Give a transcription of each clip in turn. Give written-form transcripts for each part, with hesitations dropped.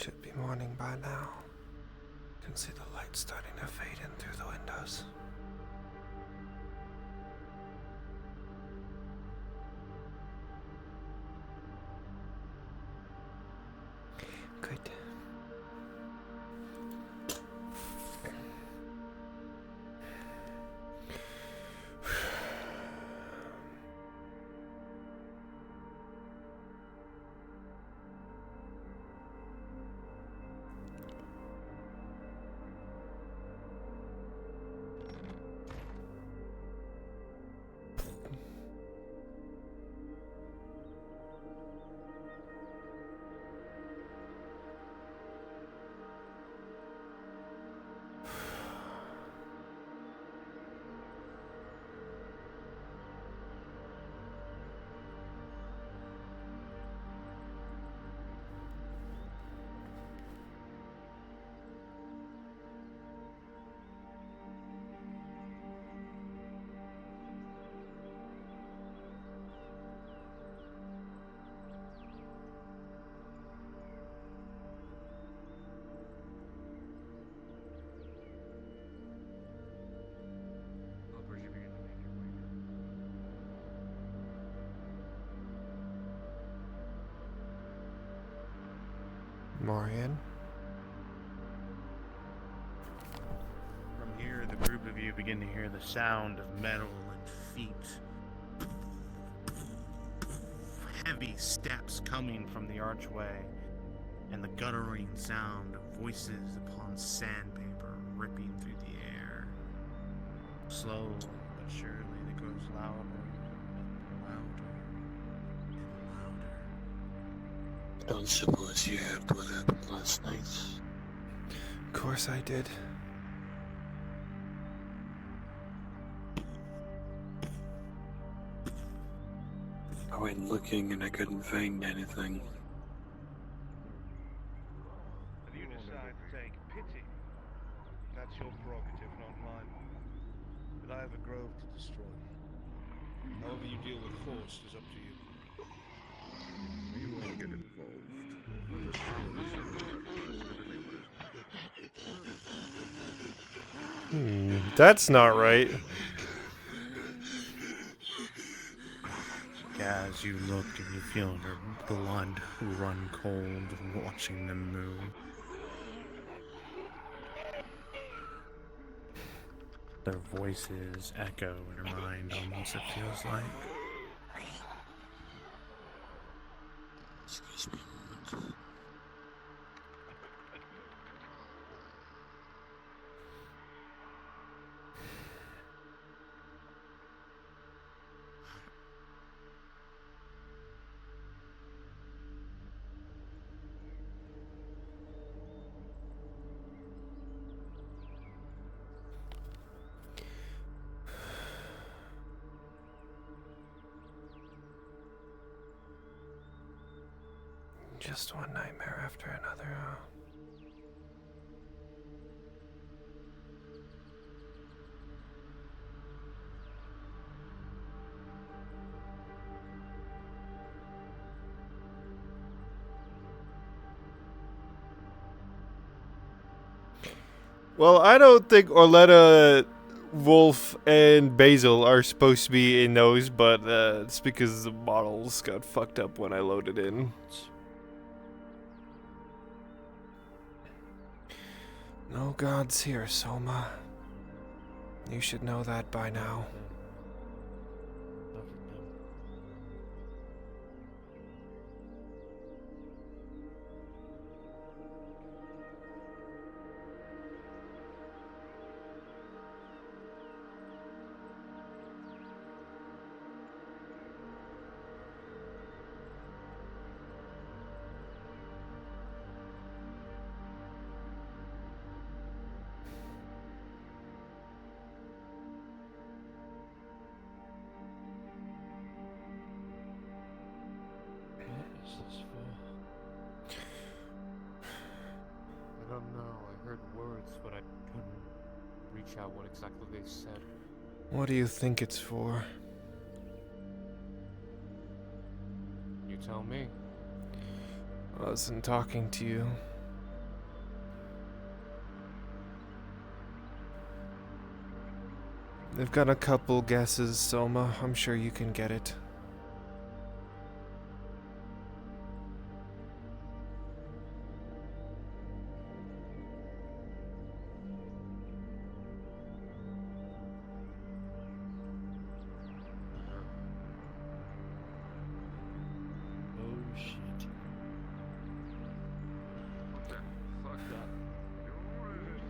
Should be morning by now. Can see the light starting to fade in through the windows. Good. Morgan? From here, the group of you begin to hear the sound of metal and feet. Heavy steps coming from the archway, and the guttering sound of voices upon sandpaper ripping through the air. Slowly but surely, it grows louder and louder and louder. I don't suppose you heard what happened last night. Of course I did. I went looking and I couldn't find anything. If you decide to take pity, that's your prerogative, not mine. But I have a grove to destroy. However you deal with force is up to you. You won't get involved. That's not right. As you look and you feel their blood run cold watching them move. Their voices echo in her mind almost, it feels like. Excuse me a moment. Just one nightmare after another, huh? Well, I don't think Orletta, Wolf, and Basil are supposed to be in those, but it's because the models got fucked up when I loaded in. No gods here, Soma. You should know that by now. I don't know. I heard words, but I couldn't reach out what exactly they said. What do you think it's for? You tell me. I wasn't talking to you. I've got a couple guesses, Soma. I'm sure you can get it. Oh shit. Fuck that.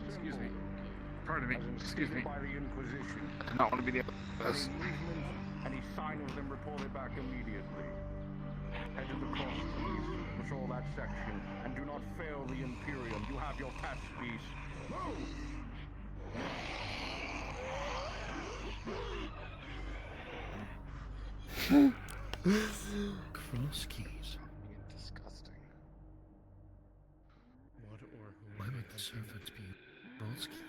Excuse me. Pardon me. Excuse me. By the Inquisition. I do not want to be the Any movement, any sign of them reported back immediately. Head to the cross, please. Patrol that section. And do not fail the Imperium. You have your pass piece. Move! Cross keys. Disgusting. What or who? Why would the servants be cross keys?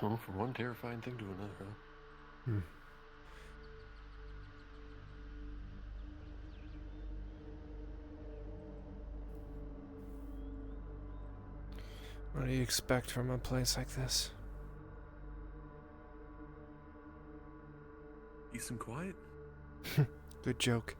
Well, from one terrifying thing to another, huh? What do you expect from a place like this? Peace and quiet? Good joke.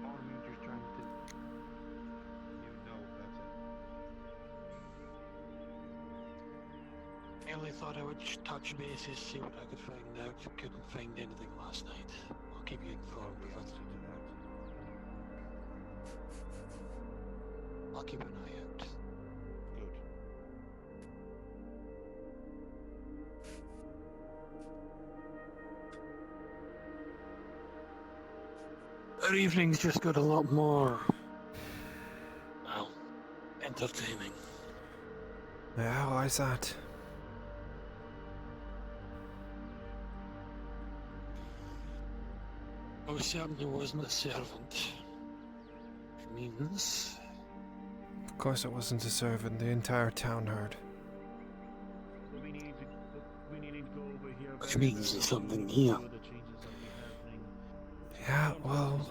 Or are you just trying to... You know better. I only thought I would just touch bases, see what I could find out. Couldn't find anything last night. I'll keep you informed The of answer it. to that. I'll keep an eye out. Good. Our evening's just got a lot more, well, entertaining. Yeah, why's that? I certainly wasn't a servant. Which means... Of course it wasn't a servant, the entire town heard. We need to go over here. Which means there's something here. Yeah, well,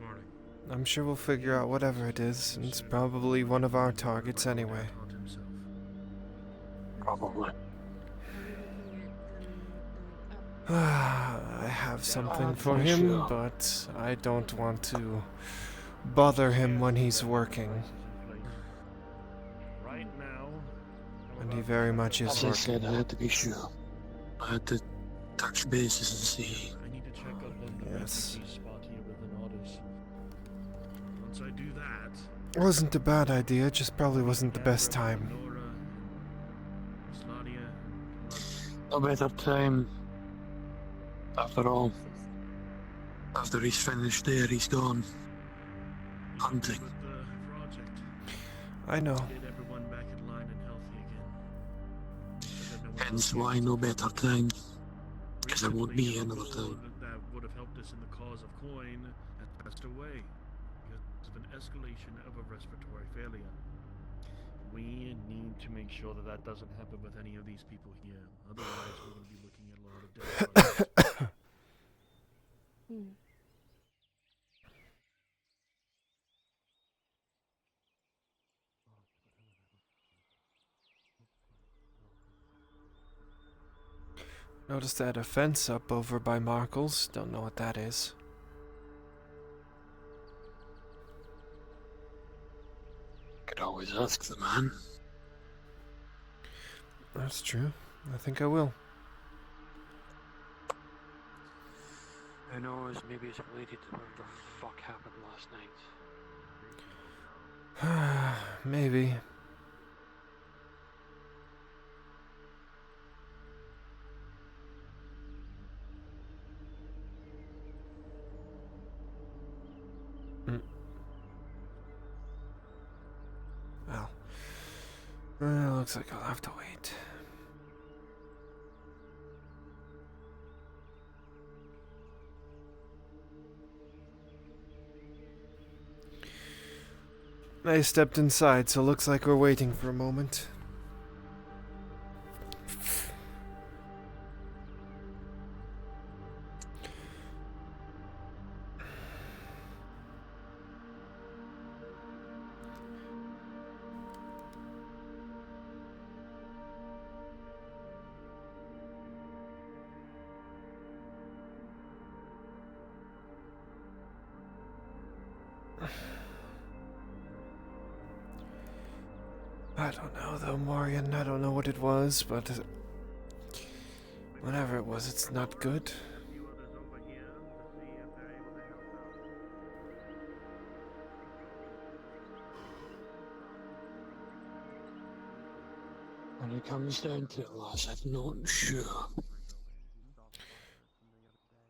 Morning. I'm sure we'll figure out whatever it is, and it's probably one of our targets anyway. Taught himself. Probably. I have something I'm for not him, sure. but I don't want to bother him when he's working, Right now. and he very much is As I working. said, I had to be sure. I had to touch bases and see. I need to check up on the Yes. refugee spot here with the Nordis. Once I do that, It wasn't a bad idea, just probably wasn't the best time. Nora, Sladia, No better time. After all, after he's finished there, he's gone hunting. with the project. I know. Get everyone back in line and healthy again. I don't know what Hence else why no better time. Because there won't be Recently, a another couple time. that would have helped us in the cause of coin has passed away because of an escalation of a respiratory failure. We need to make sure that that doesn't happen with any of these people here. Otherwise, we're going to be looking at a lot of dead bodies. Noticed that a fence up over by Markle's. Don't know what that is. Could always ask the man. That's true. I think I will. Who knows, maybe it's related to whatever the fuck happened last night. Maybe. Mm. Well, looks like I'll have to wait. I stepped inside, so looks like we're waiting for a moment. I don't know though, Morgan. I don't know what it was, but whatever it was, it's not good. A few others over here to see if they're able to help out. When it comes down to it, lass, I'm not sure.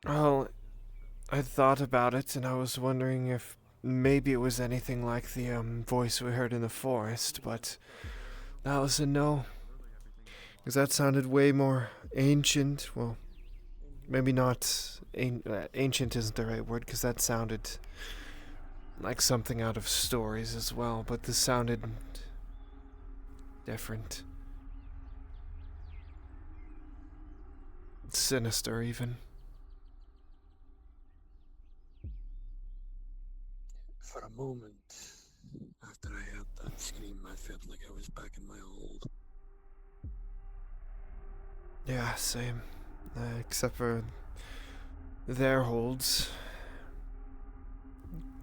Well, I thought about it, and I was wondering if maybe it was anything like the voice we heard in the forest, but that was a no. Because that sounded way more ancient. Well, maybe not. Ancient isn't the right word, because that sounded like something out of stories as well, but this sounded different. Sinister, even. For a moment, after I heard that scream, I felt like I was back in my old. Yeah, same. Except for their holds.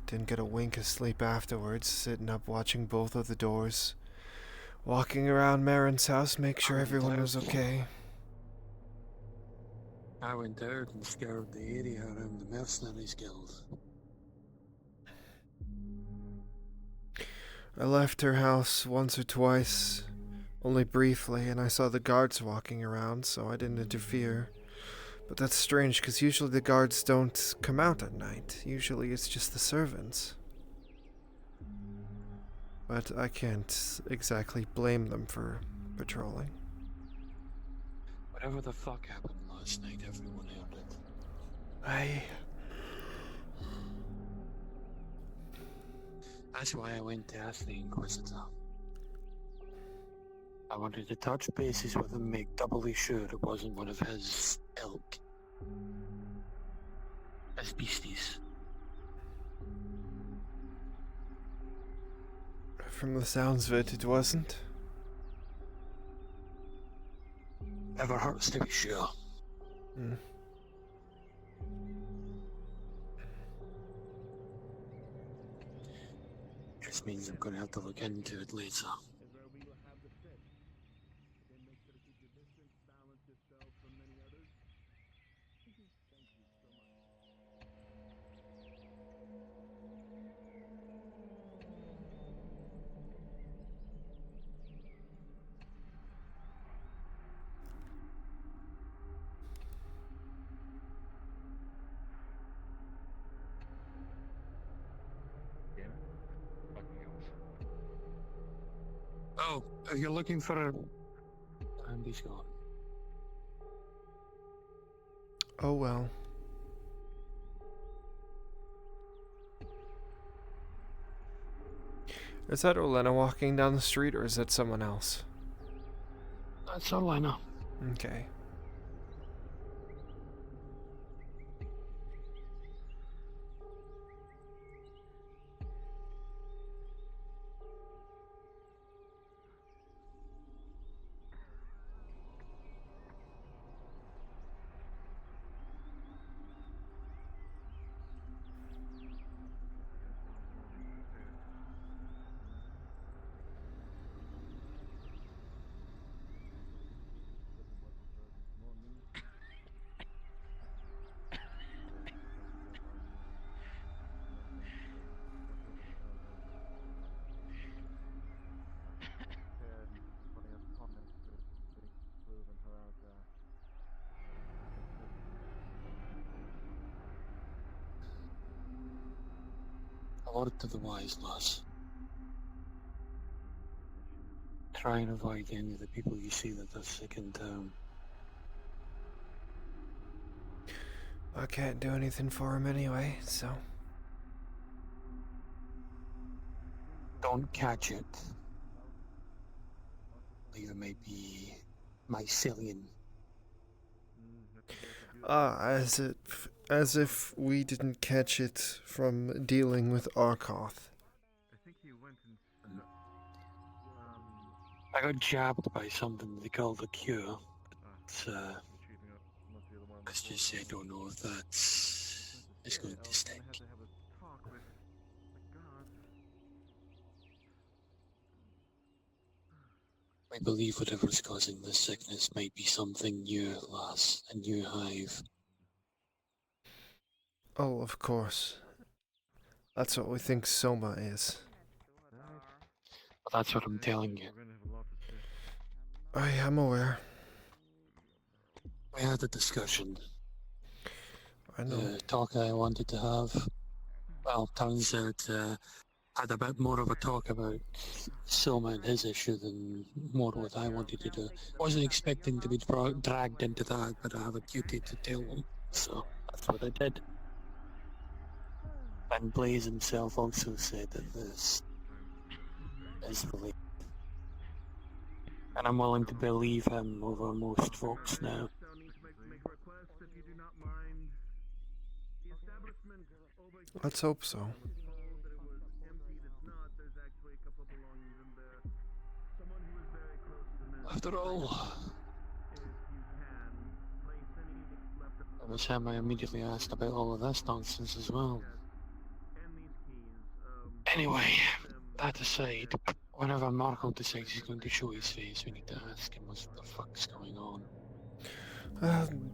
Didn't get a wink of sleep afterwards, sitting up watching both of the doors. Walking around Marin's house, make sure everyone was okay. I went out and scoured the area around the Mercenaries Guild. I left her house once or twice, only briefly, and I saw the guards walking around, so I didn't interfere. But that's strange, because usually the guards don't come out at night. Usually it's just the servants. But I can't exactly blame them for patrolling. Whatever the fuck happened last night, everyone heard it. That's why I went to ask the Inquisitor. I wanted to touch bases with him, make doubly sure it wasn't one of his ilk. His beasties. From the sounds of it, it wasn't. Never hurts to be sure. Hmm. Just means I'm gonna have to look into it later. Az'Rael, we will have the fit. Again, make sure to keep your distance, balance yourself from many others. Thank you so much. Yeah. Fucking elf. Oh, you're looking for a... And he's gone. Oh well. Is that Olena walking down the street, or is that someone else? That's all I know. Okay. A word to the wise, lass. Try and avoid any of the people you see that are sick in town. I can't do anything for him anyway, so. Don't catch it. Believe it may be mycelium. As if we didn't catch it from dealing with Arkoth. I think he went and. I got jabbed by something they call the cure. But, Retrieving it. Must be the one let's before just say I the- don't know if that's it's going to I was stick. gonna have to have a talk with the god. I believe whatever's causing this sickness might be something new, lass, a new hive. Oh, of course. That's what we think Soma is. But that's what I'm telling you. We're gonna have a lot to say. I am aware. We had a discussion. I know. The talk I wanted to have, well, turns out had a bit more of a talk about Soma and his issue than more what I wanted to do. Wasn't expecting to be dragged into that, but I have a duty to tell them, so that's what I did. And Blaze himself also said that this is related. And I'm willing to believe him over most folks now. Still need to make a request if you do not mind. The establishment over here Let's hope so. was told that it was empty. It's not. There's actually a couple of belongings in there. Someone who is very close to Miss. After all, If you can, place any left it was him I immediately asked about all of this nonsense as well. and these keys. Anyway, that aside, whenever Marco decides he's going to show his face, we need to ask him what the fuck's going on.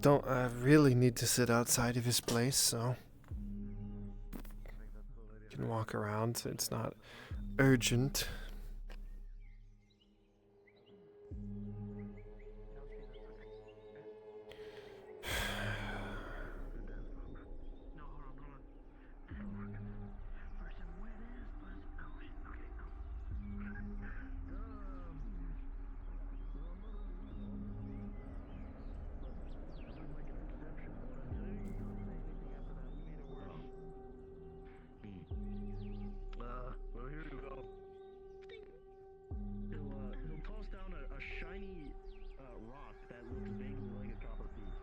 Don't I really need to sit outside of his place, so. Can walk around, it's not urgent. No, hold on. First, what it is was. Oh, shit. Okay, no. Well, here you go. He'll toss down a shiny rock that looks vaguely like a copper piece.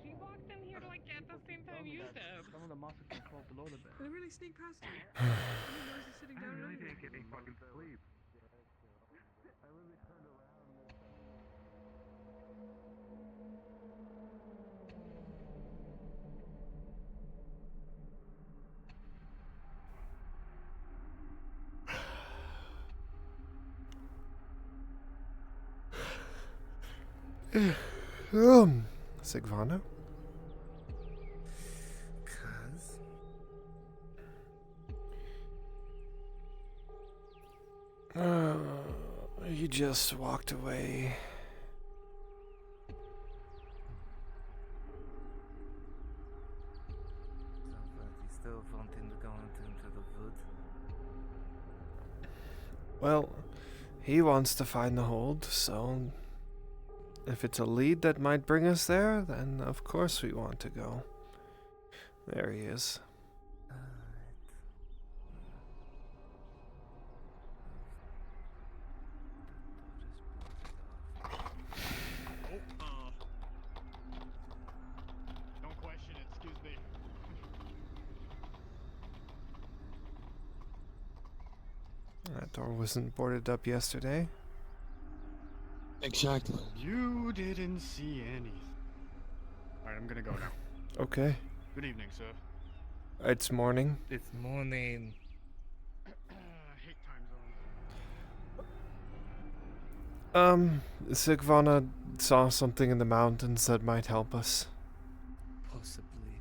She walked in here like at the same time you did. Some of the monsters can crawl below the bed. They really sneak past you. I didn't know she was sitting down or anything. get any fucking sleep. Sigvana? Cuz? You just walked away. So, but you still wanting to go into the wood? Well, he wants to find the hold, so if it's a lead that might bring us there, then of course we want to go. There he is. Don't question it, excuse me. That door wasn't boarded up yesterday. Exactly. You didn't see anything. Alright, I'm gonna go now. Okay. Good evening, sir. It's morning. It's morning. Hate time zone. Sigvana saw something in the mountains that might help us. Possibly.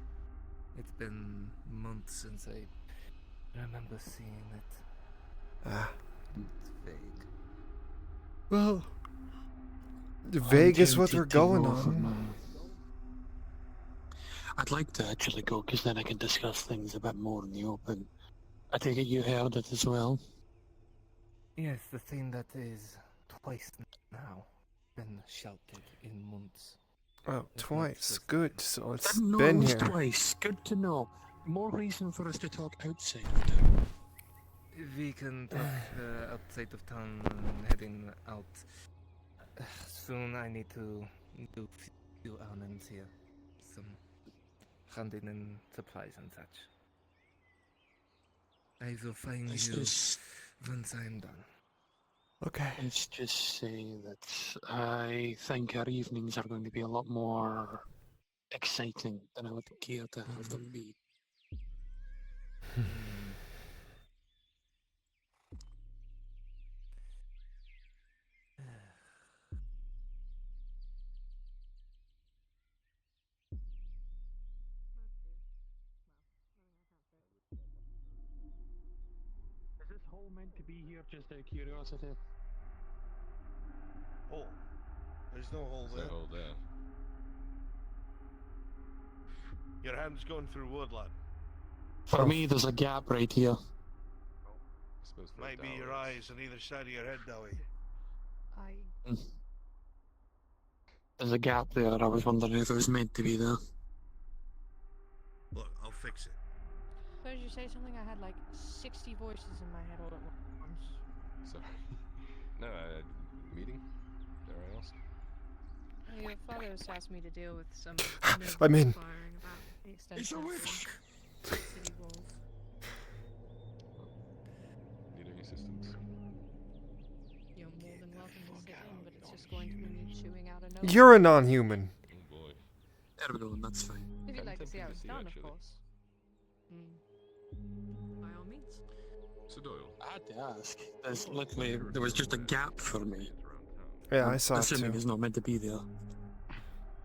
been months since I remember seeing it. Ah. It's vague. Well, I'm vague is what tempted we're to going go for on. now. I'd like to actually go, because then I can discuss things a bit more in the open. I take it you heard it as well? Yes, the thing that is twice now been shouted in months. Oh, If not twice. just- Good. So it's Didn't know it been was here. twice. Good to know. More reason for us to talk outside of town. We can talk outside of town and heading out. Soon I need to do few errands here. Some handing in supplies and such. I will find Let's you just, once I'm done. Okay. let's just say that I think our evenings are going to be a lot more exciting than I would care to have them be. Is this hole meant to be here, just out of curiosity? Hole. There's no hole There's there. no hole there. Your hand's going through wood, lad. For me, there's a gap right here. I suppose for a Might be your dowel, eyes on either side of your head, Dowie. There's a gap there. I was wondering if it was meant to be there. Look, I'll fix it. Suppose you say something, I had like 60 voices in my head all at once. Sorry. No, meeting? Dare I ask? Your father has asked me to deal with some I'm in. inquiring about the extent He's a of witch! city walls. Need any assistance? You're more than welcome to sit in, but it's just going to be me chewing out a note. You're a non-human. Oh boy. There we go, that's fine. If you'd Kinda like to see how tempting to it's see, done, actually. of course. By all means. So Doyle. I had to ask. There's literally, there was just a gap for me. Yeah, I I'm saw it assuming too. it's not meant to be there.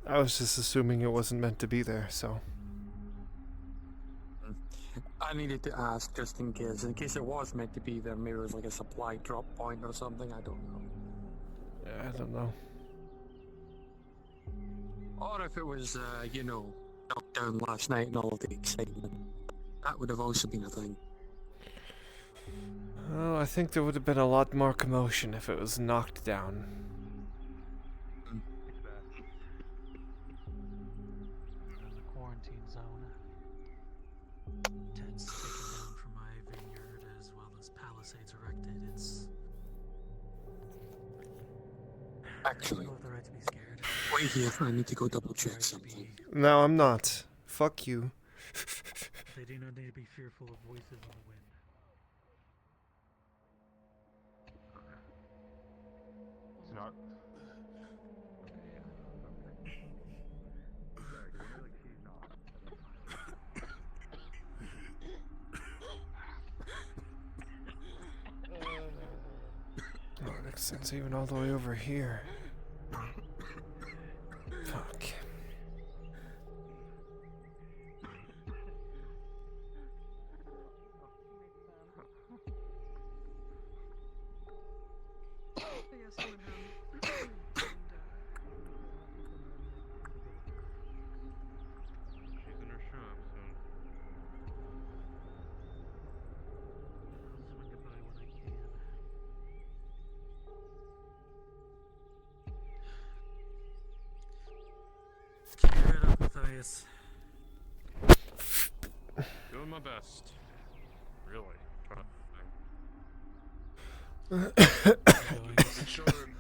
I was just assuming it wasn't meant to be there, so. I needed to ask just in case. In case it was meant to be there, maybe it was like a supply drop point or something, I don't know. I don't know. Or if it was, knocked down last night and all of the excitement. That would have also been a thing. Oh, I think there would have been a lot more commotion if it was knocked down. In the quarantine zone. Tents taken down from my vineyard as well as palisades erected. It's Actually, you have the right to be scared. wait here, I need to go double check something. No, I'm not. Fuck you. They do not need to be fearful of voices on the wind. It's not. Oh, it extends even all the way over here. Fuck. She's in her shop, so. I'll swing it by when I can. Cheer it up, Matthias. Doing my best. Really. Trying to Going.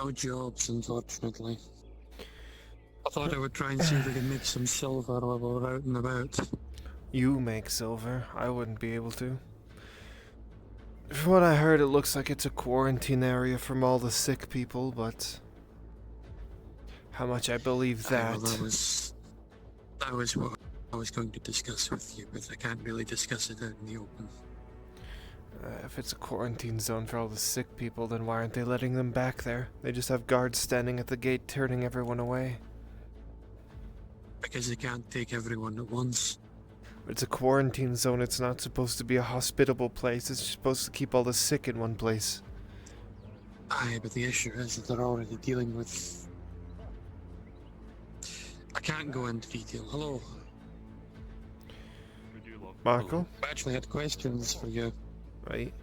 No jobs, unfortunately. I thought I would try and see if I could make some silver while we're out and about. You make silver. I wouldn't be able to. From what I heard, it looks like it's a quarantine area from all the sick people, but how much I believe that. Well, that was what I was going to discuss with you, but I can't really discuss it out in the open. If it's a quarantine zone for all the sick people, then why aren't they letting them back there? They just have guards standing at the gate turning everyone away. Because they can't take everyone at once. It's a quarantine zone. It's not supposed to be a hospitable place. It's supposed to keep all the sick in one place. Aye, but the issue is that they're already dealing with... I can't go into detail. Hello. Marco? I actually had questions for you. Right.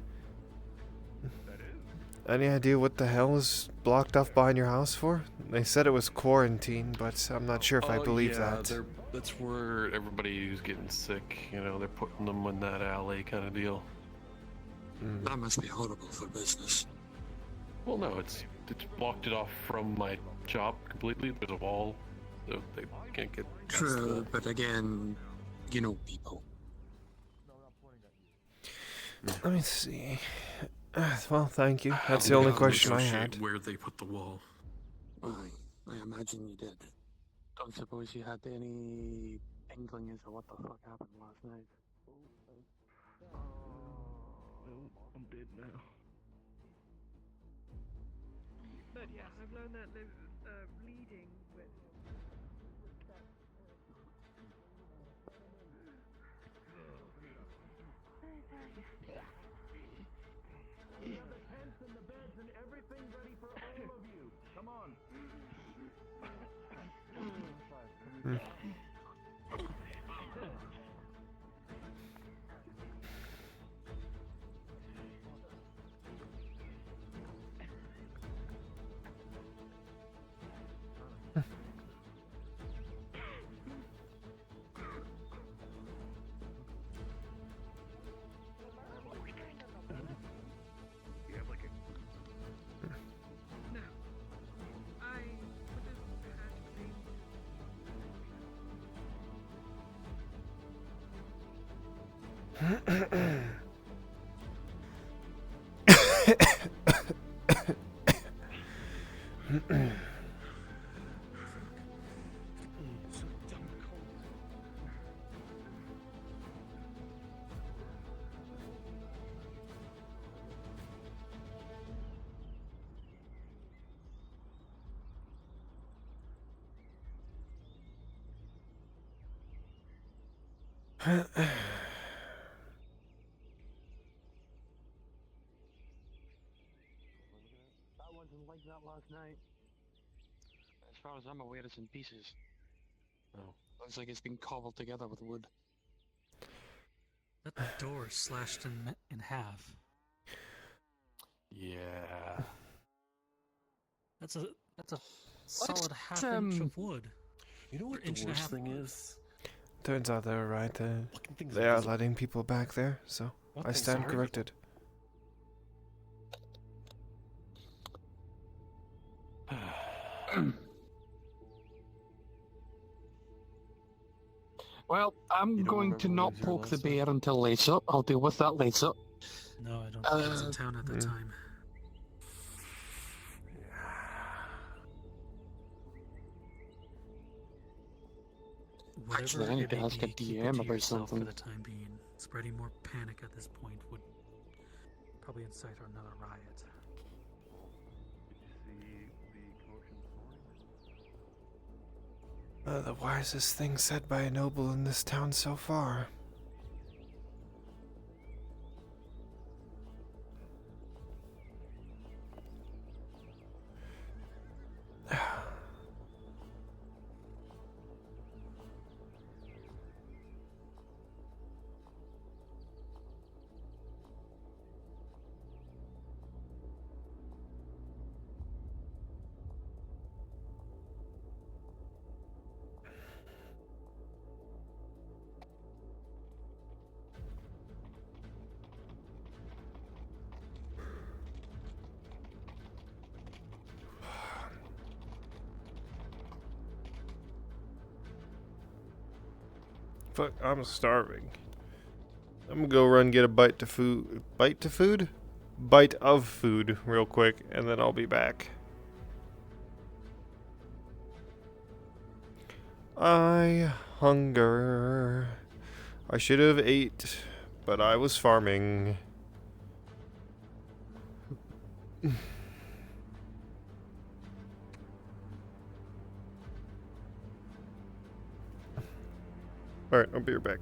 Any idea what the hell is blocked off behind your house for? They said it was quarantine, but I'm not sure if I believe that. That's where everybody who's getting sick, you know, they're putting them in that alley kind of deal. That must be horrible for business. Well, no, it's blocked it off from my shop completely. There's a wall, so they can't get past True, that. but again, you know people. Let me see. Well, thank you. That's the only question I had. Where they put the wall. Aye, I imagine you did. Don't suppose you had any inkling as to what the fuck happened last night? I'm dead now. But yeah, I've learned that bleeding with We have the tents and the beds and everything ready for all of you. Come on. no. I would have had been. That wasn't like that last night. As far as I'm aware, it's in pieces. Oh. Looks like it's been cobbled together with wood. That door slashed in half. Yeah. That's a solid half inch of wood. You know what Inch the and a worst half thing wood. is? Turns out they were right. Fucking things They are invisible. letting people back there, so What I things stand are corrected. Well, I'm You don't going to remember when not he was here poke the last night? bear until later. I'll deal with that later. No, I don't think I was in town at the time. Whatever Actually, I it need to may ask a be, keep it DM to about yourself something. for the time being. Spreading more panic at this point would probably incite another riot. Did you see the commotion this morning? The wisest thing said by a noble in this town so far. Fuck, I'm starving. I'm gonna go run get a bite to food. Bite to food? Bite of food real quick, and then I'll be back. I hunger. I should have ate, but I was farming. Alright, I'll be right back.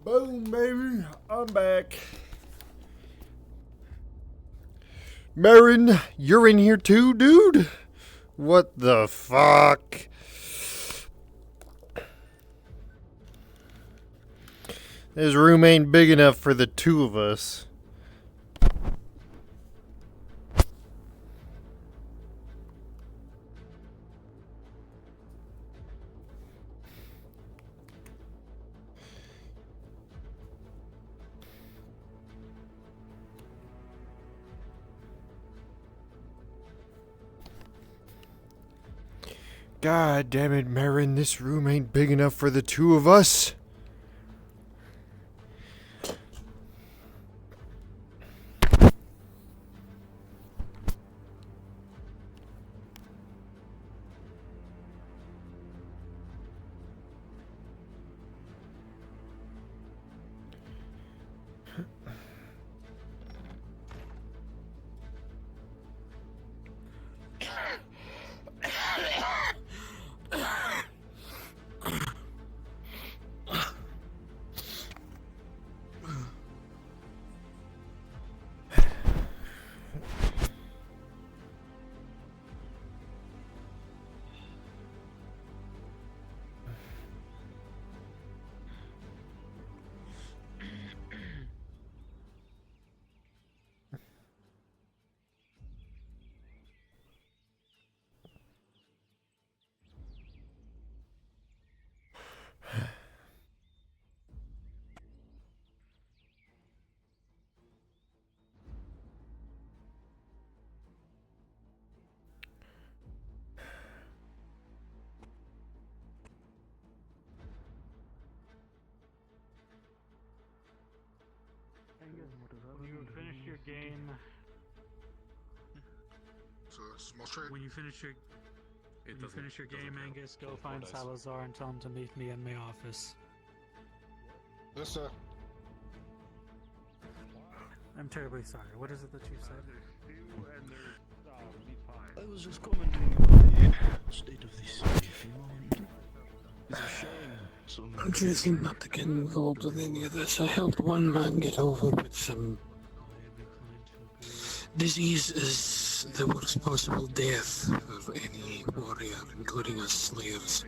Boom, baby. I'm back. Marin, you're in here too, dude? What the fuck? This room ain't big enough for the two of us. God damn it, Marin, this room ain't big enough for the two of us. When you finish your game, when you finish your game, Angus, go find Salazar and tell him to meet me in my office. Yes, sir. I'm terribly sorry. What is it that you said? I was just commenting on the state of the city, if you mind. It's a shame. I'm choosing not to get involved with any of this. I helped one man get over with some disease is the worst possible death of any warrior, including us slayers.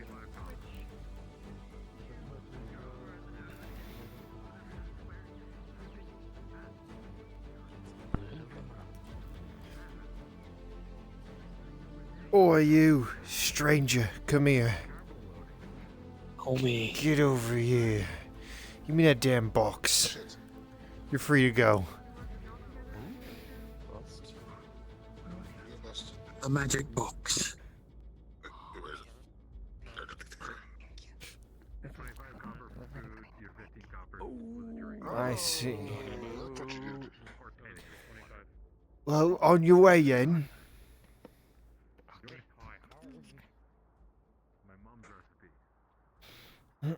Oi, you, stranger, come here. Homie. Get over here. Give me that damn box. You're free to go. A magic box. I see. Well, on your way, then. No,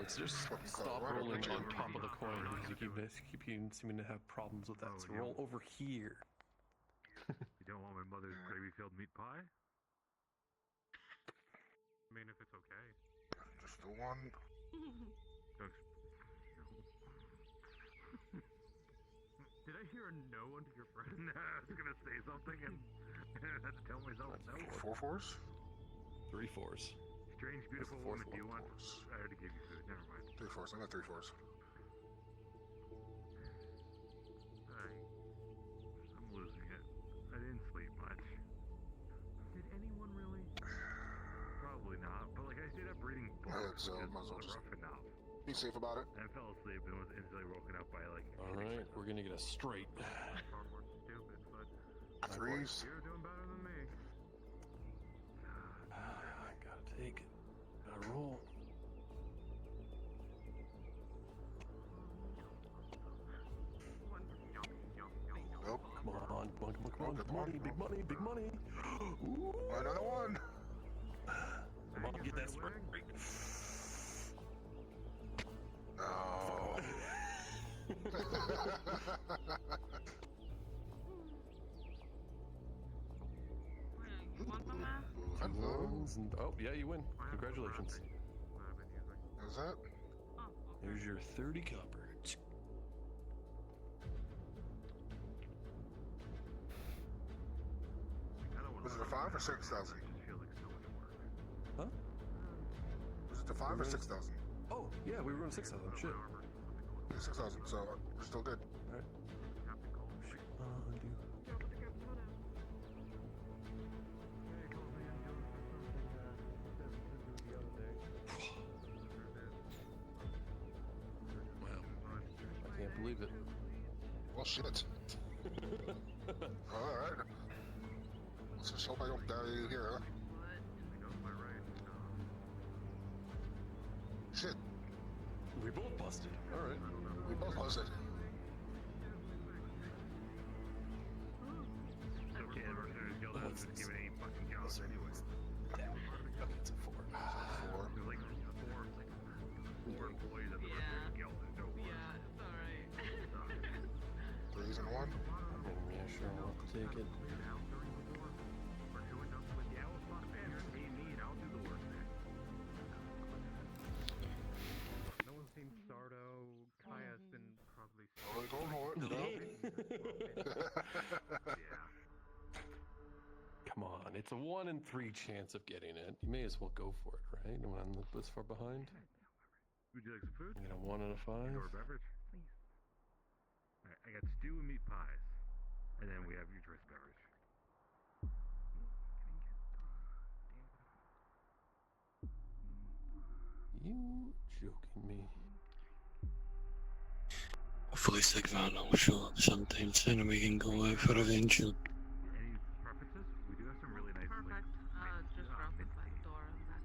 it's just stop rolling on top of the coin because you keep seeming to have problems with that. So roll over here. You don't want my mother's gravy-filled meat pie? I mean, if it's okay. Just the one. Did I hear a no under your breath? I was gonna say something and I had to tell myself no. 4 fours? 3 fours. Strange, beautiful woman, do you want? I already gave you food. Never mind. 3 fours. I got 3 fours. I'm losing it. I didn't sleep much. Did anyone really? Probably not. But like I stayed up reading books. So might as well just rough enough. be safe about it. And I fell asleep and was instantly woken up by like. All right, we're gonna get a straight. Far more stupid, but. 3s. You're doing better than me. I gotta take it. Gotta roll. Nope. Come on, big money, big money. Ooh. Another one. Come on, get that straight. No. Oh, yeah, you win. Congratulations. Is that? There's your 30 copper. Was it a 5 or 6,000? Huh? Was it a 5 or 6,000? Oh, yeah, we were on 6,000. Shit. Yeah, 6,000, so we're still good. Alright. Undo. Wow. I can't believe it. Well, shit. Alright. Let's just hope I don't die here, huh? Shit. We both busted. Alright. We both busted. That's any fucking jobs anyways. Damn. Okay, it's a 4. 4. There's like 4 employees at the guild. No work. Yeah, it's alright. 3s and 1. Yeah, sure, I'll have to take it. No one's seen Sardo. Kaya's been probably. Oh, they're going for it. Yeah. Come on, it's a 1 in 3 chance of getting it. You may as well go for it, right? When I'm this far behind. Would you like some food? I get a 1 and a 5. Or a beverage? Please. Alright, I got stew and meat pies. And then we have your choice beverage. You joking me? Hopefully Sigvan will show up sometime soon and we can go out for a venture. Any preferences? We do have some really nice. Perfect. Just drop it by the door and back.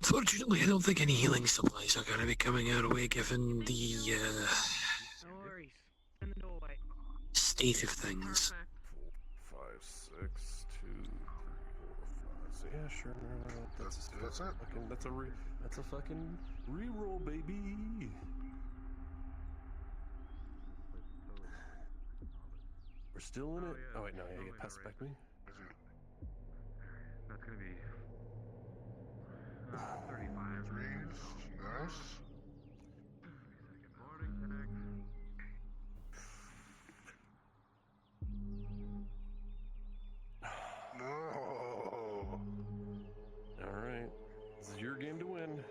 Fortunately, I don't think any healing supplies are going to be coming our way given the No worries. Send the door away. state of things. 4, 5, 6, 2, 3, 4, 5. So yeah, sure. That's it. Fucking, that's a fucking reroll, baby. We're still in it. Oh wait, no, yeah, you pass it back to me. That's gonna be 35. 3s. Nice. Morning, connect. No. Alright. This is your game to win.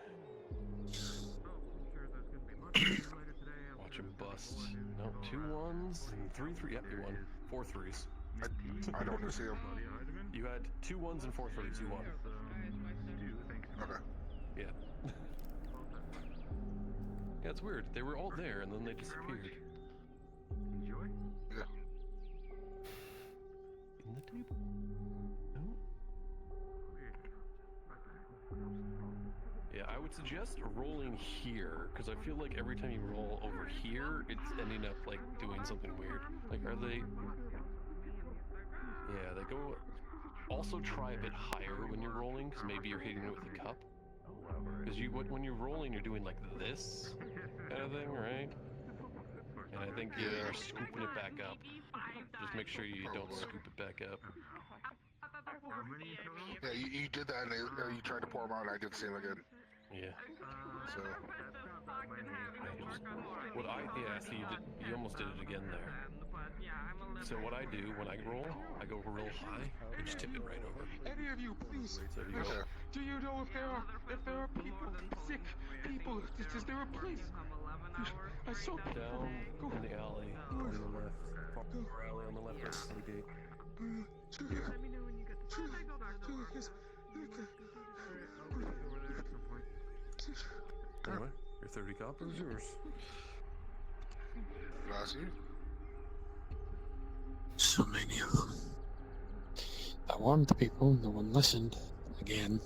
Watch him bust. No, 2 1s and 3 3. Yep, you won. 4 3s. I don't see him. You had 2 1s and 4 3s. You won. Okay. Yeah. Yeah, it's weird. They were all there and then they disappeared. Enjoy? Yeah. In the table. No? Yeah, I would suggest rolling here, because I feel like every time you roll over here, it's ending up, like, doing something weird. Like, are they... Yeah, they go... Also try a bit higher when you're rolling, because maybe you're hitting it with a cup. Because when you're rolling, you're doing, like, this kind of thing, right? And I think you're scooping it back up. Just make sure you don't scoop it back up. Yeah, you did that and you tried to pour them out and I did the same again. Yeah. So. So you almost did it again there. So what I do when I roll, I go real high and just tip it right over. Any of you, please. So you go. Do you know if there are people, sick people? Is there a place? I saw Down in the alley on the left. Far alley on the left of the gate. Let me know when you get the I go back to work. I'll be over there at some point. Anyway, your 30 copper is yours. Gracias. So many of them. I warned the people, no one listened. Again.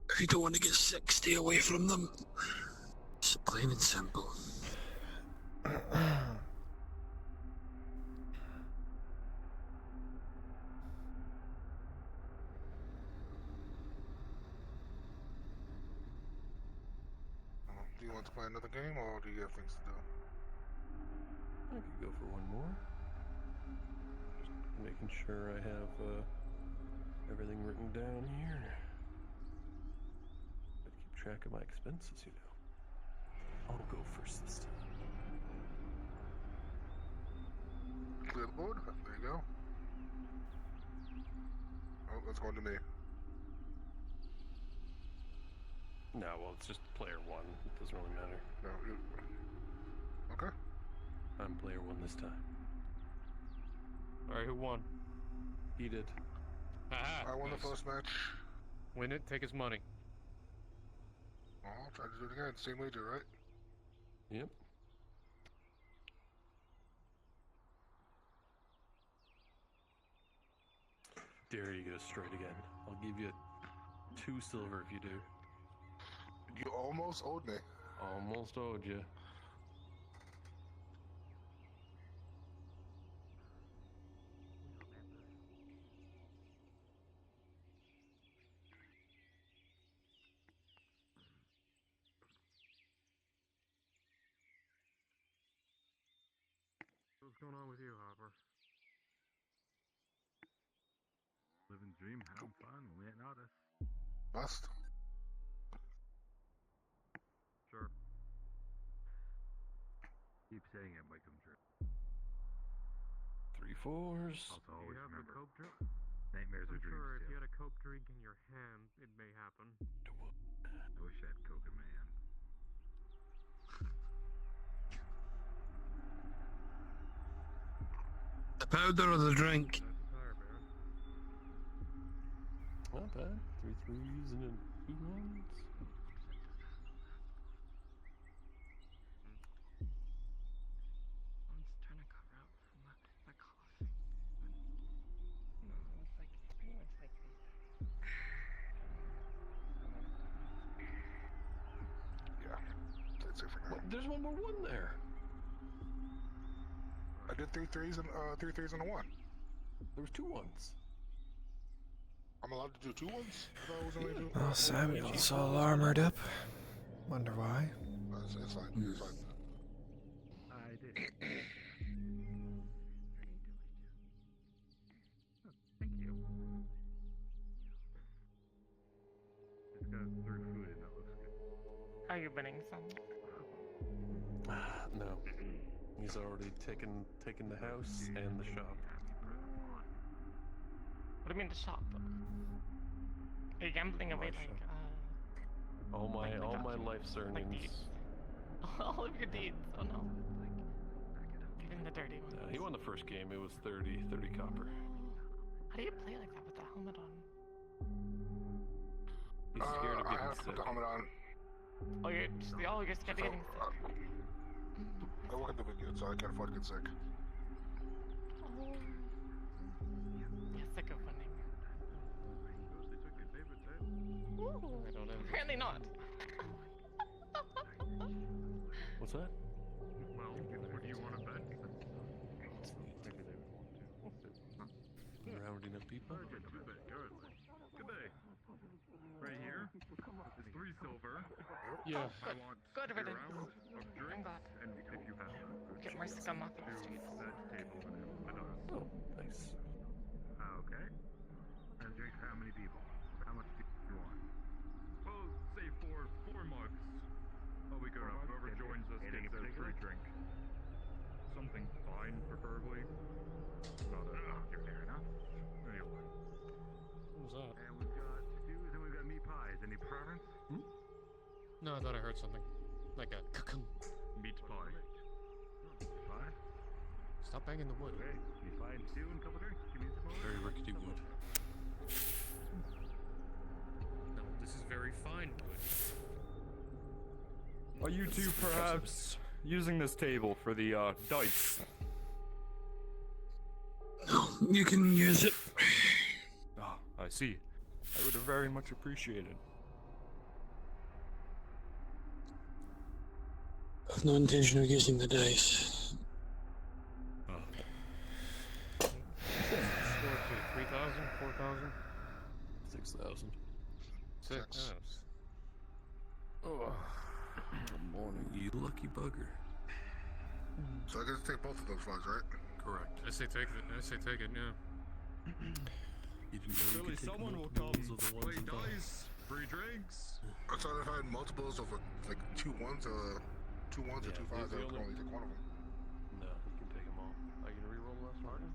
If you don't want to get sick, stay away from them. It's plain and simple. Do you want to play another game or do you have things to do? I could go for one more. Just making sure I have everything written down here. I keep track of my expenses, you know. I'll go first this time. Clear the board. There you go. Oh, that's going to me. No, well, it's just player one. It doesn't really matter. No. Okay. I'm player one this time. Alright, who won? He did. I won the first match. Win it, take his money. Well, I'll try to do it again. Same wager, right? Yep. Dare you go straight again. I'll give you 2 silver if you do. You almost owed me. Almost owed you. What's going on with you, Hopper? Living dream, having fun, we ain't noticed. Bust. Sure. Keep saying it might come true. 3 4s. Also, always you have remember, a coke drink? nightmares I'm are dreams sure if too. you had a coke drink in your hand, it may happen. I wish I had coke in my hand. The powder or the drink? That's a tire bear. Not bad. 3 3s and then 2 1s. I'm just trying to cover up my coughing. No, it's like Yeah. That's it for now. What? There's one more 1 there. I did 3 3s and 3 3s and a 1. There was 2 1s. I'm allowed to do 2 1s? I thought I was only doing. Well, Samuel's all armored up. Wonder why. It's fine. It's fine. I did. Thank you. This guy threw food in, that looks good. Are you winning some? No. He's already taken the house and the shop. What do you mean the shop? Are you gambling away My like shop. All my life's earnings. deeds? All of your deeds. Oh no. Even the dirty ones. He won the first game. It was 30 copper. How do you play like that with the helmet on? He's scared of I getting have to sick. put the helmet on. Oh, you're scared of getting sick. I work at the vineyard, so I can't afford to get sick. Oh. You're sick of winning. Ooh, I don't have apparently not. What's that? Well, what do you want to bet? Maybe they would want to. Rounding up people. Good day. Right here is 3 silver. Yeah. I want Good a riddance. round of drinks, and if you have Get more scum off the to streets. that table and another. Oh, nice. Okay. And drink for how many people? How much do you want? Well, say 4 mugs. Oh, we go up. Whoever joins us gets a free drink. Something fine, preferably. Not a fair enough. Anyway. What was that? And we've got stews and we've got meat pies. Any preference? No, I thought I heard something. Like a cocoon. Meat pie. Pie? Stop banging the wood. Okay, meat pie and stew and a couple drinks. Give me some more. Very rickety wood. No, this is very fine wood. Are you two perhaps using this table for the dice? You can use it. Ah, I see. I would have very much appreciated. I've no intention of using the dice. Score to 3,000, 4,000? 6,000. 6. Oh. Good morning, you lucky bugger. So I guess take both of those funds, right? Correct. I say take it, yeah. Surely someone will come. Play dice, free drinks. I thought if I had multiples of like two ones or two fives, I could only take one of them. No, you can take them all. I can reroll the last one.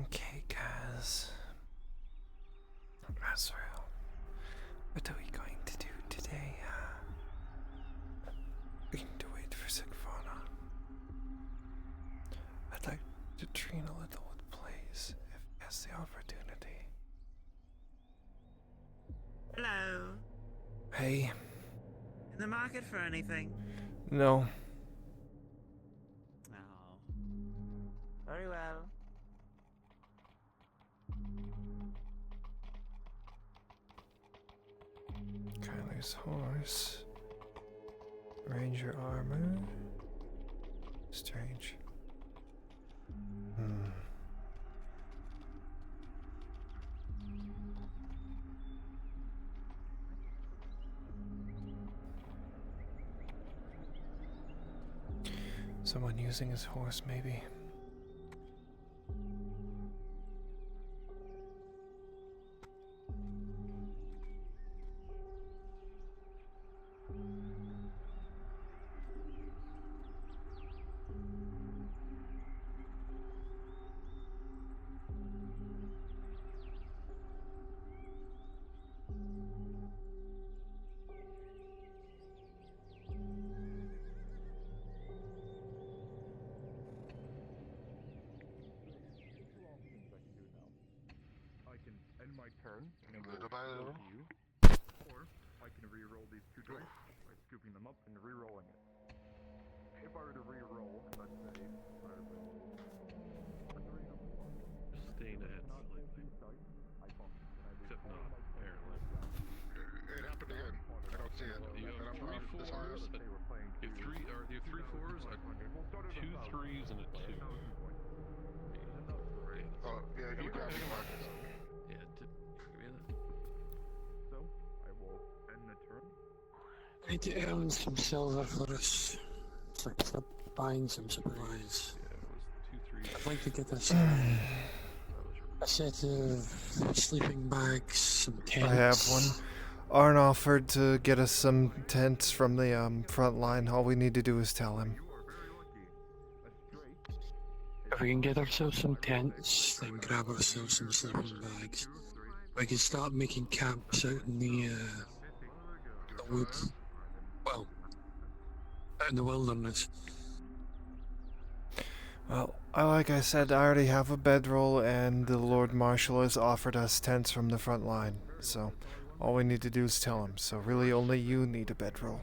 Okay, guys. Az'Rael, what are we going to do today? We need to wait for Sigfana. I'd like to train a little with plays if he has the opportunity. Hello. Hey. In the market for anything? No. Oh. Very well. Kyler's horse. Ranger armor. Strange. Someone using his horse, maybe. I can end my turn and it will Goodbye. go to you, or I can re-roll these two dice by scooping them up and re-rolling it. If I were to re-roll, let's say, Just staying ahead slightly. Except not, apparently. It happened again. I don't see it. You have three fours. You have three fours, two threes, and a two. Oh, yeah, if you grab me, Marcus. Yeah, give me that. So, I will end the turn. I need to earn some silver for us. So I can start buying some supplies. Yeah, it was 2 3. I'd like to get us a set of sleeping bags, some tents. I have one. Arn offered to get us some tents from the front line. All we need to do is tell him. If we can get ourselves some tents, then grab ourselves some sleeping bags. We can start making camps out in the woods. Well, out in the wilderness. Well, like I said, I already have a bedroll, and the Lord Marshal has offered us tents from the front line. So, all we need to do is tell him. So really, only you need a bedroll.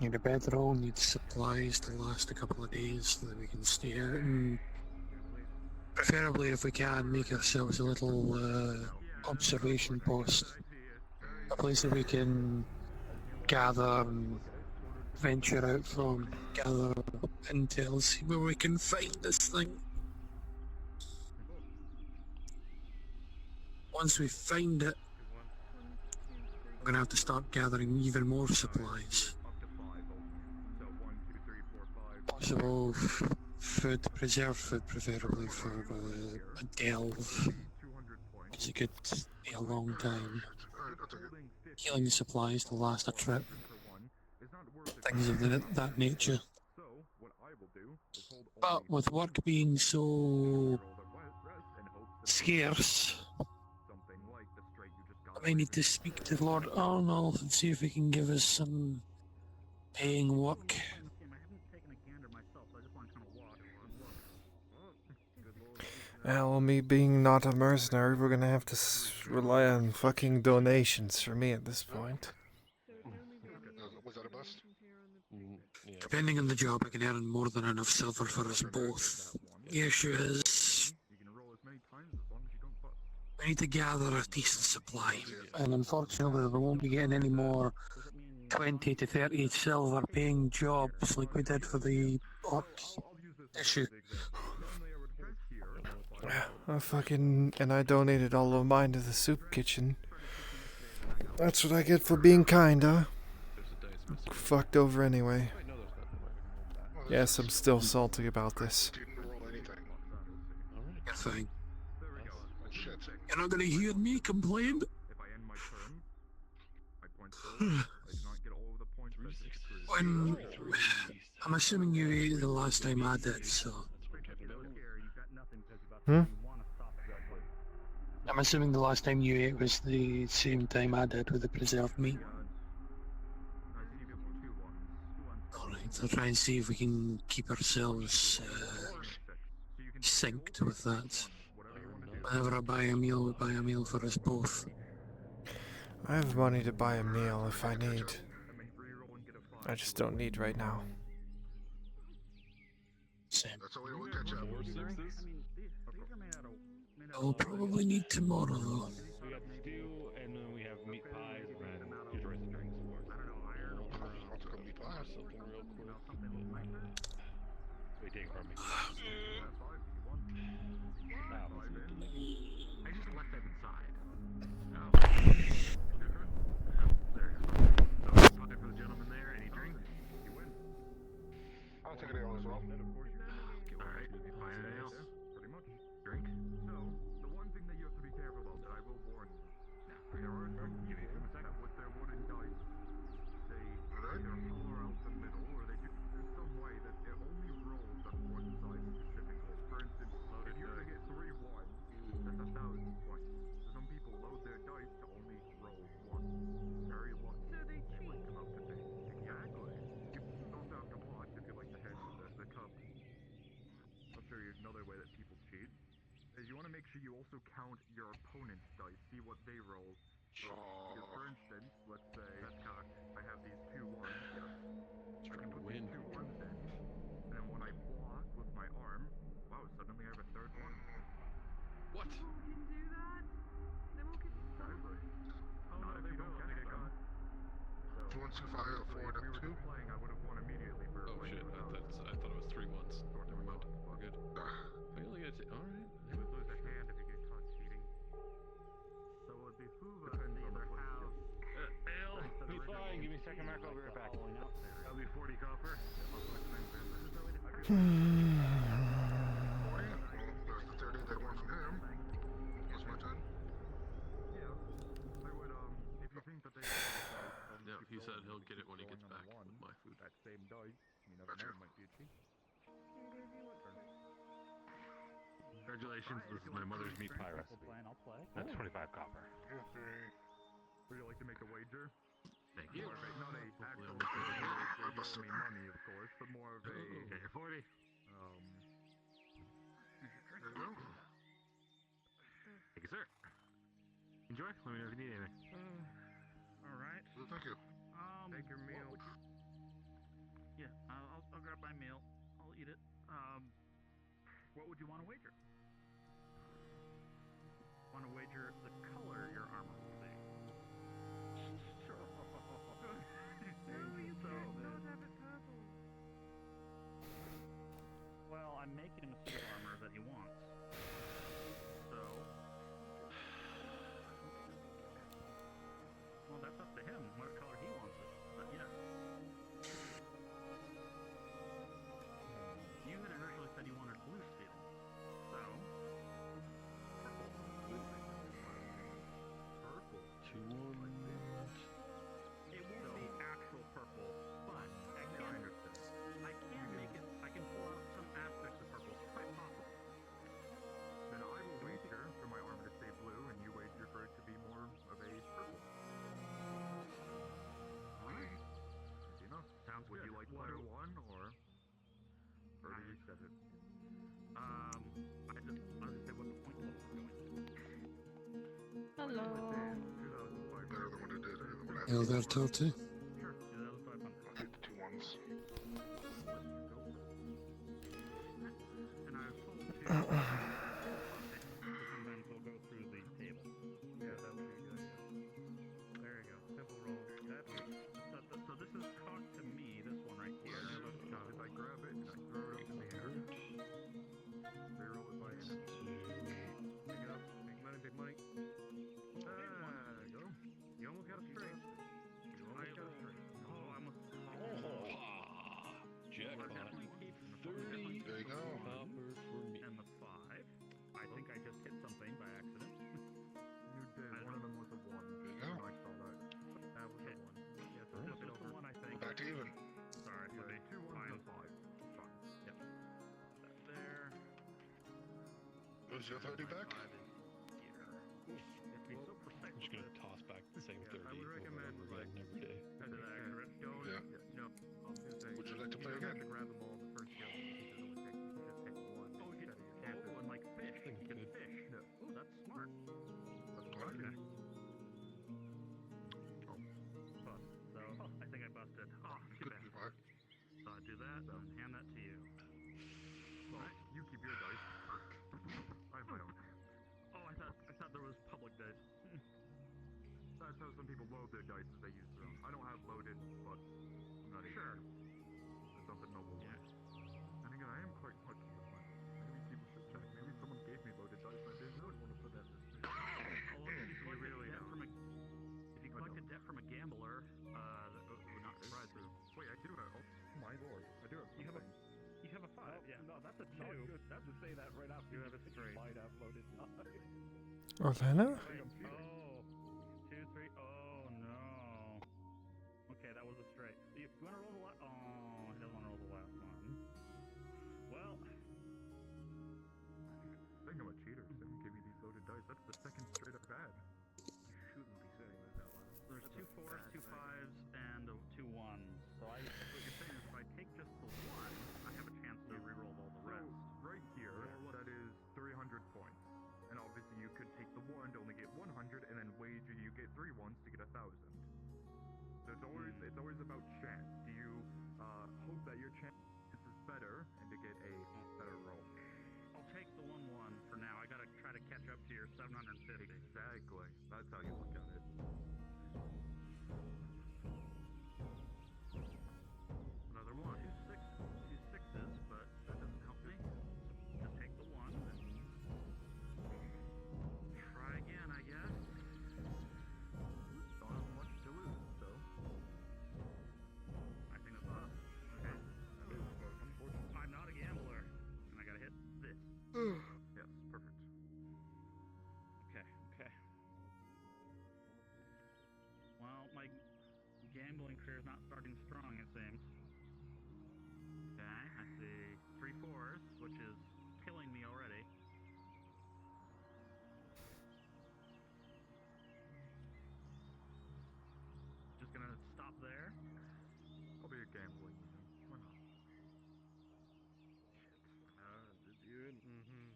need a bedroll, need supplies to last a couple of days so that we can stay out, and preferably if we can make ourselves a little observation post, a place that we can gather and venture out from, gather intel, see where we can find this thing. Once we find it, we're gonna have to start gathering even more supplies. Possible food, preserved food preferably for a delve, because it could be a long time. Healing supplies to last a trip. Things of that nature. But with work being so scarce, I may need to speak to Lord Arnold and see if he can give us some paying work. Well, me being not a mercenary, we're gonna have to rely on fucking donations for me at this point. Was that a bust? Depending on the job, I can earn more than enough silver for us both. The issue is, we need to gather a decent supply, and unfortunately we won't be getting any more 20 to 30 silver paying jobs like we did for the orc issue. And I donated all of mine to the soup kitchen. That's what I get for being kind, huh? Fucked over anyway. Yes, I'm still salty about this. You're fine. You're not gonna hear me complain. When I'm assuming you ate the last time I did, so. I'm assuming the last time you ate was the same time I did with the preserved meat. Alright, I'll try and see if we can keep ourselves synced with that. Whenever I buy a meal, we buy a meal for us both. I have money to buy a meal if I need. I just don't need right now. Same. That's all we catch up. I'll probably need tomorrow though. We got stew, and then we have meat pies, and your choice of drinks, of course. I'll take a meat pie. Something real quick. What are you taking from me? I just left that inside. So, pie for the gentleman there. Any drinks? You win. I'll take it all as well. Alright, buy anything else? Pretty much. Drink? So, the one thing that you have to be careful about that I will warn you. There are certain people that with their wooden dice, they either hollow out the middle, or they do, there's some way that it only rolls on one side specifically. For instance, if you were to get 3 ones, that's 1,000 points. So some people load their dice to only roll 1. Very lucky. So they cheat. Come out today. Exactly. You also have to watch if you like to hedge the cup. I'll show you another way that people cheat. Is you want to make sure you also count your opponent's dice, see what they roll. Because for instance, let's say I have these 2 ones, yes. I can put these 2 ones in, and then when I block with my arm, wow, suddenly I have a 3rd one. What? People can do that? They will get Exactly. Oh, Not if you don't catch them. So, 1, 2, 5, 4, if we were 2. just playing, I would have won immediately for Oh shit, I thought it was 3 ones. Never mind. We're good. I only got to alright. You would lose a hand if you get caught cheating. So it would behoove us to either have... Ale, be fine, give me a second, Mark, I'll be right back. That'll be 40 copper. There's the 30 that went from him. What's my turn? Yeah. I would, if you think that they Yeah, he said he'll get it when he gets back with my food. that same dice, you never know, it might be a cheat. Congratulations, this is my mother's meat pie recipe. That's 25 copper. Would you like to make a wager? Thank you. Not a actual wager me money, of course, but more of a... Okay, 40. There you go. Thank you, sir. Enjoy. Let me know if you need anything. Alright. Thank you. Take your meal. my meal. I'll eat it. What would you want to wager? Want to wager the color your armor will be? Sure. No, you cannot have it purple. Well, I'm making him a suit of armor that he wants. So... Well, that's up to him, what color he wants it. But yeah. You had originally said you wanted blue steel. So... Purple. Two ones. It won't be actual purple, but I can make it, I can pull out some aspects of purple. It's quite possible. Then I will wager for my armor to stay blue, and you wager for it to be more of a purple. Alright. Easy enough. Sounds Would good. you like What player do- one, or... Already you said it. I'll just say what the point level we're going to. Hello. Better than what it did. When I You're there till two. Sure, 2,500. hit the 2 ones. And I was told to... sometimes we'll go through the table. Yeah, that would be good. There you go. Simple roll. So this is cocked to me, this one right here. If I grab it and I throw it up in the air, reroll it by hand. Pick it up. Big money, big money. There you go. You almost got it straight. You almost got it straight. Oh, I almost... Jackpot. 30 There you go. copper for me. And the 5. I think I just hit something by accident. You did. One of them was a 1. There you go. I saw that. That was a 1. Yeah, so This flip it was the over. one, I think. Back to even. Sorry, Yeah, Libby. 2 1 Fine. and 5. Fine. Yep. That there. Who's your 30 back? 5 is here. It'd be so precise. I'm just gonna toss back the same 30 I would over and recommend, over again every day. Did I accurate? Yeah. No, I was gonna say. Would you like to play don't again? have to grab them all in the first go. You can just take 1. Oh, you instead can, of and like fish. You can fish. No. Oh, that's smart. Okay. Bust. So, I think I busted. Oh, too bad. Goodbye. So I do that and hand that to you. Well, you keep your dice. I have my own. Oh, I thought there was public dice. That's how some people load their dice as they use their own. I don't have loaded, but I'm not even Sure. There's something noble. Yeah. And again, I am quite lucky with my load. Maybe people should check. Maybe someone gave me loaded dice and I didn't really want to put that in this thing. Oh, if you collect really a debt don't. from a from a gambler, would not surprise me. Wait, I do have. Oh my lord, I do have. You have a something. You have a 5, yeah. No, that's a 2. Not good. That's to say that right after You have a straight. might have loaded. Orvana? Wait, oh, 2, 3. Oh no. Okay, that was a straight. You want to roll the last? Oh, he doesn't want to roll the last one. Well, I think I'm a cheater. Someone gave me these loaded dice. That's the second straight I've had. You shouldn't be saying that out loud. there's 2 4s, 2 5s, and 2 1s. So what you're saying is if I take just the 1, I have a chance to reroll all the rest. So, right here, that is 300 points. And obviously you could take the 1 to only get 100, and then wager you get 3 ones to get 1,000. So it's always about chance. Do you hope that your chance is better and to get a better roll? I'll take the 1 1 for now. I gotta try to catch up to your 750. Exactly. That's how you look at it. Another 1. 2 6s, but that doesn't help me. So just take the 1 and try again, I guess. Don't have much to lose, so. I think that's up. Okay. Unfortunately, I'm not a gambler, and I gotta hit this. Yes, perfect. Okay. Well, my gambling career is not starting strong, it seems. Okay, I see 3 4s, which is killing me already. Just gonna stop there. I'll be a gambling. Why not? Did you? Mm-hmm.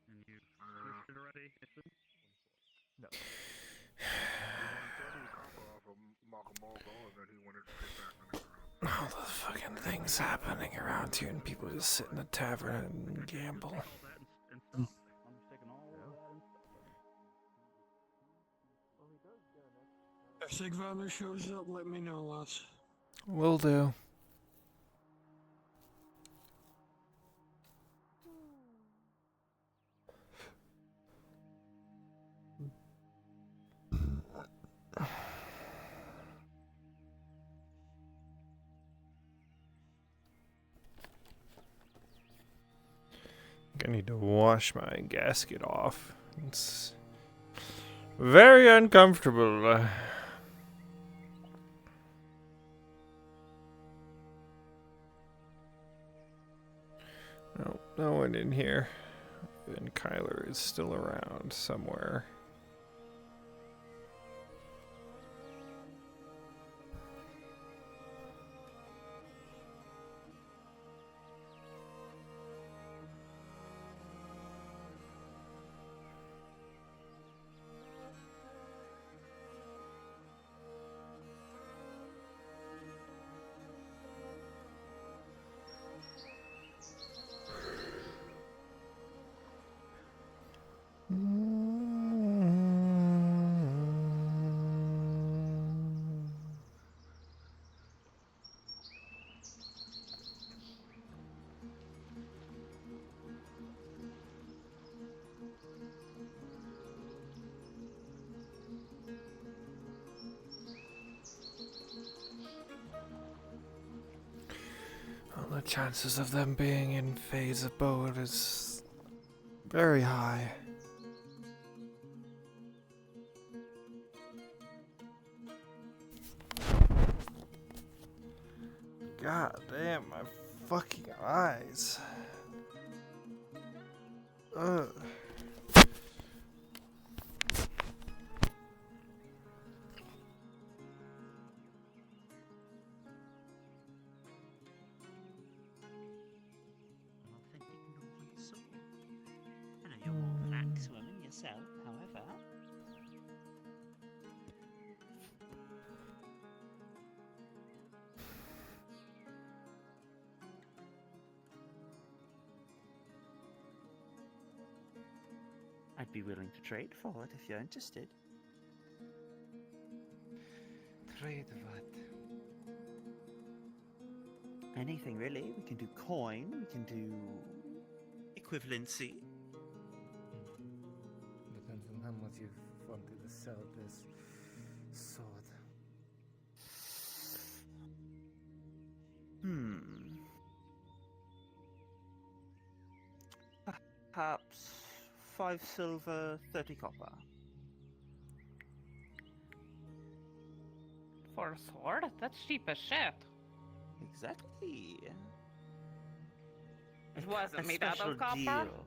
And you switched it already, Hitson? No. He wanted 30 copper off of Malcolm Morgul, and then he wanted to get back on the ground. All the fucking things happening around here, and people just sit in a tavern and gamble. If Sigvander shows up, let me know, lass. Will do. I need to wash my gasket off. It's very uncomfortable. No one in here. And Kyler is still around somewhere. Well, the chances of them being in Faye's abode is very high. God damn, my fucking eyes. Ugh. I know you're more of an axe woman yourself, however. I'd be willing to trade for it if you're interested. Trade what? Anything really. We can do coin, we can do equivalency. Depends on how much you wanted to sell this sword. Perhaps 5 silver, 30 copper. For a sword? That's cheap as shit. Exactly. It wasn't A made out special of copper? deal.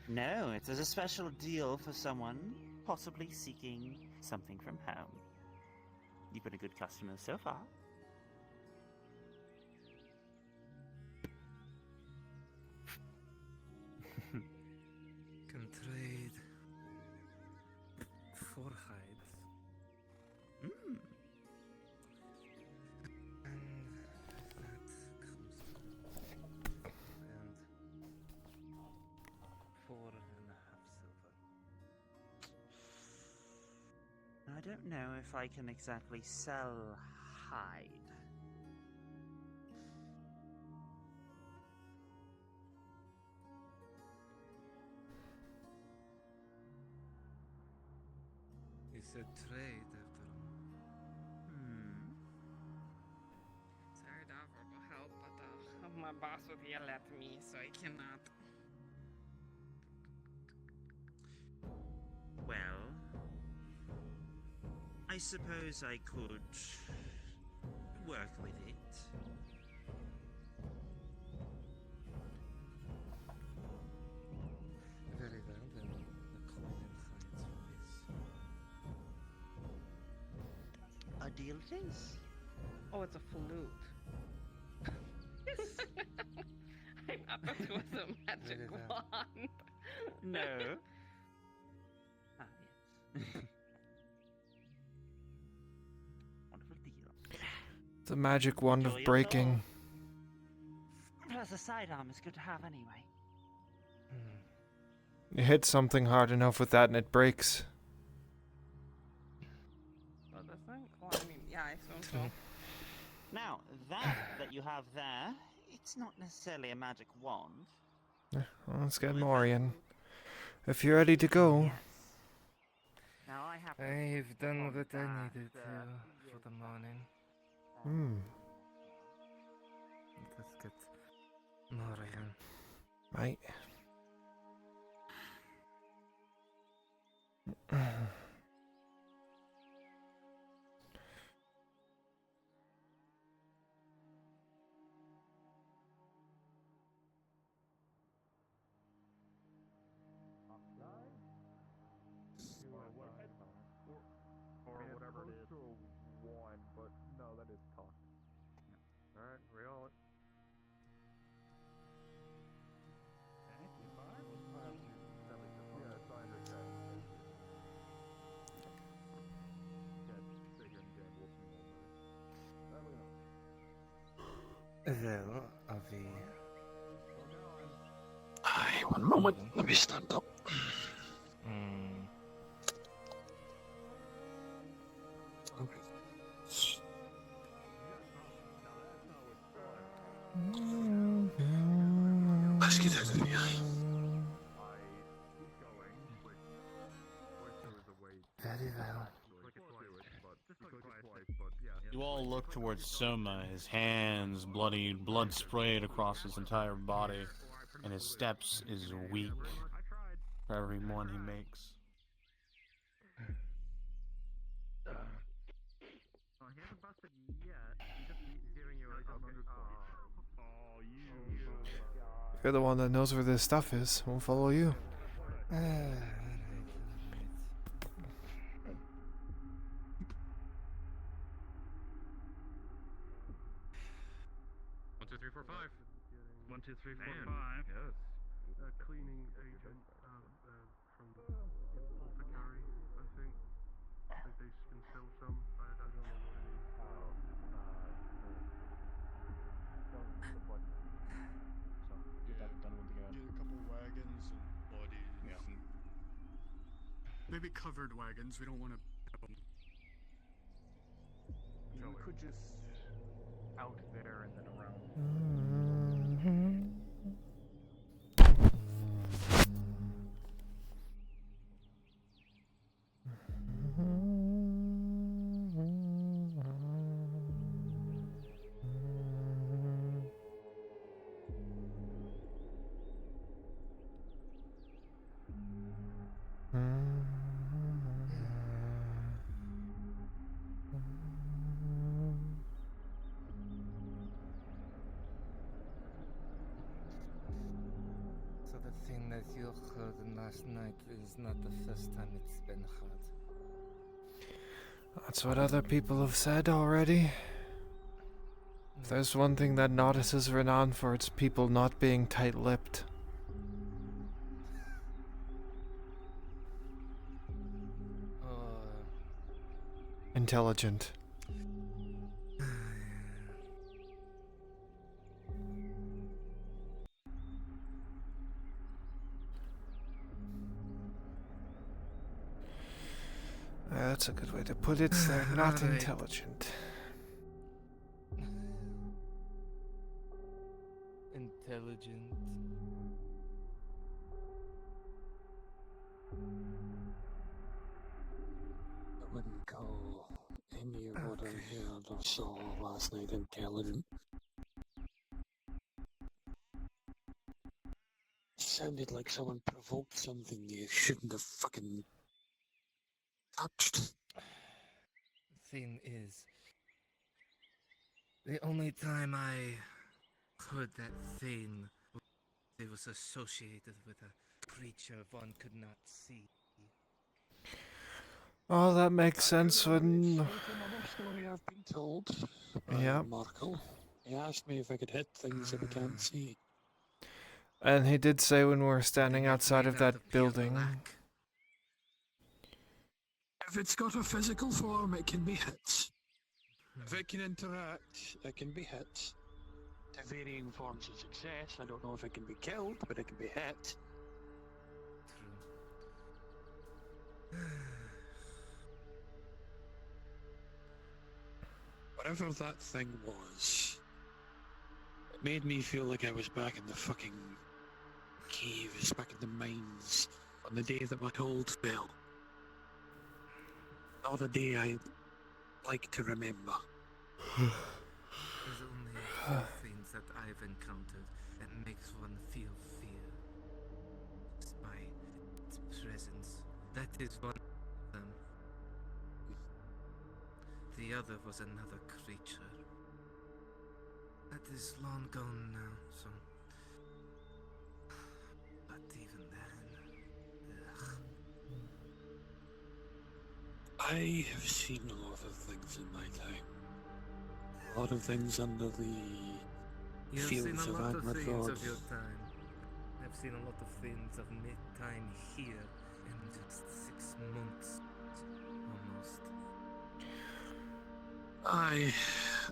No, it's a special deal for someone possibly seeking something from home. You've been a good customer so far. Can trade for hides. And that comes and 4.5 silver. I don't know if I can exactly sell hide. You said trade after all. Sorry to offer my help, but my boss would yell at me, so I cannot. Well, I suppose I could work with it. Very well, then the coin and hides for this. A deal it is. Oh, it's a flute. I thought it was a magic Very well. wand. No. Ah, yes. Wonderful deal. The magic wand of Enjoy your breaking. Plus, a sidearm is good to have anyway. You hit something hard enough with that and it breaks. Well, does that? Well, I mean, yeah, I assume so. Now, that you have there, it's not necessarily a magic wand. Well, let's get Morian. If you're ready to go. Yes. Now I have. I've done what I needed to for the morning. Let's get Morian. Right. Or whatever it is. To a 1, but no, that is cocked. Alright, reroll it. Yeah, it's under K. Well, Avi. Aye, one moment. Let me stand up. Let's get out of here. Very well. You all look towards Soma, his hands bloodied, blood sprayed across his entire body, and his steps is weak for every one he makes. He hasn't busted yet. He's giving you a 100 points. Oh, you. You're the one that knows where this stuff is. We'll follow you. One, two, three, four, five. 1, 2, 3, 4, Man. 5. Yes. Cleaning agent from Apothecary, I think. They can sell some. I don't know what it is. Get a couple wagons and bodies. And maybe covered wagons. We don't want to. You could just out there and then around. So the thing that you heard last night is not the first time it's been heard. That's what other people have said already. If there's one thing that Nodus is renowned for, it's people not being tight-lipped. Intelligent. That's a good way to put it. They're not Alright. intelligent. Intelligent. I wouldn't call any of what I heard or saw last night intelligent. Sounded like someone provoked something you shouldn't have fucking touched. Thing is, the only time I heard that thing, it was associated with a creature one could not see. Oh, that makes sense when... Another story I've been told by Yeah. Markle. He asked me if I could hit things that I can't see. And he did say when we were standing outside of that building... If it's got a physical form, it can be hit. If it can interact, it can be hit. To varying forms of success. I don't know if it can be killed, but it can be hit. Whatever that thing was, it made me feel like I was back in the fucking caves, back in the mines, on the day that my hold fell. Not a day I like to remember. There's only a few things that I've encountered that makes one feel fear. Just by its presence. That is one of them. The other was another creature. That is long gone now, so... But even then... Ugh. I have seen a lot of things in my time. A lot of things under the You've seen fields a of lot of things Az'Rael. of your time. I've seen a lot of things of time here in just 6 months, almost. Aye,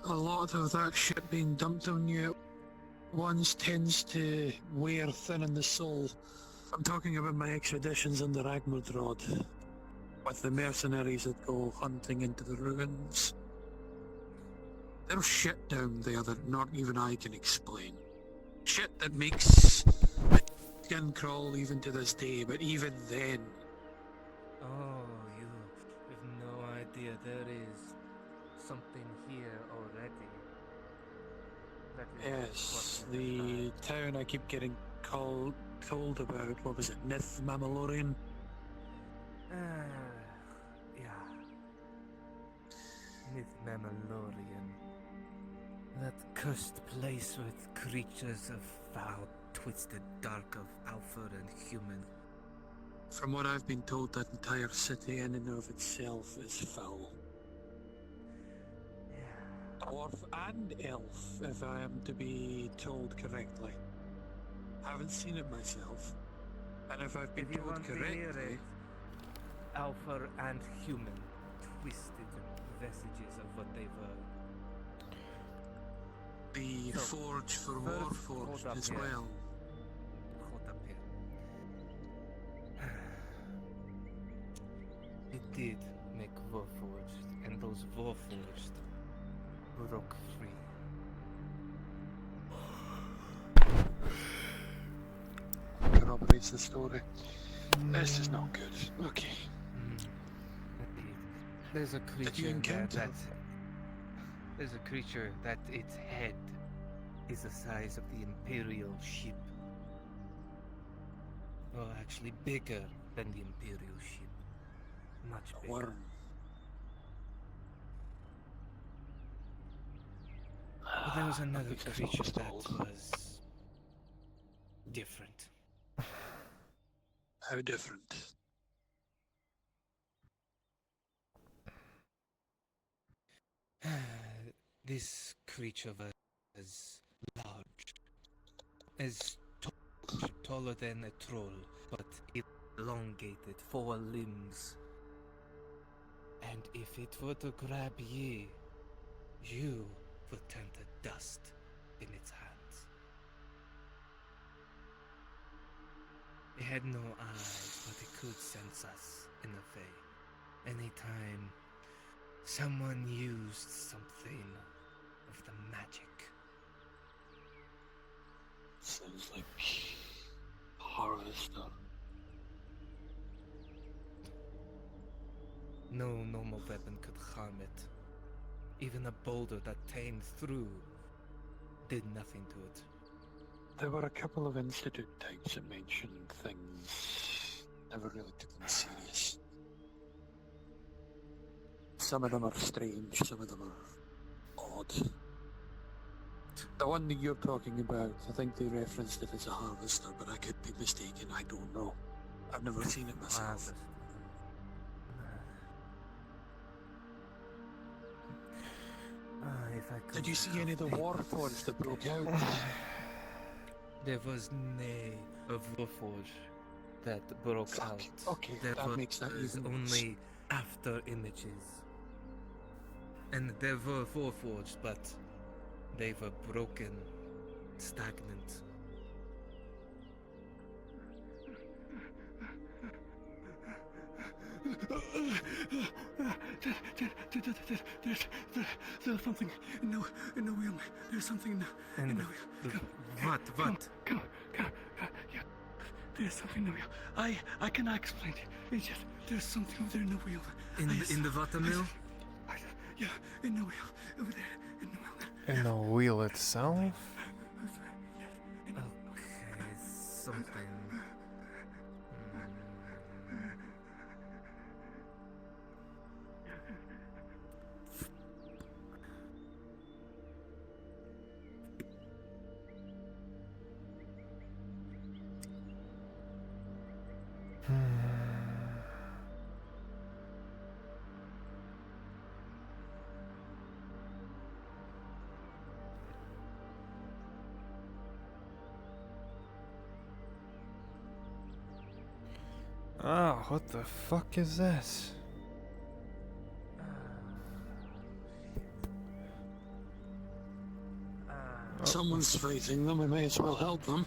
a lot of that shit being dumped on you at once tends to wear thin in the soul. I'm talking about my expeditions under Agmodrod, with the mercenaries that go hunting into the ruins. There's shit down there that not even I can explain. Shit that makes my skin crawl even to this day, but even then... Oh, you have no idea there is something here already. That is Yes, what you the town I keep getting told about, what was it, Nith Mammalorian? Yeah. Myth Mammalorian. That cursed place with creatures of foul, twisted dark of alpha and human. From what I've been told, that entire city in and of itself is foul. Dwarf and elf, if I am to be told correctly. Haven't seen it myself. And if I've been If you told want to hear correctly... it, alpha and human, twisted vestiges of what they were. The Forge for Warforged as well. Hold up here. It did make Warforged, and those Warforged broke free. Corroborates the story. This is not good. Okay. Indeed. There's a creature there's a creature that its head is the size of the Imperial ship. Well, actually bigger than the Imperial ship. Much bigger. Worm. But there was another creature that was different. How different? This creature was large, as taller than a troll, but elongated, 4 limbs. And if it were to grab ye, you would turn to dust in its hands. It had no eyes, but it could sense us in a way. Anytime someone used something of the magic. Sounds like Harvester. No normal weapon could harm it. Even a boulder that tamed through did nothing to it. There were a couple of Institute types that mentioned things. Never really took them serious. Some of them are strange, some of them are odd. The one that you're talking about, I think they referenced it as a harvester, but I could be mistaken, I don't know. I've never seen it myself. Did you see any of the Warforged that broke out? There was nay of Warforged that broke out. Okay, there that makes that was even only after images. And they were warforged, but they were broken, stagnant. There's something in the wheel. There's something in the wheel. What? Come. Yeah. There's something in the wheel. I cannot explain it. It's just there's something over there in the wheel. In the watermill? Yeah, in the wheel. Over there. In the wheel. And the wheel itself? Okay, something. Oh, what the fuck is this? Someone's fighting them, we may as well help them.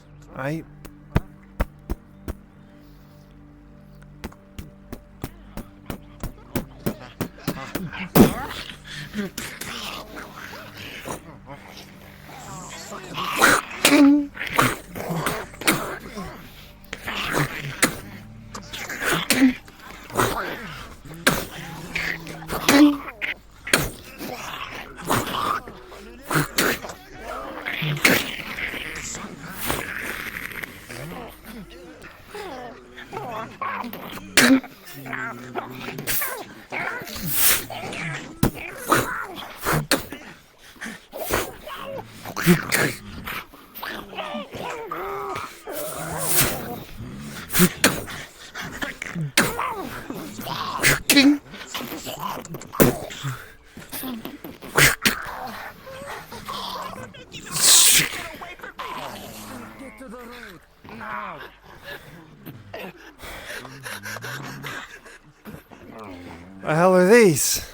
The hell are these?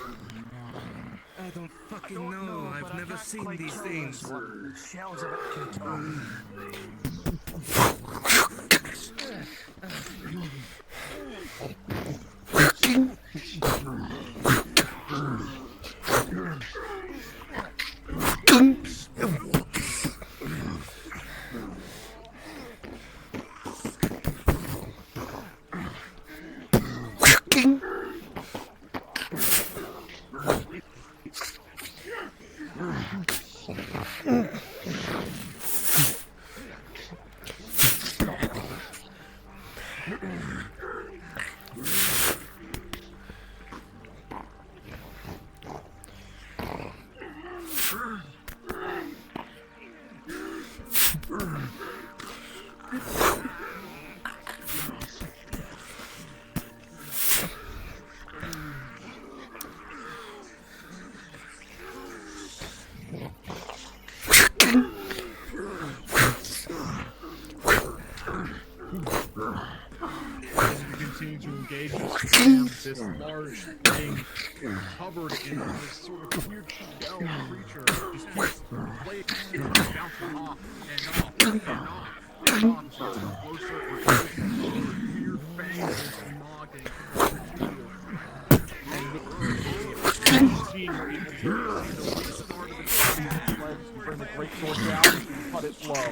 I don't fucking know. I've never seen these things. Shells of it. Continue to engage this large thing covered in this sort of weird shell creature just keeps bouncing off and off. Closer and closer. Weird fangs and nogging. And seeing her able to bring the great sword down and cut it low.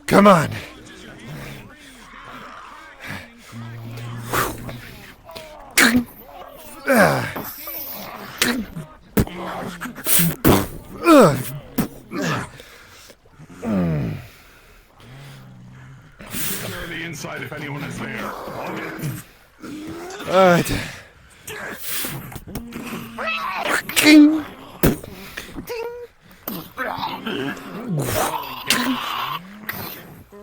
Come on. Secure the inside if anyone is there. Alright.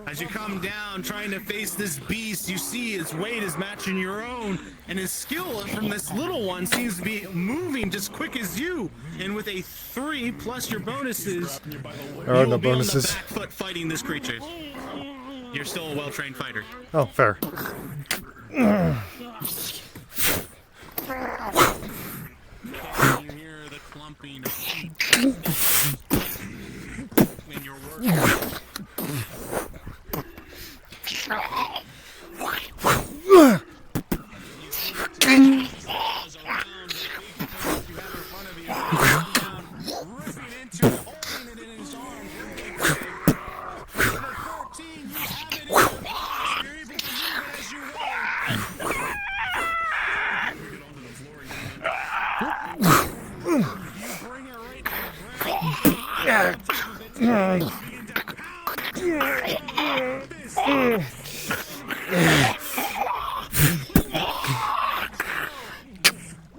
As you come down, trying to face this beast, you see its weight is matching your own, and his skill from this little one seems to be moving just quick as you. And with a 3 plus your bonuses, There are you no will be on the bonuses. back foot fighting this creature. You're still a well-trained fighter. Oh, fair. You hear the clumping of feet when you're working.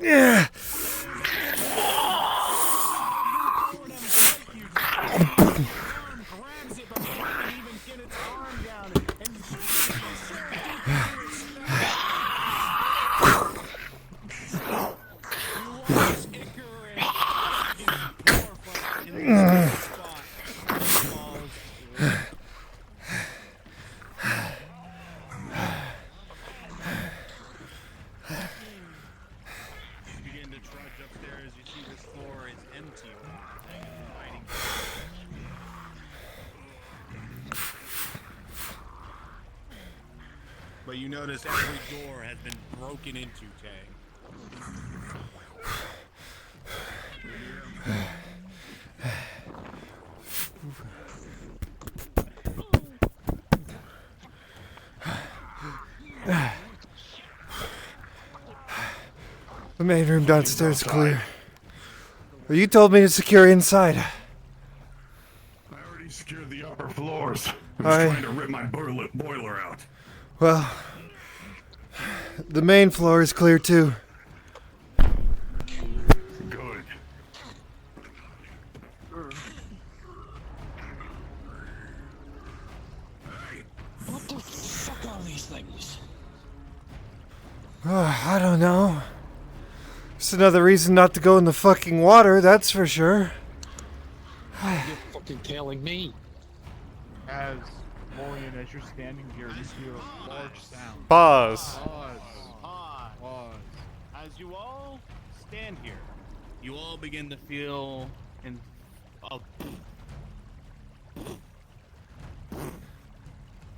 Yeah. But you notice every door has been broken into, Tang. The main room downstairs is clear. Well, you told me to secure inside. I already secured the upper floors. I was Alright. trying to rip my boiler out. Well, the main floor is clear too. Good. What the fuck are these things? I don't know. Just another reason not to go in the fucking water, that's for sure. You're fucking telling me. As Morian, as you're standing here, you hear a large sound. Pause. Pause. As you all stand here, you all begin to feel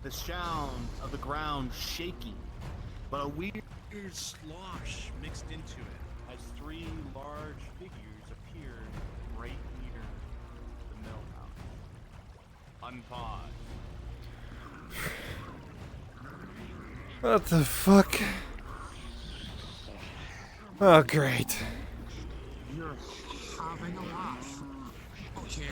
the sound of the ground shaking, but a weird slosh mixed into it as 3 large figures appeared right near the mill house. Unpause. What the fuck? Oh, great. You're having a laugh. Okay.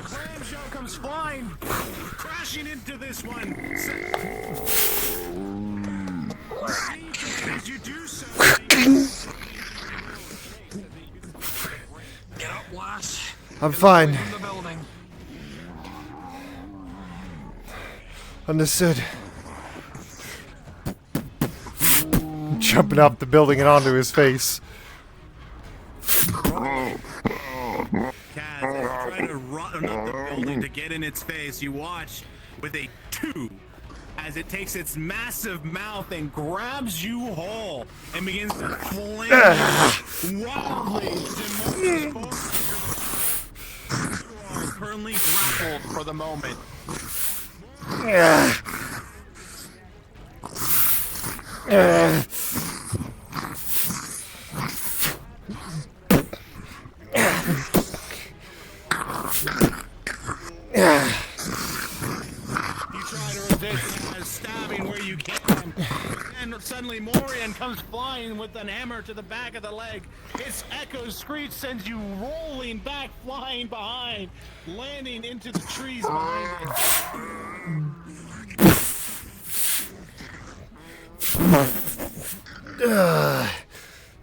Clamshell comes flying, crashing into this one. As you do so, Get up, lass. I'm fine. From the building. Understood. Jumping off the building and onto his face. Kaz, as you try to run up the building to get in its face, you watch with a 2 as it takes its massive mouth and grabs you whole and begins to flame wildly. You are currently grappled for the moment. You try to resist as stabbing where you can, and suddenly Morian comes flying with an hammer to the back of the leg. Its echo screech sends you rolling back, flying behind, landing into the trees behind it.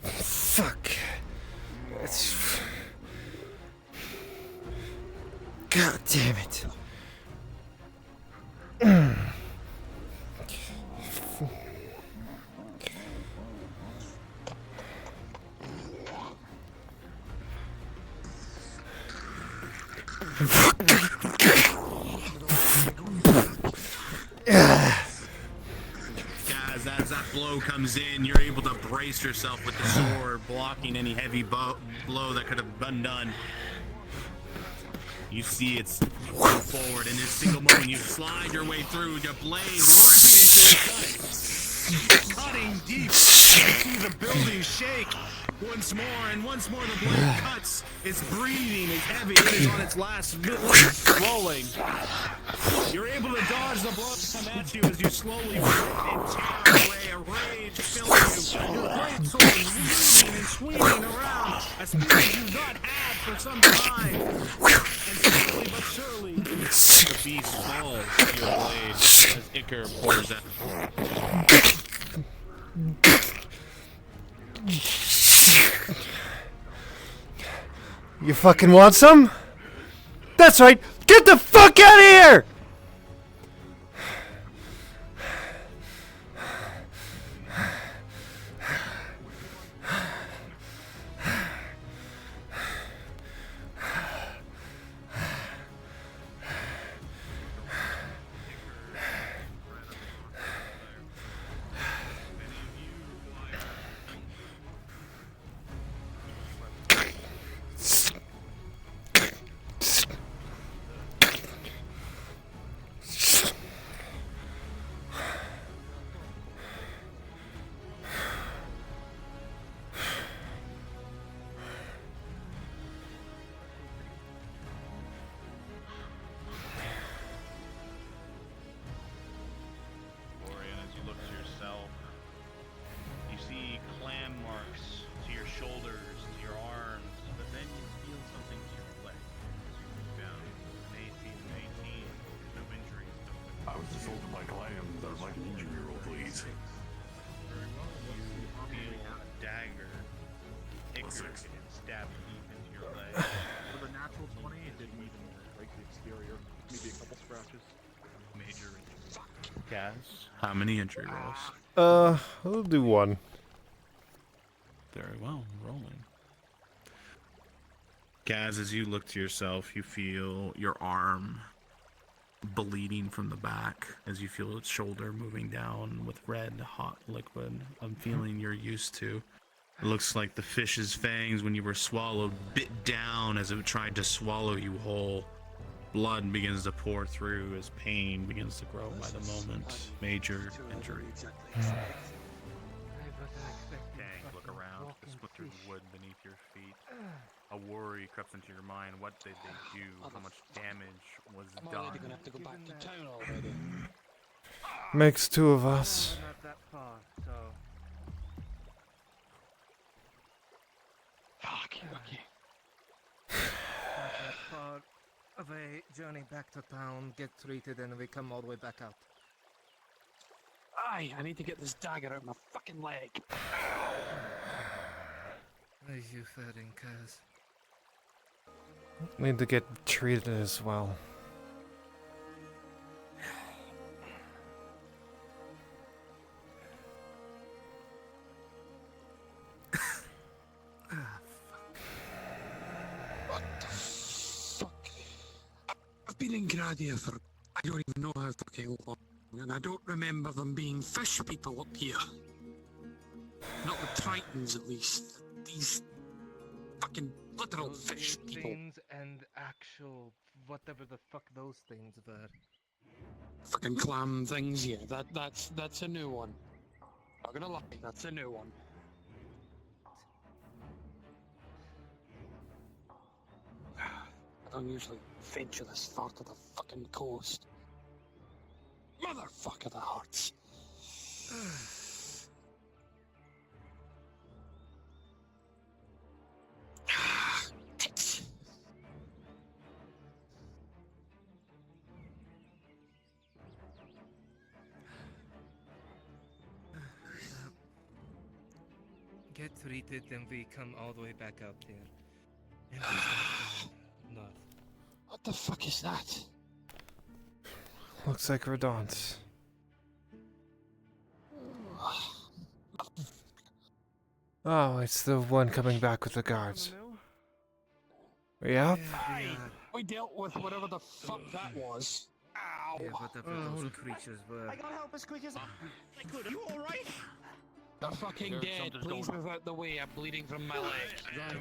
Fuck. It's... God damn it. Guys, as that blow comes in, you're able to brace yourself with the sword, blocking any heavy blow that could have been done. You see it's move forward, in this single moment you slide your way through, your blade ripping into the gut, cutting deep. You see the building shake once more, and once more the blade cuts. It's breathing, it's heavy, it is on its last limb, rolling. You're able to dodge the blows come at you as you slowly rip and tear away, a rage filling you. Your blade sword moving and swinging around, a speed you've not had for some time. And slowly but surely, the beast falls to your blade as Icar pours out. You fucking want some? That's right! Get the fuck out of here! Florian, as you look to yourself, you see clam marks to your shoulders, to your arms, but then you feel something to your leg as you look down. An 18, no injuries. I was assaulted by clams. I would like an injury roll, please. Very well. You feel a dagger stab deep into your leg. With a natural 20, it didn't even break the exterior. Maybe a couple scratches. Major injuries. Kaz, how many injury rolls? I'll do one. Very well. Rolling. Gaz, as you look to yourself, you feel your arm bleeding from the back as you feel its shoulder moving down with red, hot liquid. A feeling you're used to. It looks like the fish's fangs, when you were swallowed, bit down as it tried to swallow you whole. Blood begins to pour through as pain begins to grow by the moment. Major injury. Tank, look around. They split through the wood beneath your feet. A worry creeps into your mind. What did they do? How much damage was done? Gonna have to go back to town already. Makes two of us. Not that far, so. Fuck, okay. Not that far of a journey back to town, get treated, and we come all the way back out. Aye, I need to get this dagger out of my fucking leg. Are you faring, Kaz? Need to get treated as well. What the fuck? I've been in Gradia for I don't even know how fucking long, and I don't remember them being fish people up here. Not the Tritons, at least. These fucking literal Those fish weird people. things and actual whatever the fuck those things were. Fucking clam things, yeah. That's a new one. Not gonna lie, that's a new one. I don't usually venture this far to the fucking coast. Motherfucker, that hurts. Get treated, then we come all the way back out here. And we start going north. What the fuck is that? Looks like Radon's. Oh, it's the one coming back with the guards. Yep. Aye, we dealt with whatever the fuck that was. Ow! Yeah, whatever those creatures were. I gotta help as quick as I could. Are you alright? They're fucking dead. Please move out the way. I'm bleeding from my leg.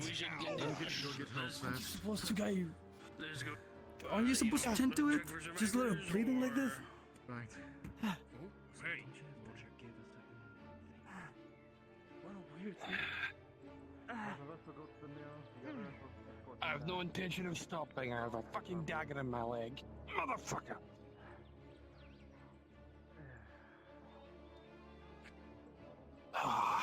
We should go get help fast. Supposed to guy you. Let's go. Aren't you supposed to tend to it? Just let her bleeding like this? Right. Oh, Hey. What a weird thing. I have no intention of stopping. I have a fucking dagger in my leg. Motherfucker! Ah.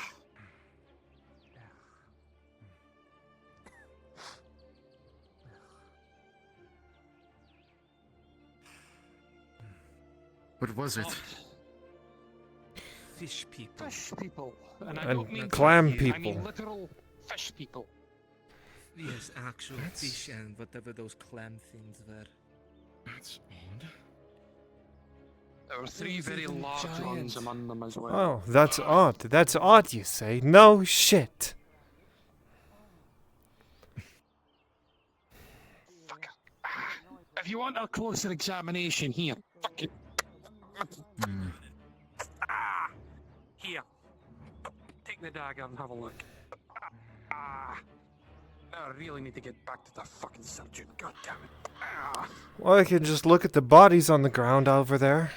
What was it? Fish people. Fish people. And I And don't mean clam turkey, I mean people. literal fish people. Yes, actual fish and whatever those clam things were. That's odd. There were three Those very little large ones giants. among them as well. Oh, that's odd. That's odd, you say? No shit. If you want a closer examination, here. Fucking. Here. Take the dagger and have a look. Now I really need to get back to the fucking surgeon. God damn it. Well, I can just look at the bodies on the ground over there.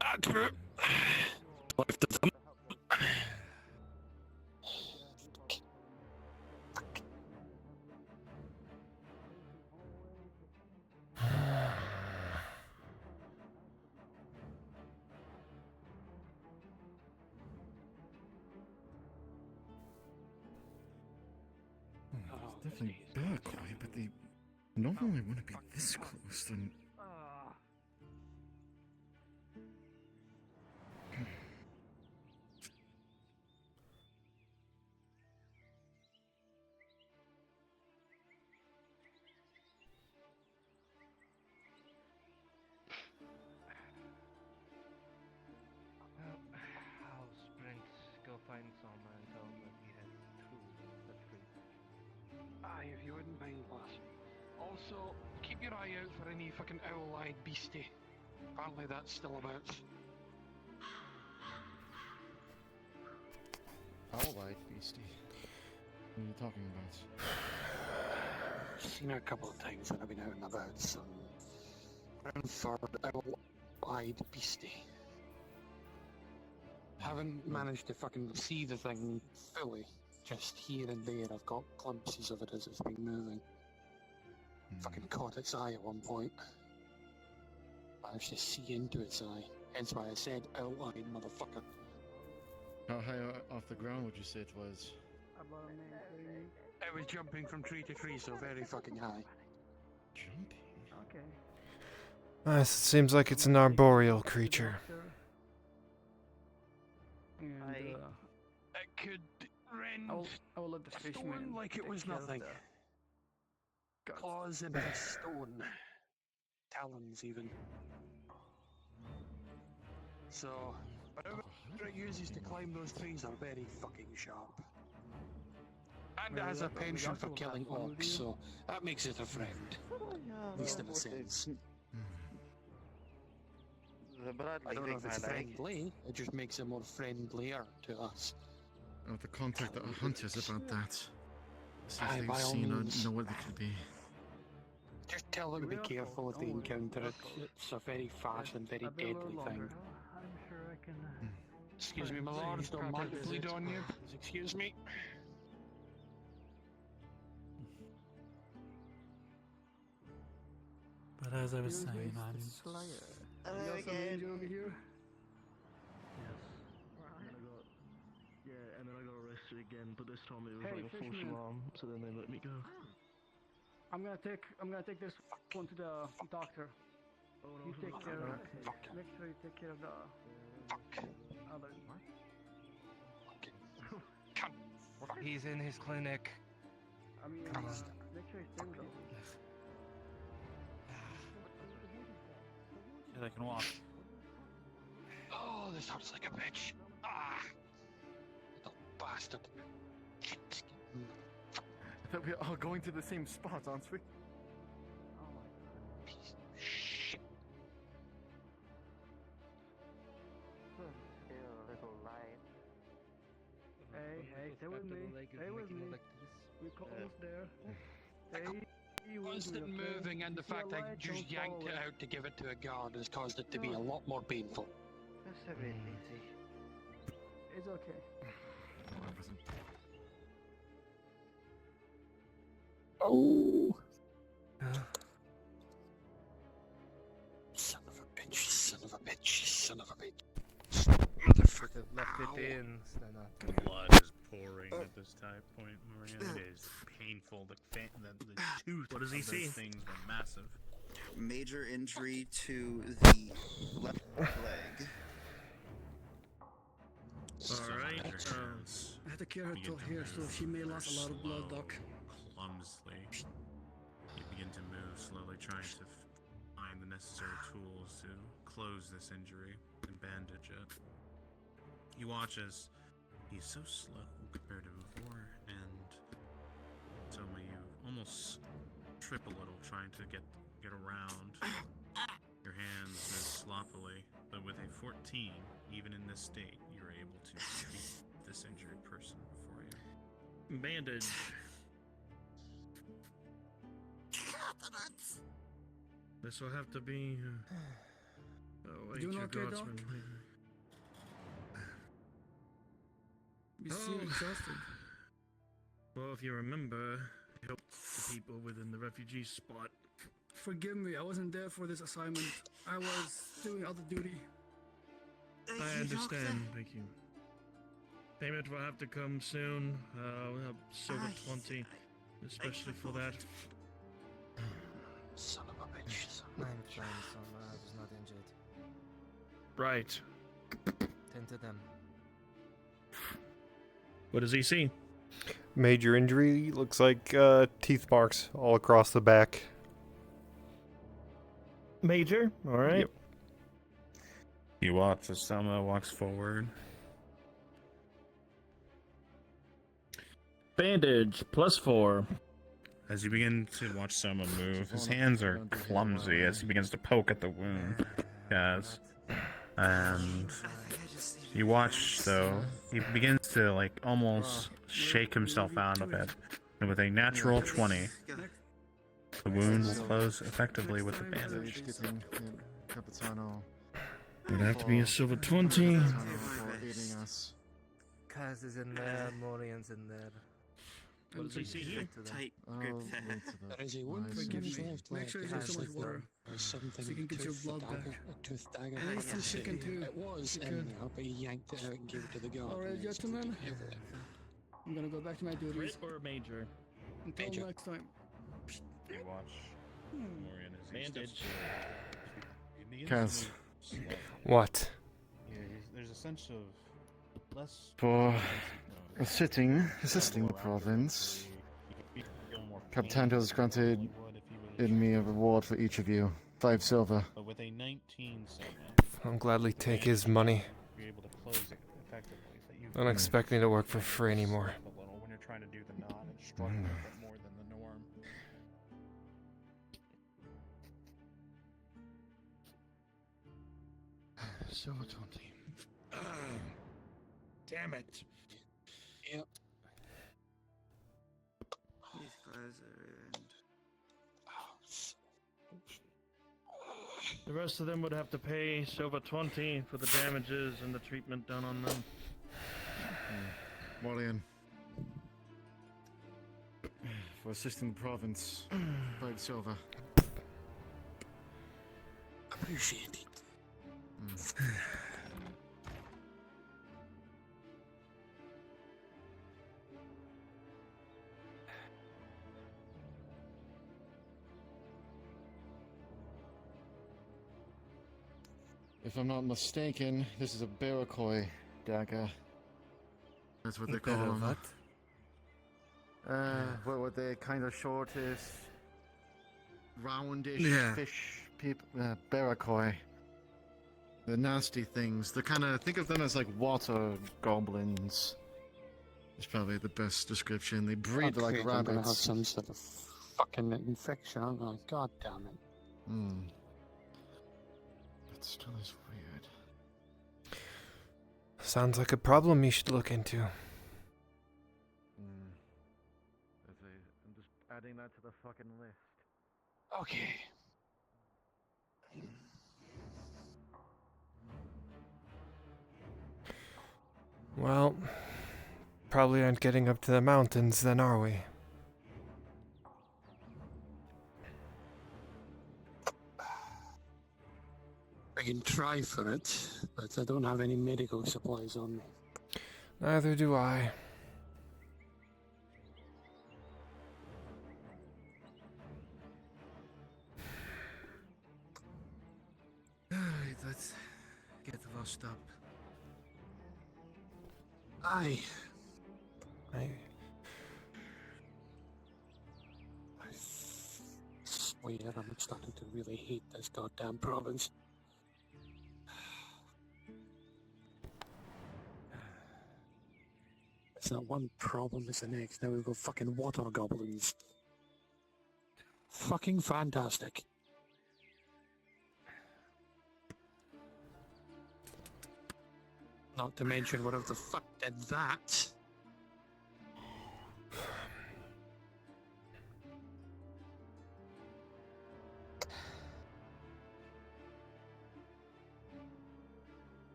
That's true. Left of them. It's definitely dark, right? But they normally wouldn't be this close. Then I'll sprint, go find some, and fine, boss. Also, keep your eye out for any fucking owl-eyed beastie. Apparently that's still about. Owl-eyed beastie. What are you talking about? Seen her a couple of times when I've been out and about. Some brown-furred owl-eyed beastie. Haven't managed to fucking see the thing fully. Just here and there, I've got glimpses of it as it's been moving. Fucking caught its eye at one point. Managed to see into its eye. Hence why I said owl-eyed motherfucker. How high off the ground would you say it was? I was jumping from tree to tree, so very fucking high. Jumping? Okay. It seems like it's an arboreal creature. And, It could rend I will let the a stone fisherman like it was take care of nothing. the- Claws in a stone. Talons even. So, whatever it uses to climb those trees are very fucking sharp. And it has a penchant for killing orcs, so that makes it a friend. At least in a sense. I don't know if it's friendly, it just makes it more friendlier to us. I'll have to contact the hunters about that. See Aye, if by they've all seen or means. know what it could be. Just tell them to be careful if they encounter it. It's a very fast and very deadly thing. I'm sure I can. Excuse me, my lords, don't mind to bleed on you. Excuse me. But as I was saying, I'm. You got some angel over here? Yeah, and then I got arrested again, but this time it was Hey, like a false fisherman. alarm, so then they let me go. I'm gonna take this one to the doctor. You take care of make sure you take care of the others. He's in his clinic. I mean, make sure you stay with them. Yeah, they can walk. Oh, this hurts like a bitch. Ah! Little bastard. I thought we were all going to the same spot, aren't we? Piece of shit. Hey, stay with me. Stay with me. We're almost there. Stay with me, Constant okay? moving and the If you fact I like, just don't yanked follow it out to give it to a guard has caused it to be a lot more painful. That's a bit easy. It's okay. Oh! Son of a bitch, son of a bitch, son of a bitch. Should have left it in. Blood is pouring at this point, Maria. It is painful. The tooth What does he of see? those things are massive. Major injury to the left leg. Alright, I had to carry her till here, so she may lost a lot of blood, Doc. clumsily. You begin to move, slowly trying to find the necessary tools to close this injury and bandage it. You watch as he's so slow compared to before, and Soma, you almost trip a little trying to get around. Your hands move sloppily, but with a 14, even in this state, you're able to treat this injured person before you. Bandage. This will have to be. You doing okay, Doc? You seem exhausted. Well, if you remember, I helped the people within the refugee spot. Forgive me, I wasn't there for this assignment. I was doing other duty. I understand, thank you. Payment will have to come soon. We'll have silver 20, especially for that. Son of a bitch. I'm fine, Soma. I was not injured. Right. Tend to them. What does he see? Major injury, looks like teeth marks all across the back. Major? Alright. Yep. You watch as Selma walks forward. Bandage, +4. as you begin to watch someone move, his hands are clumsy as he begins to poke at the wound. Yes. And you watch, though, he begins to, like, almost shake himself out of it. And with a natural 20, the wound will close effectively with the bandage. Capitano. Would have to be a silver 20. Kaz is in there, Morian's in there. What does he see here? Tight grip there. There is a wound Forgive me. left. Make sure you Like, drink so much water. there's something So you can get your tooth blood dagger, back. a tooth dagger. At least the chicken too. It was You in could. there, but he yanked it out and gave it to the guard. Alright, and it's gentlemen. everything. I'm gonna go back to my duties. Crit or major? Until Major. next time. You watch Morian as he Bandage. steps forward. He begins Kaz. to move slowly. What? Yeah, there's a sense of less. For assisting the province, Capitano has granted in me a reward for each of you. 5 silver. But with a 19 7, I'll gladly take his money. you're able to close it effectively. So you Don't expect me to work for free anymore. a little when you're trying to do the knot and struggle a bit more than the norm. Silver 20. Damn it. Yep. These guys are The rest of them would have to pay silver 20 for the damages and the treatment done on them. Morian. For assisting the province. 5 silver. Appreciate it. If I'm not mistaken, this is a Barakoi dagger. That's what they call them. What they kind of shortish, roundish fish people. Barakoi. The nasty things. They're kind of, think of them as like water goblins. It's probably the best description. They breed I'm like afraid I'm gonna have rabbits. some sort of fucking infection, aren't I? God damn it. It still is weird. Sounds like a problem you should look into. I'm just adding that to the fucking list. Okay. Well, probably aren't getting up to the mountains then, are we? I can try for it, but I don't have any medical supplies on me. Neither do I. Alright, let's get washed up. Aye. I swear I'm starting to really hate this goddamn province. It's not one problem, it's the next. Now we've got fucking water goblins. Fucking fantastic. Not to mention whatever the fuck did that.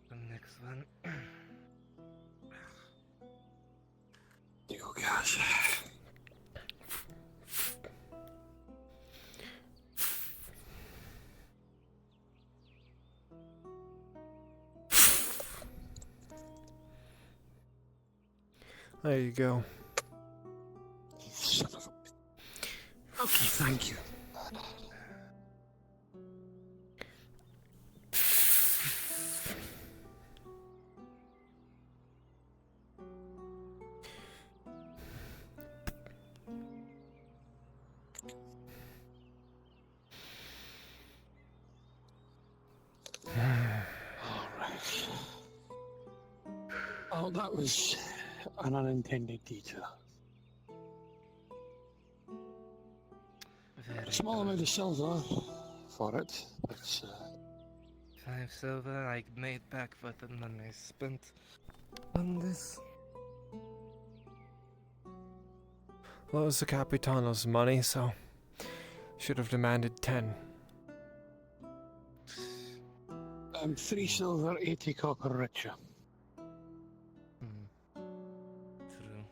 The next one. Oh gosh. There you go. Son of a... Okay, thank you. Oh, that was an unintended detour. A small amount of silver for it, but 5 silver I made back for the money I spent on this. Well, it was the Capitano's money, so should have demanded 10. 3 silver, 80 copper richer. True.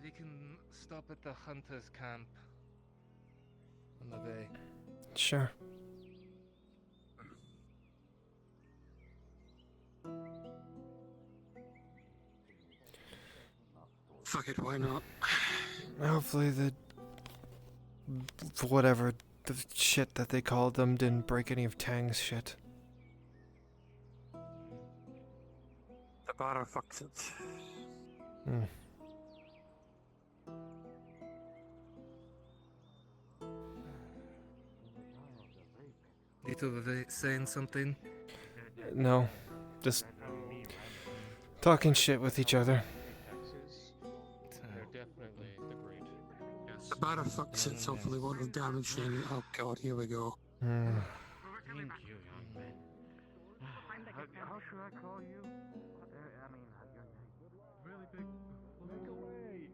We can stop at the hunter's camp on the way. Sure. Fuck it, why not? Hopefully the whatever the shit that they called them didn't break any of Tang's shit. The barra fucks it. Hmm. You two were saying something? No, just talking shit with each other. They're definitely the great. Yes. The barra fucks it, so hopefully won't have damaged any. Oh god, here we go. Hmm. Thank you, young man. How should I call you? I mean, your name. Really big. Make away.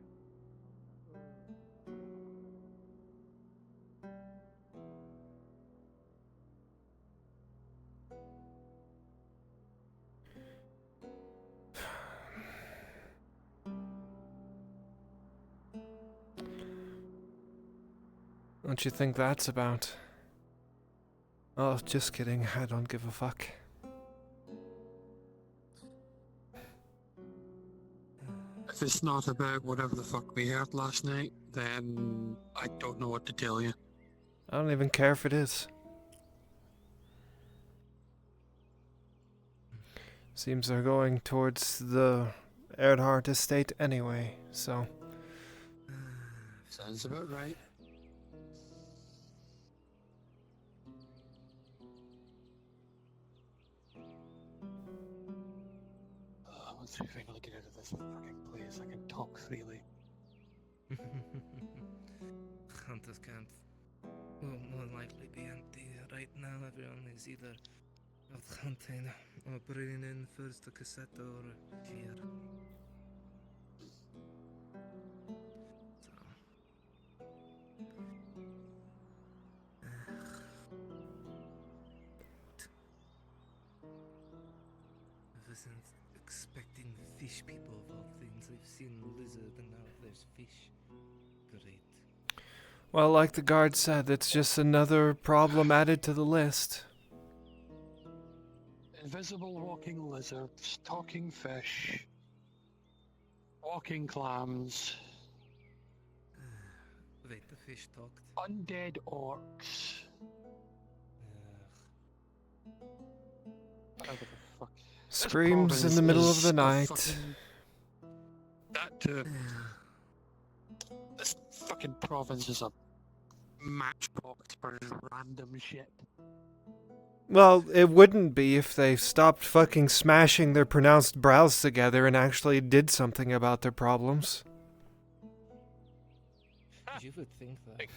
What you think that's about? Oh, just kidding. I don't give a fuck. If it's not about whatever the fuck we heard last night, then I don't know what to tell you. I don't even care if it is. Seems they're going towards the Erdhart estate anyway, so... Sounds about right. Once we finally get out of this fucking place, I can talk freely. Hunter's camp will more likely be empty right now. Everyone is either out hunting or bringing in first a cassette or here. I wasn't expecting fish people of all things. I've seen lizard and now there's fish. Great. Well, like the guard said, it's just another problem added to the list. Invisible walking lizards, talking fish, walking clams. Wait, the fish talked? Undead orcs. Whatever the fuck. Screams in the middle of the night. This fucking province is a matchbox for random shit. Well, it wouldn't be if they stopped fucking smashing their pronounced brows together and actually did something about their problems. You would think that.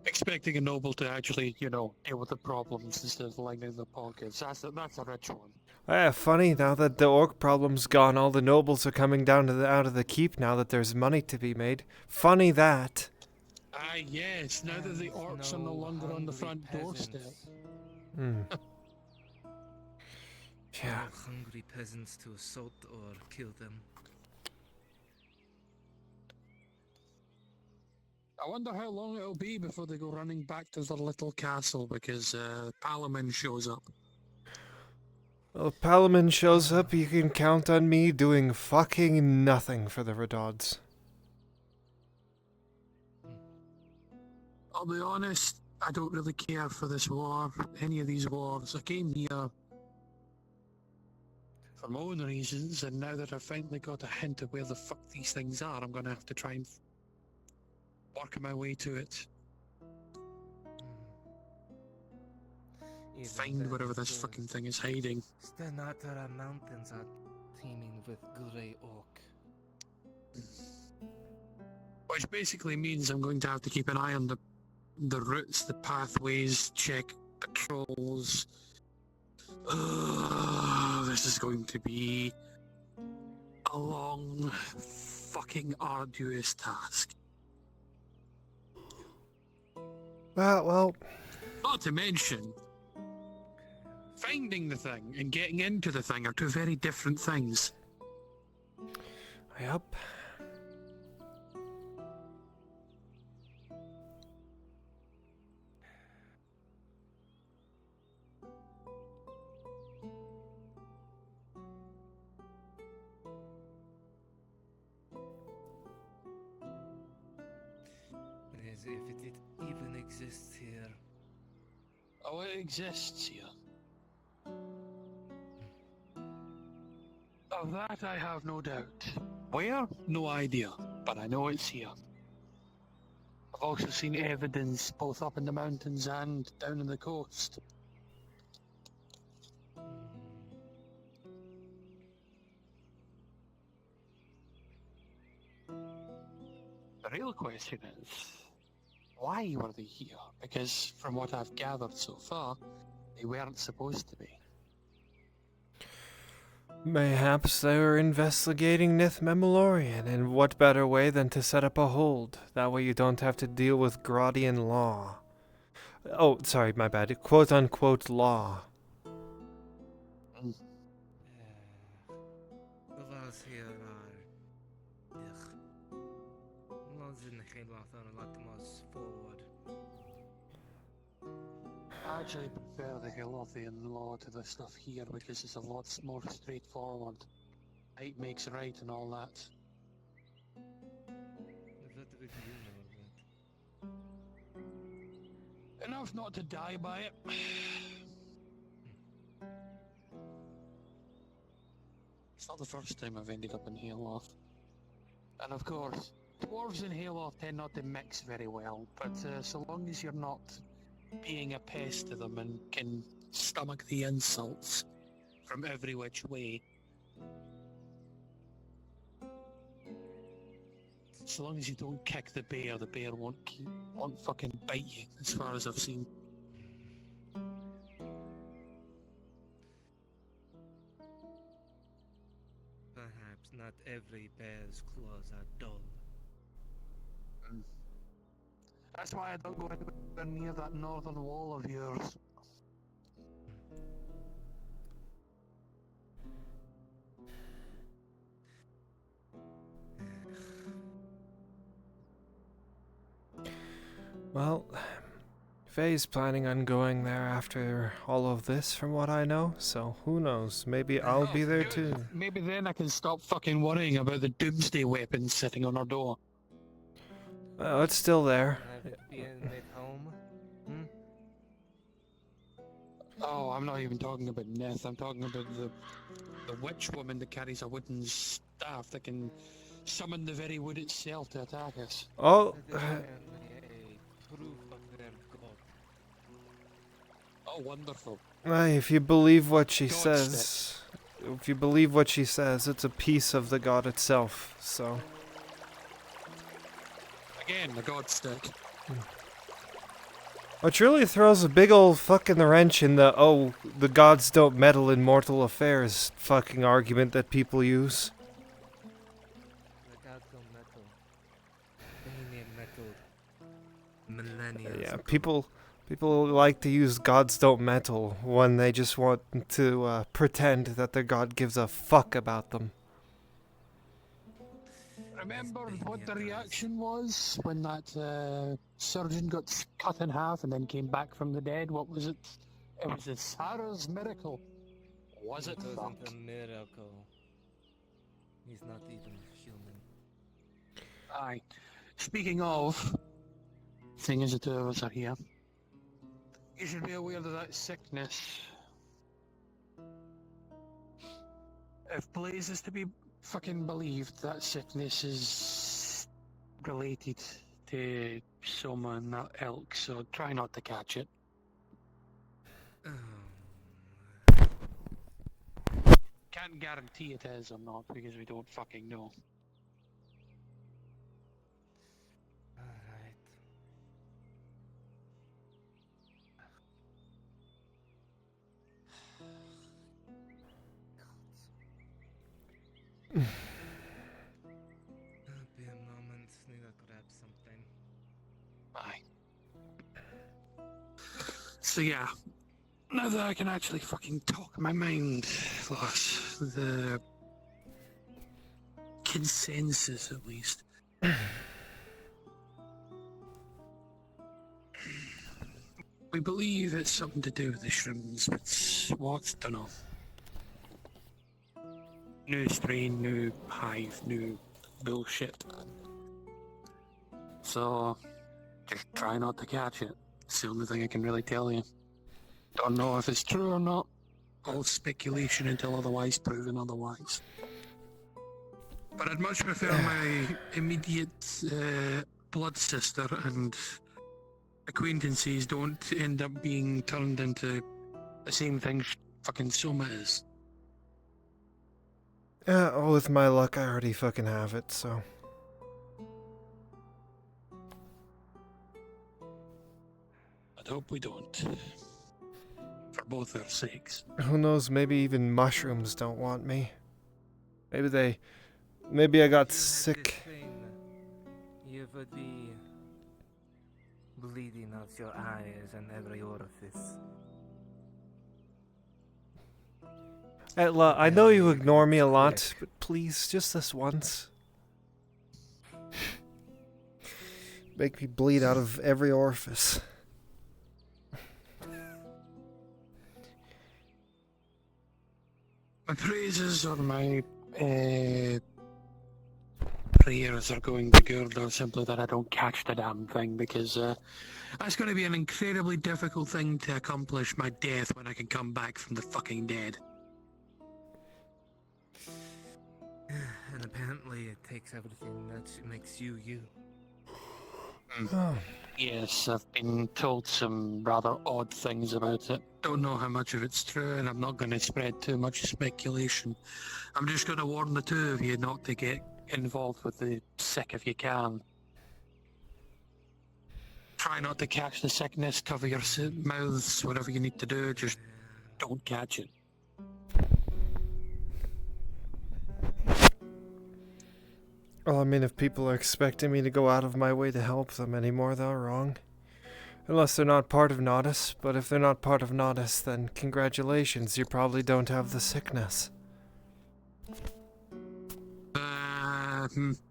Expecting a noble to actually, deal with the problems instead of lining the pockets. That's a rich one. Funny, now that the orc problem's gone, all the nobles are coming down to out of the keep now that there's money to be made. Funny that. Ah, yes, now that the orcs are no longer on the front doorstep. Hmm. Yeah. No hungry peasants to assault or kill them. I wonder how long it'll be before they go running back to their little castle because Palamin shows up. Well, if Palamin shows up, you can count on me doing fucking nothing for the Redods. I'll be honest, I don't really care for this war, any of these wars. I came here for my own reasons, and now that I've finally got a hint of where the fuck these things are, I'm gonna have to try and work my way to it. Find whatever this fucking thing is hiding. Stenatra mountains are teeming with grey oak. Which basically means I'm going to have to keep an eye on the routes, the pathways, check patrols. This is going to be a long, fucking arduous task. Well. Not to mention, finding the thing and getting into the thing are two very different things. Yep. As if it even exists here. Oh, it exists here. Of that I have no doubt. Where? No idea, but I know it's here. I've also seen evidence both up in the mountains and down on the coast. The real question is, why were they here? Because from what I've gathered so far, they weren't supposed to be. Mayhaps they were investigating Nith Memorian, and what better way than to set up a hold? That way you don't have to deal with Grodian law. Oh, sorry, my bad. Quote-unquote law. The laws here are... Laws in Heloth are a lot more forward. I actually prefer the Helothian law to the stuff here because it's a lot more straightforward. Right makes right and all that. What do you know of that? Enough not to die by it. It's not the first time I've ended up in Heloth. And of course, dwarves in Heloth tend not to mix very well, but so long as you're not being a pest to them and can stomach the insults from every which way. So long as you don't kick the bear won't fucking bite you, as far as I've seen. Perhaps not every bear's claws are dull. That's why I don't go anywhere near that northern wall of yours. Well, Faye's planning on going there after all of this, from what I know, so who knows? Maybe I'll be there too. Maybe then I can stop fucking worrying about the doomsday weapons sitting on our door. Well, it's still there. Have it been made home? Hmm? Oh, I'm not even talking about Neth. I'm talking about the witch woman that carries a wooden staff that can summon the very wood itself to attack us. Oh. Oh, wonderful. If you believe what she God says, it's a piece of the god itself, so. Again, the god stick. Which really throws a big old fucking wrench in the gods don't meddle in mortal affairs fucking argument that people use. The gods don't meddle. Millennia. Yeah, people like to use gods don't meddle when they just want to pretend that their god gives a fuck about them. Remember what the reaction was when that surgeon got cut in half and then came back from the dead? What was it? It was a Sarah's miracle. Was it wasn't not? a miracle. He's not even human. Aye. Speaking of, seeing as the two of us are here, you should be aware that that sickness, if Blaze is to be fucking believed, that sickness is related to someone in that ilk, so try not to catch it. Can't guarantee it is or not because we don't fucking know. Alright. Be a moment, need to grab something. Aye. So yeah, now that I can actually fucking talk my mind, Loss, the consensus at least. We believe it's something to do with the shrooms, but what? Don't know. New strain, new hive, new bullshit. So, just try not to catch it. It's the only thing I can really tell you. Don't know if it's true or not. All speculation until otherwise proven otherwise. But I'd much prefer my immediate blood sister and acquaintances don't end up being turned into the same thing fucking Soma is. Yeah, with my luck, I already fucking have it, so. I'd hope we don't. For both our sakes. Who knows, maybe even mushrooms don't want me. Maybe I got sick. You would be bleeding out your eyes and every orifice. Etla, I know you ignore me a lot, but please, just this once. Make me bleed out of every orifice. My praises or my prayers are going to Gurdo simply that I don't catch the damn thing, because that's going to be an incredibly difficult thing to accomplish my death when I can come back from the fucking dead. And apparently it takes everything that makes you you. Yes, I've been told some rather odd things about it. Don't know how much of it's true, and I'm not going to spread too much speculation. I'm just going to warn the two of you not to get involved with the sick if you can. Try not to catch the sickness, cover your mouths, whatever you need to do, just don't catch it. Well, I mean, if people are expecting me to go out of my way to help them anymore, they're wrong. Unless they're not part of Nodus, but if they're not part of Nodus, then congratulations, you probably don't have the sickness.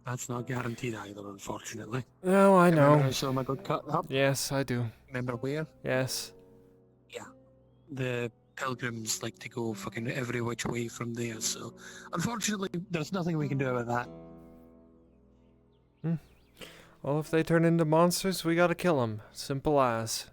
That's not guaranteed either, unfortunately. No, I know. Remember I saw my got cut up? Yes, I do. Remember where? Yes. Yeah. The pilgrims like to go fucking every which way from there, so unfortunately there's nothing we can do about that. Well, if they turn into monsters, we gotta kill them. Simple as.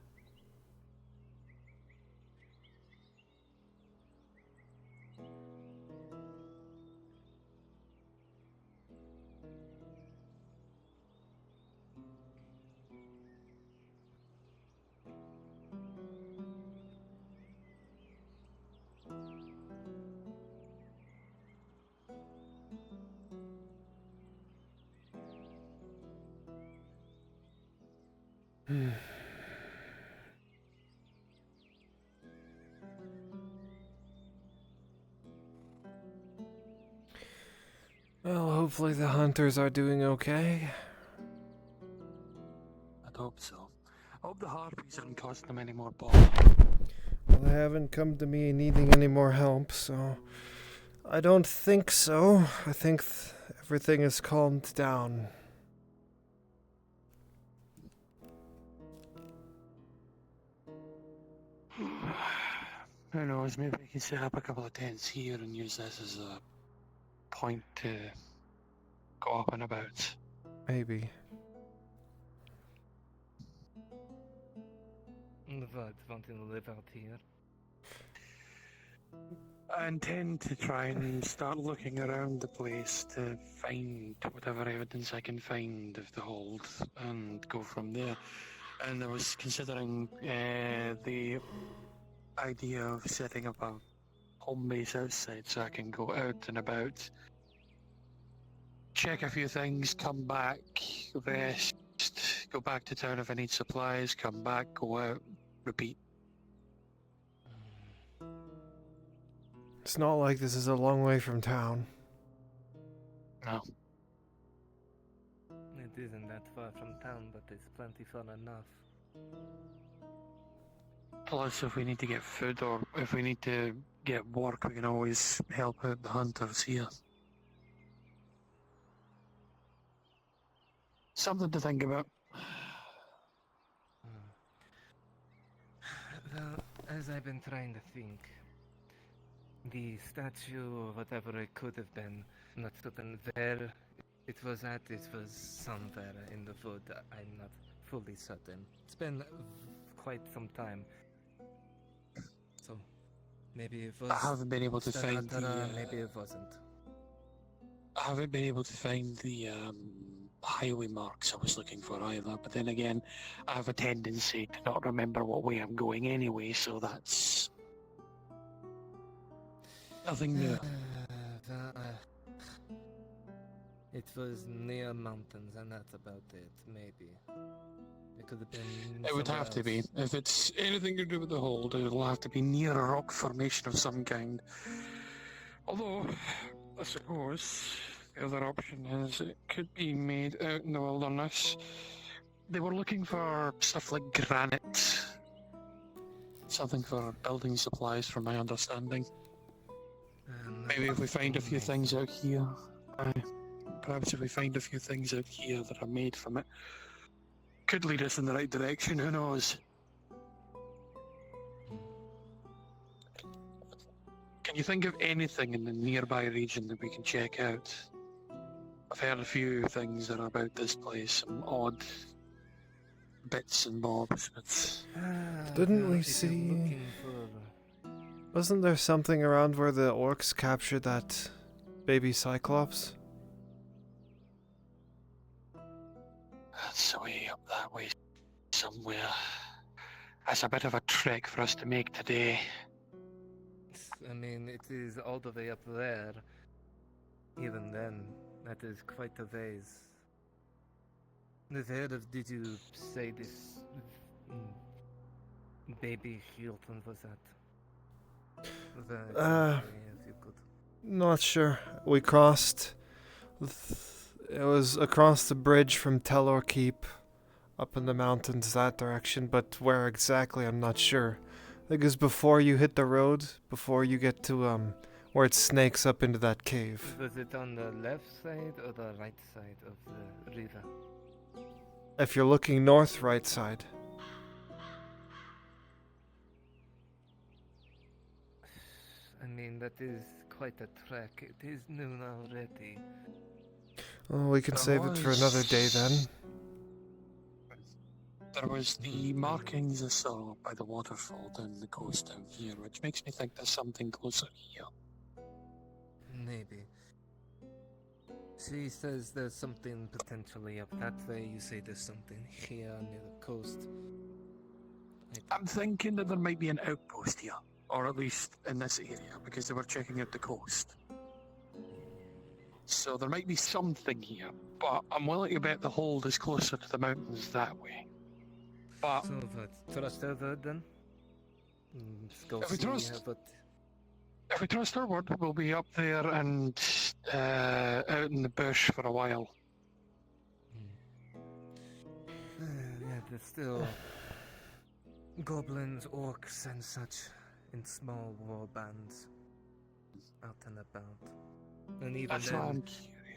Well, hopefully the hunters are doing okay. I'd hope so. I hope the harpies aren't causing them any more bother. Well, they haven't come to me needing any more help, so I don't think so. I think everything is calmed down. Who knows, maybe we can set up a couple of tents here and use this as a point to go up and about. Maybe. What, wanting to live out here? I intend to try and start looking around the place to find whatever evidence I can find of the hold and go from there. And I was considering the idea of setting up a home base outside so I can go out and about, check a few things, come back, rest, go back to town if I need supplies, come back, go out, repeat. It's not like this is a long way from town. No. It isn't that far from town, but it's plenty far enough. Plus, if we need to get food or if we need to get work, we can always help out the hunters here. Something to think about. Well, as I've been trying to think, the statue or whatever it could have been, I'm not certain where it was at, it was somewhere in the wood, I'm not fully certain. It's been quite some time. So, maybe it was... I haven't been able to find the... maybe it wasn't. I haven't been able to find the highway marks I was looking for either, but then again, I have a tendency to not remember what way I'm going anyway, so that's... nothing new. It was near mountains, and that's about it, maybe. It could have been It would somewhere have to be. else. If it's anything to do with the hold, it'll have to be near a rock formation of some kind. Although, I suppose, the other option is it could be made out in the wilderness. They were looking for stuff like granite. Something for building supplies, from my understanding. Maybe if we find a few things out here, perhaps if we find a few things out here that are made from it, could lead us in the right direction, who knows? Can you think of anything in the nearby region that we can check out? I've heard a few things that are about this place, some odd bits and bobs, but... Didn't we see... Wasn't there something around where the orcs captured that baby cyclops? That's way up that way somewhere. That's a bit of a trek for us to make today. I mean, it is all the way up there. Even then, that is quite a ways. Where did you say this baby Hilton was at? If you could. Not sure. We crossed... It was across the bridge from Telor Keep, up in the mountains that direction, but where exactly I'm not sure. I think it's before you hit the road, before you get to where it snakes up into that cave. Was it on the left side or the right side of the river? If you're looking north, right side. I mean, that is quite a trek. It is noon already. Oh, we can save it for another day then. There was the markings I saw by the waterfall down the coast down here, which makes me think there's something closer here. Maybe. She says there's something potentially up that way. You say there's something here near the coast. I'm thinking that there might be an outpost here, or at least in this area, because they were checking out the coast. So there might be something here, but I'm willing to bet the hold is closer to the mountains that way. But So, trust her word then? Go If we see trust- but if we trust our word, we'll be up there and out in the bush for a while. yeah, there's still goblins, orcs, and such in small war bands. out and about. And even That's why then, I'm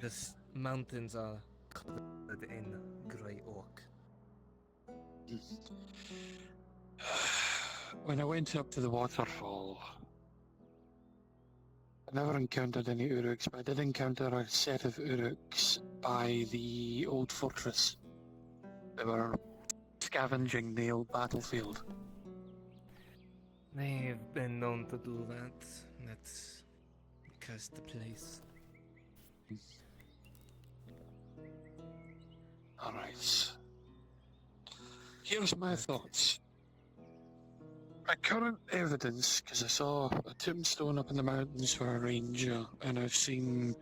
the mountains are covered in grey oak. When I went up to the waterfall, I never encountered any Uruks, but I did encounter a set of Uruks by the old fortress. They were scavenging the old battlefield. They've been known to do that. That's because the place. Alright. Here's my thoughts. My current evidence, because I saw a tombstone up in the mountains for a ranger, and I've seen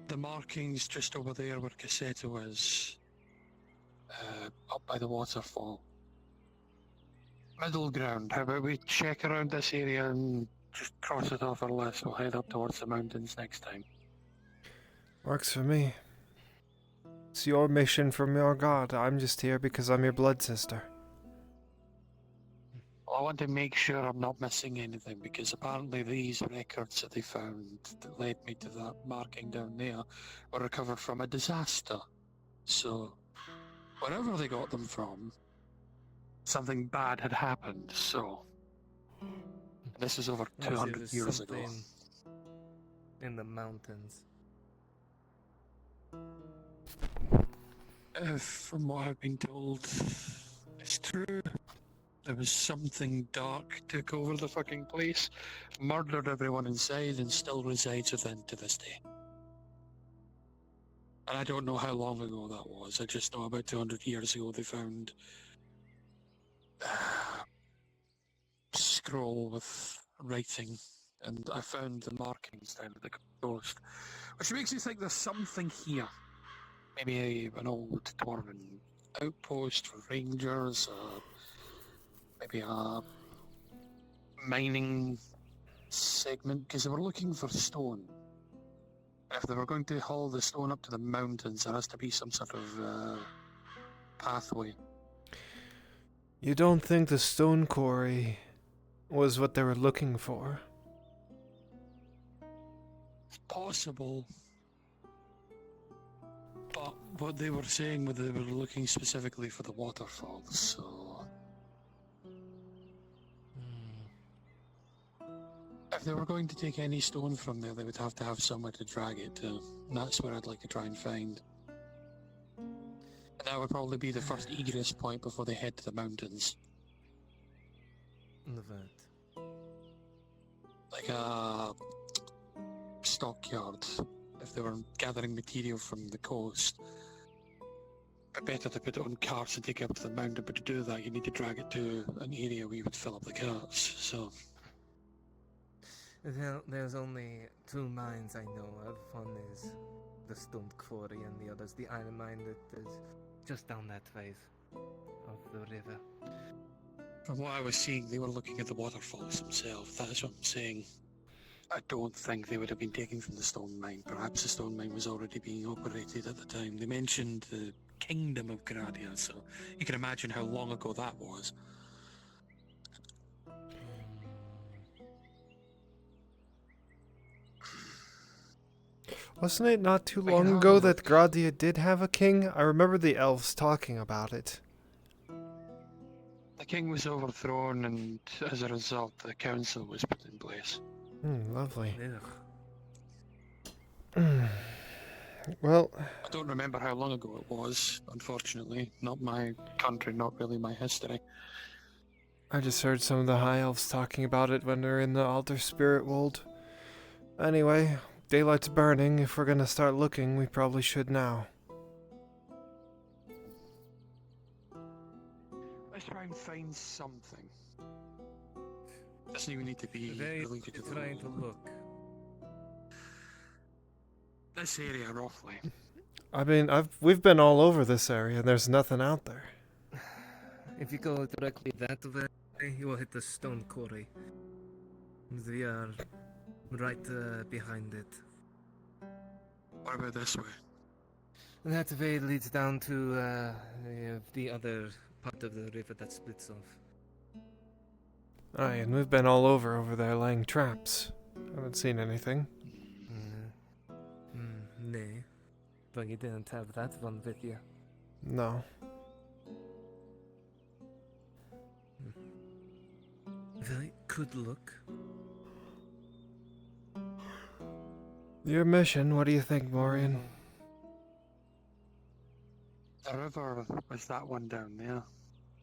the markings just over there where Cassetto is, up by the waterfall. Middle ground. How about we check around this area and just cross it off our list? We'll head up towards the mountains next time. Works for me. It's your mission from your god. I'm just here because I'm your blood sister. Well, I want to make sure I'm not missing anything, because apparently these records that they found that led me to that marking down there were recovered from a disaster. So, wherever they got them from, something bad had happened, so... This is over Yes, 200 there's years ago. something in the mountains. From what I've been told, it's true. There was something dark took over the fucking place, murdered everyone inside, and still resides within to this day. And I don't know how long ago that was. I just know about 200 years ago they found a scroll with writing, and I found the markings down at the coast, which makes me think there's something here. Maybe an old dwarven outpost for rangers, maybe a mining segment, because they were looking for stone. If they were going to haul the stone up to the mountains, there has to be some sort of pathway. You don't think the stone quarry was what they were looking for? It's possible. But what they were saying was they were looking specifically for the waterfalls, so... If they were going to take any stone from there, they would have to have somewhere to drag it to. And that's where I'd like to try and find. And that would probably be the first egress point before they head to the mountains. Right. Like a stockyard. If they were gathering material from the coast, but better to put it on carts and take it up to the mountain, but to do that you need to drag it to an area where you would fill up the carts, so... There's only two mines I know of. One is the stone quarry and the other's the iron mine that is just down that way of the river. From what I was seeing, they were looking at the waterfalls themselves. That's what I'm saying. I don't think they would have been taken from the stone mine. Perhaps the stone mine was already being operated at the time. They mentioned the Kingdom of Gradia, so you can imagine how long ago that was. Wasn't it not too long ago that Gradia did have a king? I remember the elves talking about it. The king was overthrown, and as a result, the council was put in place. Lovely. Well... I don't remember how long ago it was, unfortunately. Not my country, not really my history. I just heard some of the high elves talking about it when they're in the altar spirit world. Anyway, daylight's burning. If we're gonna start looking, we probably should now. Let's try and find something. Doesn't even need to be related to the trying to look. This area, roughly. I mean, we've been all over this area, and there's nothing out there. If you go directly that way, you will hit the stone quarry. We are right behind it. What about this way? That way leads down to the other part of the river that splits off. Aye, and we've been all over there laying traps. Haven't seen anything. Nay. But you didn't have that one with you. No. Very good look. Your mission, what do you think, Maureen? The river was that one down there.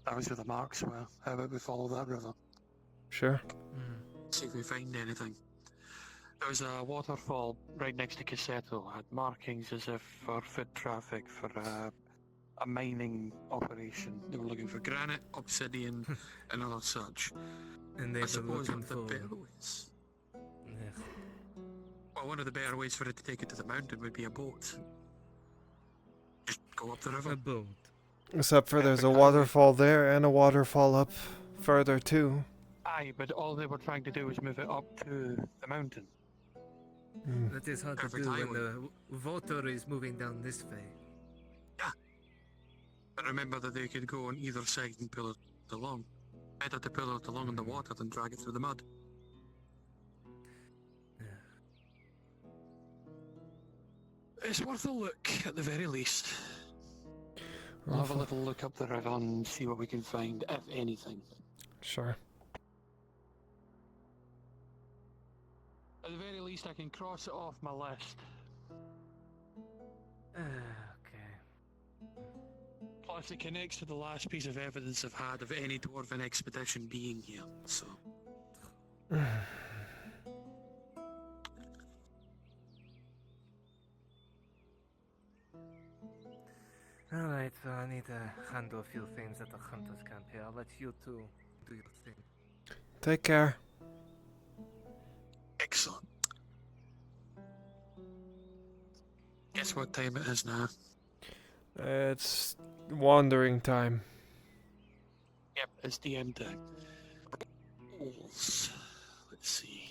That was where the marks were. How about we follow that river? Sure. See if we find anything. There was a waterfall right next to Cassetto. Had markings as if for foot traffic for a mining operation. They were looking for granite, obsidian, and other such. And they I were suppose looking the for... better ways. Yes. Well, one of the better ways for it to take it to the mountain would be a boat. Just go up the river. A boat. Except for there's a waterfall there and a waterfall up further too. Aye, but all they were trying to do was move it up to the mountain. That is hard Perfect to do when highway. the water is moving down this way. But remember that they could go on either side and pull it along. Better to pull it along in the water than drag it through the mud. It's worth a look, at the very least. We'll have a little look up the river and see what we can find, if anything. Sure. At the very least, I can cross it off my list. Okay. Plus, it connects to the last piece of evidence I've had of any dwarven expedition being here, so... Alright, so I need to handle a few things at the hunter's camp here. I'll let you two do your thing. Take care. Excellent. Guess what time it is now? It's wandering time. Yep, it's the end time. Let's see.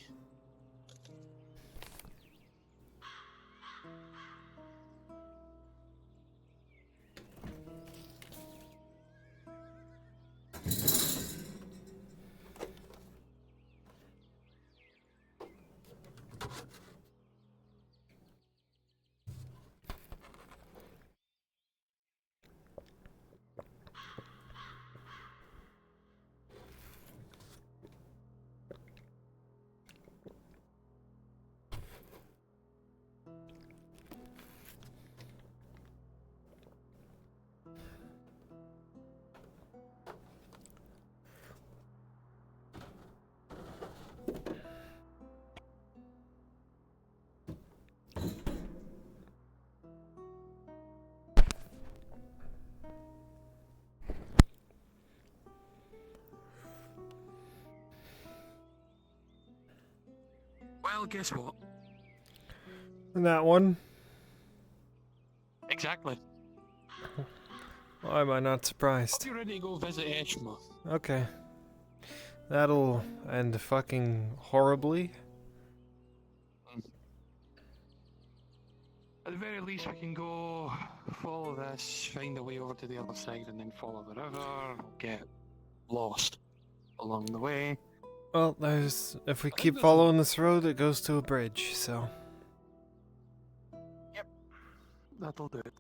Well, guess what? And that one? Exactly. Why am I not surprised? Hope you're ready to go visit Eshma. Okay. That'll end fucking horribly. At the very least, we can go follow this, find a way over to the other side, and then follow the river. Get lost along the way. Well, if we keep following this road, it goes to a bridge, so. Yep. That'll do it.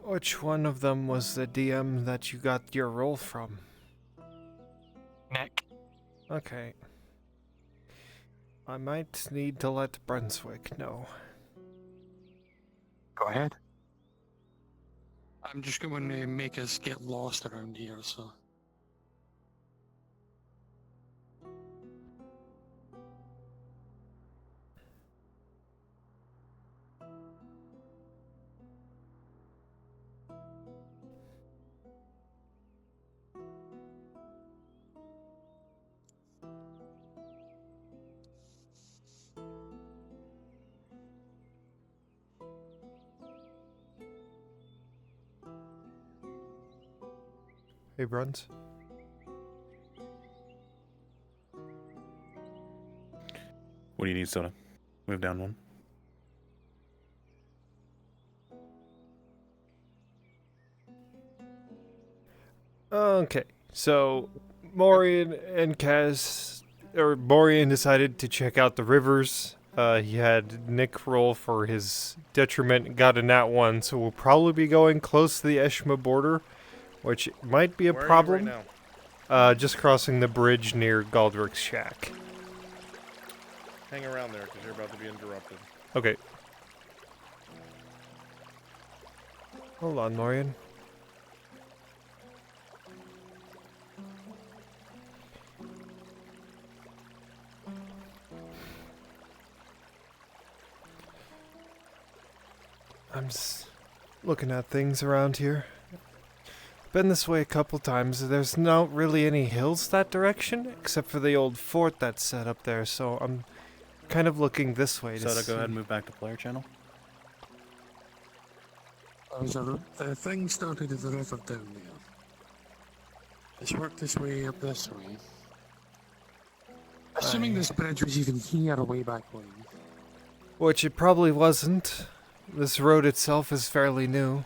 Which one of them was the DM that you got your role from? Nick. Okay. I might need to let Brunswick know. Go ahead. I'm just going to make us get lost around here, so... Hey, Bruns. What do you need, Soda? Move down one. Okay, so Morian and Morian decided to check out the rivers. He had Nick roll for his detriment, got a nat 1, so we'll probably be going close to the Eshma border, which might be a Where are you problem. right now? Just crossing the bridge near Galdrick's shack. Hang around there, because you're about to be interrupted. Okay. Hold on, Morian. I'm just looking at things around here. Been this way a couple times. There's not really any hills that direction, except for the old fort that's set up there, so I'm kind of looking this way to Soda, see. go ahead and move back to player channel. The thing started at the river down there. It's worked its way up this way. Assuming this bridge was even here way back when. Which it probably wasn't. This road itself is fairly new.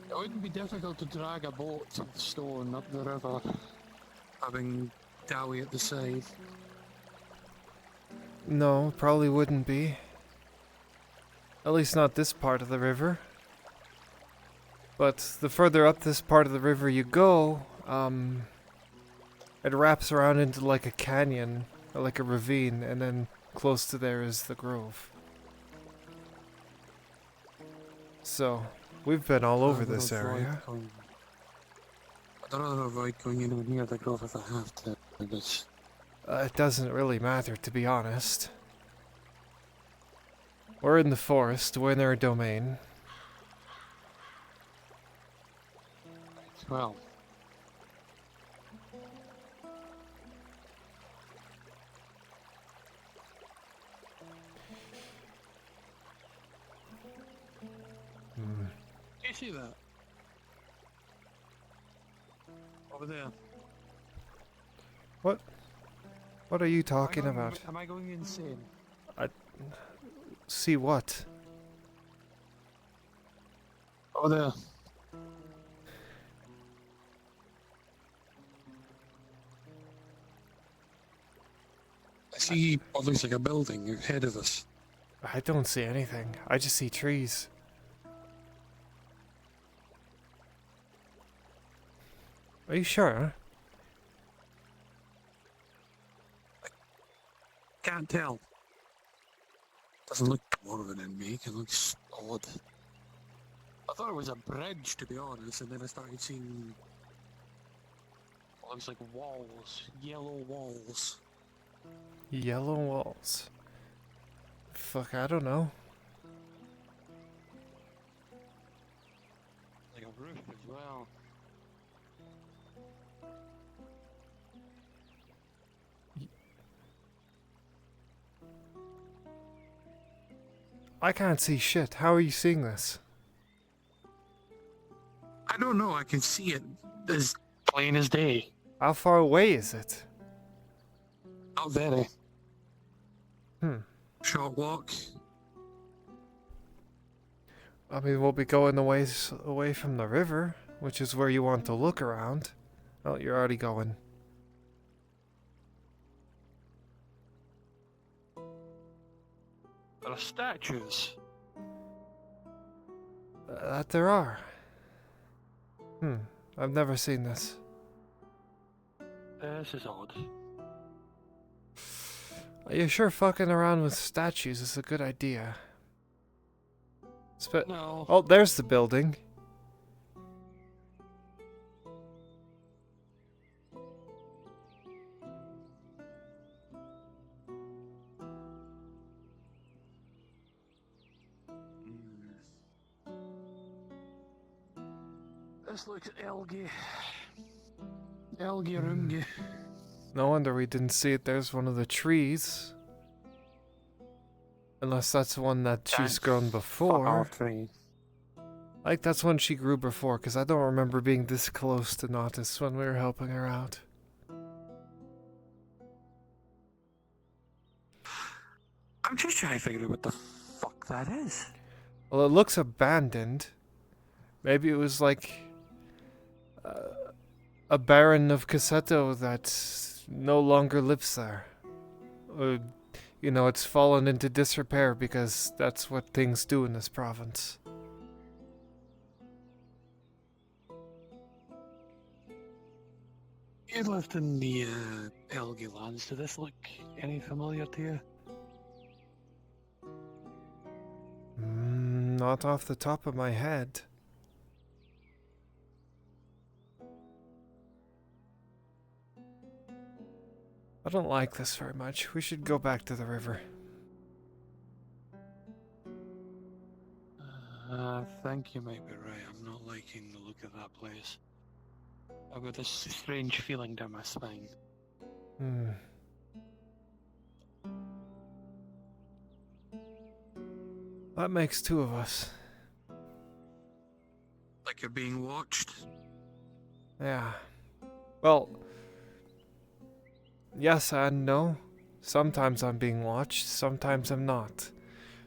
It wouldn't be difficult to drag a boat of stone up the river, having Dowie at the side. No, probably wouldn't be. At least not this part of the river. But the further up this part of the river you go, it wraps around into like a canyon, or like a ravine, and then close to there is the grove. So, we've been all over this area. I'd rather avoid going anywhere near the grove if I have to, but... It doesn't really matter, to be honest. We're in the forest, we're in their domain. Well... Do you see that? Over there. What? What are you talking Am I going- about? Am I going insane? See what? Over there. I see what looks like a building ahead of us. I don't see anything. I just see trees. Are you sure? Can't tell. Doesn't look dwarven in me, it looks odd. I thought it was a bridge, to be honest, and then I started seeing what looks like walls, yellow walls. Yellow walls. Fuck, I don't know. Like a roof as well. I can't see shit. How are you seeing this? I don't know, I can see it as plain as day. How far away is it? Not very. Short walk. I mean, we'll be going away from the river, which is where you want to look around. Oh, you're already going. There are statues. That there are. I've never seen this. This is odd. Are you sure fucking around with statues is a good idea? No. Oh, there's the building. This looks algae. Algae rungy. No wonder we didn't see it. There's one of the trees. Unless that's the one that she's grown before. Like, that's when she grew before, because I don't remember being this close to Nautis when we were helping her out. I'm just trying to figure out what the fuck that is. Well, it looks abandoned. Maybe it was like a baron of Cassetto that no longer lives there. Or, you know, it's fallen into disrepair because that's what things do in this province. You lived in the Elgi lands. Did this look any familiar to you? Not off the top of my head. I don't like this very much. We should go back to the river. I think you might be right. I'm not liking the look of that place. I've got this strange feeling down my spine. That makes two of us. Like you're being watched? Yeah. Well, yes and no. Sometimes I'm being watched, sometimes I'm not.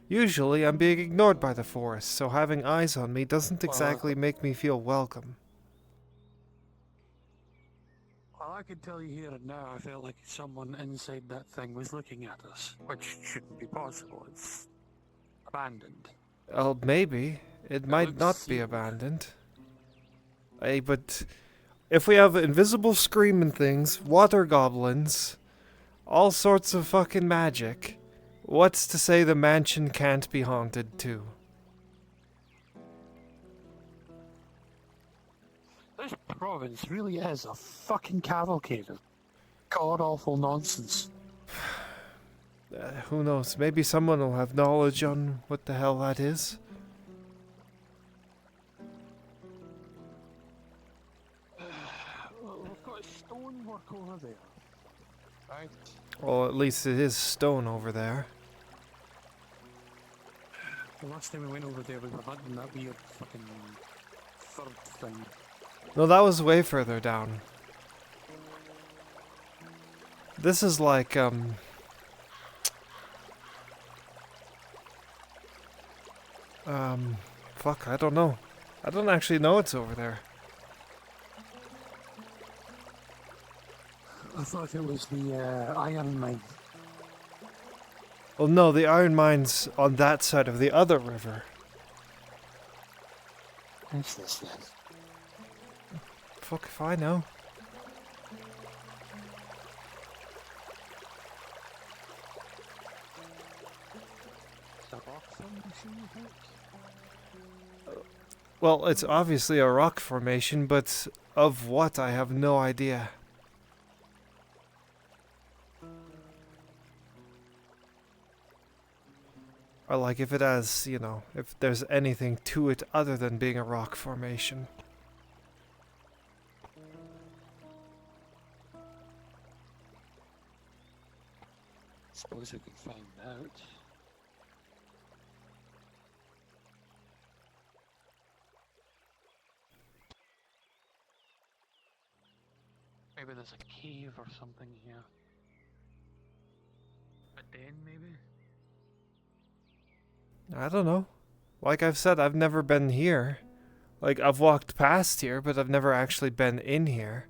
Usually I'm being ignored by the forest, so having eyes on me doesn't exactly make me feel welcome. Well, I can tell you here and now, I felt like someone inside that thing was looking at us, which shouldn't be possible. It's abandoned. Well, maybe. It might not be abandoned. Hey, but if we have invisible screaming things, water goblins, all sorts of fucking magic, what's to say the mansion can't be haunted too? This province really is a fucking cavalcade of god-awful nonsense. Who knows? Maybe someone will have knowledge on what the hell that is. Well, we've got stonework over there, right? Well, at least it is stone over there. The last time we went over there, we were hunting that weird fucking third thing. No, that was way further down. This is like, fuck, I don't know. I don't actually know it's over there. I thought it was the iron mine. Well, no, the iron mine's on that side of the other river. What's this then? Fuck if I know. Is that rock formation, you think? Well, it's obviously a rock formation, but of what I have no idea. Or like if it has, you know, if there's anything to it other than being a rock formation. Suppose we could find out. Maybe there's a cave or something here. A den, maybe? I don't know. Like I've said, I've never been here. Like, I've walked past here, but I've never actually been in here.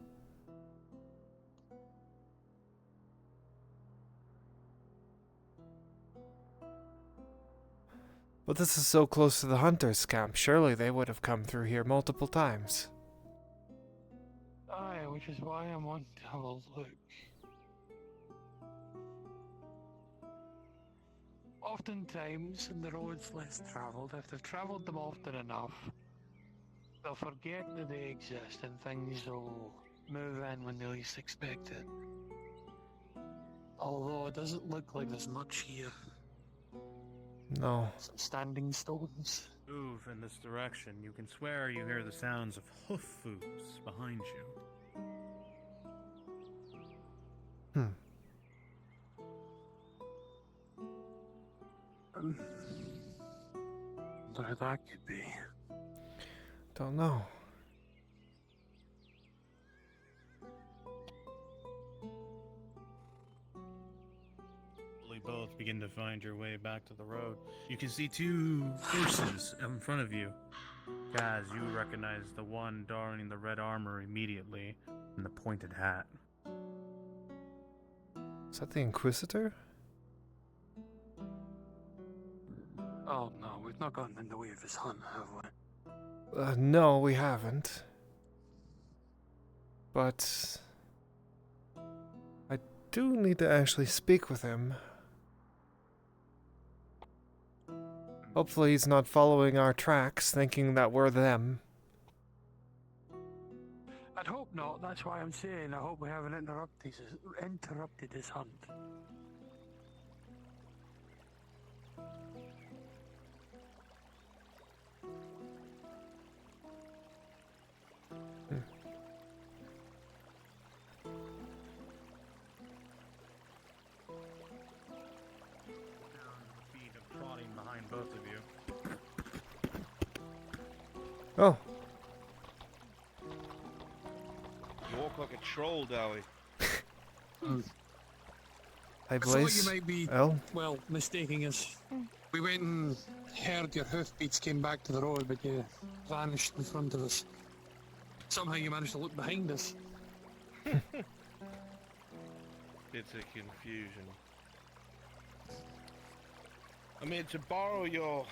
But this is so close to the hunters' camp. Surely they would have come through here multiple times. Aye, which is why I want to have a look. Oftentimes, in the roads less travelled, if they've travelled them often enough, they'll forget that they exist and things will move in when they least expect it. Although it doesn't look like there's much here. No. Some standing stones. Move in this direction. You can swear you hear the sounds of hoof boots behind you. Where that could be. don't know. You both begin to find your way back to the road. You can see two horses in front of you. Guys, you recognize the one donning the red armor immediately and the pointed hat. Is that the Inquisitor? Oh no, we've not gotten in the way of his hunt, have we? No, we haven't. But I do need to actually speak with him. Hopefully he's not following our tracks, thinking that we're them. I'd hope not. That's why I'm saying I hope we haven't interrupted his hunt. Feet of prodding behind both of you. Oh. You walk like a troll, Dowie. Hi, I thought Blaze. you might be, El? well, mistaking us. We went and heard your hoofbeats came back to the road, but you vanished in front of us. Somehow you managed to look behind us. It's a confusion. I'm here to borrow your...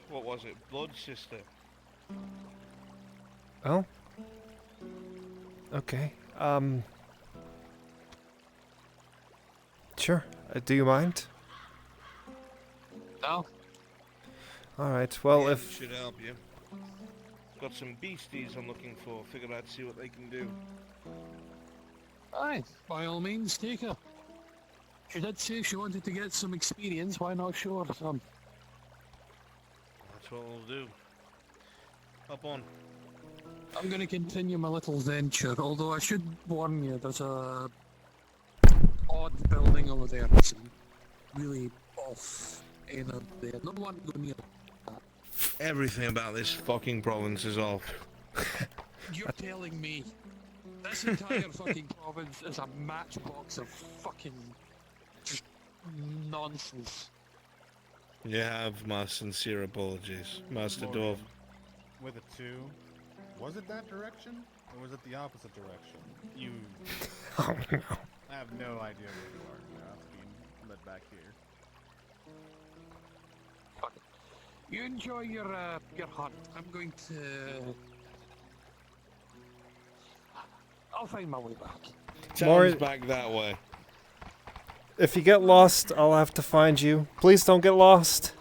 what was it? Blood sister. Oh? Okay. Sure. Do you mind? No. Alright, well, Yeah, if... should help you. Got some beasties I'm looking for. Figured I'd see what they can do. Aye, by all means, take her. She did say she wanted to get some experience, why not show her some? That's what we'll do. Hop on. I'm going to continue my little venture, although I should warn you, there's a odd building over there. It's really off in there. No one go near that. Everything about this fucking province is off. You're telling me this entire fucking province is a matchbox of fucking just nonsense. You have my sincere apologies, Master Dwarf. Morgan, with a 2, was it that direction, or was it the opposite direction? You... Oh, no. I have no idea where you are. You're not being led back here. You enjoy your hunt. I'm going to... I'll find my way back. Town's back that way. If you get lost, I'll have to find you. Please don't get lost.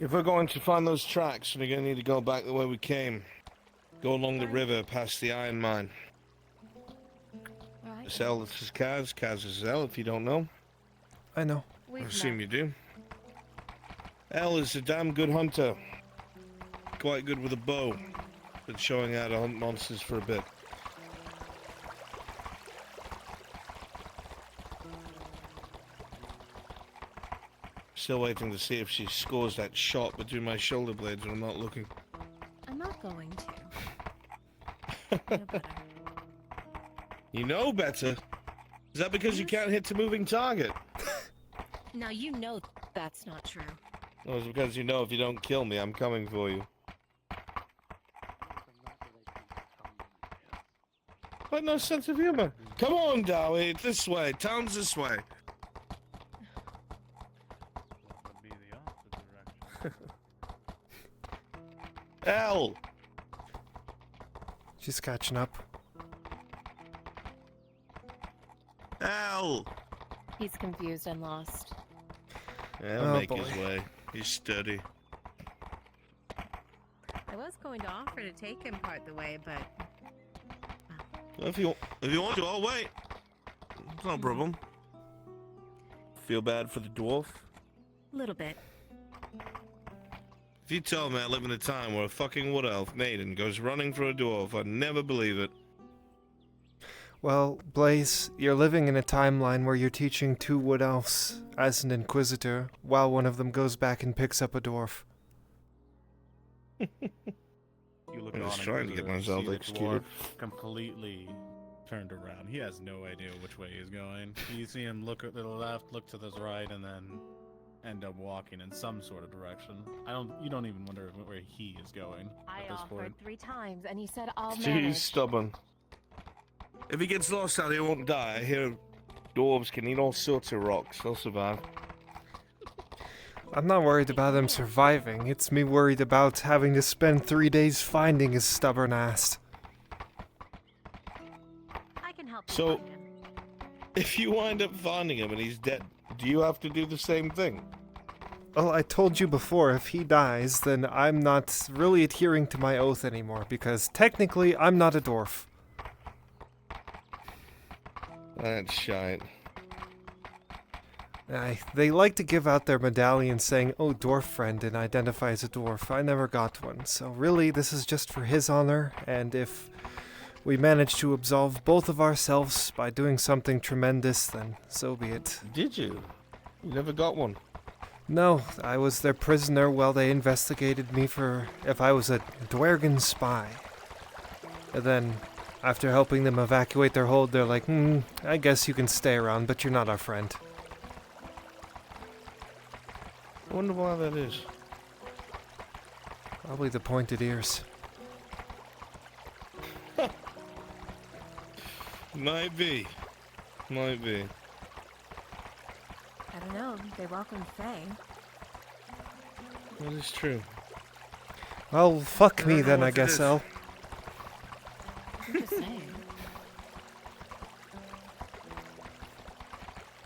If we're going to find those tracks, we're going to need to go back the way we came. Go along the river past the iron mine. Right. Az'Rael, this is Kaz. Kaz is Az'Rael, if you don't know. I know. I assume you do. El is a damn good hunter. Quite good with a bow. Been showing how to hunt monsters for a bit. Still waiting to see if she scores that shot between my shoulder blades when I'm not looking. I'm not going to. You know better? Is that because you can't hit a moving target? Now you know that's not true. No, it's because you know if you don't kill me, I'm coming for you. But no sense of humor. Come on, Dowie, it's this way. Town's this way. Would be the opposite direction. L. She's catching up. L. He's confused and lost. Yeah, he'll make his way. He's steady. I was going to offer to take him part the way, but If you want to, I'll wait. It's no problem. Feel bad for the dwarf? Little bit. If you told me I live in a time where a fucking wood elf maiden goes running for a dwarf, I'd never believe it. Well, Blaze, you're living in a timeline where you're teaching 2 wood elves as an inquisitor, while one of them goes back and picks up a dwarf. You look I was on trying to get myself see the executed. dwarf completely turned around. He has no idea which way he's going. You see him look to the left, look to the right, and then end up walking in some sort of direction. You don't even wonder where he is going I at this offered point. 3 times, and he said I'll He's manage. stubborn. If he gets lost out, he won't die. I hear dwarves can eat all sorts of rocks. They'll survive. I'm not worried about him surviving. It's me worried about having to spend 3 days finding his stubborn ass. I can help you So, find him. if you wind up finding him and he's dead, do you have to do the same thing? Well, I told you before, if he dies, then I'm not really adhering to my oath anymore, because technically I'm not a dwarf. That's shite. They like to give out their medallion saying, "Oh, dwarf friend," and identify as a dwarf. I never got one, so really this is just for his honor, and if we manage to absolve both of ourselves by doing something tremendous, then so be it. Did you? You never got one? No, I was their prisoner while they investigated me for if I was a Dwergen spy. And then, after helping them evacuate their hold, they're like, I guess you can stay around, but you're not our friend. I wonder why that is. Probably the pointed ears. Might be. Might be. I don't know. They welcomed Faye. That is true. Well, fuck me know then, what I it guess, is. El. I'm just saying.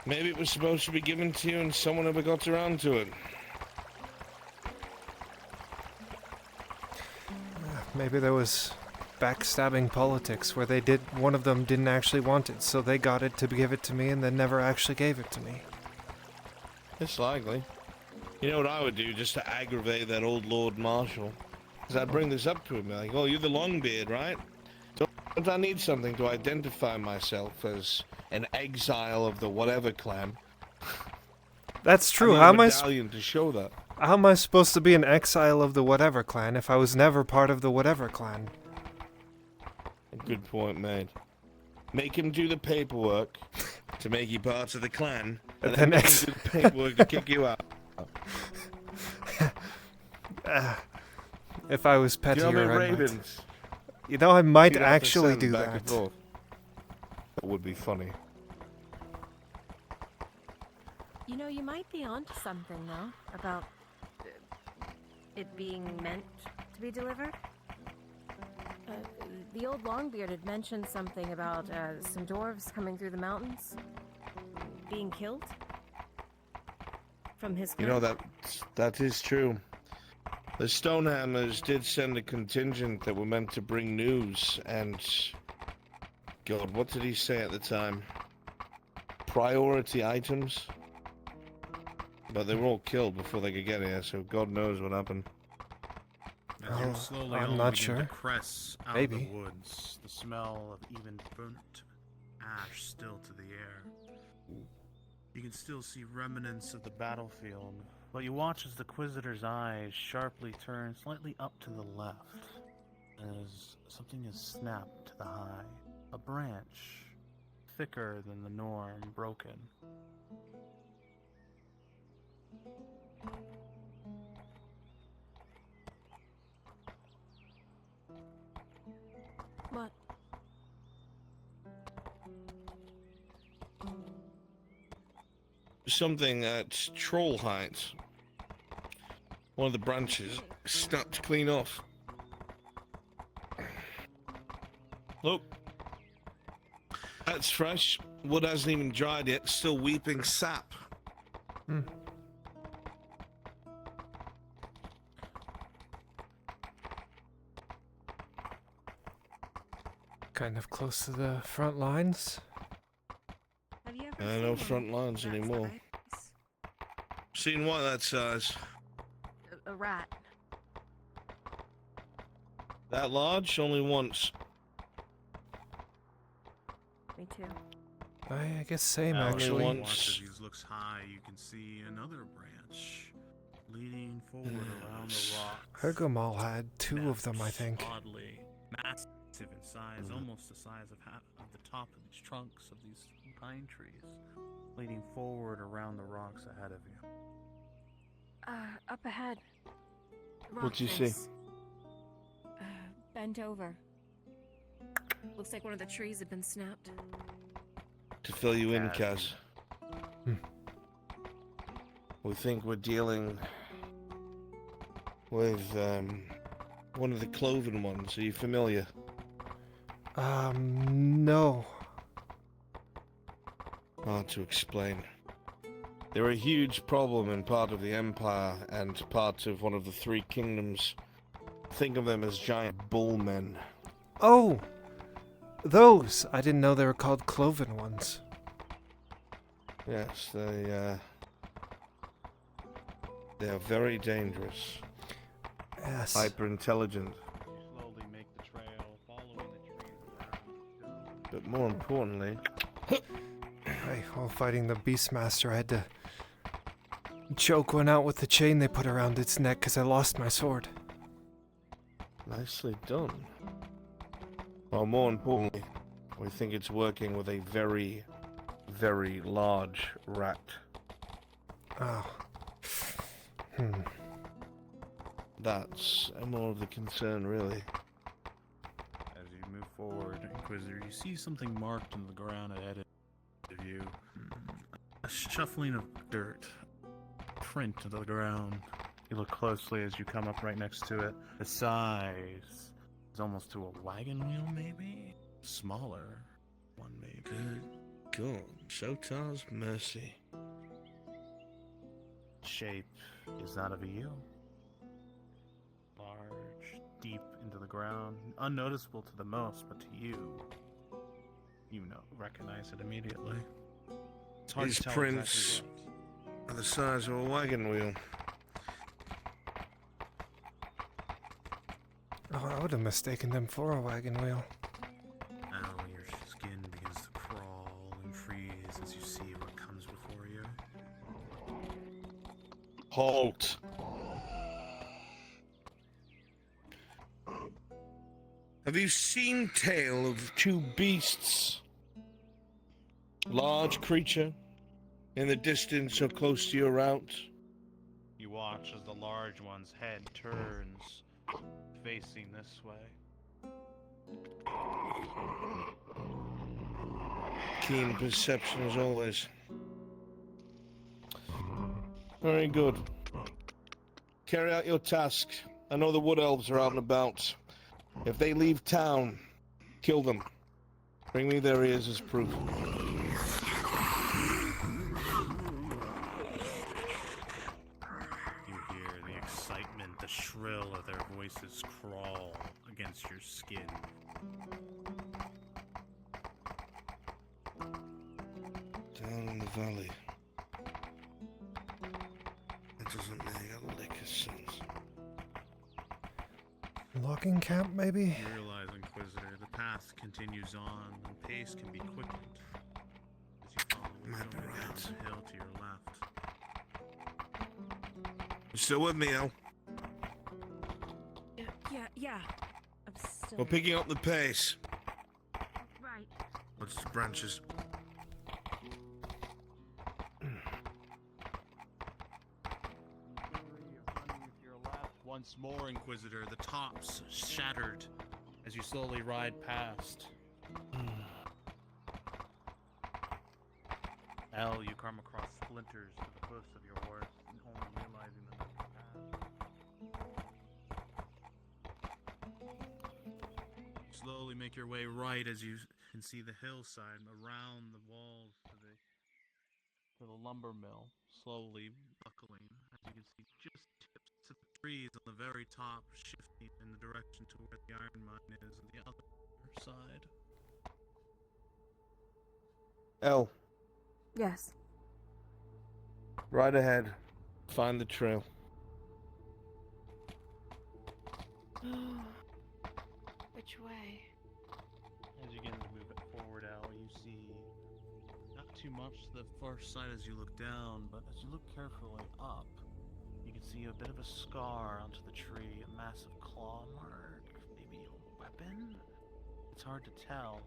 Maybe it was supposed to be given to you and someone never got around to it. Maybe there was backstabbing politics where one of them didn't actually want it, so they got it to give it to me and then never actually gave it to me. It's likely. You know what I would do just to aggravate that old Lord Marshal? Is I'd bring this up to him, like, oh, you're the Longbeard, right? Don't I need something to identify myself as an exile of the whatever clan? That's true. I How need am a I medallion to show that? How am I supposed to be an exile of the whatever clan if I was never part of the whatever clan? Good point made. Make him do the paperwork to make you part of the clan, and then make him do the paperwork to kick you out. If I was Do you know pettier, how many I might. ravens? You know, I might You'd have to actually send do back and that. forth. That would be funny. You know, you might be onto something, though, about it being meant to be delivered. The old Longbeard had mentioned something about some dwarves coming through the mountains, being killed from his. You know, that is true. The Stonehammers did send a contingent that were meant to bring news, and God, what did he say at the time? Priority items? But they were all killed before they could get here, so God knows what happened. As you slowly I'm all not begin sure. to cress out Maybe. of the woods, the smell of even burnt ash still to the air. You can still see remnants of the battlefield, but you watch as the Quisitor's eyes sharply turn slightly up to the left, as something is snapped to the high. A branch, thicker than the norm, broken. What? Something at Troll Height. One of the branches snapped clean off. Look. That's fresh. Wood hasn't even dried yet. Still weeping sap. Kind of close to the front lines. Have you ever No seen front lines that anymore. Seen what that size? A rat. That large? Only once. Me too. I guess same, Al, actually. as you watch as he looks high, you can see another branch leading forward around the rock. Hergomal had 2 of them, I think. Oddly massive in size, almost the size of half of the top of these trunks of these pine trees, leading forward around the rocks ahead of you. Up ahead. What'd you see? Bent over. Looks like one of the trees had been snapped. To fill you in, Kaz. We think we're dealing with one of the cloven ones. Are you familiar? No. Hard to explain. They're a huge problem in part of the Empire and part of one of the 3 kingdoms. Think of them as giant bullmen. Oh! Those! I didn't know they were called cloven ones. Yes, they're very dangerous. Yes. Hyper intelligent. Slowly make the trail, following the trees around. But more importantly, While fighting the Beastmaster, I had to choke one out with the chain they put around its neck because I lost my sword. nicely done. Well, more importantly, we think it's working with a very, very large rat. Oh. That's more of the concern, really. As you move forward, Inquisitor, you see something marked in the ground ahead of you. A shuffling of dirt. Print to the ground. You look closely as you come up right next to it. The size is almost to a wagon wheel, maybe? Smaller one, maybe. Good God. Shotar's mercy. Shape is that of a eel. Large, deep into the ground, unnoticeable to the most, but to you, recognize it immediately. It's hard These to tell prints exactly are the size of a wagon wheel. Oh, I would have mistaken them for a wagon wheel. Now your skin begins to crawl and freeze as you see what comes before you. Halt. Have you seen tale of 2 beasts? Large creature in the distance or close to your route? You watch as the large one's head turns, facing this way. Keen perception as always. Very good. Carry out your task. I know the wood elves are out and about. If they leave town, kill them. Bring me their ears as proof. You hear the excitement, the shrill of their voices crawl against your skin. Down in the valley. It doesn't make a lick of sense. Logging camp, maybe? You realize, Inquisitor, the path continues on, and pace can be quickened as you follow it going down the hill to your left. You still with me, El? Yeah. I'm still. We're picking up the pace. Right. What's the branches? Once more, Inquisitor, the tops shattered as you slowly ride past. Al, you come across splinters to the hoofs of your horse, and only realizing that you slowly make your way right as you can see the hillside around the walls to the lumber mill, slowly buckling, as you can see just tips of the trees on the very top shifting in the direction to where the iron mine is on the other side. El, Yes. right ahead. Find the trail. Which way? As you begin to move it forward, Al, you see not too much to the far side as you look down, but as you look carefully up, you can see a bit of a scar onto the tree, a massive claw mark, maybe a weapon? It's hard to tell,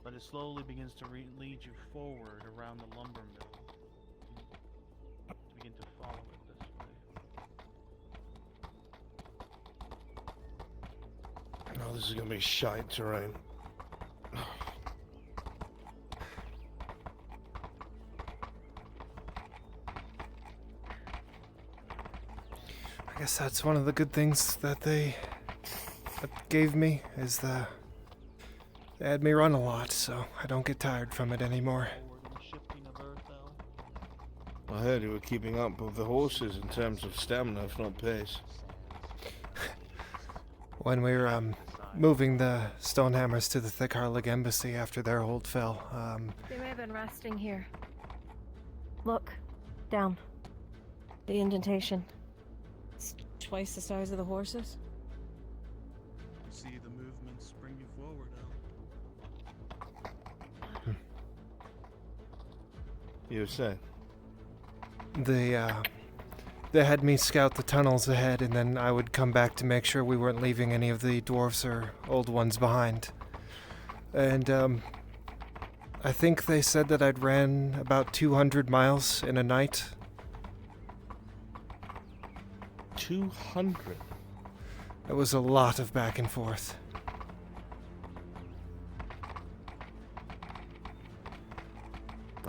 but it slowly begins to lead you forward around the lumber mill to begin to follow it this way. Oh, this is gonna be shite terrain. I guess that's one of the good things that they gave me, is they had me run a lot, so I don't get tired from it anymore. I heard you were keeping up with the horses in terms of stamina, if not pace. When we were moving the Stonehammers to the Thickharlig embassy after their hold fell, They may have been resting here. Look, down. The indentation. It's twice the size of the horses. See the movements bring you forward, Al. You were saying? They had me scout the tunnels ahead, and then I would come back to make sure we weren't leaving any of the dwarves or old ones behind. And, I think they said that I'd ran about 200 miles in a night. 200? It was a lot of back and forth.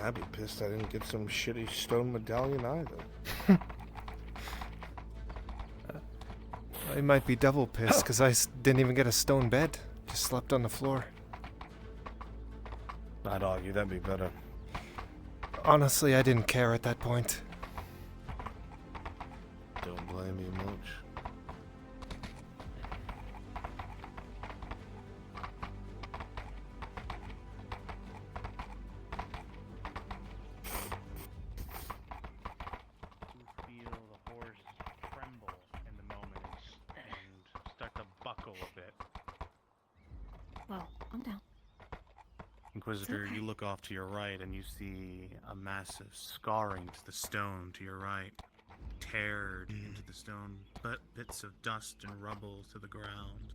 I'd be pissed I didn't get some shitty stone medallion either. I might be double pissed because I didn't even get a stone bed. Just slept on the floor. I'd argue that'd be better. Honestly, I didn't care at that point. Don't blame you much. You feel the horse tremble in the moment and start to buckle a bit. Well, I'm down. Inquisitor, you look off to your right and you see a massive scarring to the stone to your right. Teared into the stone, but bits of dust and rubble to the ground.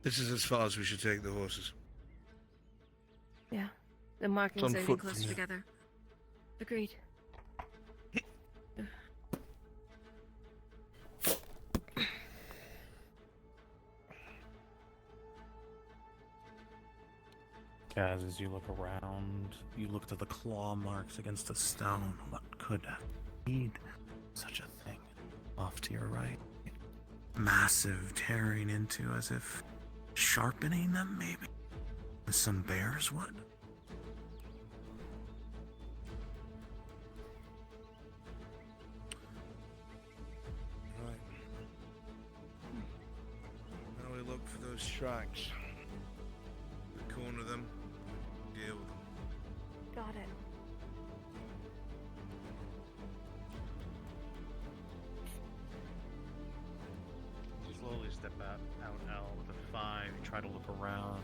This is as far as we should take the horses. Yeah, the markings on are getting foot closer from here. together. Agreed. Kaz, as you look around, you look to the claw marks against the stone. What could have made such a thing? Off to your right. Massive tearing into, as if sharpening them, maybe? With some bear's wood? Right. Now we look for those tracks. We corner them, deal with them. Got it. You slowly step out with a 5, you try to look around.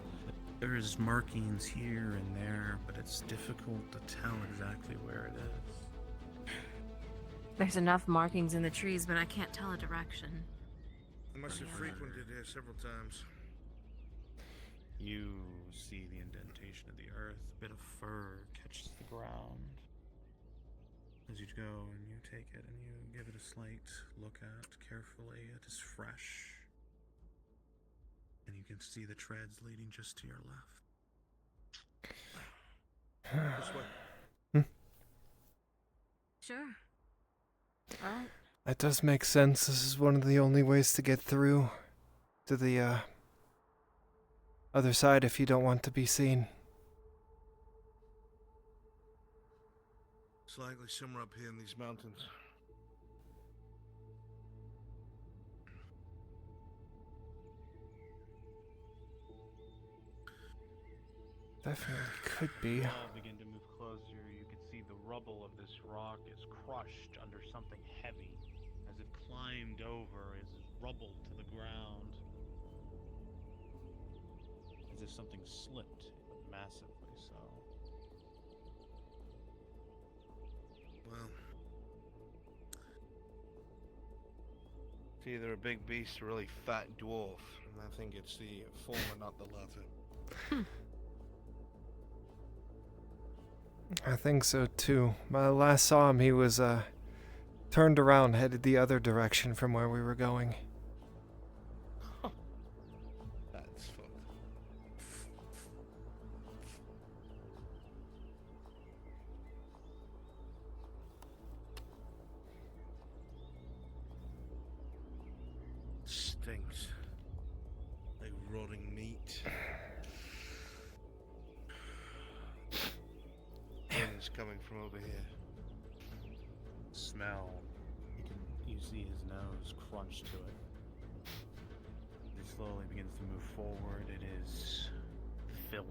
There's markings here and there, but it's difficult to tell exactly where it is. There's enough markings in the trees, but I can't tell a direction. I must have frequented here several times. You see the indentation of the earth, a bit of fur catches the ground. As you go and you take it and you give it a slight look at carefully, it is fresh. And you can see the treads leading just to your left. This way. Sure. Alright. That does make sense. This is one of the only ways to get through to the other side if you don't want to be seen. It's likely somewhere up here in these mountains. Definitely could be. As you all begin to move closer, you can see the rubble of this rock is crushed under something heavy as it climbed over as rubble to the ground. As if something slipped, massively so. Well, it's either a big beast or a really fat dwarf, and I think it's the former, not the latter. I think so too. When I last saw him, he was turned around, headed the other direction from where we were going. That's fucked. Stinks. Like rotting meat. Wind's coming from over here. Smell. You see his nose crunch to it. He slowly begins to move forward. It is filth.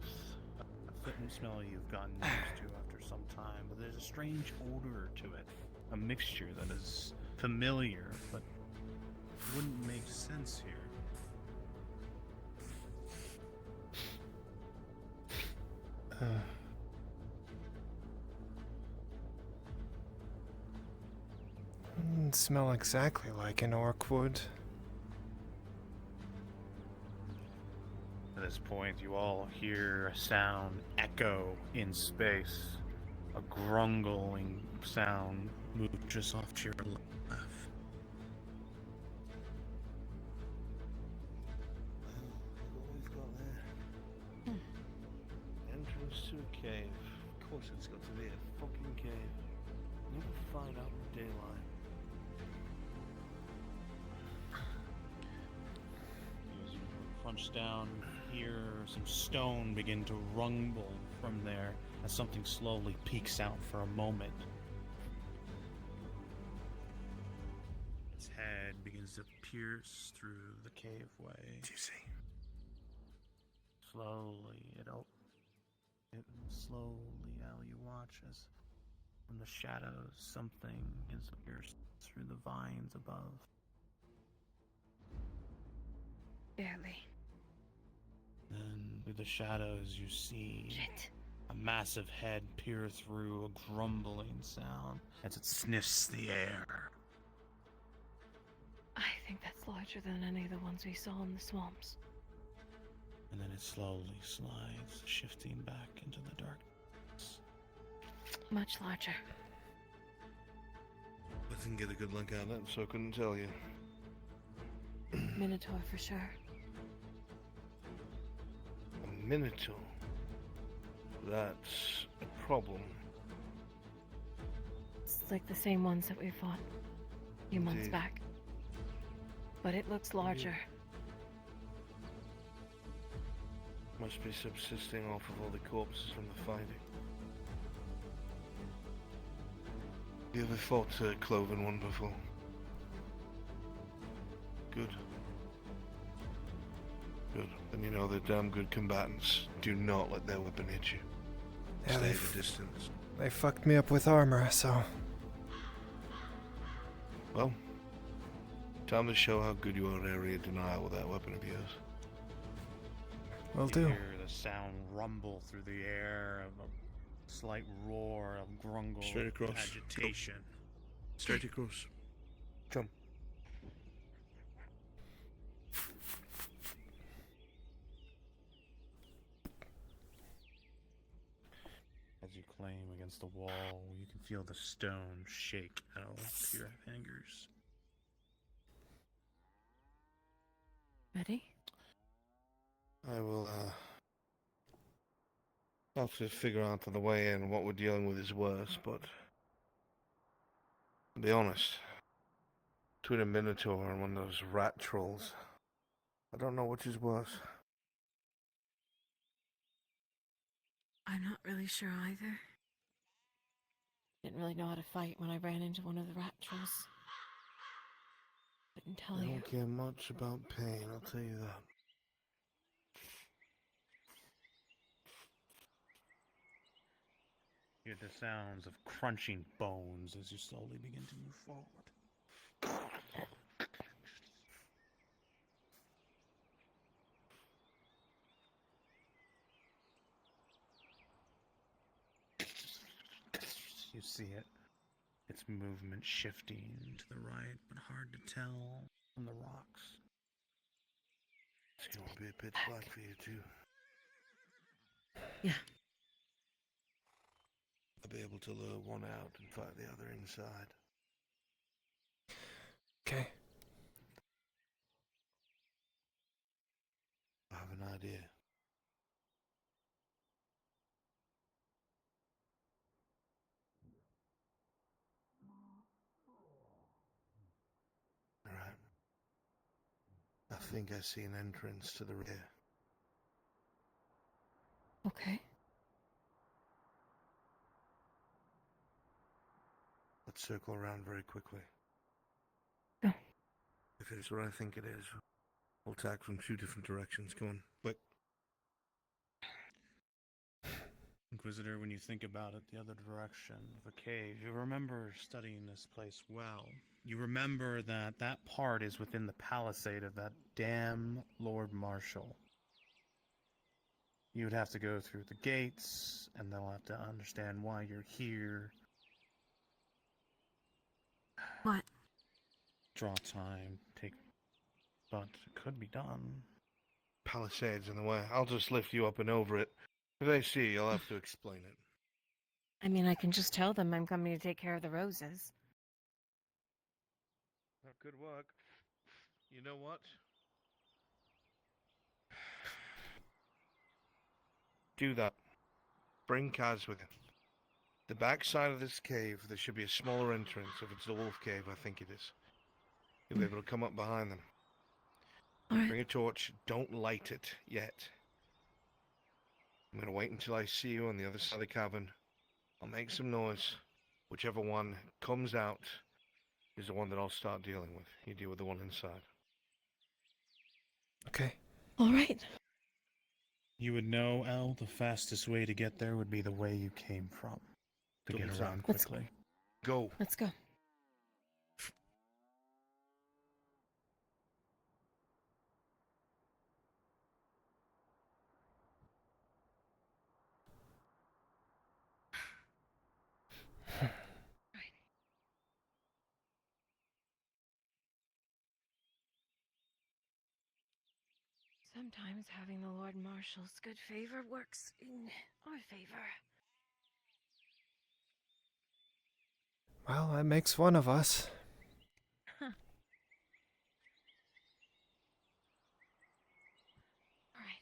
A certain smell you've gotten used to after some time, but there's a strange odor to it. A mixture that is familiar, but wouldn't make sense here. Doesn't smell exactly like an orc would. At this point, you all hear a sound echo in space. A grungling sound move just off to your left. What we've got there? Entrance to a cave. Of course it's got to be a fucking cave. Never find out in daylight. As you crunch down, hear some stone begin to rumble from there as something slowly peeks out for a moment. Its head begins to pierce through the caveway. Do you see? Slowly, slowly, Al, you watch as from the shadows something is pierced through the vines above. Barely. Then through the shadows you see a massive head peer through a grumbling sound as it sniffs the air. I think that's larger than any of the ones we saw in the swamps. And then it slowly slides, shifting back into the darkness. Much larger. I didn't get a good look at it, so I couldn't tell you. Minotaur for sure. A minotaur? That's a problem. It's like the same ones that we fought a few months Indeed. back. But it looks larger. Must be subsisting off of all the corpses from the fighting. You ever fought a cloven one before? Good. Good. Then you know they're damn good combatants. Do not let their weapon hit you. Yeah, Stay at a distance. They fucked me up with armor, so... Well, time to show how good you are at area denial with that weapon of yours. Will You do. hear the sound rumble through the air of a slight roar of grungle Straight across. agitation. Straight across. Come. As you claim against the wall, you can feel the stone shake out to your fingers. Ready? I will, have to figure out on the way in what we're dealing with is worse, but... To be honest, between a minotaur and one of those rat trolls, I don't know which is worse. I'm not really sure either. Didn't really know how to fight when I ran into one of the rat trolls. Couldn't tell I you. don't care much about pain, I'll tell you that. You hear the sounds of crunching bones as you slowly begin to move forward. You see it. Its movement shifting to the right, but hard to tell from the rocks. It's going to be a pitch black for you, too. Yeah. I'll be able to lure one out and fight the other inside. Okay. I have an idea. Alright. I think I see an entrance to the rear. Okay. Let's circle around very quickly. Go. If it's what I think it is, we'll attack from 2 different directions. Come on, quick. Inquisitor, when you think about it, the other direction of the cave, you remember studying this place well. You remember that that part is within the palisade of that damn Lord Marshal. You would have to go through the gates, and they'll have to understand why you're here. What? Draw time, but it could be done. Palisade's in the way. I'll just lift you up and over it. If they see, you'll have to explain it. I mean, I can just tell them I'm coming to take care of the roses. That could work. You know what? Do that. Bring Kaz with you. The back side of this cave, there should be a smaller entrance. If it's the wolf cave, I think it is. You'll be able to come up behind them. Right. Bring a torch. Don't light it yet. I'm going to wait until I see you on the other side of the cavern. I'll make some noise. Whichever one comes out is the one that I'll start dealing with. You deal with the one inside. Okay. All right. You would know, El, the fastest way to get there would be the way you came from. To get Double around tap. quickly. Go. Let's go. Sometimes having the Lord Marshal's good favor works in our favor. Well, that makes one of us. Huh. All right.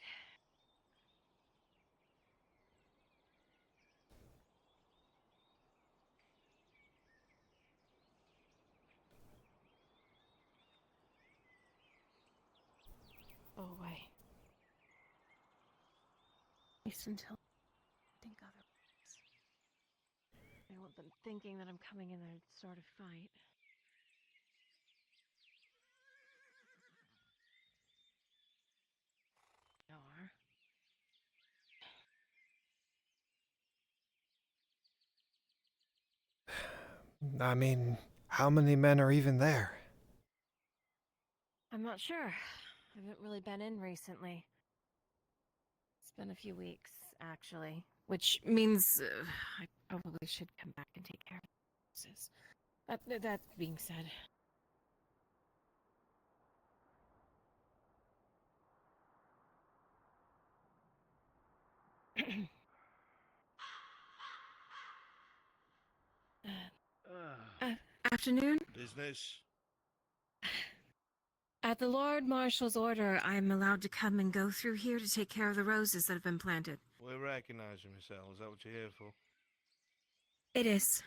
Go away. At least until I think otherwise. I don't want them thinking that I'm coming in there to start a fight. I mean, how many men are even there? I'm not sure. I haven't really been in recently. It's been a few weeks, actually. Which means I probably should come back and take care of this. That being said. Afternoon? Business. At the Lord Marshal's order, I am allowed to come and go through here to take care of the roses that have been planted. We recognize you, Miss L. Is that what you're here for? It is.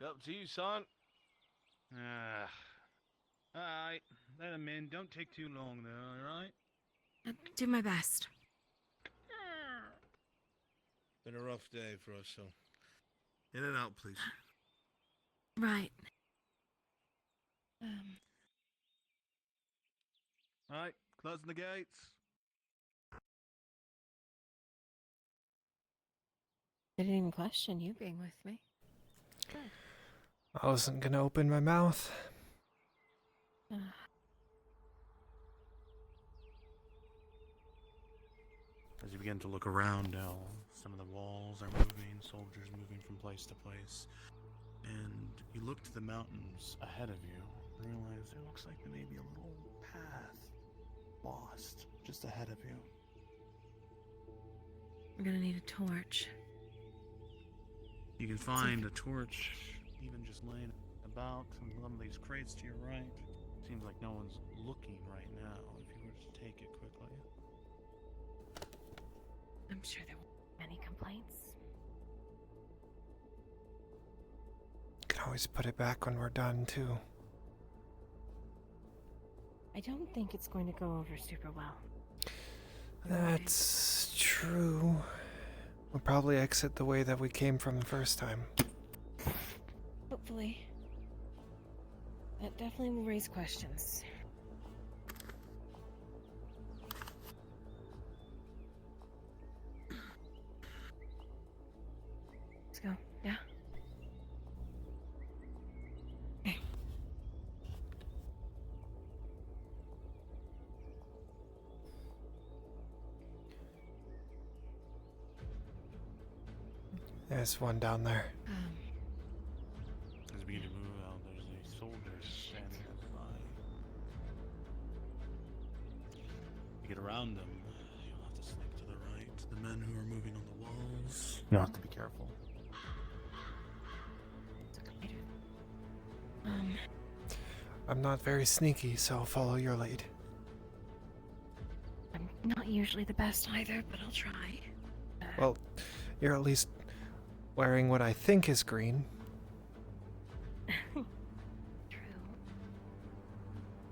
Up to you, son. Alright, let them in. Don't take too long, though, alright? I'll do my best. Been a rough day for us, so... In and out, please. Right. Alright, closing the gates. I didn't even question you being with me. Good. I wasn't gonna open my mouth. As you begin to look around now, some of the walls are moving, soldiers moving from place to place. And you look to the mountains ahead of you, realize it looks like there may be a little path lost just ahead of you. I'm gonna need a torch. You can find a torch even just laying about in some of these crates to your right. Seems like no one's looking right now if you were to take it quickly. I'm sure there won't be many complaints. Can always put it back when we're done, too. I don't think it's going to go over super well. That's true. We'll probably exit the way that we came from the first time. Hopefully. That definitely will raise questions. Let's go. Yeah? Okay. There's one down there. As you begin to move out, there's a soldier standing outside. You get around them, you'll have to slink to the right. The men who are moving on the walls, you'll have to be careful. I'm not very sneaky, so I'll follow your lead. I'm not usually the best either, but I'll try. Well, you're at least wearing what I think is green. True.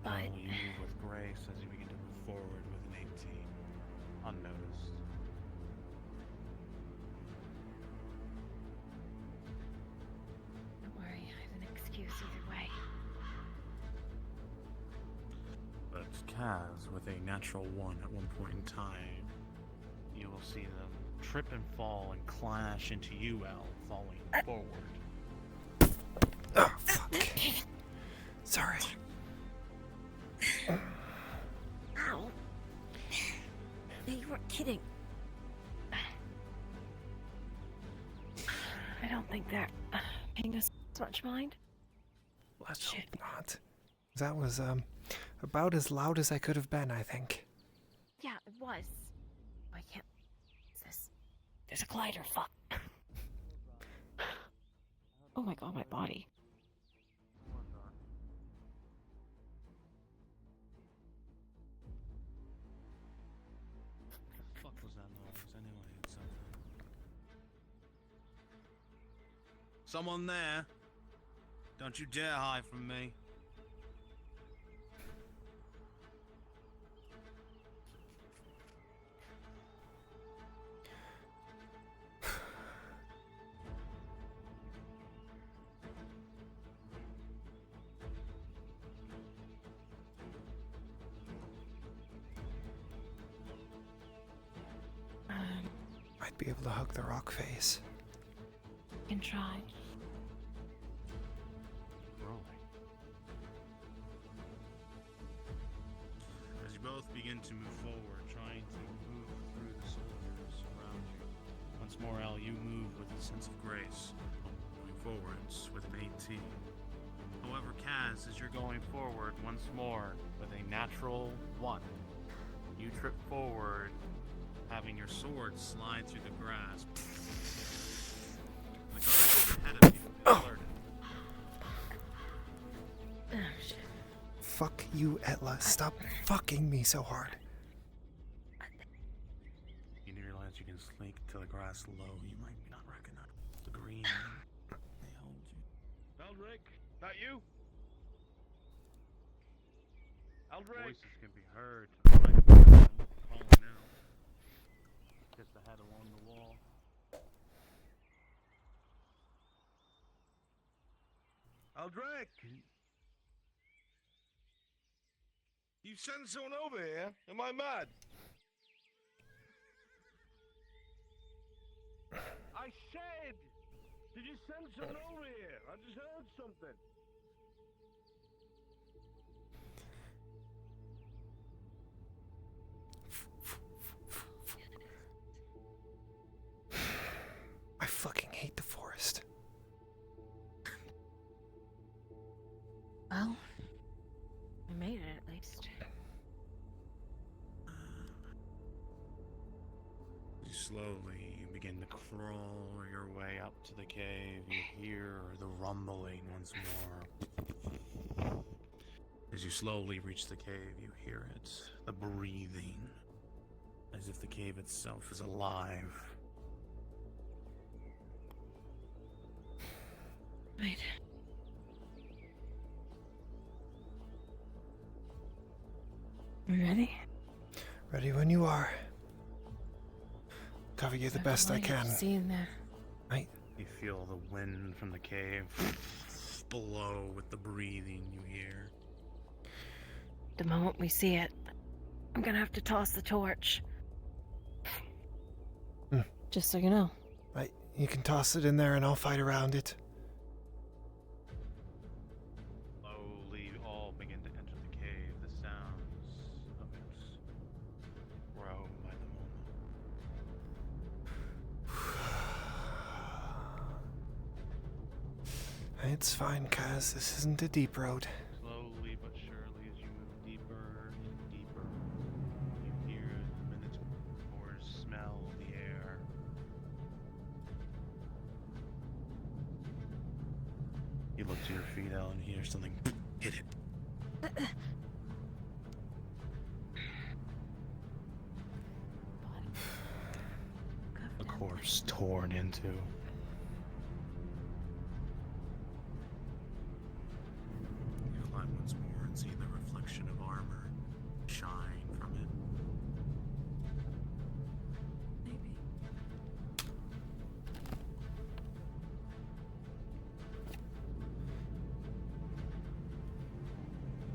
But You move with grace as you begin to move forward with an 18, unnoticed. don't worry, I have an excuse either way. But Kaz, with a natural 1 at one point in time, you will see them trip and fall and clash into you, Al, falling forward. Oh, fuck. Sorry. Ow. You weren't kidding. I don't think they're paying us much mind. Let's hope not. That was, about as loud as I could have been, I think. Yeah, it was. I can't. What's this? There's a glider. Fuck. Oh my god, my body. What the fuck was that noise anyway? It's someone there. Don't you dare hide from me. Might be able to hug the rock face. Can try. As you both begin to move forward, trying to move through the soldiers around you. Once more, Al, you move with a sense of grace, moving forwards with an 18. However, Kaz, as you're going forward once more with a natural 1, you trip forward, having your sword slide through the grass. The guards ahead of you alerted. Oh, shit. Fuck you, Etla. Stop fucking me so hard. You realize you can slink to the grass low. You might not recognize the green. They hold you. Eldrick, that you? Eldrick? Voices can be heard. Calling out. Just ahead along the wall. Eldrick! You sent someone over here? Am I mad? I said! Did you send someone over here? I just heard something. I fucking hate the forest. Well, I made it at least. You slowly begin to crawl your way up to the cave. You hear the rumbling once more. As you slowly reach the cave, you hear it. The breathing. As if the cave itself is alive. Right. You ready? Ready when you are. Cover you the best I can. See in there. Right. You feel the wind from the cave blow with the breathing you hear. The moment we see it, I'm gonna have to toss the torch. Just so you know. Right. You can toss it in there and I'll fight around it. Slowly, you all begin to enter the cave. The sounds of it grow by the moment. It's fine, Kaz. This isn't a deep road. Slowly but surely, as you move deeper and deeper, you hear the minotaurs smell the air. You look to your feet, Al, and hear something hit it. A corpse torn into. You climb once more and see the reflection of armor shine from it. Maybe.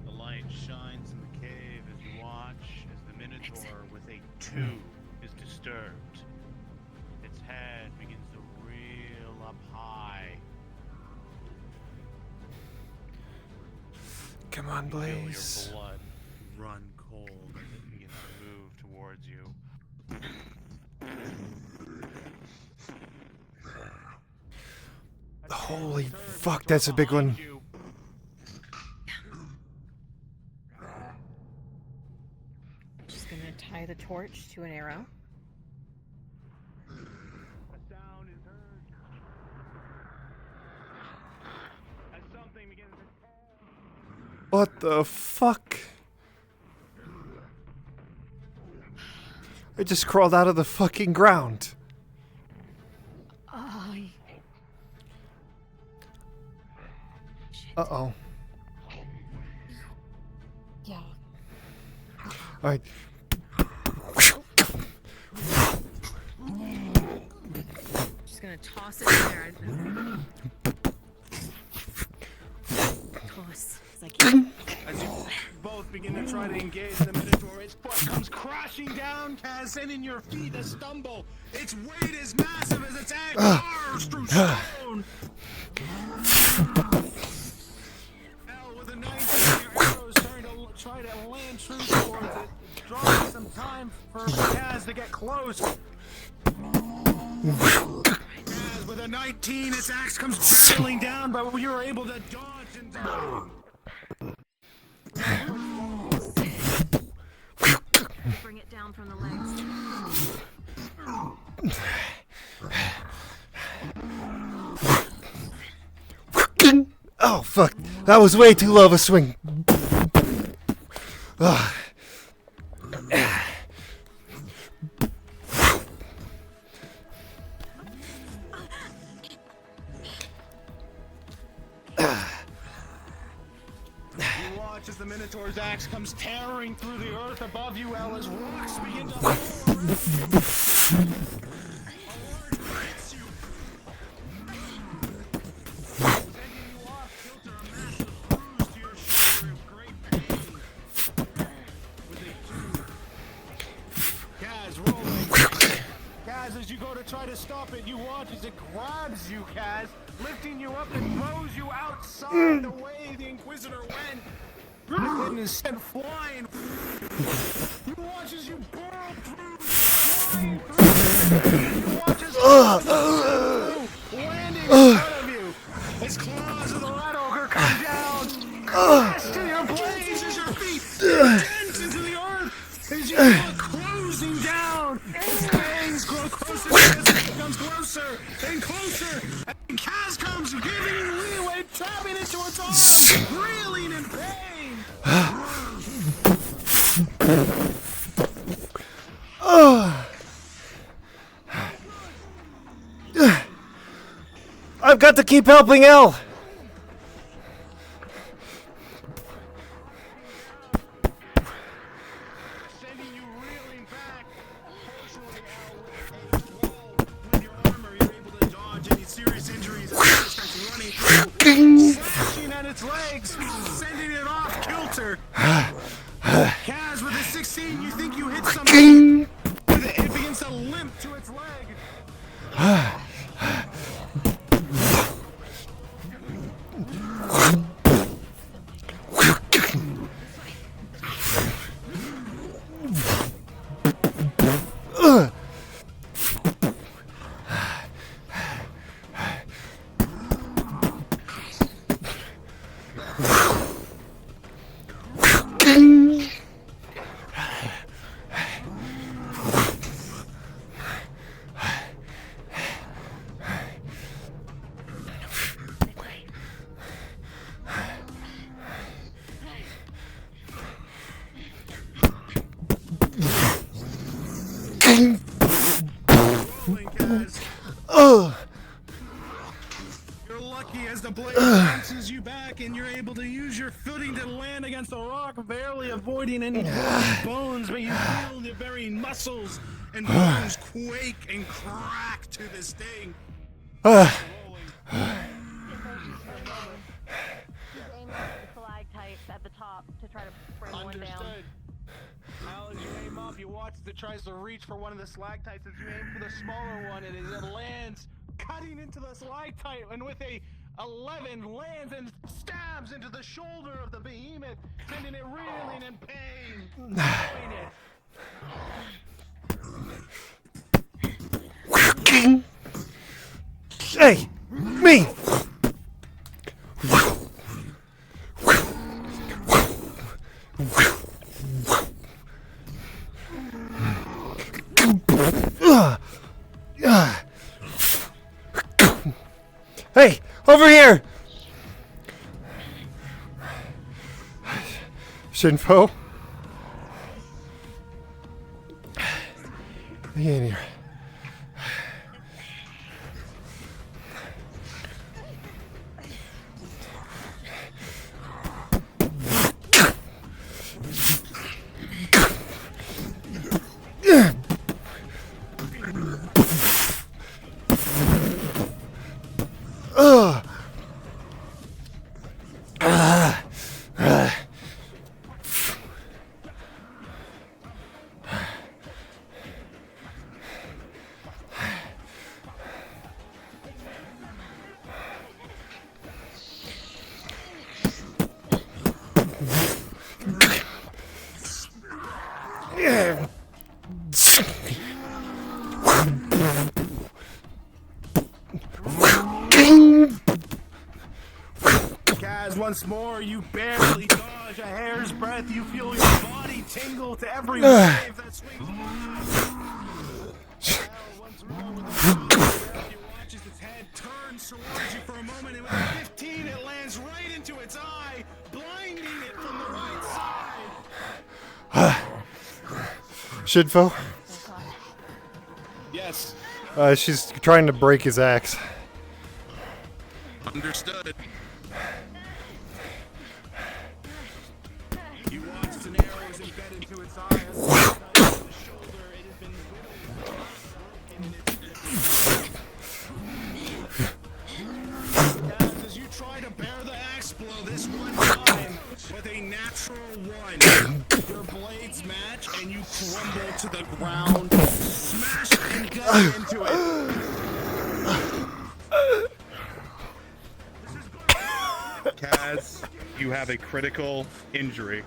The light shines in the cave as you watch as the Minotaur with a tube is disturbed. Its head begins to reel up high. Come on, Blaze. Feel your blood run cold as it begins to move towards you. Holy fuck, that's a big one. Just gonna tie the torch to an arrow. A sound is heard. As something begins to... What the fuck? It just crawled out of the fucking ground. Uh-oh. Yeah. Alright. Just gonna toss it in there. Close as I can. As you both begin to try to engage the Minotaur, its foot comes crashing down, Kaz, sending your feet a stumble. Its weight is massive as its axe carves through stone. Al, with a knife, your arrows starting to try to land true towards it, drawing some time for Kaz to get close. Kaz, with a 19, its axe comes barreling down, but you're able to dodge and down. Bring it down from the legs. Oh, fuck. That was way too low of a swing. Ugh. You watch as the Minotaur's axe comes tearing through the earth above you, Al, as rocks begin to fall. Kaz Kaz, as you go to try to stop it, you watch as it grabs you, Kaz, lifting you up and throws you outside the way the Inquisitor went. And is sent flying. You watch as you burrow through, flying through. You watch as landing in front of you. His claws of the rat ogre come down. Crash to your blades as your feet dent into the earth. As you look closing down. His fangs grow closer as it becomes closer and closer. And Kaz comes giving you leeway, trapping into its arms, reeling in pain. I've got to keep helping Elle. Slashing at its legs, sending it off kilter. Kaz, with a 16, you think you hit something. It begins to limp to its leg. You're lucky as the blade bounces you back and you're able to use your footing to land against the rock, barely avoiding any bones, but you feel the very muscles and bones quake and crack to this thing. Stalactites at the top to try to bring one down. Al, as you aim up, you watch as it tries to reach for one of the stalactites. As you aim for the smaller one, it lands, cutting into the stalactite, and with a 11 lands and stabs into the shoulder of the behemoth, sending it reeling in pain. Hey, me. Hey, over here! Shinfo? Get in here. Kaz, once more, you barely dodge a hair's breadth. You feel your body tingle to every wave that swings once more with a you watch as its head turns towards you for a moment, and with a 15, it lands right into its eye, blinding it from the right side. Shinfo? Yes. She's trying to break his axe. Understood. You watch as an arrow is embedded into its eye. As the shoulder, it has been whittled. As you try to bear the axe blow this one time, with a a natural 1. Your blades match and you crumble to the ground, smash and gut into it. Kaz, you have a critical injury.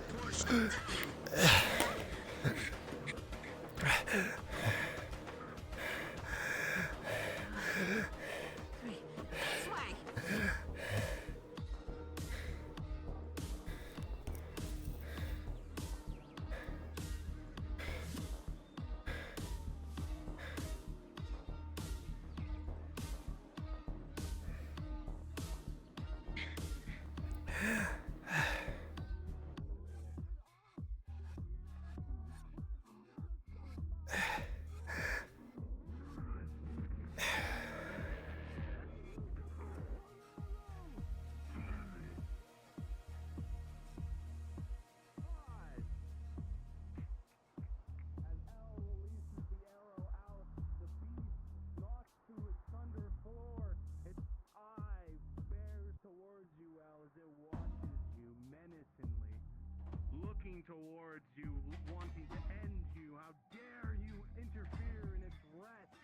Looking towards you, wanting to end you. How dare you interfere in its rest,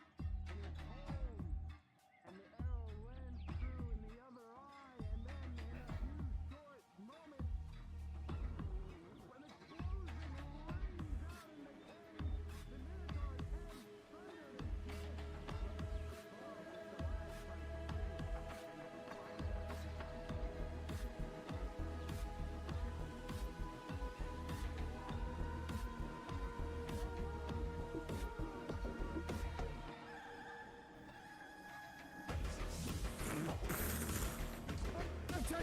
in its home? And the arrow lands true in the other eye, and then in a few short moments, when explosion rings out in the cave, the Minotaur's head thundered and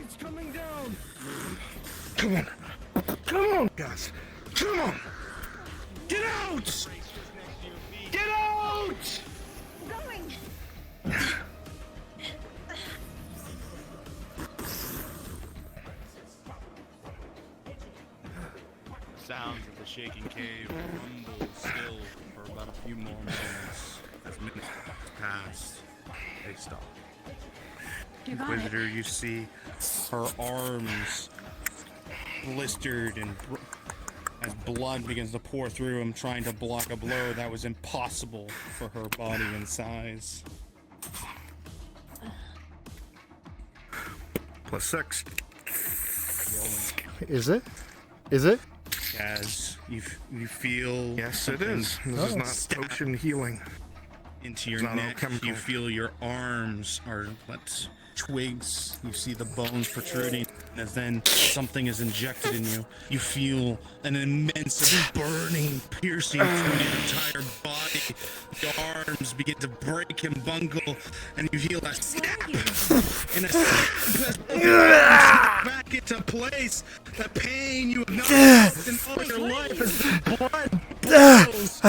It's coming down! Come on! Come on, guys! Come on! Get out! Get out! Going. Sounds of the shaking cave rumble still for about a few more moments. As minutes pass, they stop. You got it. Inquisitor, you see her arms blistered and as blood begins to pour through them, trying to block a blow that was impossible for her body and size. +6. Is it? Is it? As you feel... Yes, it is. This is not potion healing. Into your It's not neck, alchemical. you feel your arms are what twigs. You see the bones protruding, as then something is injected in you. You feel an immense burning, piercing through your entire body. Your arms begin to break and bungle, and you feel a snap, and a snap as back into place. The pain you have not felt in all your life as the blood boils.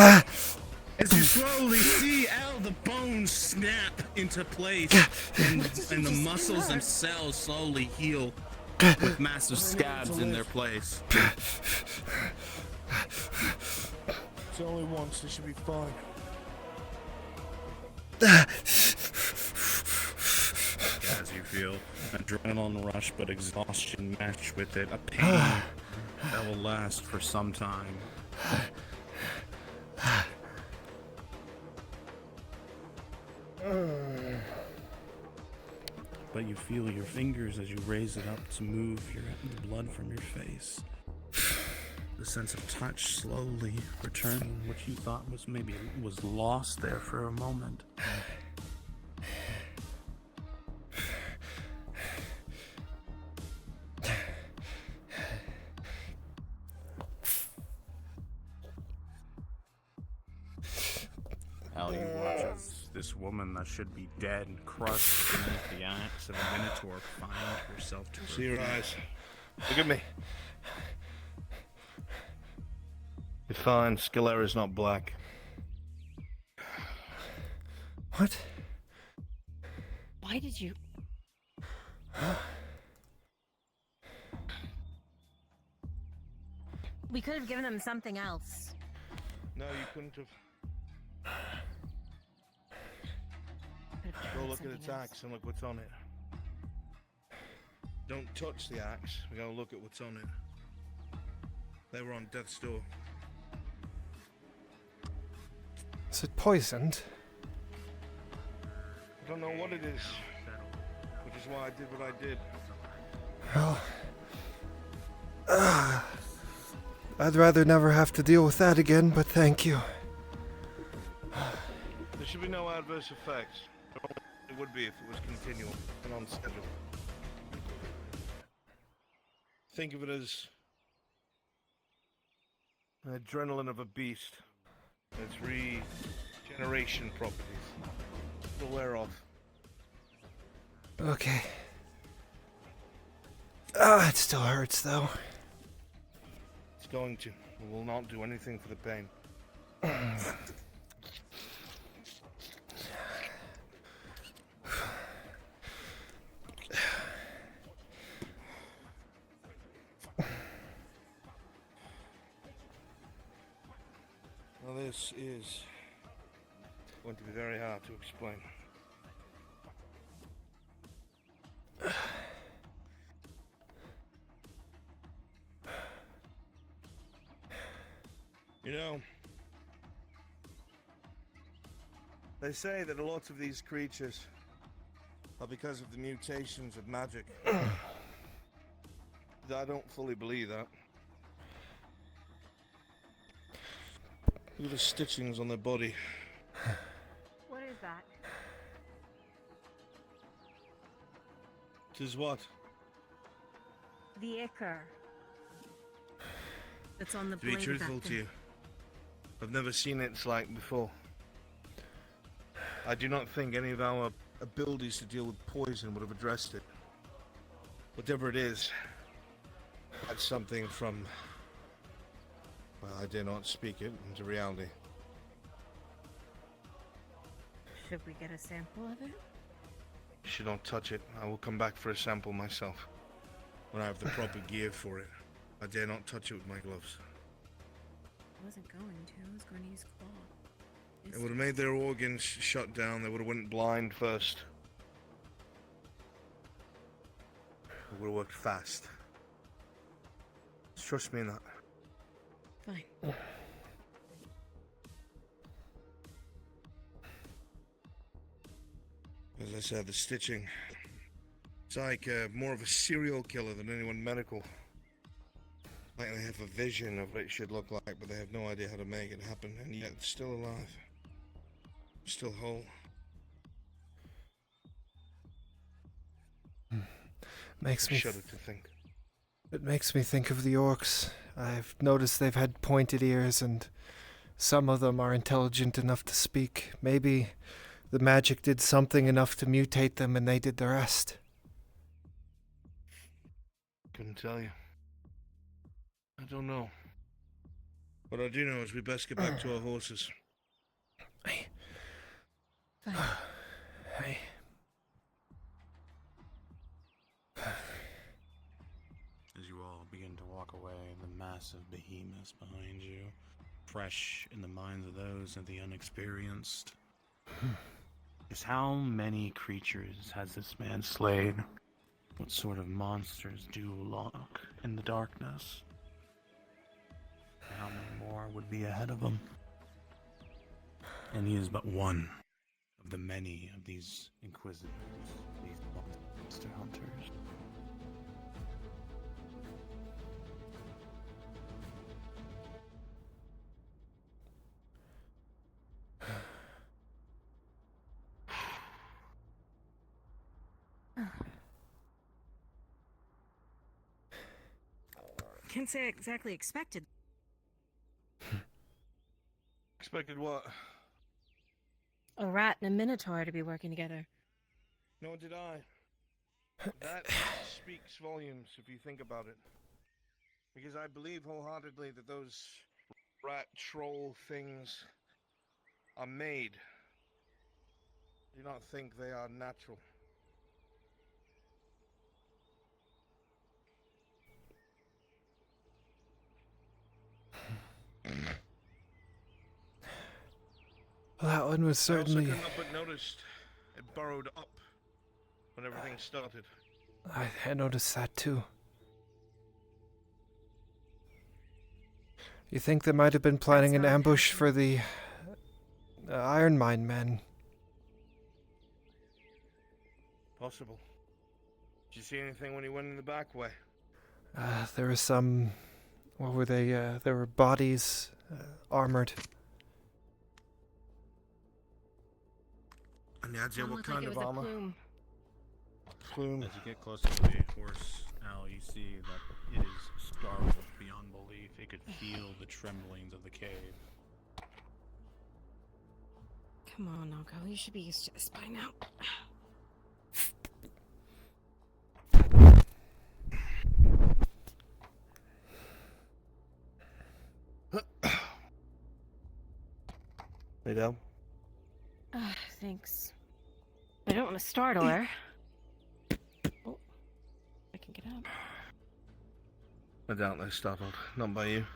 As you slowly see how the bones snap into place, and the muscles themselves slowly heal with massive scabs in their place. It's only once, it should be fine. As you feel adrenaline rush, but exhaustion matched with it, a pain that will last for some time. But you feel your fingers as you raise it up to move the blood from your face. The sense of touch slowly returning, which you thought was maybe was lost there for a moment. Al, you watch as this woman that should be dead and crushed beneath the axe of a minotaur find herself to her See your feet. eyes. Look at me. You're fine. Scalera's not black. What? Why did you? We could have given them something else. No, you couldn't have. Go look at its axe and look what's on it. Don't touch the axe. We're gonna look at what's on it. They were on death's door. Is it poisoned? I don't know what it is, which is why I did what I did. Well, I'd rather never have to deal with that again, but thank you. There should be no adverse effects. It would be if it was continual and on schedule. Think of it as the adrenaline of a beast. Its regeneration properties. It'll wear off. Okay. It still hurts, though. It's going to. It will not do anything for the pain. Well, this is going to be very hard to explain. You know, they say that a lot of these creatures are because of the mutations of magic. I don't fully believe that. Look at the stitchings on their body. What is that? Tis what? The ichor. That's on the To be blade of truthful that to thing. you, I've never seen its like before. I do not think any of our abilities to deal with poison would have addressed it. Whatever it is, that's something from, well, I dare not speak it into reality. Should we get a sample of it? You should not touch it. I will come back for a sample myself when I have the proper gear for it. I dare not touch it with my gloves. I wasn't going to. I was going to use claw. It would have made their organs shut down. They would have went blind first. It would have worked fast. Just trust me in that. Fine. As I said, the stitching. It's like more of a serial killer than anyone medical. Like they have a vision of what it should look like, but they have no idea how to make it happen, and yet it's still alive. Still whole. Makes I me shudder to think. It makes me think of the orcs. I've noticed they've had pointed ears, and some of them are intelligent enough to speak. Maybe the magic did something enough to mutate them, and they did the rest. Couldn't tell you. I don't know. What I do know is we best get back to our horses. Hey. As you all begin to walk away, the massive behemoths behind you, fresh in the minds of those of the unexperienced, is how many creatures has this man slayed? What sort of monsters do lurk in the darkness? How many more would be ahead of him? And he is but one of the many of these inquisitors, these monster hunters. Can't say I exactly expected. Expected what? A rat and a minotaur to be working together. Nor did I. That speaks volumes if you think about it. Because I believe wholeheartedly that those rat troll things are made. I do not think they are natural. That one was certainly... I also couldn't help but notice it burrowed up when everything started. I noticed that too. You think they might have been planning an That's not ambush for the Iron Mine men? Possible. Did you see anything when you went in the back way? There were some... What were they? There were bodies, armored. Any idea what kind of armor? Plume. As you get closer to the horse, Al, you see that it is startled beyond belief. It could feel the tremblings of the cave. Come on, Noko. You should be used to this by now. Lay down. Thanks. I don't want to startle her. Oh, I can get up. I doubt they're startled. Not by you.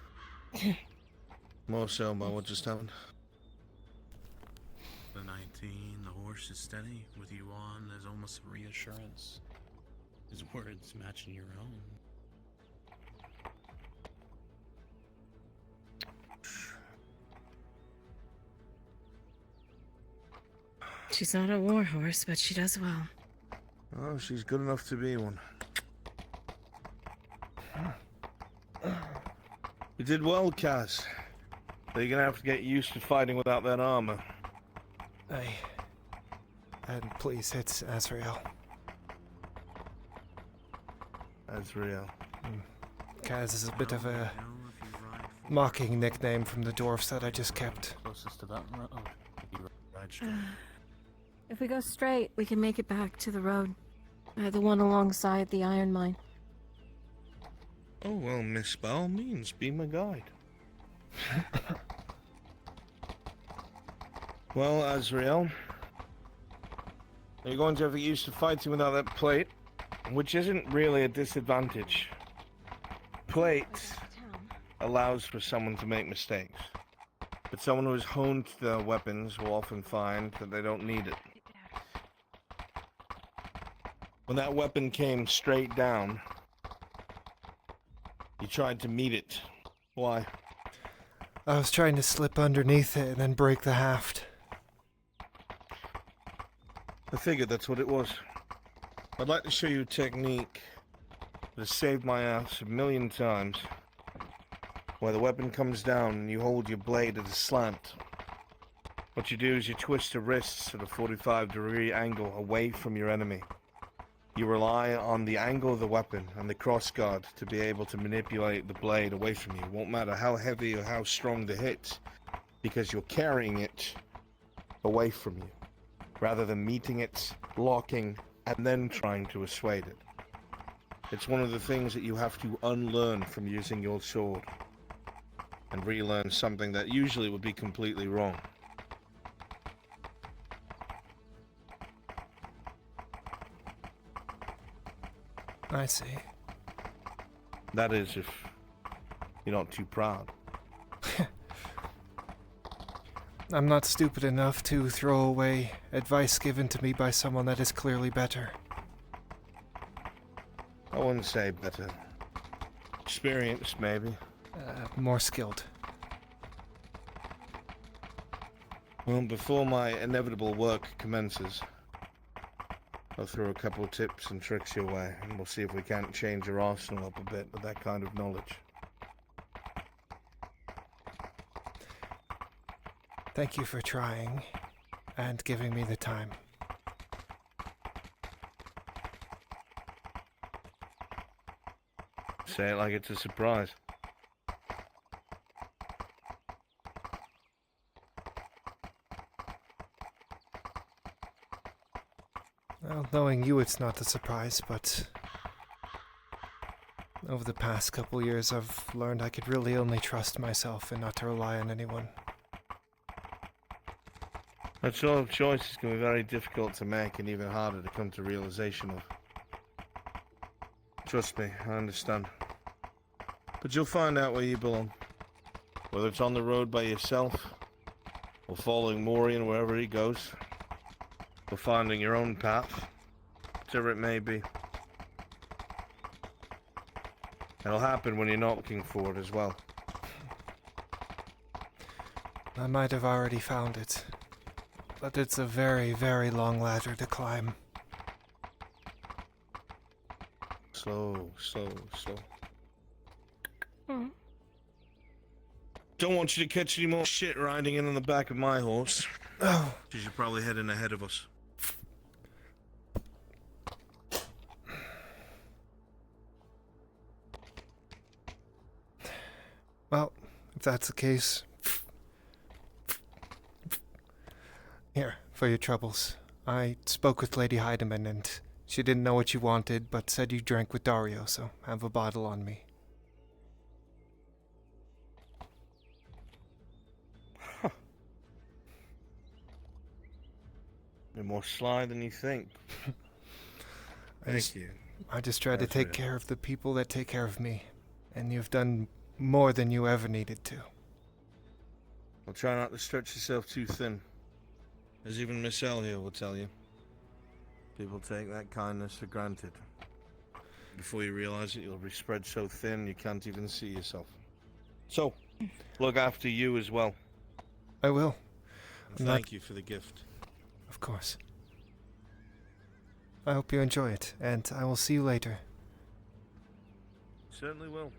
More so by what just happened. The 19, the horse is steady. With you on, there's almost a reassurance. His words matching your own. She's not a war horse, but she does well. Oh, she's good enough to be one. You did well, Kaz. But you're gonna have to get used to fighting without that armor. And please, it's Az'Rael. Az'Rael. Kaz is a bit of a mocking nickname from the dwarfs that I just kept. Closest to that road. If we go straight, we can make it back to the road. The one alongside the iron mine. Oh, well, miss, by all means, be my guide. Well, Az'Rael, you're going to have to get used to fighting without that plate, which isn't really a disadvantage. Plate allows for someone to make mistakes, but someone who has honed their weapons will often find that they don't need it. When that weapon came straight down, you tried to meet it. Why? I was trying to slip underneath it and then break the haft. I figured that's what it was. I'd like to show you a technique that has saved my ass a million times. Where the weapon comes down and you hold your blade at a slant. What you do is you twist the wrists at a 45-degree angle away from your enemy. You rely on the angle of the weapon and the crossguard to be able to manipulate the blade away from you. It won't matter how heavy or how strong the hit, because you're carrying it away from you, rather than meeting it, locking, and then trying to assuade it. It's one of the things that you have to unlearn from using your sword, and relearn something that usually would be completely wrong. I see. That is, if you're not too proud. I'm not stupid enough to throw away advice given to me by someone that is clearly better. I wouldn't say better. Experienced, maybe. More skilled. Well, before my inevitable work commences, I'll throw a couple of tips and tricks your way, and we'll see if we can't change your arsenal up a bit with that kind of knowledge. Thank you for trying, and giving me the time. Say it like it's a surprise. Well, knowing you, it's not a surprise, but over the past couple years, I've learned I could really only trust myself and not to rely on anyone. That sort of choice is going to be very difficult to make and even harder to come to realization of. Trust me, I understand. But you'll find out where you belong. Whether it's on the road by yourself, or following Morian wherever he goes, or finding your own path, whatever it may be. It'll happen when you're not looking for it as well. I might have already found it, but it's a very, very long ladder to climb. Slow, slow, slow. Hmm. Don't want you to catch any more shit riding in on the back of my horse. Oh. Because you're probably heading ahead of us. Well, if that's the case... Here, for your troubles. I spoke with Lady Heidemann, and she didn't know what you wanted, but said you drank with Dario, so have a bottle on me. Huh. You're more sly than you think. Thank you. I just tried to That's take real. care of the people that take care of me, and you've done more than you ever needed to. Well, try not to stretch yourself too thin. As even Miss L here will tell you. People take that kindness for granted. Before you realize it, you'll be spread so thin you can't even see yourself. So, look after you as well. I will. And thank you for the gift. Of course. I hope you enjoy it, and I will see you later. Certainly will.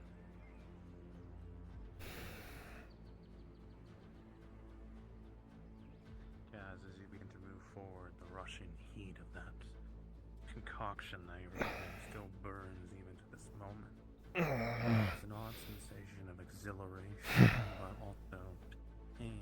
As you begin to move forward, the rushing heat of that concoction that you're rubbing still burns even to this moment. It's an odd sensation of exhilaration, but also pain.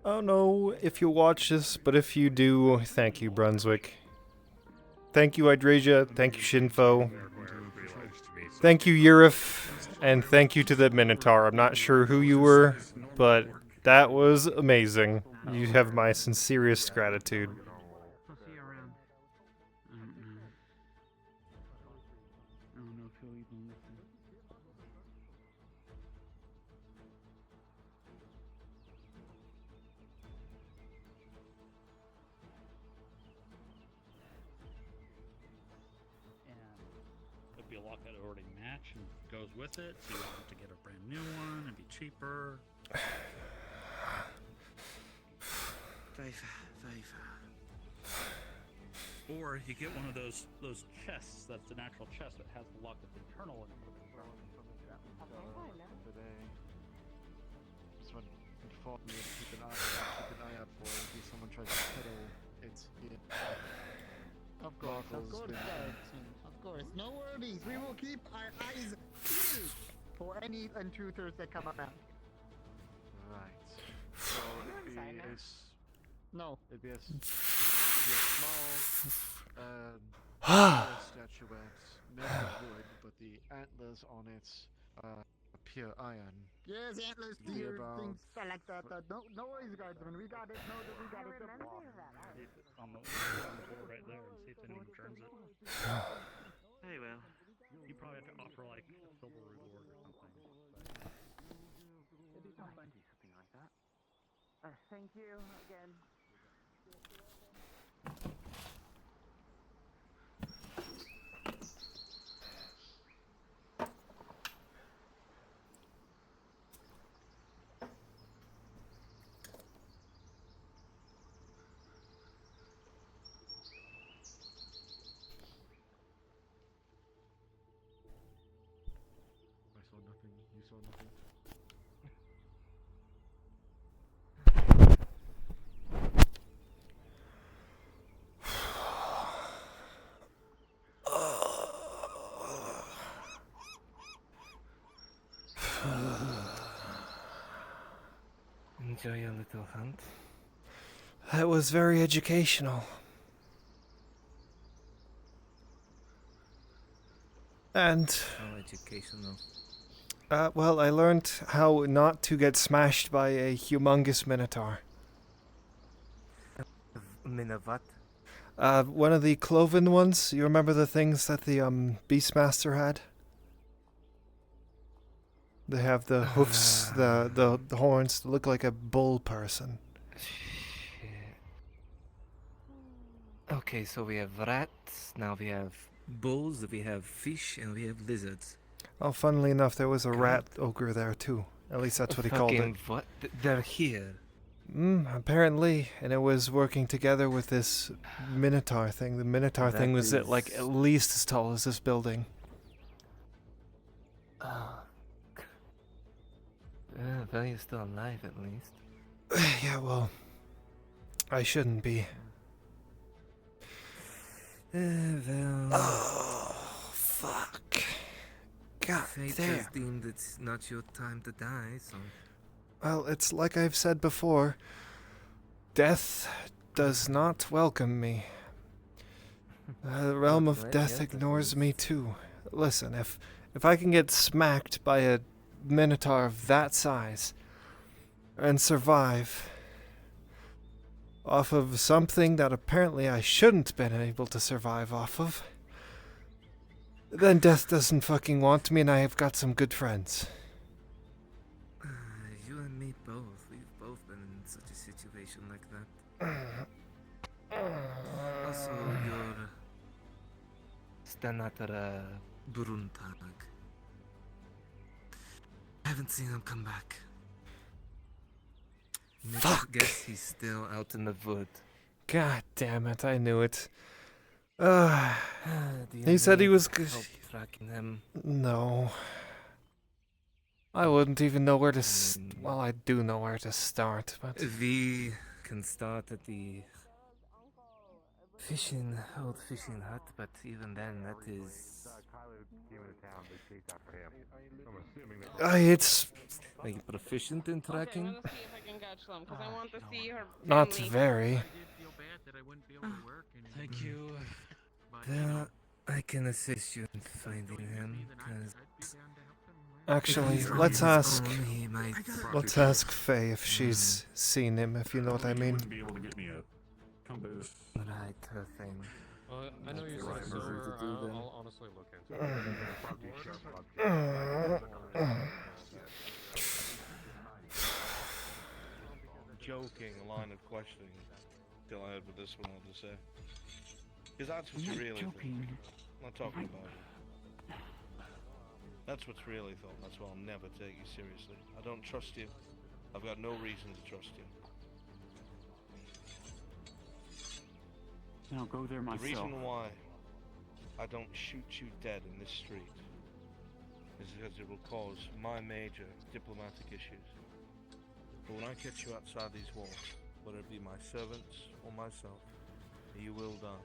I don't know if you'll watch this, but if you do, thank you, Brunswick. Thank you, Hydrasia. Thank you, Shinfo. Thank you, Urif. And thank you to the Minotaur. I'm not sure who you were, but that was amazing. You have my sincerest gratitude. I'll see you around. I don't know if he'll even listen. It'd be a lock that already match and goes with it, so you don't have to get a brand new one and be cheaper. Or you get one of those chests that's an actual chest that has the lock that's internal and Today. Just want to inform you and keep an eye out for in case someone tries to peddle it here. Of course, Captain. Of course. No worries. We will keep our eyes peeled for any intruders that come around. Right. So it'd be No. It'd be a small statuette made of wood, but the antlers on it are pure iron. Yes, antlers, Be deer, about things like that. No worries, guardsmen. We got it. No, we got it. on the board right there and see if anyone returns it. Very well. You probably have to offer like a silver reward or something. Maybe I can do something like that. Thank you again. I saw nothing. You saw nothing. Enjoy your little hunt. That was very educational. And, How educational. well, I learned how not to get smashed by a humongous minotaur. What? One of the cloven ones. You remember the things that the Beastmaster had? They have the hoofs, the horns that look like a bull person. Okay, so we have rats, now we have bulls, we have fish, and we have lizards. Oh, funnily enough, there was a rat ogre there too. At least that's what he called it. Fucking what? They're here. Apparently, and it was working together with this minotaur thing. The minotaur thing was at least as tall as this building. Well, you're still alive at least. Yeah, well, I shouldn't be. Well... Oh, fuck. God Fate damn. has deemed it's not your time to die, so... Well, it's like I've said before. Death does not welcome me. The realm of death ignores me too. Listen, if I can get smacked by a minotaur of that size and survive off of something that apparently I shouldn't have been able to survive off of, then death doesn't fucking want me, and I have got some good friends. You and me both. We've both been in such a situation like that. Also, you're... Stanatara Buruntag. I haven't seen him come back. Fuck! Guess he's still out in the wood. God damn it, I knew it. Do He said he was help tracking him? No. I wouldn't even know where to well, I do know where to start, but... We can start at the old fishing hut, but even then, that is... It's... Are you proficient in tracking? I'm gonna see if I can catch them, because I want to see her Not family. very. Thank you. Well, I can assist you in finding him, because... Actually, let's ask Faye if she's seen him, if you know what I mean. Right, her thing. Well, I know you said silver. I'll honestly look into Joking line of questioning till I heard what this one had to say. Because that's what you really think. I'm not talking about it. That's what's really thought. That's why I'll never take you seriously. I don't trust you. I've got no reason to trust you. I'll go there myself. The reason why I don't shoot you dead in this street is because it will cause my major diplomatic issues. But when I catch you outside these walls, whether it be my servants or myself, you will die.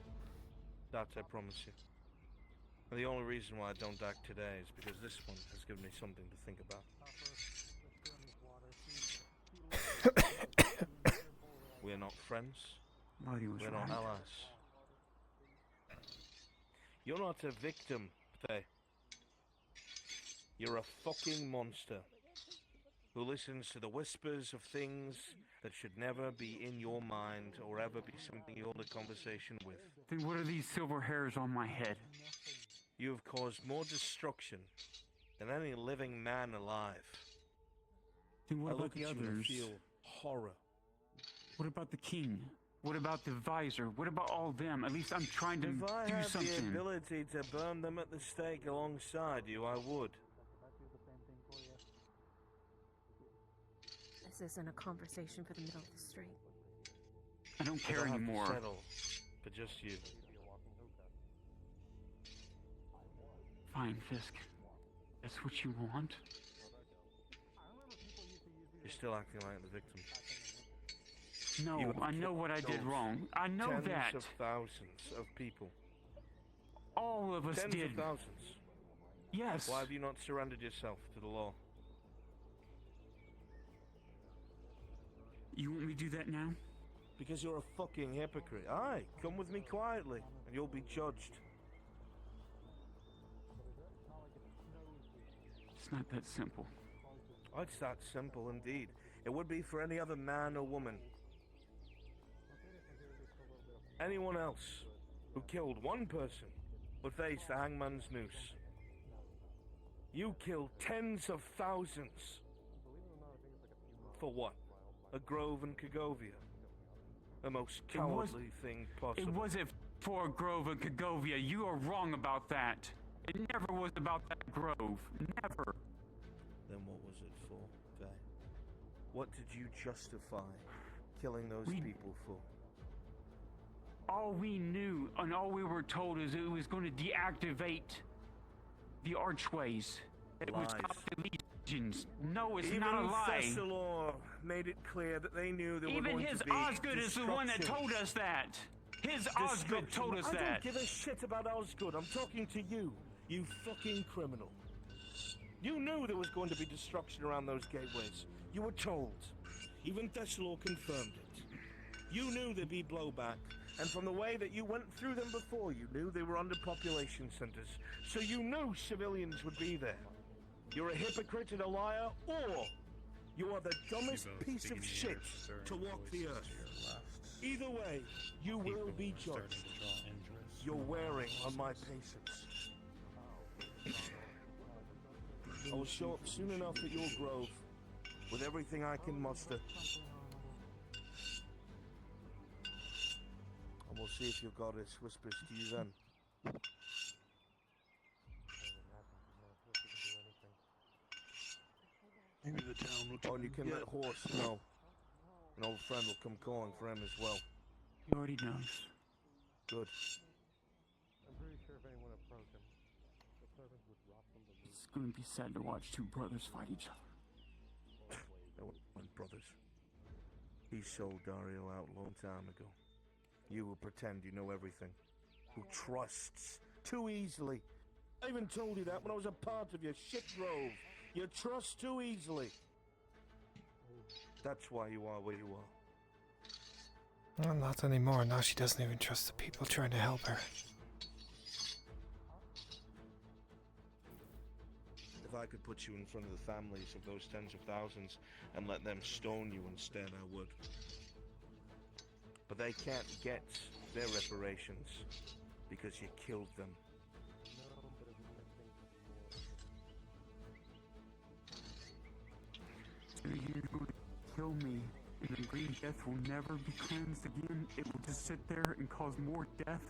That I promise you. And the only reason why I don't act today is because this one has given me something to think about. We're not friends. We're not allies. You're not a victim, Faye. You're a fucking monster who listens to the whispers of things that should never be in your mind or ever be something you hold a conversation with. Then what are these silver hairs on my head? You have caused more destruction than any living man alive. Then what I about look the at you and others? feel horror. What about the king? What about the visor? What about all them? At least I'm trying to If I do had something. the ability to burn them at the stake alongside you, I would. This isn't a conversation for the middle of the street. I don't care have to anymore. settle for just you. Fine, Fisk. That's what you want? You're still acting like the victim. No, You have I know what I did killed wrong. I know tens that. of thousands of people. All of us Tens did. of thousands. Yes. Why have you not surrendered yourself to the law? You want me to do that now? Because you're a fucking hypocrite. Aye, come with me quietly, and you'll be judged. It's not that simple. Oh, it's that simple indeed. It would be for any other man or woman. Anyone else who killed one person would face the hangman's noose. You killed tens of thousands. For what? A grove in Kagovia. The most cowardly thing possible. It wasn't for a grove in Kagovia. You are wrong about that. It never was about that grove. Never. Then what was it for, Faye? What did you justify killing those people for? All we knew and all we were told is it was going to deactivate the archways. It was Lies. about the legions. No, it's Even not a lie. Thessalor made it clear that they knew there were Even going his to be Osgood is the one that destruction. told us that. His Osgood told us I that. don't give a shit about Osgood. I'm talking to you, you fucking criminal. You knew there was going to be destruction around those gateways. You were told. Even Thessalor confirmed it. You knew there'd be blowback. And from the way that you went through them before, you knew they were under population centers. So you knew civilians would be there. You're a hypocrite and a liar, or you are the dumbest piece of shit to walk the earth. Either way, you will be judged. You're wearing on my patience. I will show up soon enough at your grove with everything I can muster. And we'll see if your goddess whispers to you then. Maybe the town will Oh, and you can let Horse know. An old friend will come calling for him as well. He already knows. Good. I'm pretty sure if anyone approached him, the servants would drop from the roof. It's going to be sad to watch two brothers fight each other. They weren't brothers. He sold Dario out a long time ago. You will pretend you know everything. Who trusts too easily. I even told you that when I was a part of your shit grove. You trust too easily. That's why you are where you are. Well, not anymore. Now she doesn't even trust the people trying to help her. If I could put you in front of the families of those tens of thousands and let them stone you instead, I would. But they can't get their reparations because you killed them. So you're going to kill me, and the green death will never be cleansed again? It will just sit there and cause more death?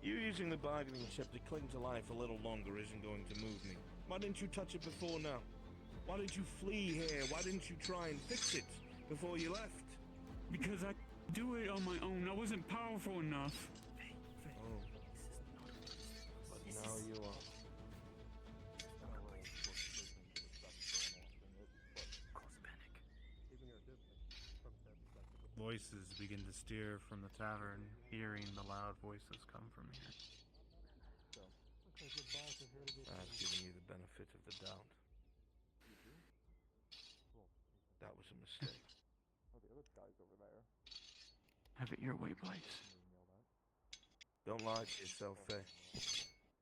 You using the bargaining chip to cling to life a little longer isn't going to move me. Why didn't you touch it before now? Why didn't you flee here? Why didn't you try and fix it before you left? Because I do it on my own. I wasn't powerful enough. Oh. But now you are. Voices begin to steer from the tavern, hearing the loud voices come from here. I've given you the benefit of the doubt. That was a mistake. Have it your way, Blaze. Don't lie to yourself, Faye.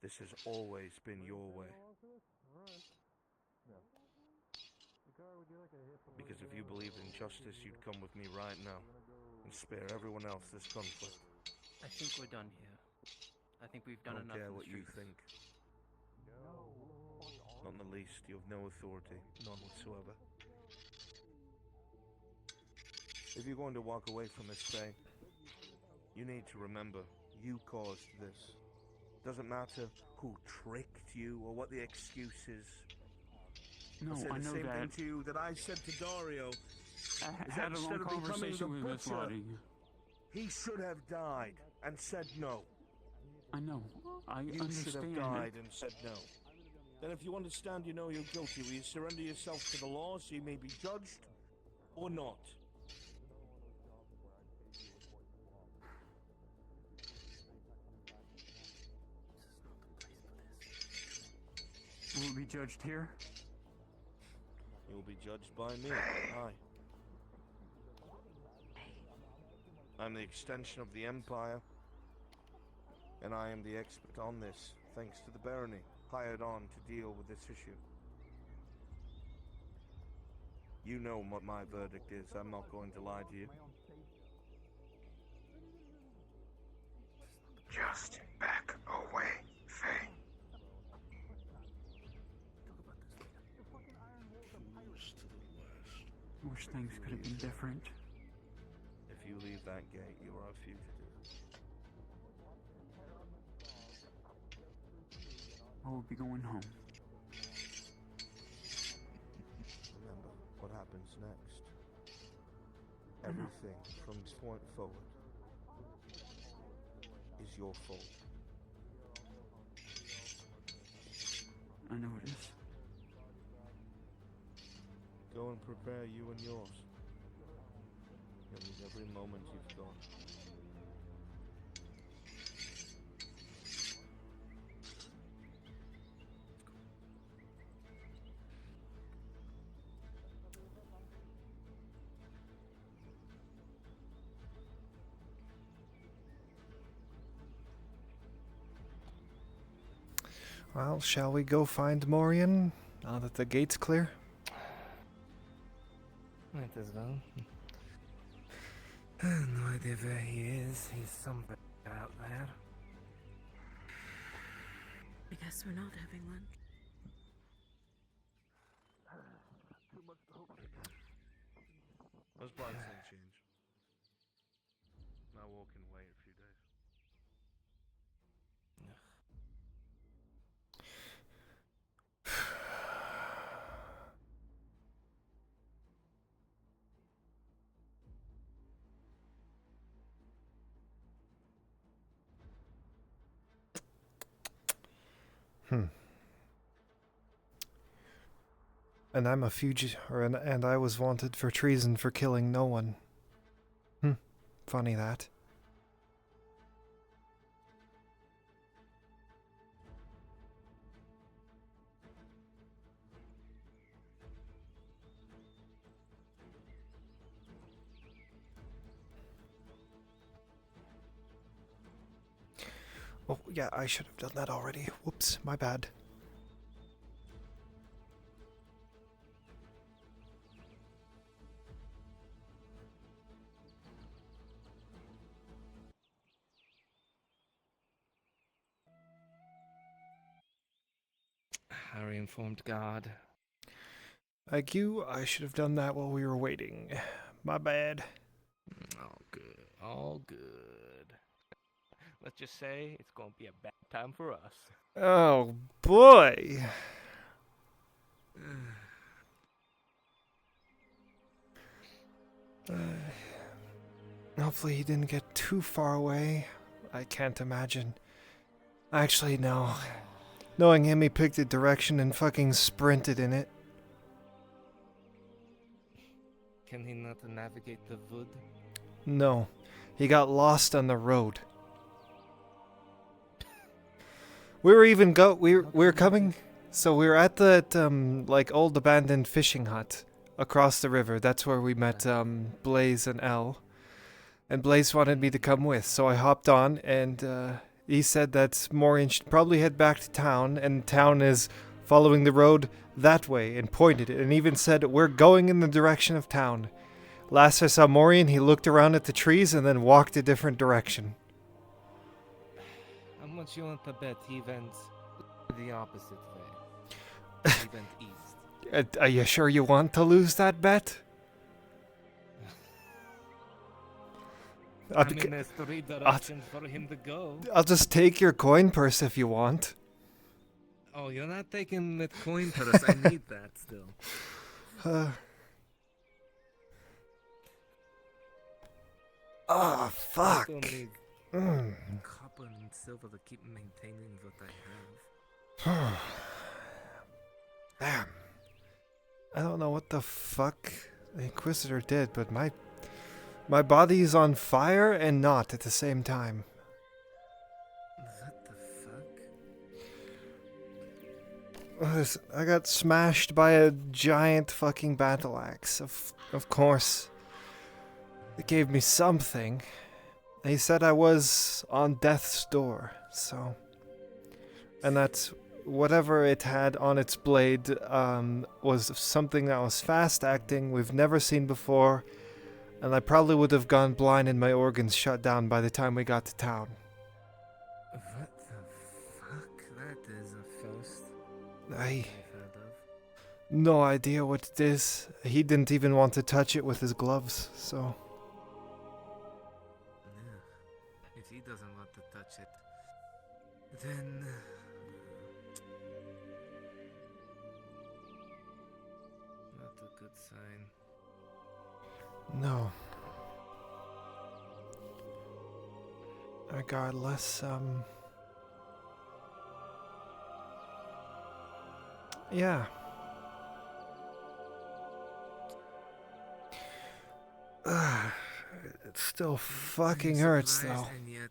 This has always been your way. Because if you believed in justice, you'd come with me right now and spare everyone else this conflict. I think we're done here. I think we've done I don't enough. care in the what you streets. think. Not in the least. You have no authority, none whatsoever. If you're going to walk away from this, Faye, you need to remember you caused this. Doesn't matter who tricked you or what the excuse is. No, I said I the know same that. thing to you that I said to Dario. I Is had that a long instead of becoming conversation the with Miss butcher, Lottie. he should have died and said no. I know. I You understand. should have died and said no. Then if you understand you know you're guilty, will you surrender yourself to the law so you may be judged or not? Will we be judged here? You'll be judged by me. Aye. I'm the extension of the Empire, and I am the expert on this, thanks to the barony, hired on to deal with this issue. You know what my verdict is. I'm not going to lie to you. Just back away, Faye. Wish things could have been different. If you leave that gate, you are a fugitive. I will be going home. Remember what happens next. Everything from this point forward is your fault. I know it is. Go and prepare you and yours. You'll need every moment you've got. Well, shall we go find Morian now that the gate's clear? Might as well. No idea where he is. He's somewhere out there. I guess we're not having lunch. Those plans didn't change. Now walk and wait a few days. And I'm a fugitive, and I was wanted for treason for killing no one. Funny that. Oh, yeah, I should have done that already. Whoops, my bad. Harry informed God. Like you, I should have done that while we were waiting. My bad. All good. All good. Let's just say it's gonna be a bad time for us. Oh, boy. Hopefully he didn't get too far away. I can't imagine. Actually, no. Knowing him, he picked a direction and fucking sprinted in it. Can he not navigate the wood? No. He got lost on the road. We were coming, so we were at that like old abandoned fishing hut across the river. That's where we met Blaze and Elle. And Blaze wanted me to come with, so I hopped on, and he said that Morian should probably head back to town, and town is following the road that way, and pointed it, and even said, "We're going in the direction of town." Last I saw Morian, he looked around at the trees and then walked a different direction. How much you want to bet he went the opposite way? He went east. Are you sure you want to lose that bet? I mean, there's 3 directions for him to go. I'll just take your coin purse if you want. Oh, you're not taking the coin purse. I need that still. Oh, fuck. I still need copper and silver to keep maintaining what I have. Damn. I don't know what the fuck the Inquisitor did, but my body's on fire and not at the same time. What the fuck? I got smashed by a giant fucking battle axe. Of course. It gave me something. He said I was on death's door, so... And that's whatever it had on its blade was something that was fast acting, we've never seen before, and I probably would have gone blind and my organs shut down by the time we got to town. What the fuck? That is a first I I've heard of. no idea what it is. He didn't even want to touch it with his gloves, so... Yeah. If he doesn't want to touch it, then not a good sign. No. Regardless, yeah. It still fucking I'm hurts, surprised, though. And yet,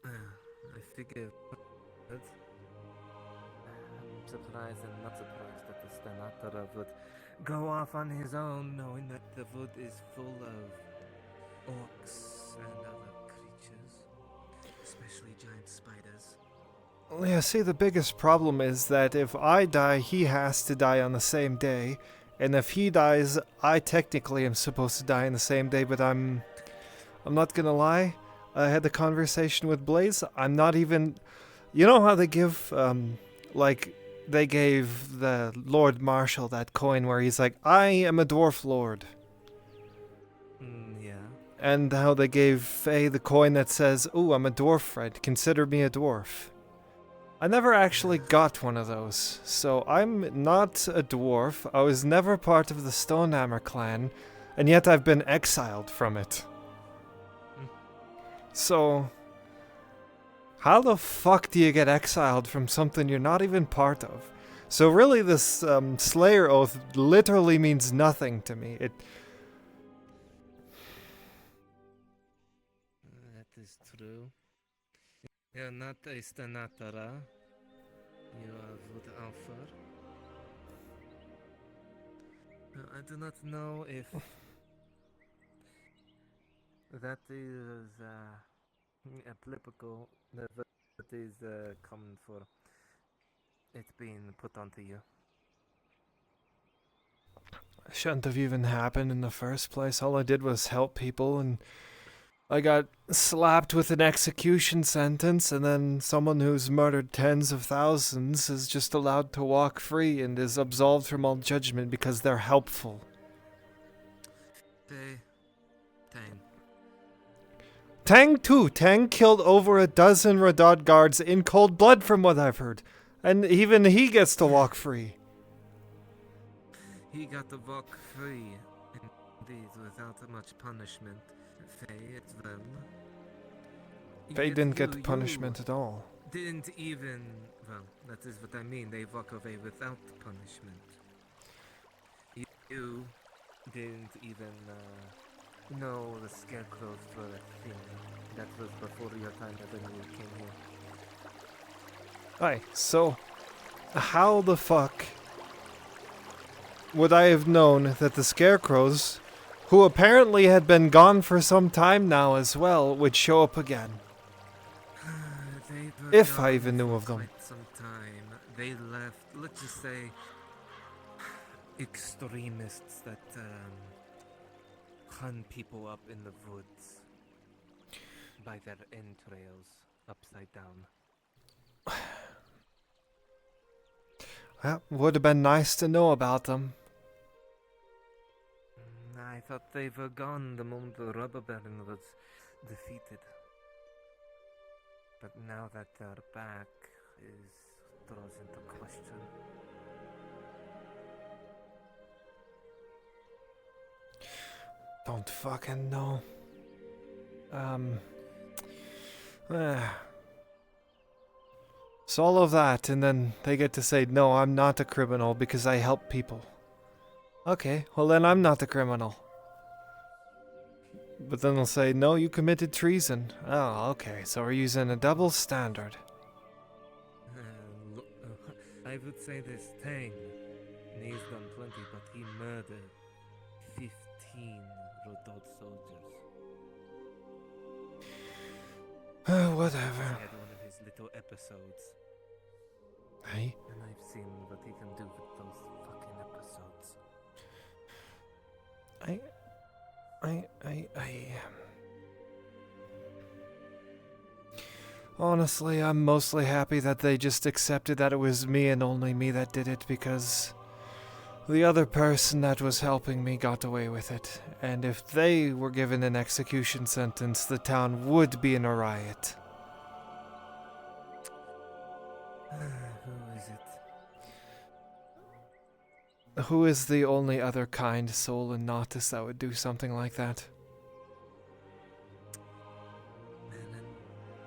I figure. I'm surprised and not surprised that the Stenatara would go off on his own, knowing that the wood is full of orcs and other creatures, especially giant spiders. Yeah, see, the biggest problem is that if I die, he has to die on the same day. And if he dies, I technically am supposed to die on the same day, but I'm not gonna lie. I had the conversation with Blaze. I'm not even... You know how they give, like, they gave the Lord Marshal that coin where he's like, I am a dwarf lord. Yeah. And how they gave Faye the coin that says, ooh, I'm a dwarf friend, consider me a dwarf. I never actually got one of those, so I'm not a dwarf, I was never part of the Stonehammer clan, and yet I've been exiled from it. So, how the fuck do you get exiled from something you're not even part of? So really this Slayer Oath literally means nothing to me. That is true. You're not a Stenatara. You are Wood Alpha. I do not know if that is applicable. That is common for it being put onto you. Shouldn't have even happened in the first place. All I did was help people, and I got slapped with an execution sentence, and then someone who's murdered tens of thousands is just allowed to walk free and is absolved from all judgment because they're helpful. Tang too. Tang killed over a dozen Radad guards in cold blood from what I've heard. And even he gets to walk free. He got to walk free, indeed, without much punishment. Faye, as well. They Yet didn't you- get punishment at all. Didn't even... Well, that is what I mean. They walk away without punishment. You didn't even know the scarecrows were a thing. That was before your time when you came here. Aye, so how the fuck would I have known that the scarecrows, who apparently had been gone for some time now as well, would show up again? They were If I gone even knew for of them. quite some time. They left, let's just say, extremists that hunt people up in the woods by their entrails upside down. Well, would have been nice to know about them. I thought they were gone the moment the rubber baron was defeated. But now that they're back throws into question. Don't fucking know. So all of that, and then they get to say, no, I'm not a criminal because I help people. Okay, well then I'm not a criminal. But then they'll say, no, you committed treason. Oh, okay, so we're using a double standard. I would say this Tang, and he's done plenty, but he murdered 15 Rodod soldiers. Whatever. He had one of his little episodes. Hey? And I've seen what he can do with those fucking episodes. Honestly, I'm mostly happy that they just accepted that it was me and only me that did it, because the other person that was helping me got away with it. And if they were given an execution sentence, the town would be in a riot. Who is it? Who is the only other kind soul in Nautis that would do something like that?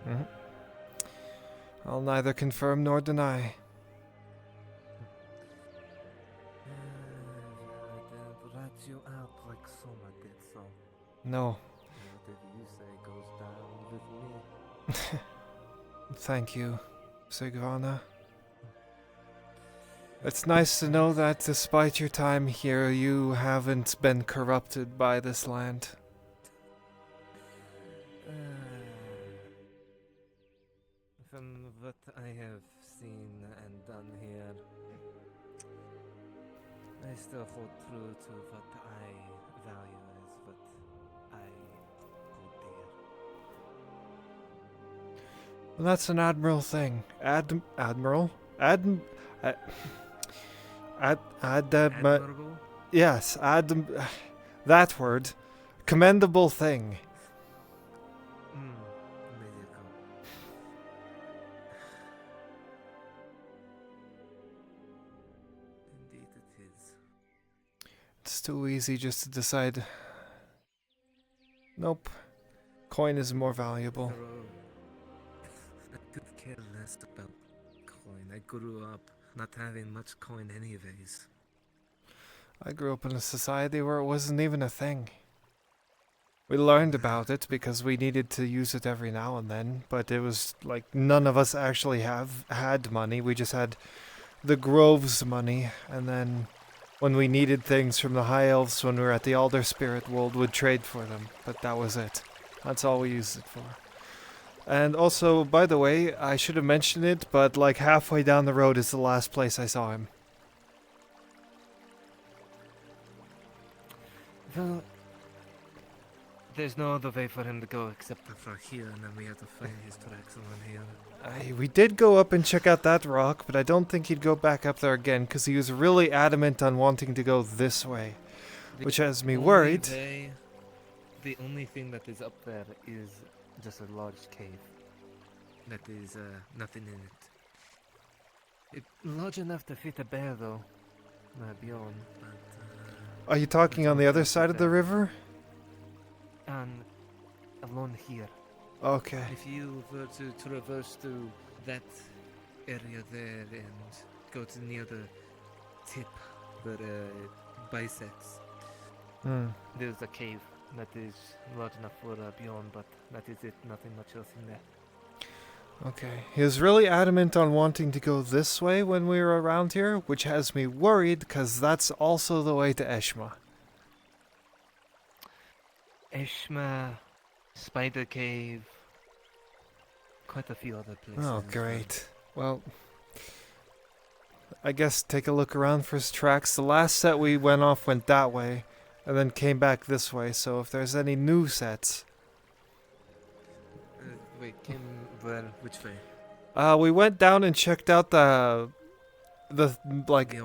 Mhm. I'll neither confirm nor deny. They rat you out like Soma did, so... No. Whatever you say goes down with me. Thank you, Sigvana. It's nice to know that despite your time here, you haven't been corrupted by this land. From what I have seen and done here, I still hold true to what I value as what I hold dear. Well, that's an admiral thing. Admiral? Admirable? Yes, that word. Commendable thing. There you go. Indeed it is. It's too easy just to decide. Nope. Coin is more valuable. I could care less about coin. I grew up not having much coin anyways. I grew up in a society where it wasn't even a thing. We learned about it because we needed to use it every now and then, but it was like none of us actually had money. We just had the Grove's money, and then when we needed things from the High Elves when we were at the Alder Spirit World, we'd trade for them, but that was it. That's all we used it for. And also, by the way, I should have mentioned it, but like halfway down the road is the last place I saw him. Well, there's no other way for him to go except for here, and then we have to find his tracks along here. We did go up and check out that rock, but I don't think he'd go back up there again, because he was really adamant on wanting to go this way, which has me worried. The only thing that is up there is just a large cave. That is nothing in it. It's large enough to fit a bear, though. Beyond, but, Are you talking on the other side of the river? And along here. Okay. If you were to traverse to that area there and go to near the tip where it bisects, there's a cave that is large enough for beyond, but that is it, nothing much else in there. Okay. He was really adamant on wanting to go this way when we were around here, which has me worried, because that's also the way to Eshma. Eshma, Spider Cave, quite a few other places. Oh, great. Well, I guess take a look around for his tracks. The last set we went off went that way, and then came back this way, so if there's any new sets... Wait, came where? Which way? We went down and checked out the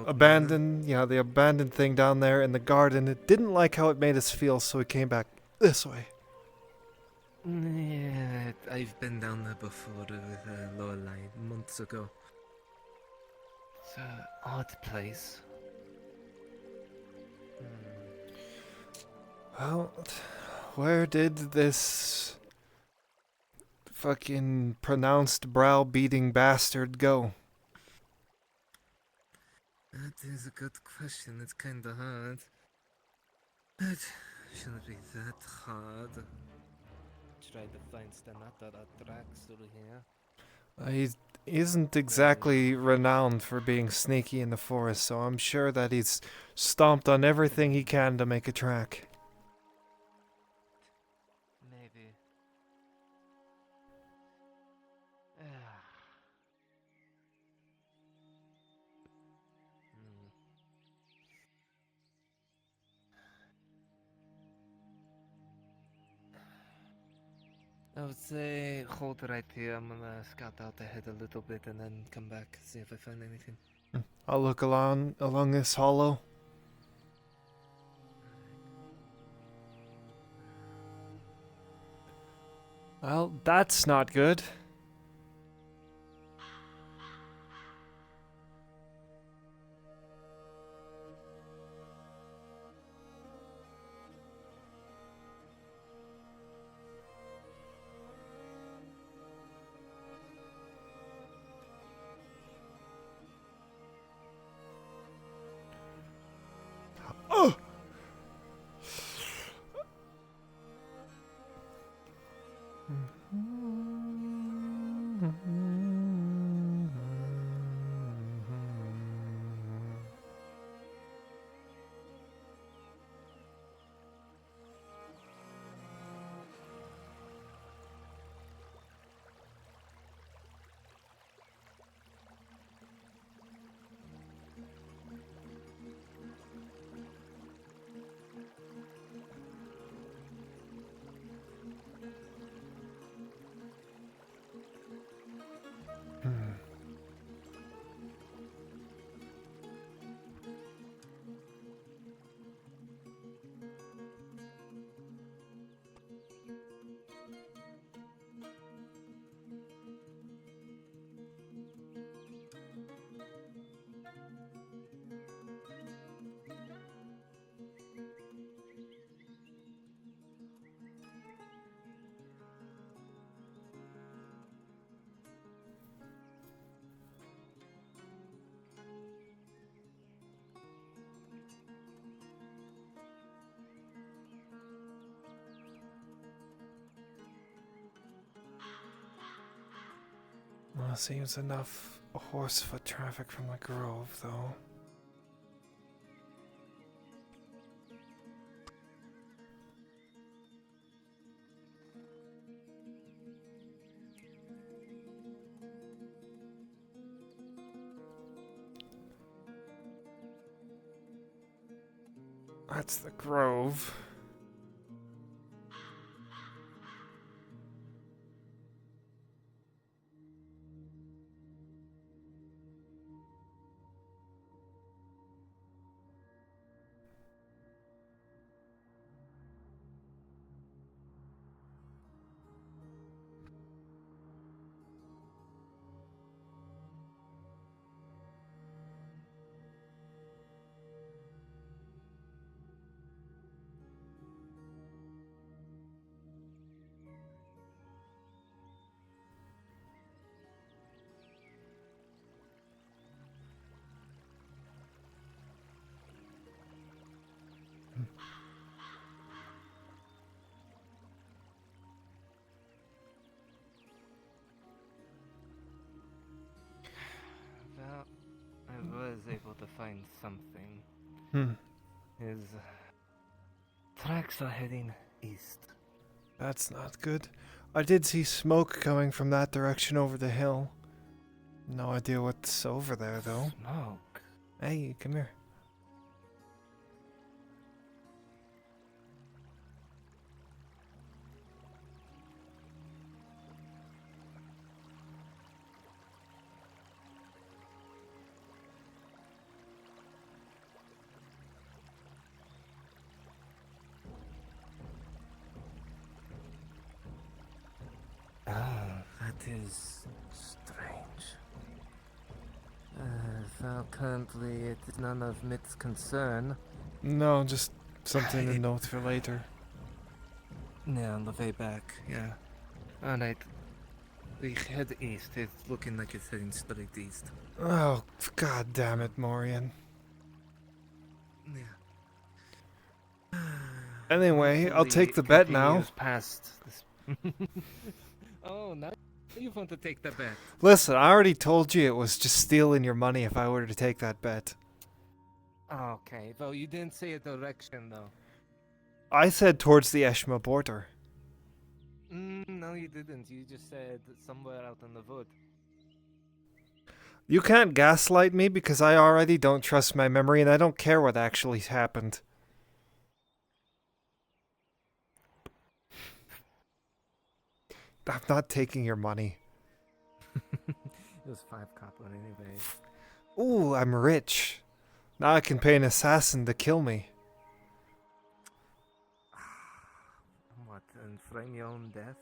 abandoned, the abandoned thing down there in the garden. It didn't like how it made us feel, so we came back this way. Yeah, I've been down there before with Lorelei months ago. It's an odd place. Well, where did this fucking pronounced brow-beating bastard go? That is a good question. It's kinda hard. It shouldn't be that hard. Try to find Stanata tracks through here. He isn't exactly renowned for being sneaky in the forest, so I'm sure that he's stomped on everything he can to make a track. Maybe. I would say hold right here. I'm gonna scout out ahead a little bit and then come back, see if I find anything. I'll look along this hollow. Well, that's not good. Oh! Well, seems enough horse foot traffic from the grove, though. That's the grove. Well, I was able to find something. His tracks are heading east. That's not good. I did see smoke coming from that direction over the hill. No idea what's over there, though. Smoke? Hey, come here. Ah, that is strange. Well, currently it is none of Mitt's concern. No, just something to note for later. Yeah, on the way back, yeah. Alright. We head east. It's looking like it's heading straight east. Oh, god damn it, Morian. Yeah. Anyway, I'll Hopefully take the it bet now. continues Past this. Oh, now you want to take the bet. Listen, I already told you it was just stealing your money if I were to take that bet. Okay, well, you didn't say a direction, though. I said towards the Eshma border. No, you didn't. You just said somewhere out in the wood. You can't gaslight me because I already don't trust my memory and I don't care what actually happened. I'm not taking your money. It was 5 copper anyway. Ooh, I'm rich. Now I can pay an assassin to kill me. What, and frame your own death?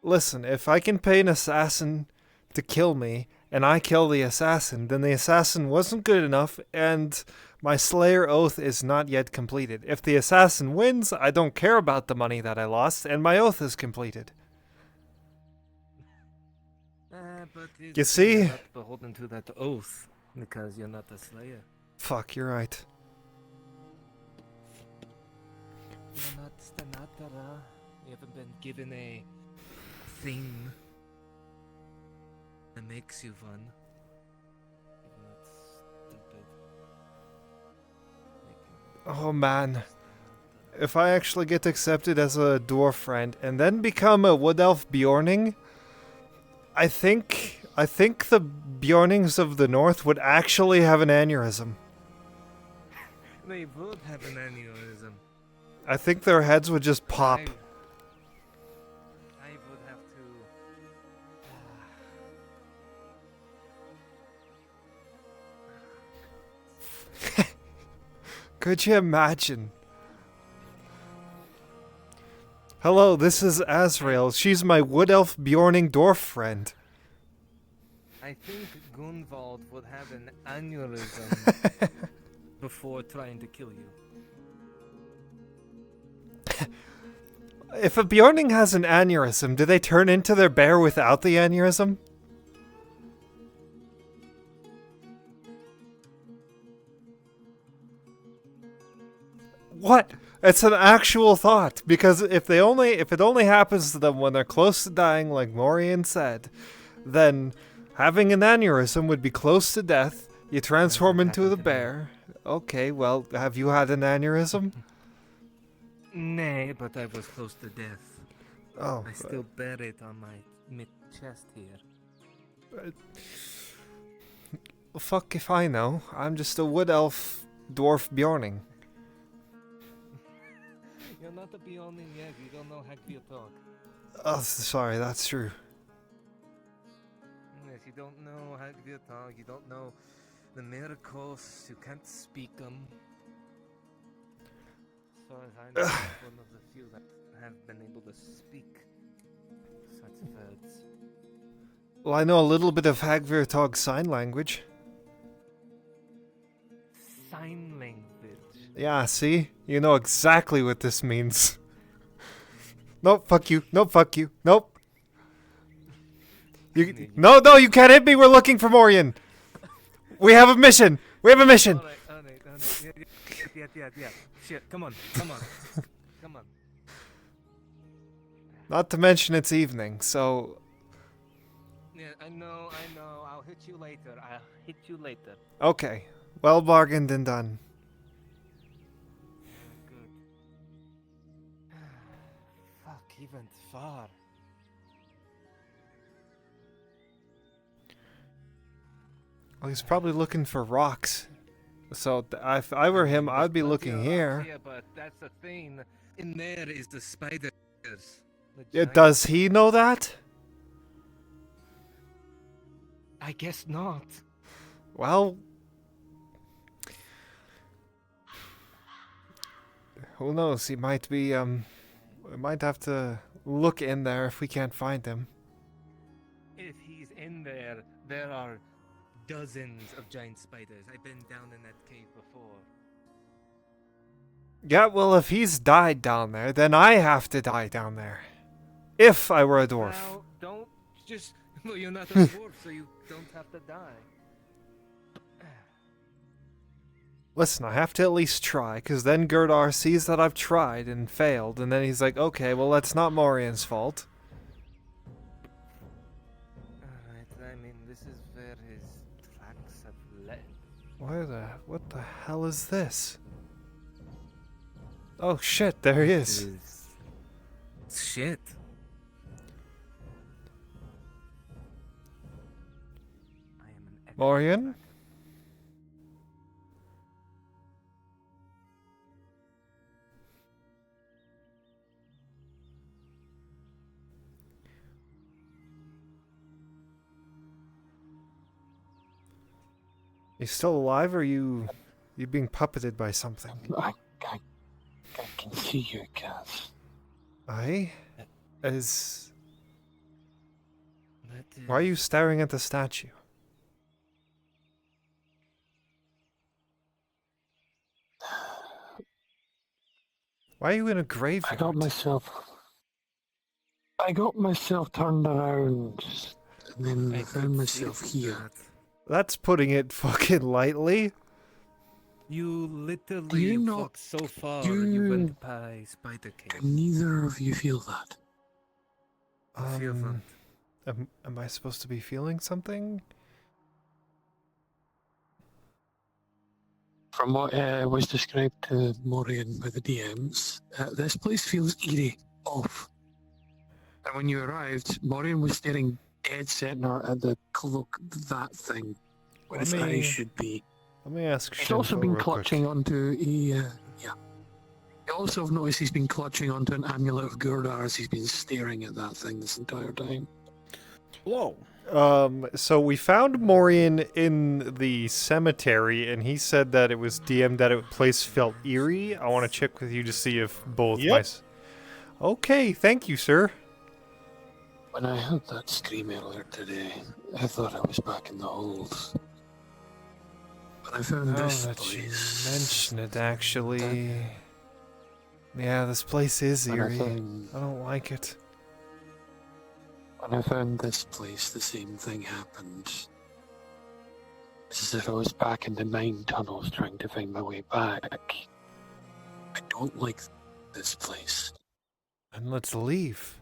Listen, if I can pay an assassin to kill me, and I kill the assassin, then the assassin wasn't good enough, and my Slayer oath is not yet completed. If the assassin wins, I don't care about the money that I lost, and my oath is completed. But You see? You're not beholden to that oath, because you're not a Slayer. Fuck, you're right. You're not Stanatara. You haven't been given a thing that makes you one. Even though it's stupid. Oh man. If I actually get accepted as a dwarf friend and then become a wood elf Bjorning, I think the Bjornings of the North would actually have an aneurysm. They would have an aneurysm. I think their heads would just pop. I would have to. Could you imagine? Hello, this is Az'Rael. She's my wood elf Bjorning dwarf friend. I think Gunvald would have an aneurysm before trying to kill you. If a Bjorning has an aneurysm, do they turn into their bear without the aneurysm? What? It's an actual thought, because if it only happens to them when they're close to dying, like Morian said, then having an aneurysm would be close to death. You transform into the bear. Okay, well, have you had an aneurysm? Nay, but I was close to death. Oh. I still bear it on my mid-chest here. Fuck if I know. I'm just a wood elf dwarf Bjorning. You're not a Bjorning yet, you don't know Hagvir talk. Oh, sorry, that's true. Yes, you don't know Hagvir talk, you don't know the miracles, you can't speak them. As far as I know, I'm one of the few that have been able to speak such words. Well, I know a little bit of Hagvir talk sign language. Sign language? Yeah, see? You know exactly what this means. Nope, fuck you. Nope, fuck you. Nope. No, you can't hit me. We're looking for Morian. We have a mission. We have a mission. Alright. Yeah. Shit, come on. Come on. Not to mention it's evening, so... Yeah, I know. I'll hit you later. Okay. Well bargained and done. Good. Fuck, he went far. Well, he's probably looking for rocks. So if I were him, I'd be looking here. Yeah, but that's the thing. In there is the spiders. Yeah, does he know that? I guess not. Well... who knows? He might be, we might have to look in there if we can't find him. If he's in there, there are dozens of giant spiders. I've been down in that cave before. Yeah, well, if he's died down there, then I have to die down there. If I were a dwarf. Now, don't just... Well, you're not a dwarf, so you don't have to die. Listen, I have to at least try, because then Gerdar sees that I've tried and failed, and then he's like, okay, well, that's not Morian's fault. Alright, I mean, this is where his tracks have led. What the hell is this? Oh shit, there he is. Shit. Morian? You still alive, or you being puppeted by something? I can see you, Kaz. Why That are you staring at the statue? Why are you in a graveyard? I got myself turned around, and then I found myself here. That's putting it fucking lightly. You literally walked so far, you went by Spider Cave. Can neither of you feel that? I feel that. Am I supposed to be feeling something? From what was described to Morian by the DMs, this place feels eerie, off. And when you arrived, Morian was staring dead center at the cloak, that thing, where his eyes should be. Let me ask. He's also been clutching onto a. You also have noticed he's been clutching onto an amulet of Gurdar's. He's been staring at that thing this entire time. Whoa. So we found Morian in the cemetery, and he said that it was DM'd that it place felt eerie. I want to check with you to see if both Okay, thank you, sir. When I heard that scream earlier today, I thought I was back in the hold. But I found this place. You mention it, actually. Yeah, this place is eerie. I don't like it. When I found this place, the same thing happened. It's as if I was back in the 9 tunnels trying to find my way back. I don't like this place. And let's leave.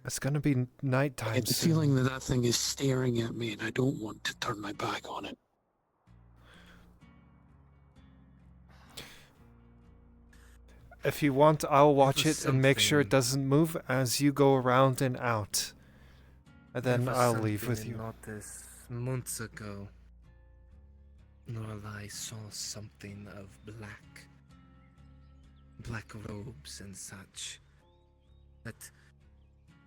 It's gonna be nighttime. I get the feeling that that thing is staring at me, and I don't want to turn my back on it. If you want, I'll watch it and make sure it doesn't move as you go around and out. And then I'll leave with you. Noticed months ago, Norlai saw something of black robes and such, that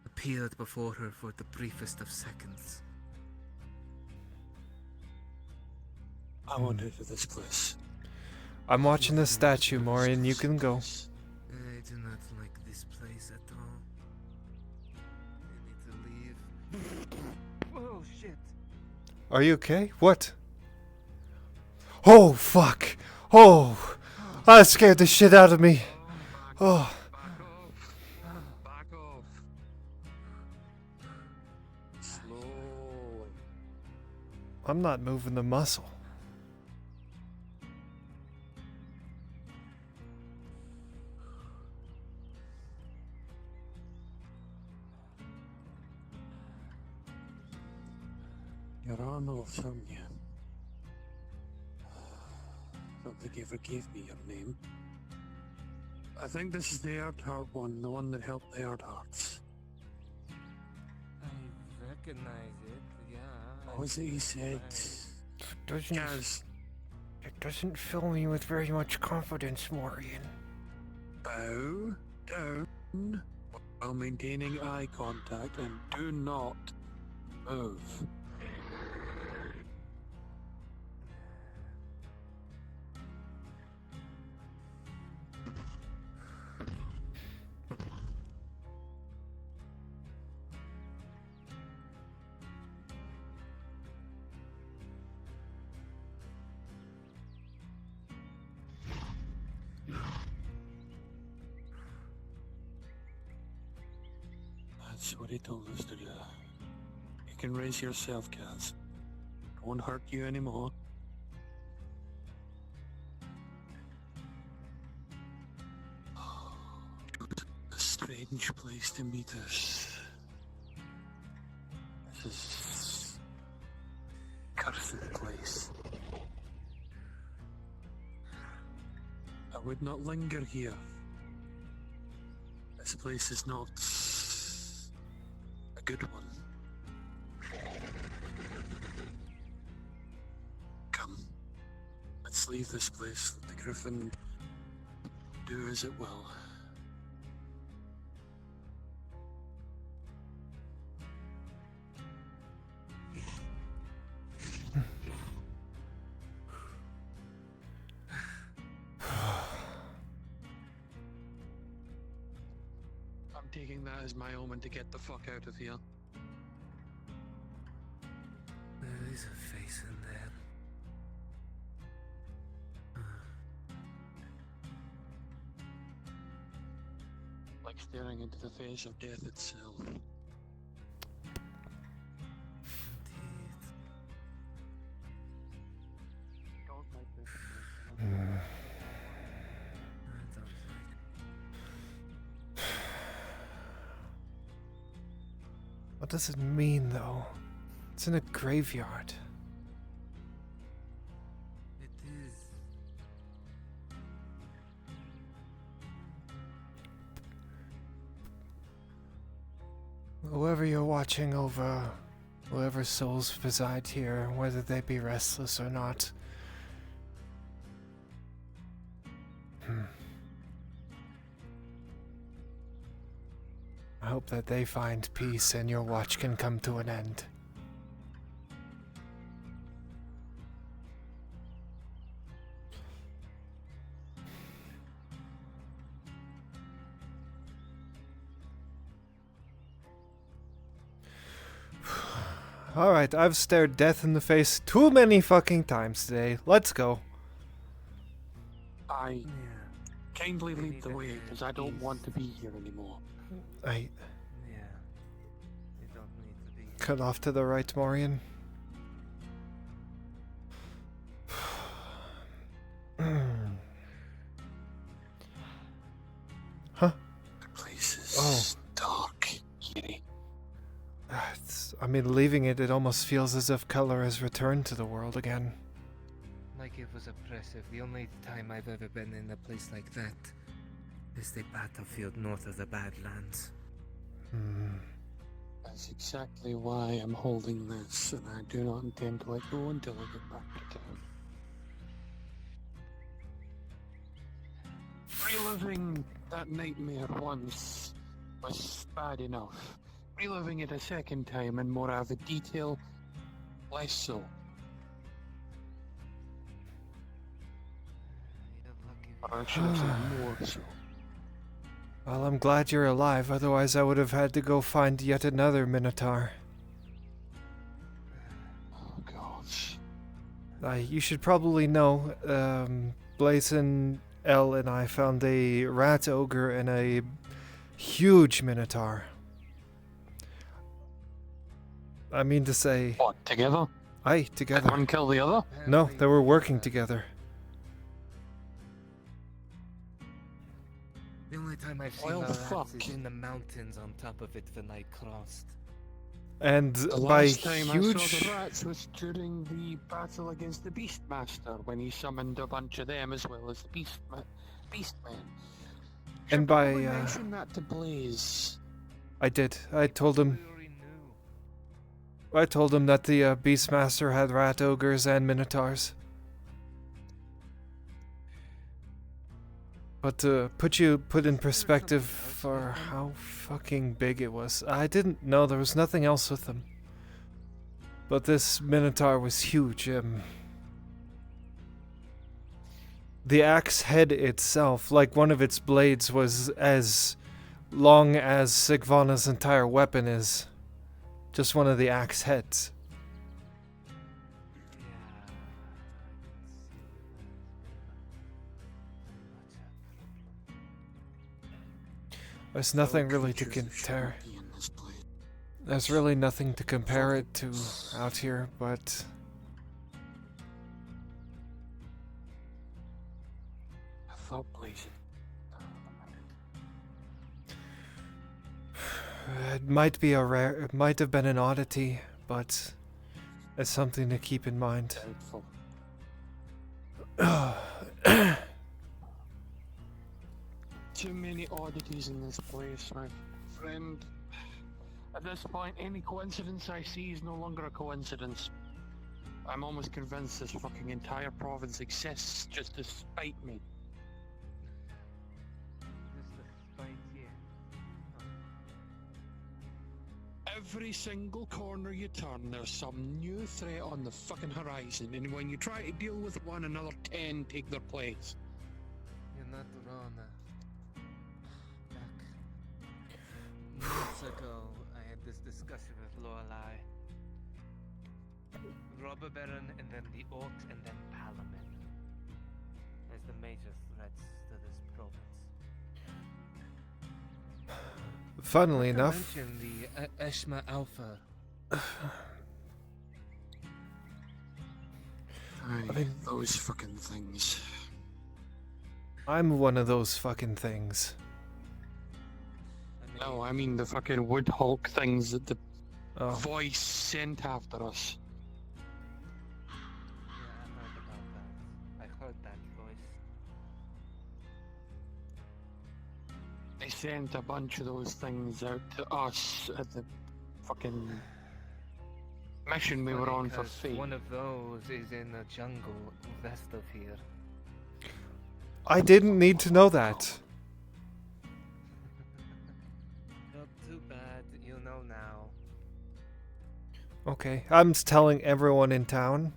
appeared before her for the briefest of seconds. I wandered to this place. I'm watching the statue, Morian. You can go. I do not like this place at all. I need to leave. Oh shit. Are you okay? What? Oh, fuck. Oh, that scared the shit out of me. Oh. Back off. Slowly. I'm not moving the muscle. You're Arnold, aren't you? Don't think you ever gave me your name. I think this is the Erdhart one, the one that helped the Erdharts. I recognize it, yeah. What was it he said? It doesn't fill me with very much confidence, Morian. Bow down while maintaining eye contact and do not move. That's what he told us to do. You can raise yourself, Kaz. It won't hurt you anymore. A strange place to meet us. This is a cursed place. I would not linger here. This place is not a good one. Come, let's leave this place. Let the griffin do as it will. taking that as my omen to get the fuck out of here. There is a face in there. Like staring into the face of death itself. Don't like this. What does it mean, though? It's in a graveyard. It is. Whoever you're watching over, whoever souls reside here, whether they be restless or not. I hope that they find peace and your watch can come to an end. Alright, I've stared death in the face too many fucking times today. Let's go. I kindly lead the way, because I don't want to be here anymore. Yeah. You don't need to be. Cut off to the right, Morian. Huh? The place is dark, Kitty. I mean, leaving it, it almost feels as if color has returned to the world again. Like it was oppressive. The only time I've ever been in a place like that is the battlefield north of the Badlands. That's exactly why I'm holding this, and I do not intend to let go until I get back to town. Reliving that nightmare once was bad enough. Reliving it a second time in more avid detail, less so. Or I should have said more so. Well, I'm glad you're alive, otherwise I would have had to go find yet another Minotaur. Oh, gosh. You should probably know, Blazin, Elle, and I found a rat ogre and a huge Minotaur. I mean to say... What, together? Aye, together. Did one kill the other? No, they were working together. The only time I've seen Well, the fuck. rats is in the mountains on top of it when I crossed. And The by last time huge... I saw the rats was during the battle against the Beastmaster, when he summoned a bunch of them as well as the Beastmen. And by, Probably mention that to Blaze. I did. I told him that the Beastmaster had rat ogres and minotaurs. But to put in perspective for how fucking big it was, I didn't know there was nothing else with them. But this minotaur was huge. The axe head itself, like one of its blades, was as long as Sigvana's entire weapon is. Just one of the axe heads. There's nothing really to compare. There's really nothing to compare it to out here, but... I thought Blaze. It might be it might have been an oddity, but it's something to keep in mind. Too many oddities in this place, my friend. At this point, any coincidence I see is no longer a coincidence. I'm almost convinced this fucking entire province exists just to spite me. Every single corner you turn, there's some new threat on the fucking horizon, and when you try to deal with one, another 10 take their place. You're not wrong. this discussion with Lorelei. Robber Baron, and then the Orcs, and then Palamon as the major threats to this province. Funnily Not to enough, mention the Eshma Alpha. I mean, those fucking things. I'm one of those fucking things. No, I mean the fucking wood hulk things that the voice sent after us. Yeah, I heard about that. I heard that voice. They sent a bunch of those things out to us at the fucking mission we were on for Because Fate. one of those is in the jungle west of here. I didn't need to know that. Not too bad, you know now. Okay, I'm just telling everyone in town.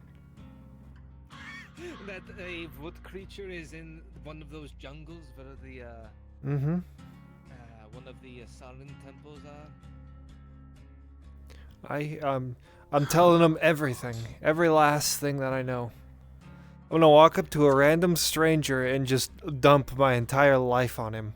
That a wood creature is in one of those jungles where the one of the Sarin temples are. I'm telling them everything, every last thing that I know. I'm gonna walk up to a random stranger and just dump my entire life on him.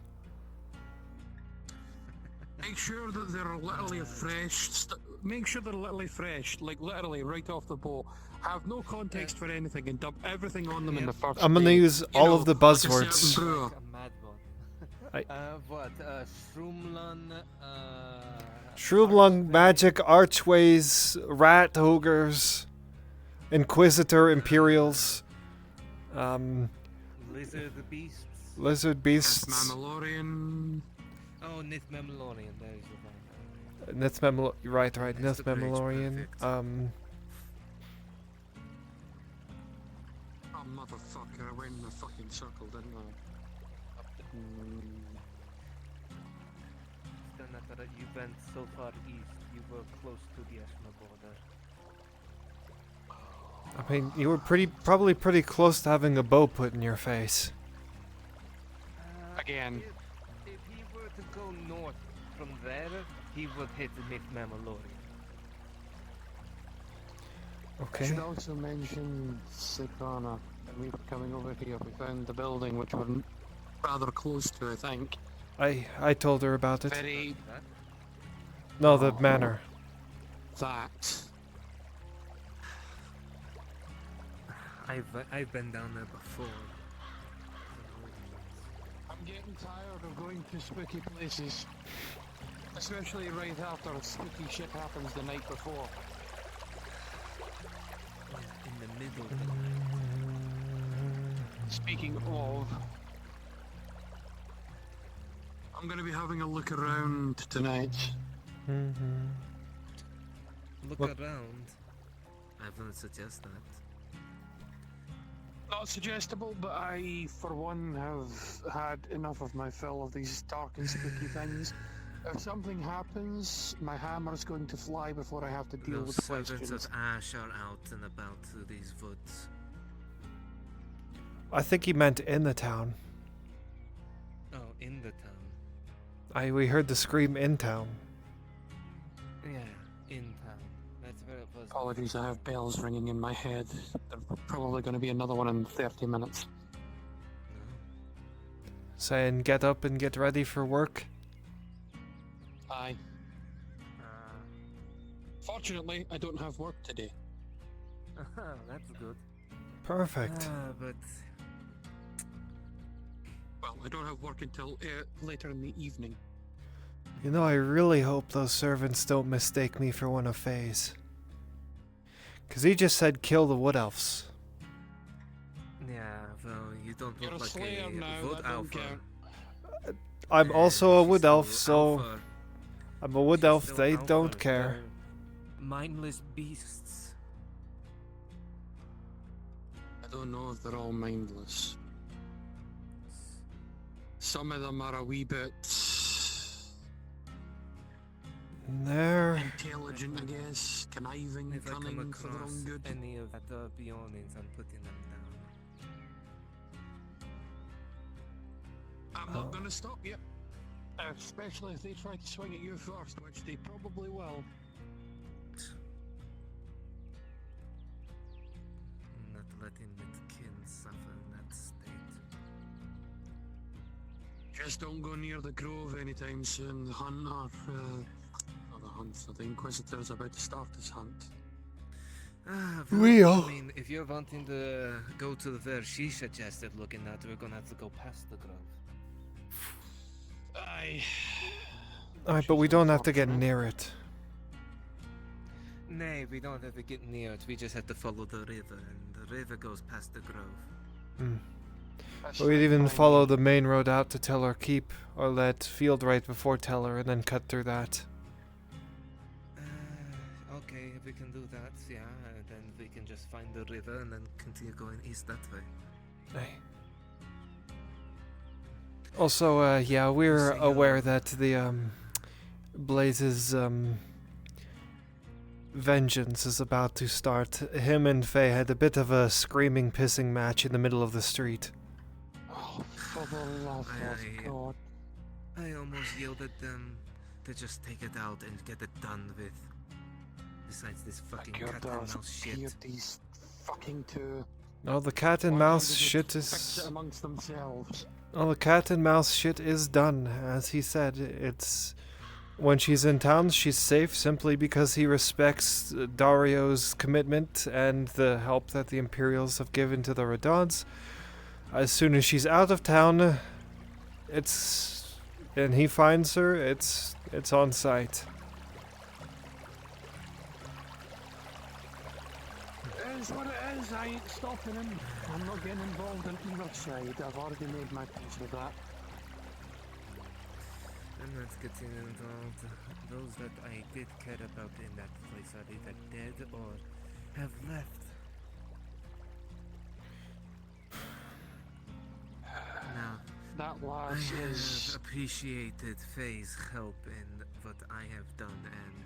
Make sure that they're literally fresh. Make sure they're literally fresh, like literally right off the boat. Have no context for anything and dump everything on them in the first. I'm gonna day. use You all know, of the like a certain buzzwords. brewer. A mad one. What? Shroomlun, Shroomlung, magic, archways, rat ogres, inquisitor, imperials, Lizard beasts. lizard beasts, Mammalorian. Oh, Nith Mammalorian, there is the one. right, That's Nith the bridge, Mammalorian, perfect. Oh, motherfucker, I went in a fucking circle, didn't I? That you went so far east, you were close to the Eshma border. I mean, you were probably pretty close to having a bow put in your face. Again. If he were to go north from there, he would hit the Nith Mammalorian. I Okay. should also mention Sikana. When we were coming over here, we found the building which we're rather close to, I think. I told her about it. Very... No, the manor. That. I've been down there before. I'm getting tired of going to spooky places. Especially right after spooky shit happens the night before. In the middle. Speaking of, I'm going to be having a look around tonight. Look What? around. I wouldn't suggest that. Not suggestible, but I, for one, have had enough of my fill of these dark and spooky things. If something happens, my hammer's going to fly before I have to deal Those with servants questions. of Ash are out and about through these woods. I think he meant in the town. Oh, in the town. We heard the scream in town. Yeah, in town. That's where it was. Apologies, I have bells ringing in my head. There's probably going to be another one in 30 minutes. Saying get up and get ready for work. Aye. Fortunately, I don't have work today. That's good. Perfect. But Well, I don't have work until later in the evening. You know, I really hope those servants don't mistake me for one of Faye's. 'Cause he just said kill the wood elves. yeah, well, you don't You're look a like slayer a now, wood that don't alpha. count. I'm also a wood elf, She's so alpha. I'm a wood She's elf. still They alpha. don't care. They're mindless beasts. I don't know if they're all mindless. Some of them are a wee bit They're intelligent, I guess, conniving, If I come cunning for their across own good. any of the Bionings, I'm putting them down. I'm not going to stop you. Especially if they try to swing at you first, which they probably will. Not letting its kin suffer in that state. Just don't go near the grove anytime soon. The hunt not the hunt, the Inquisitor's about to start his hunt. Well, I mean, if you're wanting to go to where she suggested looking at, we're gonna have to go past the grove. Aye. Alright, but we don't have to get near it. Nay, we don't have to get near it. We just have to follow the river, and the river goes past the grove. But we'd even follow the main road out to Teller Keep, or let field right before Teller, and then cut through that. Okay, if we can do that, yeah, and then we can just find the river and then continue going east that way. Aye. Also, yeah, we're aware that the, Blaze's, vengeance is about to start. Him and Faye had a bit of a screaming, pissing match in the middle of the street. Oh, for the love of God. I almost yelled at them to just take it out and get it done with. Besides this fucking cat and mouse shit. These fucking two. Oh, the cat and mouse shit is... Fix it amongst themselves. Oh, the cat and mouse shit is done. As he said, it's... When she's in town, she's safe simply because he respects Dario's commitment and the help that the Imperials have given to the Radons. As soon as she's out of town, it's... and he finds her, it's on sight. It is what it is. I ain't stopping him. I'm not getting involved in either side. I've already made my peace with that. I'm not getting involved. Those that I did care about in that place are either dead or have left. Now, that last I is... have appreciated Faye's help in what I have done and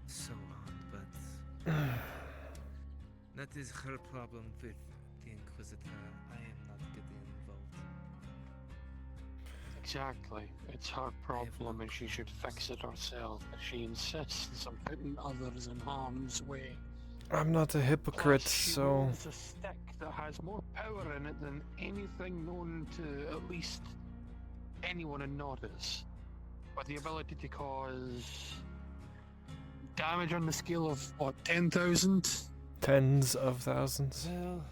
so on, but that is her problem with the Inquisitor. I am not getting involved. Exactly. It's her problem and she should fix it herself. But she insists on putting others in harm's way. I'm not a hypocrite, Plus, she so... wields a stick that has more power in it than anything known to at least anyone in Nordis. With the ability to cause damage on the scale of, what, 10,000? Tens of thousands. Well,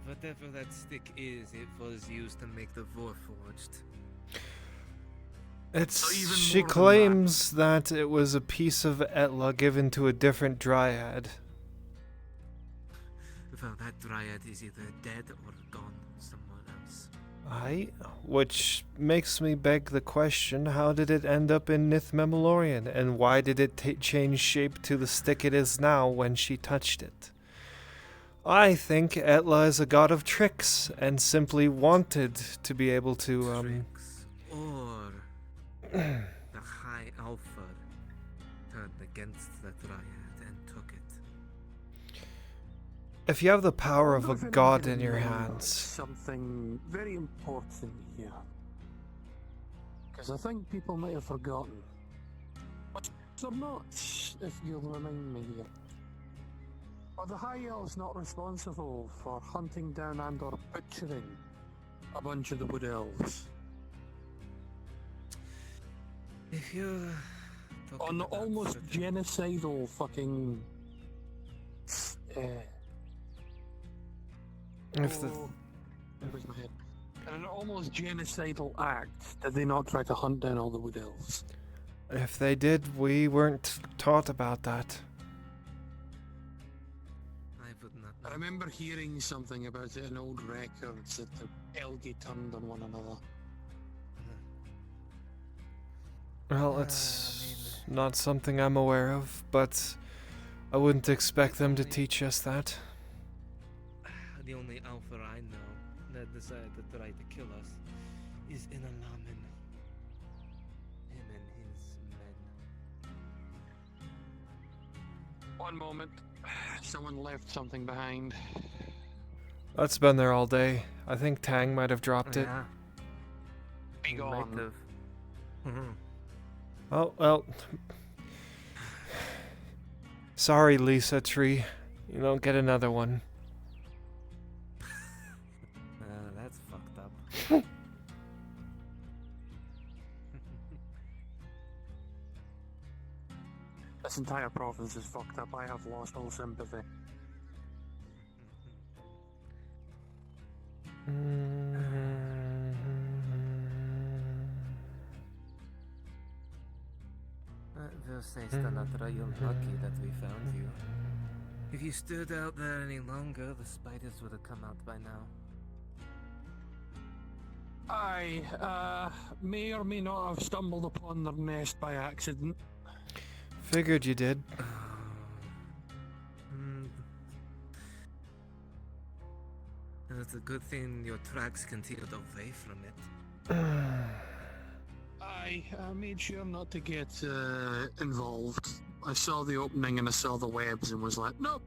whatever that stick is, it was used to make the Warforged. She claims that it was a piece of Etla given to a different dryad. Well, that dryad is either dead or gone somewhere else. Aye, which makes me beg the question, how did it end up in Nith Memorian, and why did it change shape to the stick it is now when she touched it? I think Etla is a god of tricks, and simply wanted to be able to, Tricks. Or the High Alpha turned against the dryad and took it. If you have the power of a god in your hands... Something very important here. Because I think people might have forgotten. But or not, if you'll remind me here. Are the High Elves not responsible for hunting down and or butchering a bunch of the Wood Elves? If you're on almost genocidal fucking... If the... Where's my head? In an almost genocidal act, did they not try to hunt down all the Wood Elves? If they did, we weren't taught about that. I remember hearing something about it in old records that the Elgi turned on one another. Well, it's not something I'm aware of, but I wouldn't expect them to teach us that. The only Alpha I know that decided to try to kill us is Inalamin. Him and his men. One moment. Someone left something behind. That's been there all day. I think Tang might have dropped it. Be gone. Oh, well. Sorry, Lisa Tree. You don't get another one. That's fucked up. This entire province is fucked up. I have lost all sympathy. We'll say Stanatra, you're lucky that we found you. If you stood out there any longer, the spiders would have come out by now. I may or may not have stumbled upon their nest by accident. Figured you did. It's a good thing your tracks continued away from it. I made sure not to get involved. I saw the opening and I saw the webs and was like, nope,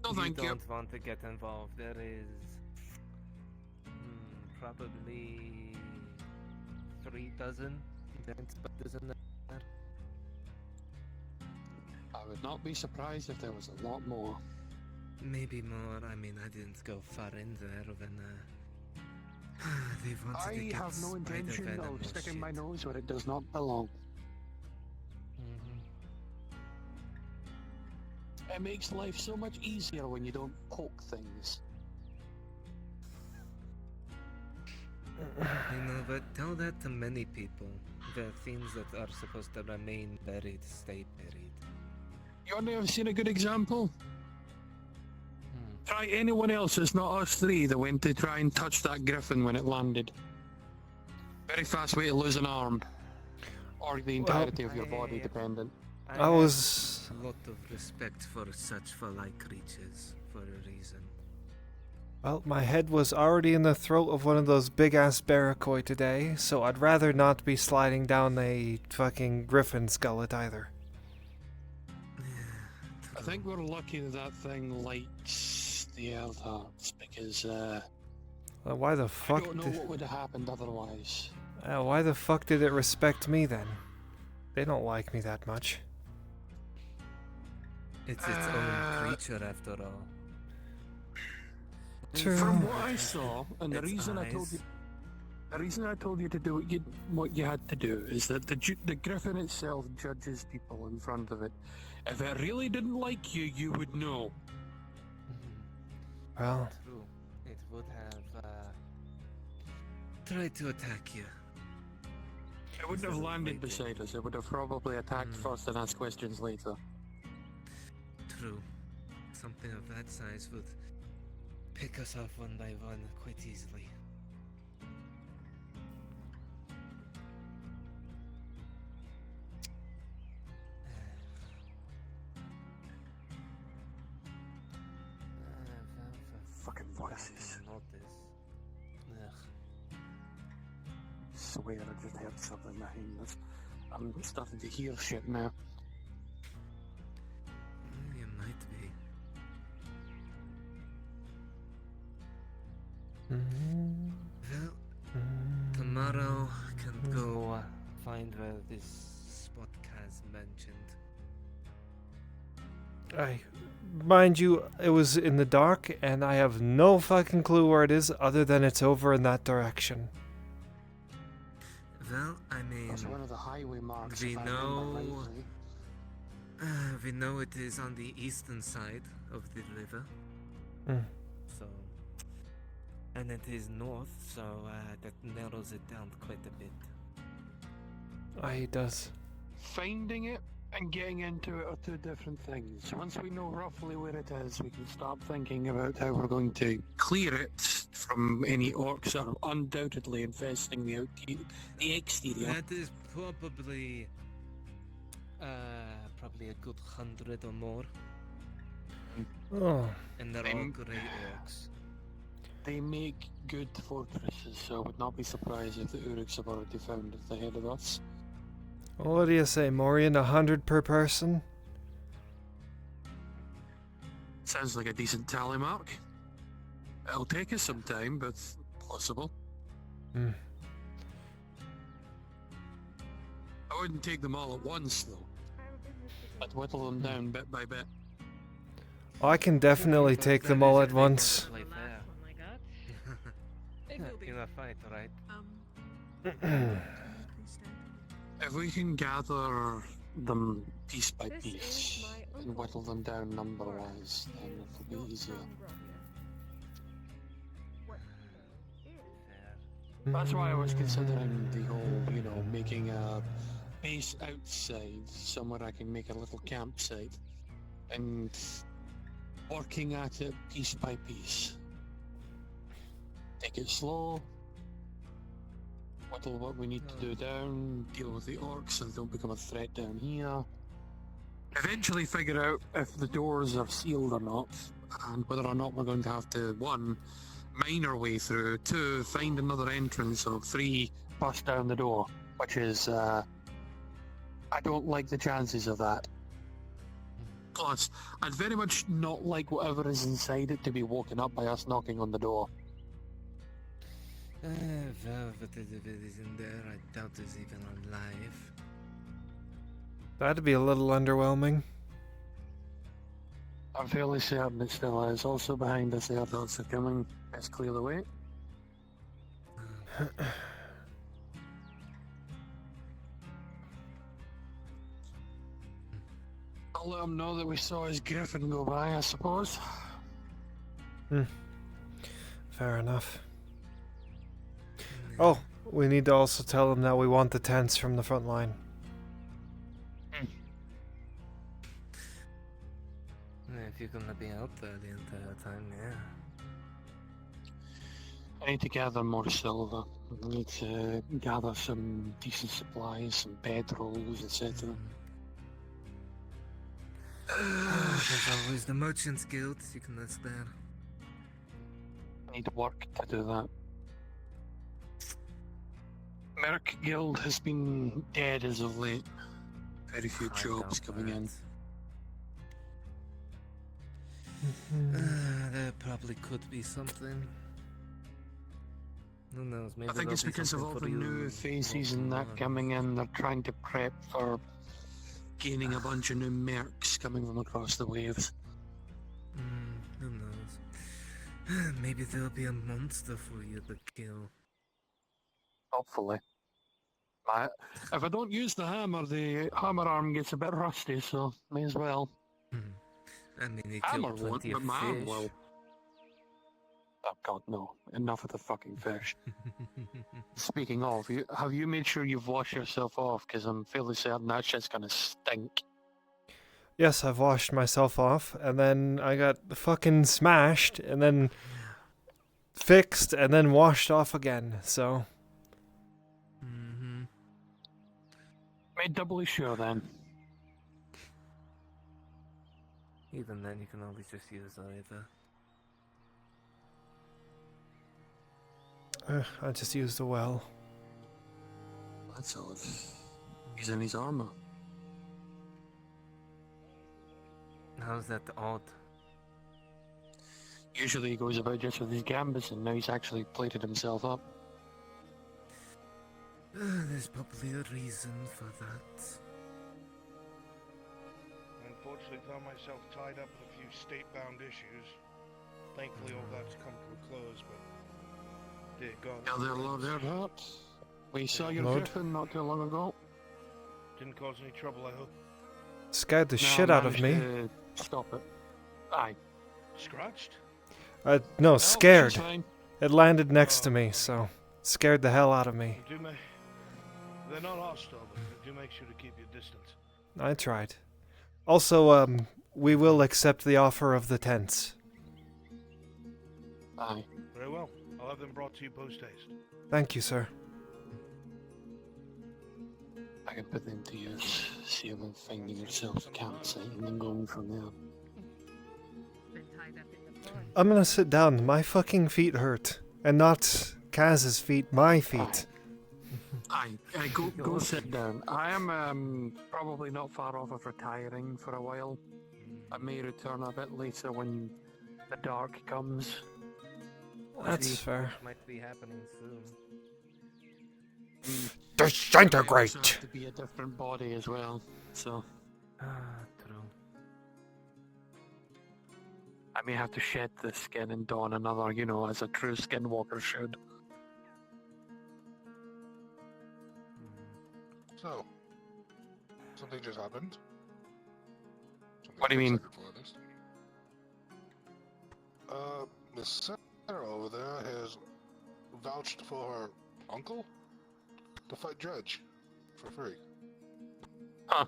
no thank you. You don't want to get involved. There is probably 3 dozen giant spiders in there. I would not be surprised if there was a lot more. Maybe more. I mean, I didn't go far in there when they wanted to I get have no spider intention venom of or sticking shit. my nose where it does not belong. It makes life so much easier when you don't poke things. You know, but tell that to many people. The things that are supposed to remain buried stay buried. You want to have seen a good example? Try anyone else, it's not us three that went to try and touch that griffin when it landed. Very fast way to lose an arm. Or the entirety of your body, dependent. I was... a lot of respect for such fly creatures, for a reason. Well, my head was already in the throat of one of those big-ass barracuda today, so I'd rather not be sliding down a fucking griffin skullet either. I think we're lucky that thing lights the earth hearts, because Well, why the fuck I don't know what would have happened otherwise. why the fuck did it respect me then? They don't like me that much. It's its own creature after all. True. From what I saw, and the Its reason I told eyes. you, the reason I told you to do what you had to do is that the griffin itself judges people in front of it. If it really didn't like you, you would know. Well, True. It would have tried to attack you. It wouldn't have landed beside us. It would have probably attacked first and asked questions later. True. Something of that size would pick us off one by one quite easily. Fucking voices. Swear I just heard something behind us. I'm starting to hear shit now. You might be. Well, tomorrow can go find where this spot Kaz mentioned. Mind you, it was in the dark, and I have no fucking clue where it is, other than it's over in that direction. Well, I mean, That's one of the highway marks. we if I remember know, rightly. we know it is on the eastern side of the river. So, and it is north, so that narrows it down quite a bit. It does. Finding it and getting into it are two different things. Once we know roughly where it is, we can start thinking about how we're going to clear it from any orcs that are undoubtedly infesting the exterior. That is probably a good 100 or more. Oh. And they're all grey orcs. They make good fortresses, so I would not be surprised if the Uruks have already found it ahead of us. Well, what do you say, Morian? 100 per person? Sounds like a decent tally mark. It'll take us some time, but possible. wouldn't take them all at once, though. I'd whittle them down bit by bit. Oh, I can definitely take them all at once. In a fight, right? If we can gather them piece by piece and whittle them down number-wise, then it'll be easier. That's why I was considering the whole, you know, making a base outside, somewhere I can make a little campsite, and working at it piece by piece. Take it slow, whittle what we need to do down, deal with the orcs so they don't become a threat down here. Eventually figure out if the doors are sealed or not, and whether or not we're going to have to, 1, mine our way through, 2, find another entrance, or 3, bust down the door, which is, I don't like the chances of that. Plus, I'd very much not like whatever is inside it to be woken up by us knocking on the door. Well, whatever is in there, I doubt is even alive. That'd be a little underwhelming. I'm fairly certain it still is. Also behind us, the adults are coming. Let's clear the way. I'll let him know that we saw his griffin go by, I suppose. Fair enough. Oh, we need to also tell them that we want the tents from the front line. If you're gonna be out there the entire time, yeah. I need to gather more silver. I need to gather some decent supplies, some bedrolls, etc. There's always the Merchants Guild, you can ask there. I need work to do that. Merc Guild has been dead as of late. Very few jobs coming in. There probably could be something. Who knows? Maybe I think it's because of all the new faces and that coming in. They're trying to prep for gaining a bunch of new mercs coming from across the waves. Who knows? Maybe there'll be a monster for you to kill. Hopefully. If I don't use the hammer arm gets a bit rusty, so may as well. I mean, he Hammer killed won't, plenty but of my arm fish. will. Oh god, no. Enough of the fucking fish. Speaking of, have you made sure you've washed yourself off? Because I'm fairly certain that shit's gonna stink. Yes, I've washed myself off, and then I got fucking smashed, and then fixed, and then washed off again, so... Made doubly sure then. Even then, you can always just use either. I just used a well. That's odd. He's in his armor. How's that odd? Usually he goes about just with his gambits, and now he's actually plated himself up. There's probably a reason for that. Unfortunately, found myself tied up with a few state-bound issues. Thankfully, all that's come to a close, but dear God. Now there, Lord Earhart. We saw your Lord. griffin not too long ago. Didn't cause any trouble, I hope. Scared the shit out of me. To stop it. Aye. Scratched? No, scared. she's fine. It landed next to me, so scared the hell out of me. They're not hostile, but do make sure to keep your distance. I tried. Also, we will accept the offer of the tents. Aye. Very well. I'll have them brought to you post-haste. Thank you, sir. I can put them to use. See about finding yourselves a campsite and then going from there. I'm gonna sit down. My fucking feet hurt. And not Kaz's feet, my feet. Aye, go sit down. I am probably not far off of retiring for a while. I may return a bit later when the dark comes. That's fair. Might be happening soon. Disintegrate! Have to be a different body as well, so True. I may have to shed the skin and don another, you know, as a true skinwalker should. So, something just happened. What do you mean? Miss Sarah over there has vouched for her uncle to fight Dredge for free. Huh.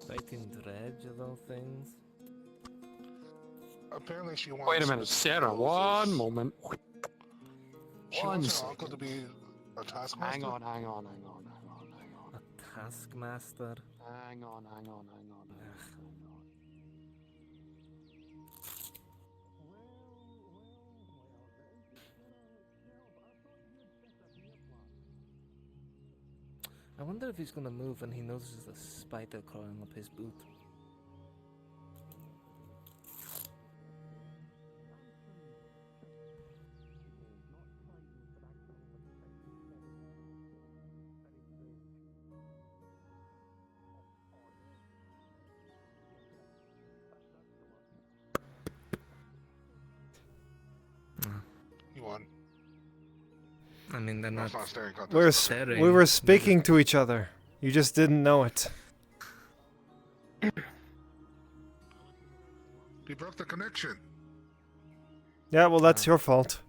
Fighting Dredge of all things. Apparently she wants... Wait a minute, Sarah, one moment. She wants her uncle to be a taskmaster? Hang on. A taskmaster? Hang on. I wonder if he's gonna move and he notices a spider crawling up his boot. You won. I mean, they're That's not not a staring contest. We were speaking to each other. You just didn't know it. He broke the connection. Yeah, well, that's your fault.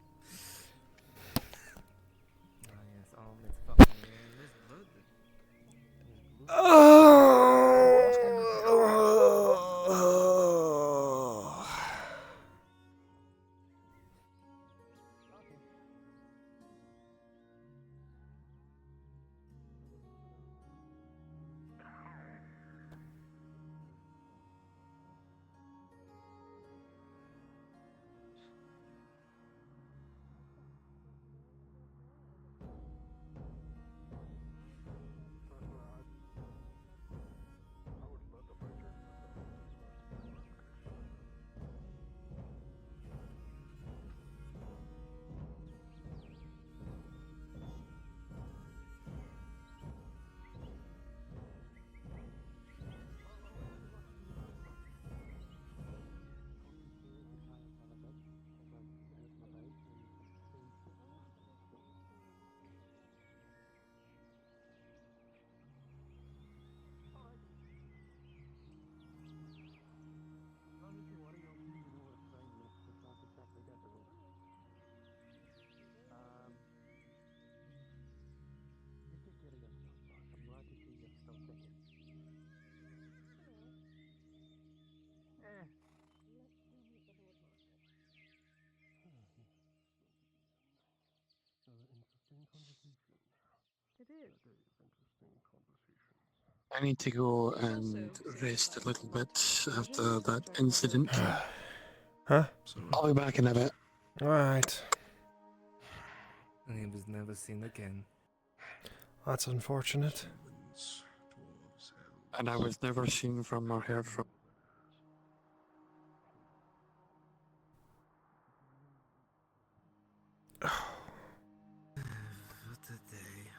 It is. I need to go and rest a little bit after that incident. Huh? I'll be back in a bit. Alright. And he was never seen again. That's unfortunate. And I was never seen from or heard from. What a day.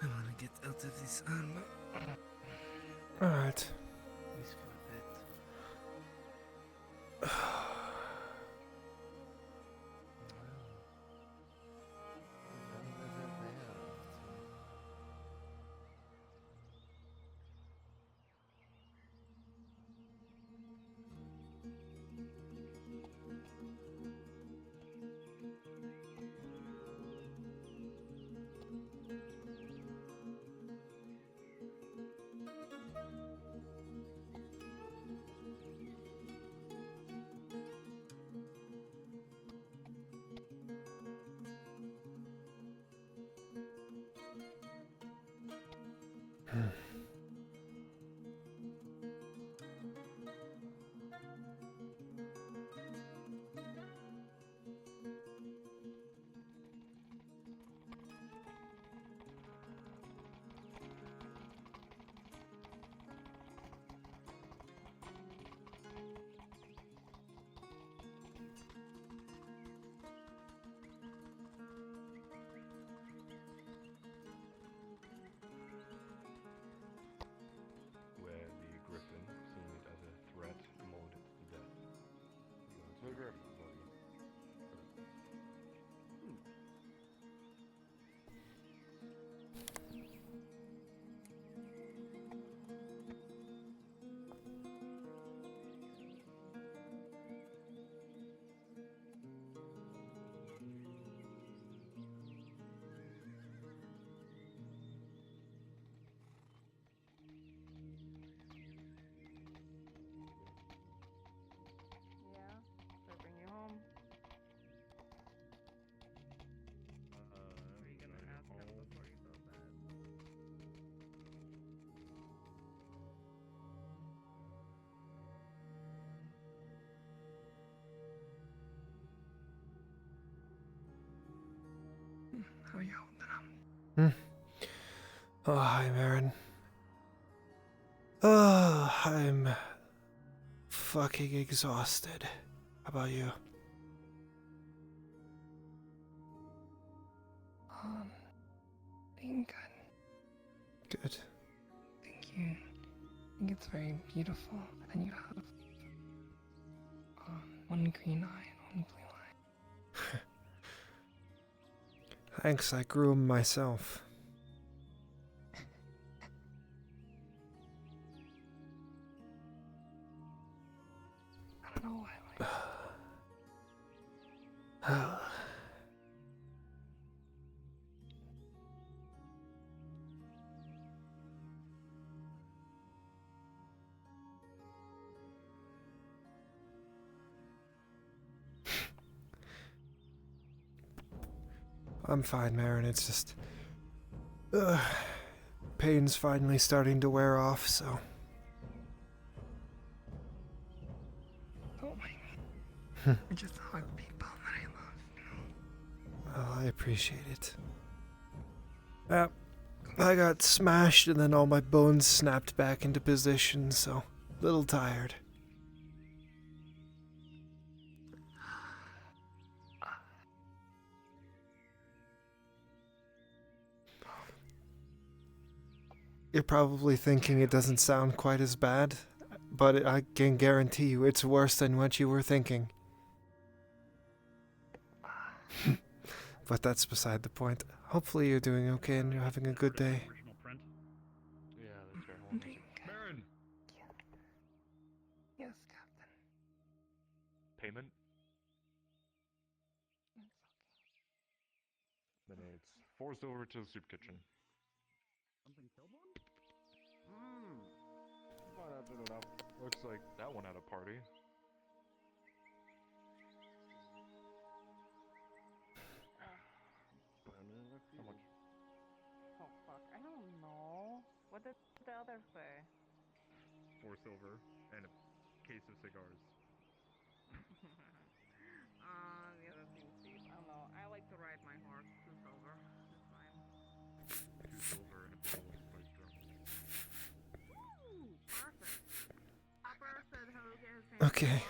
I want to get out of this armor. Alright. Just for a bit. Hmm. Oh, hi, Marin. Oh, I'm fucking exhausted. How about you? Being good. Good. Thank you. I think it's very beautiful that you have one green eye and one blue eye. Thanks, I grew 'em myself. I don't know why. I'm fine, Marin. It's just... pain's finally starting to wear off, so... Don't mind me. I just hug people that I love. Well, I appreciate it. I got smashed and then all my bones snapped back into position, so... a little tired. You're probably thinking it doesn't sound quite as bad, but I can guarantee you it's worse than what you were thinking. But that's beside the point. Hopefully you're doing okay and you're having a good day. Original print. Yeah, that's fair. Hold on. Marin! Yes, Captain. Payment? Minutes. 4 silver to the soup kitchen. Something killed one? Might have been enough. Looks like that one had a party. How much? Oh fuck, I don't know. What did the other say? 4 silver and a case of cigars. The other seems cheap. I don't know. I like to ride my horse. 2 silver. It's fine. 2 silver and a bottle of spiced rum. Ooh, perfect. Papa said he'll get his hands Okay.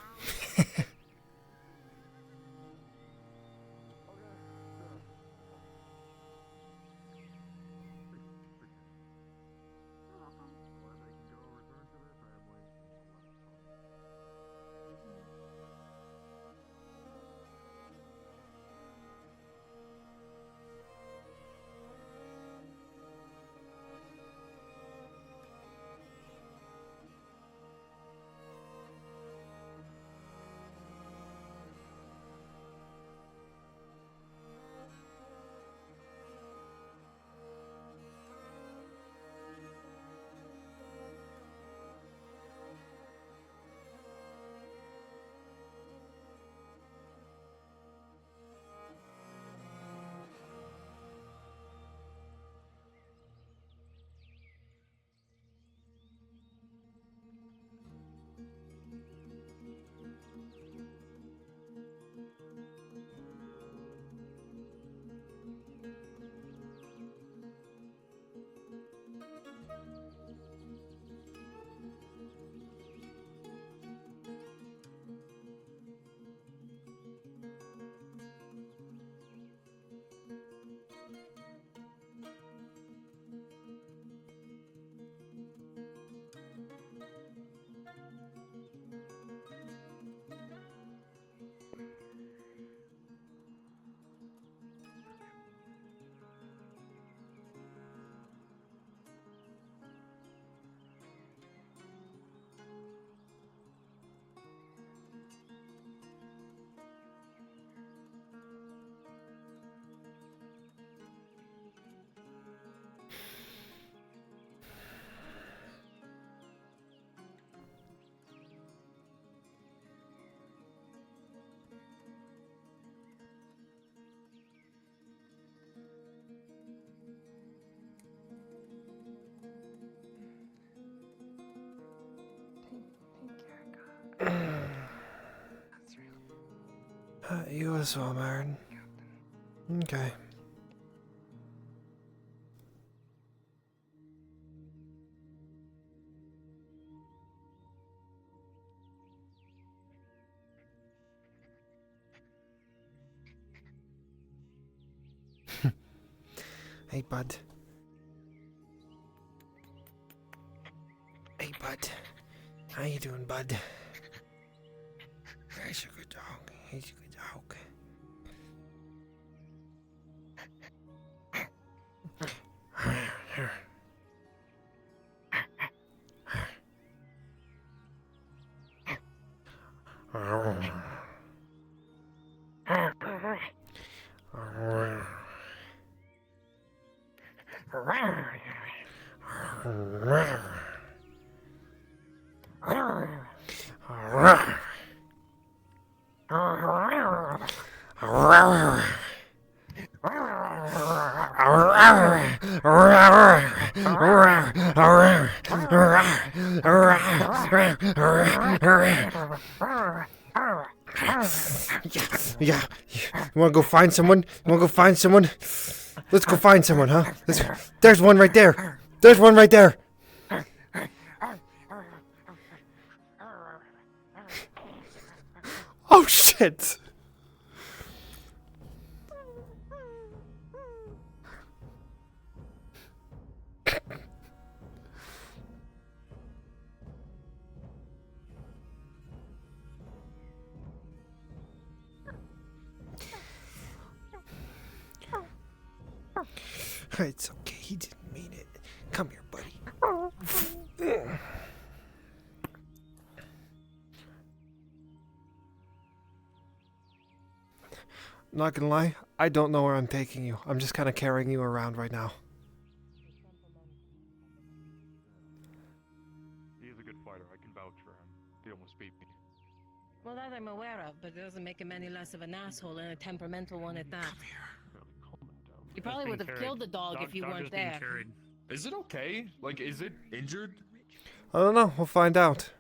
Az'Rael. You as well, Marin. Okay. Hey, bud. Hey, bud. How you doing, bud? He's a good dog. He's a good dog. Yeah. You wanna go find someone? You wanna go find someone? Let's go find someone, huh? There's one right there. There's one right there. Oh shit. It's okay, he didn't mean it. Come here, buddy. Not gonna lie, I don't know where I'm taking you. I'm just kind of carrying you around right now. He is a good fighter. I can vouch for him. He almost beat me. Well, that I'm aware of, but it doesn't make him any less of an asshole and a temperamental one at that. You probably would have killed the dog if you weren't there. Is it okay? Like, is it injured? I don't know. We'll find out.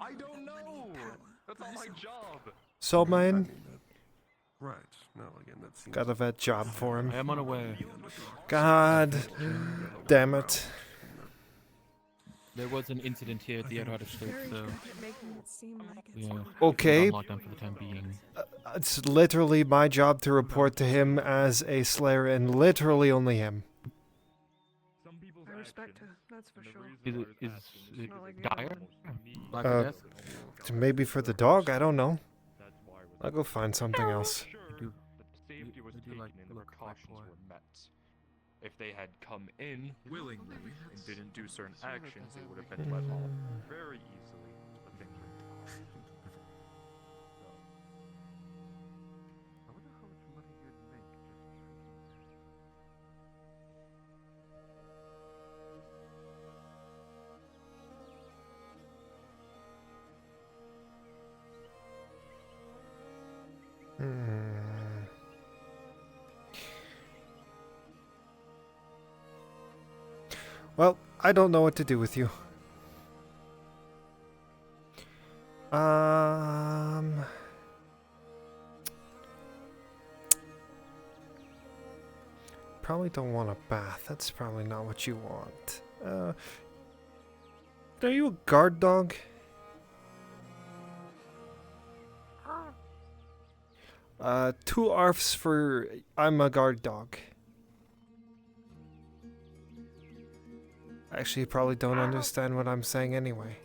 I don't know. That's not my job. So, man, Right. No, again, that seems... got a vet job for him. I am unaware. God damn it. There was an incident here at the Az'Rael Estate, so... Yeah. Okay. Locked down for the time being. It's literally my job to report to him as a slayer, and literally only him. I respect her, that's for sure. Is it dire? Like Maybe for the dog, I don't know. I'll go find something else. Safety was taken and the precautions were met. If they had come in willingly and didn't do certain actions, they would have been let off very easily. But things were I wonder how much money you'd make Well, I don't know what to do with you. Probably don't want a bath. That's probably not what you want. Are you a guard dog? 2 arfs for I'm a guard dog. Actually, you probably don't understand what I'm saying anyway.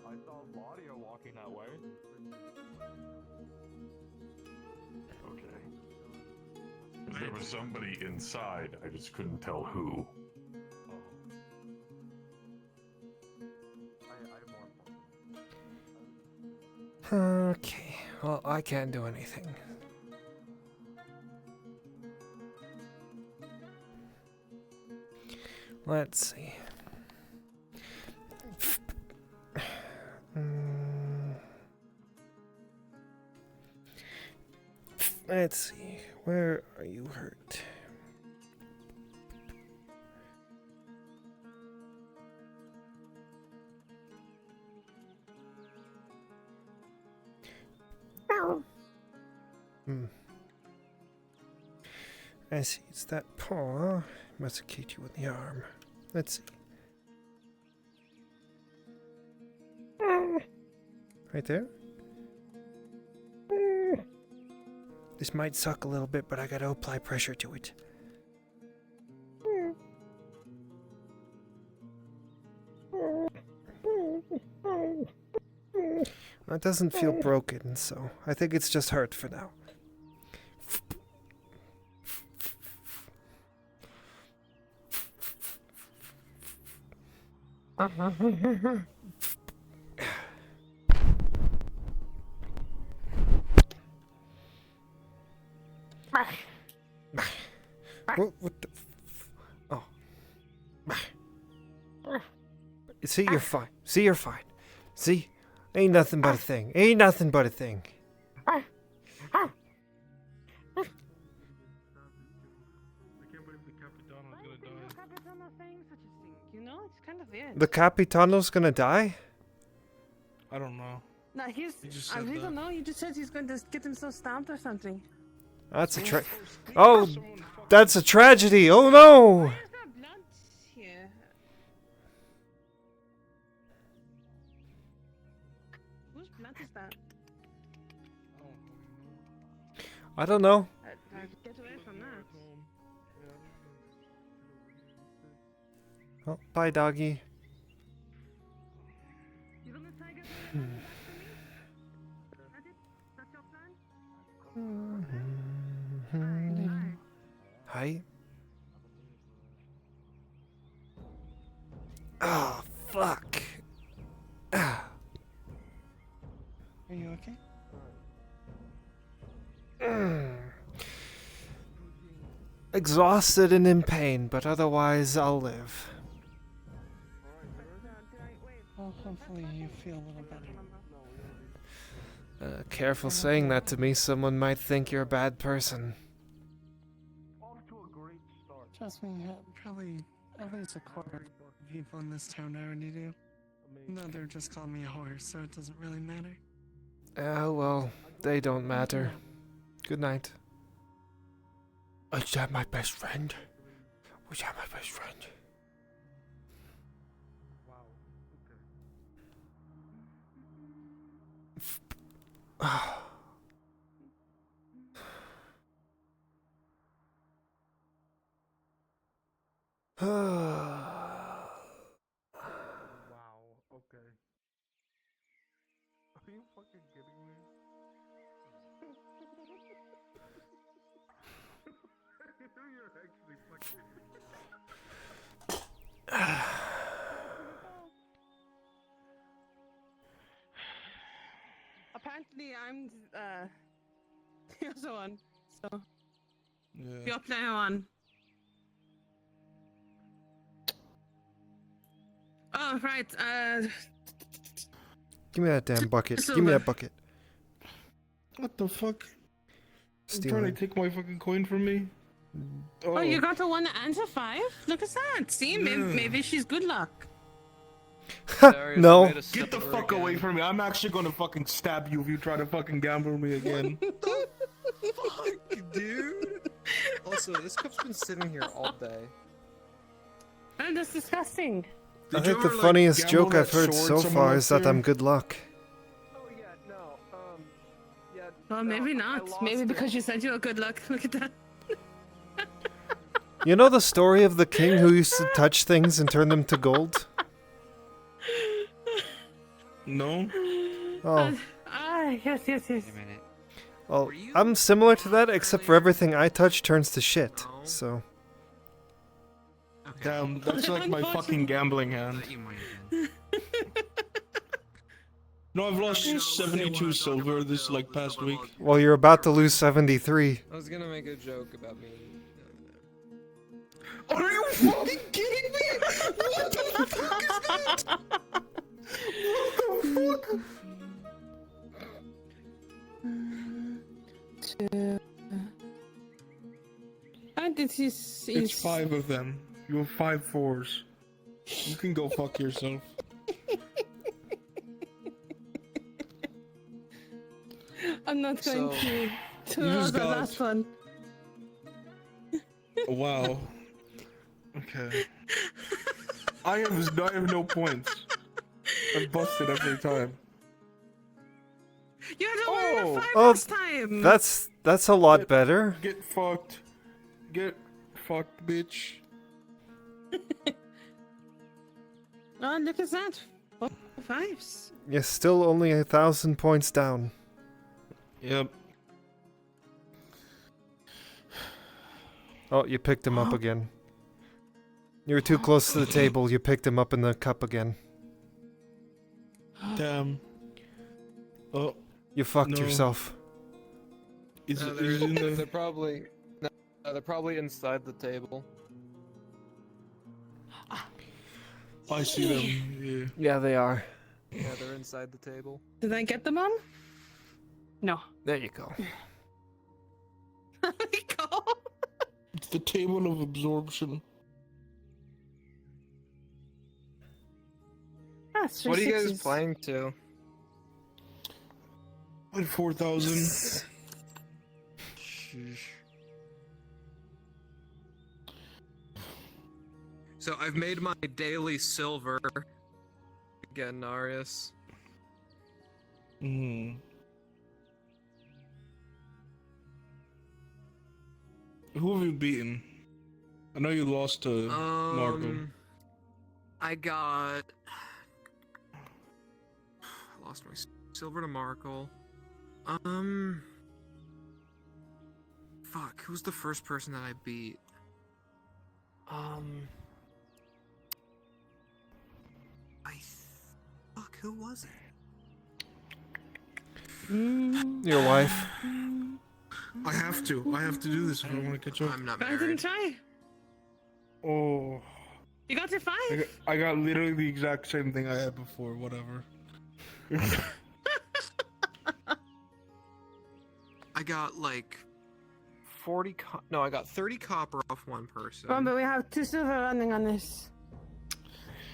I saw Claudia walking that way. Okay. There was somebody inside, I just couldn't tell who. Okay, well, I can't do anything. Let's see. Let's see. Where are you hurt? I see. It's that paw. Must have kicked you in the arm. Let's see. Are Right there. This might suck a little bit, but I gotta apply pressure to it. That doesn't feel broken, so I think it's just hurt for now. What the oh. See, you're fine. See, you're fine. See? Ain't nothing but a thing. Ain't nothing but a thing. You know, it's kind of weird. The Capitano's gonna die? I don't know. No, He just said I that. don't know. He just said he's going to get himself stabbed or something. That's a oh, that's a tragedy. Oh no! Here. Whose blood is that? I don't know. Get away from that. Oh, bye, doggy. You gonna try get back to me? That's it? That's your plan? Hi. Oh, fuck. Ah. Are you okay? Exhausted and in pain, but otherwise I'll live. Well, hopefully you feel a little better. Careful saying that to me, someone might think you're a bad person. Trust me, probably at least a quarter of people in this town already do. No, they're just calling me a horse, so it doesn't really matter. Well, they don't matter. Good night. Is that my best friend? Was that my best friend? Wow, okay. Are you fucking kidding me? You're actually fucking... Apparently, I'm the other one. So Yeah. you're player one. Oh right. Give me that damn bucket. Give me that bucket. What the fuck? Steal Trying it. to take my fucking coin from me? Oh, you got a 1 and a 5? Look at that. See, maybe she's good luck. No. Get the fuck away from me. I'm actually gonna fucking stab you if you try to fucking gamble me again. Fuck, dude. Also, this cup's been sitting here all day. Oh, that's disgusting. I think the funniest joke I've heard so far is that I'm good luck. Well, maybe not. Maybe because you said you were good luck. Look at that. You know the story of the king who used to touch things and turn them to gold? No? Oh. Yes. Well, I'm similar to that, except for everything I touch turns to shit, so... Damn, that's like my fucking gambling hand. No, I've lost 72 silver this like past week. Well, you're about to lose 73. I was gonna make a joke about me. Are you fucking kidding me? What the fuck is that? What the fuck? And this is... It's 5 of them. You have 5 4s. You can go fuck yourself. I'm not going to you roll just the got- last one. Wow. Okay. I have no points. I've busted every time. You had to order a 5 Oh, last time! that's a lot better. Get fucked. Get fucked, bitch. Oh, look at that. 4 5s. You're still only 1,000 points down. Yep. Oh, you picked him up again. You were too close to the table. You picked him up in the cup again. Damn. Oh. You fucked no. yourself. Is it they're, in the... they're probably they're probably inside the table. I see them. Yeah, they are. Yeah, they're inside the table. Did I get them on? No. There you go. It's the table of absorption. That's What are you guys playing to? Like 4,000. So I've made my daily silver again, Narius. Hmm. Who have you beaten? I know you lost to Marco. I got lost my silver to Markle. Fuck, who's the first person that I beat? Fuck, who was it? Your wife. I have to do this if I want to catch up. I'm not I didn't try. Oh. You got to 5? I got literally the exact same thing I had before, whatever. I got like 40 no, I got 30 copper off one person. But we have 2 silver running on this.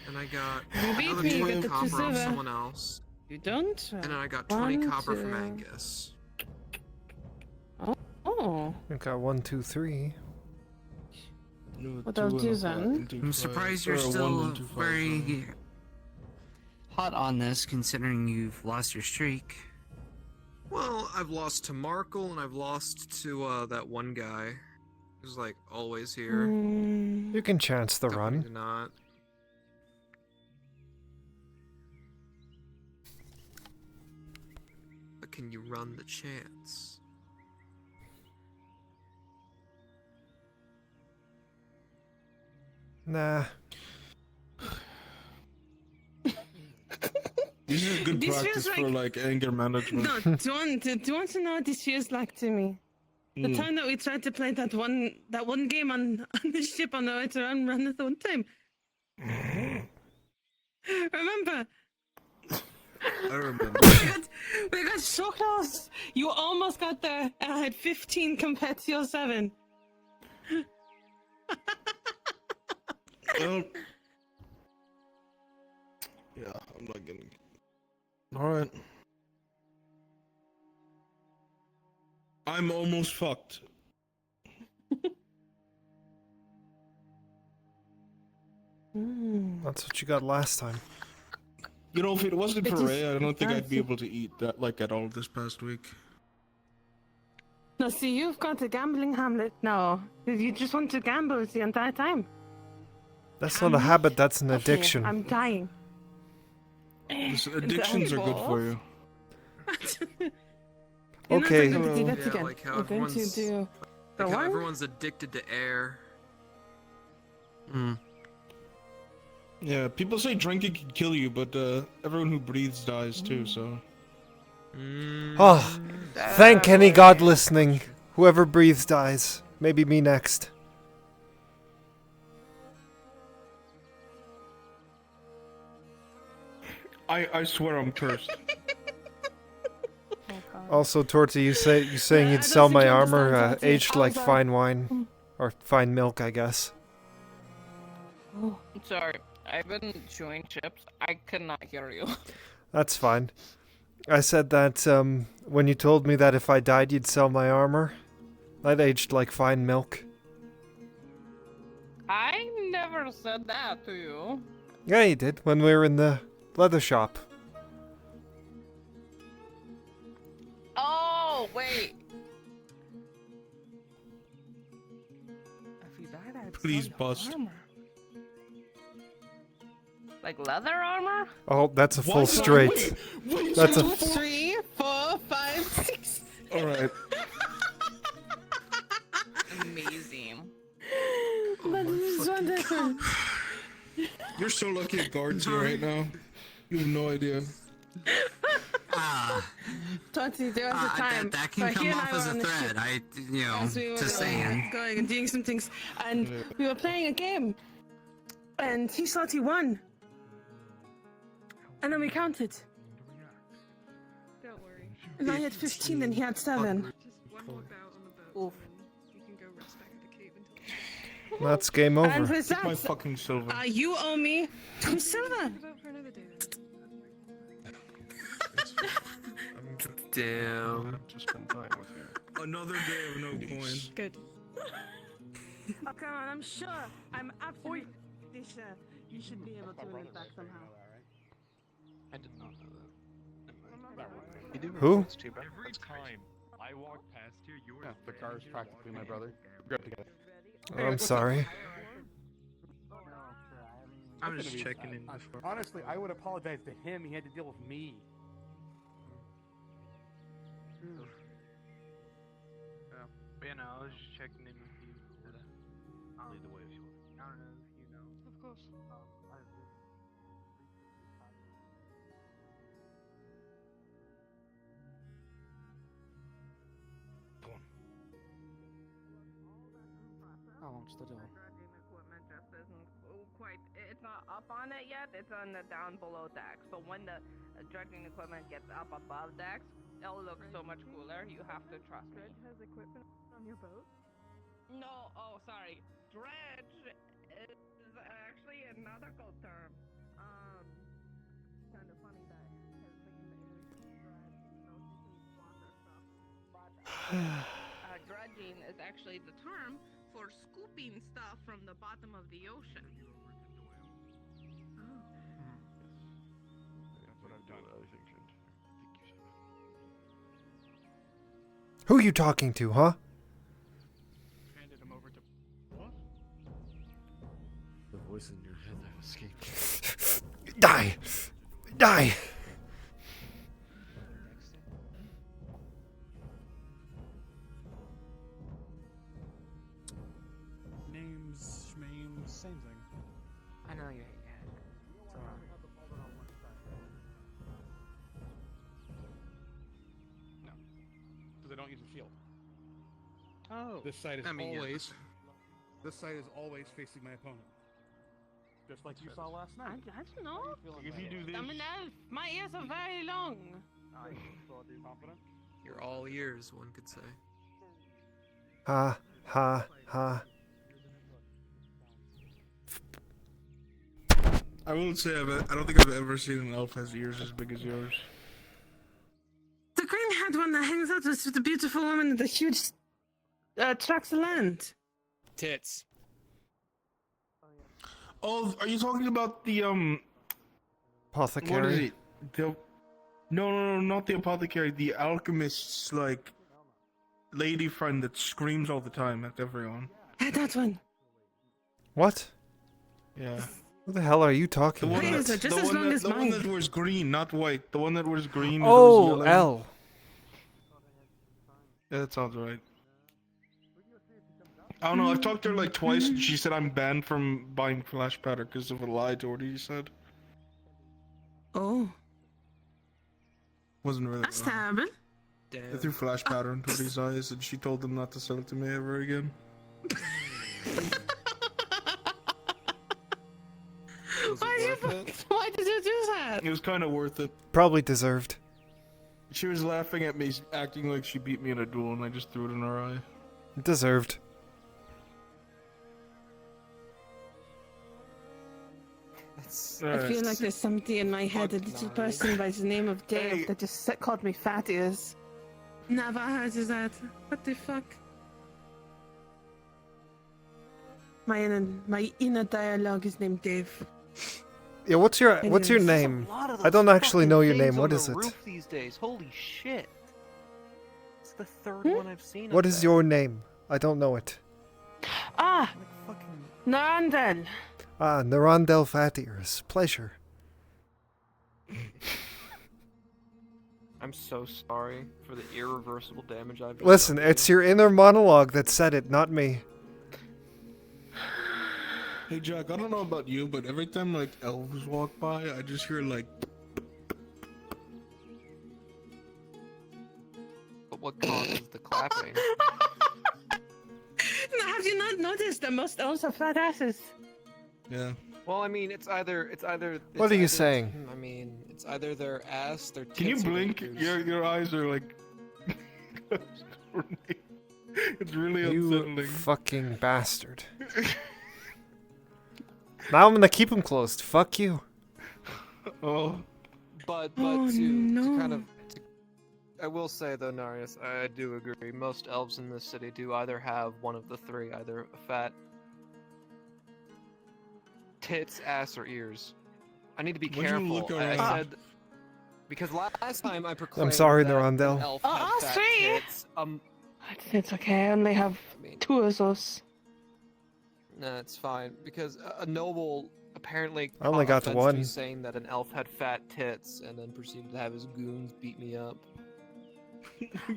And I got You beat another me, you 20 get the 2 copper off silver. someone else. You don't? And then I got 20 1, copper 2. from Angus. Oh. You got 1, 2, 3. What I'll do then? I'm surprised you're still very hot on this, considering you've lost your streak. Well, I've lost to Markle and I've lost to that one guy who's like always here. You can chance the run. Not. But can you run the chance? Nah. This is good This practice feels for like anger management. No, do you want to know what this feels like to me? The Mm. time that we tried to play that one game on the ship on the way to run at the one time. Remember? I remember. We got so close. You almost got there, and I had 15 compared to your 7. Well, yeah, I'm not getting. Alright. I'm almost fucked. That's what you got last time. You know, if it wasn't for It is Ray, I don't think I'd be fancy. able to eat that like at all this past week. No, see, you've got a gambling Hamlet now. You just want to gamble the entire time. That's not a habit, that's an Okay, addiction. I'm dying. Addictions are good for you. You're not Okay. going to do that Yeah, again. like how We're going to everyone's, do the like how one. everyone's addicted to air. Yeah, people say drinking can kill you, but everyone who breathes dies too, so. Oh, thank any god listening. Whoever breathes dies. Maybe me next. I swear I'm cursed. Also, Torty, you saying I you'd don't sell think my you armor understand, Torty. aged like How's fine wine or fine milk, I guess. Oh. Sorry, I've been chewing chips. I could not hear you. That's fine. I said that when you told me that if I died you'd sell my armor, that aged like fine milk. I never said that to you. Yeah, you did when we were in the leather shop. Oh, wait. If you died, I'd Please steal your bust. armor. Like leather armor? Oh, that's a full What? straight. Wait, That's a 2, 3, 4, 5, 6. All right. Amazing. But this is wonderful. You're so lucky at guards here right now. You have no idea. 20, there was a time. That can but come he and off I as were a on the threat. ship You know, as we were just saying. going and doing some things, and we were playing a game, and he thought he won, and then we counted, Don't worry. and I had 15 and he had 7. Just one more bout on the boat. You can go rest back at the cave until. That's game over. And with Take my that, fucking silver. you owe me 2 silver. About for another day. Damn. To spend time with you. Another day of no coin. Good. Oh, come on, I'm sure. I'm absolutely sure you should be able to win it back somehow. I did not know that. Who? Every time I walk past here, you're The car is practically my brother. We're good together. Oh, I'm sorry. I'm just checking in before. Honestly, I would apologize to him. He had to deal with me. But you know, I was just checking in with you. Lead the way if you want. I don't know if you know. Of course. How long's the door? Dredging equipment just isn't quite. It's not up on it yet. It's on the down below deck. So when the dredging equipment gets up above decks, it'll look so much cooler. You have to trust me. Dredge has equipment on your boat? No, oh sorry. Dredge is actually a nautical term. Kind of funny that his name is Dredge, so he can water stuff. But dredging is actually the term for scooping stuff from the bottom of the ocean. That's what I've done. I think Who you talking to, huh? handed him over to. What? The voice in your head that escaped. Die! Die! Names, schmames, same thing. I know you hate cat. It's alright. No, because I don't use a shield. Oh. This side is I mean, yeah. always. This side is always facing my opponent. Just like you saw last night. I don't know. If you do this, I'm an elf. My ears are very long. confident. You're all ears, one could say. Ha, ha, ha. I will say I don't think I've ever seen an elf has ears as big as yours. The green-haired one that hangs out with the beautiful woman in the huge tracts of land. Tits. Oh, are you talking about the Apothecary. What is it? No, not the apothecary. The alchemist's like lady friend that screams all the time at everyone. Hey, that one. What? Yeah. Who the hell are you The talking one, Why about? is it just the as one long that, as the one mine? that wears green, not white. The one that wears green. Oh, that was L. yellow. Yeah, that sounds right. I don't know. I've talked to her like twice, and she said I'm banned from buying flash powder because of a lie to what he said. Oh. Wasn't really. That's wrong. terrible. I threw flash powder into his eyes, and she told him not to sell it to me ever again. Why did you do that? It was kind of worth it. Probably deserved. She was laughing at me, acting like she beat me in a duel, and I just threw it in her eye. Deserved. I feel like there's something in my head, a little person by the name of Dave that just called me fat ears. Never heard of that. What the fuck? My inner dialogue is named Dave. Yeah, what's your name? I don't actually know your name. What is it? These days, holy shit! the third one I've seen. What of is that. your name? I don't know it. Ah, Narandel. Ah, Narandel Fat Ears. Pleasure. I'm so sorry for the irreversible damage I've just Listen, done to it's you. your inner monologue that said it, not me. Hey Jack, I don't know about you, but every time like elves walk by, I just hear like. But what causes the clapping? Have you not noticed that most elves have fat asses? Yeah. Well, I mean, it's either. What are you saying? I mean, it's either their ass, their tits. Can you or their blink? goose. Your eyes are like. It's really You unsettling. fucking bastard. Now I'm gonna keep him closed. Fuck you. Oh. But Oh, to kind of. I will say though, Narius, I do agree. Most elves in this city do either have one of the three, either a fat tits, ass, or ears. I need to be Would you careful. look I around? said because last time I proclaimed sorry, that an Narandel. elf Oh, had I'll fat say. tits. It's okay. I only have two of those. Nah, it's fine because a noble apparently I only got the offense me one. saying that an elf had fat tits and then proceeded to have his goons beat me up.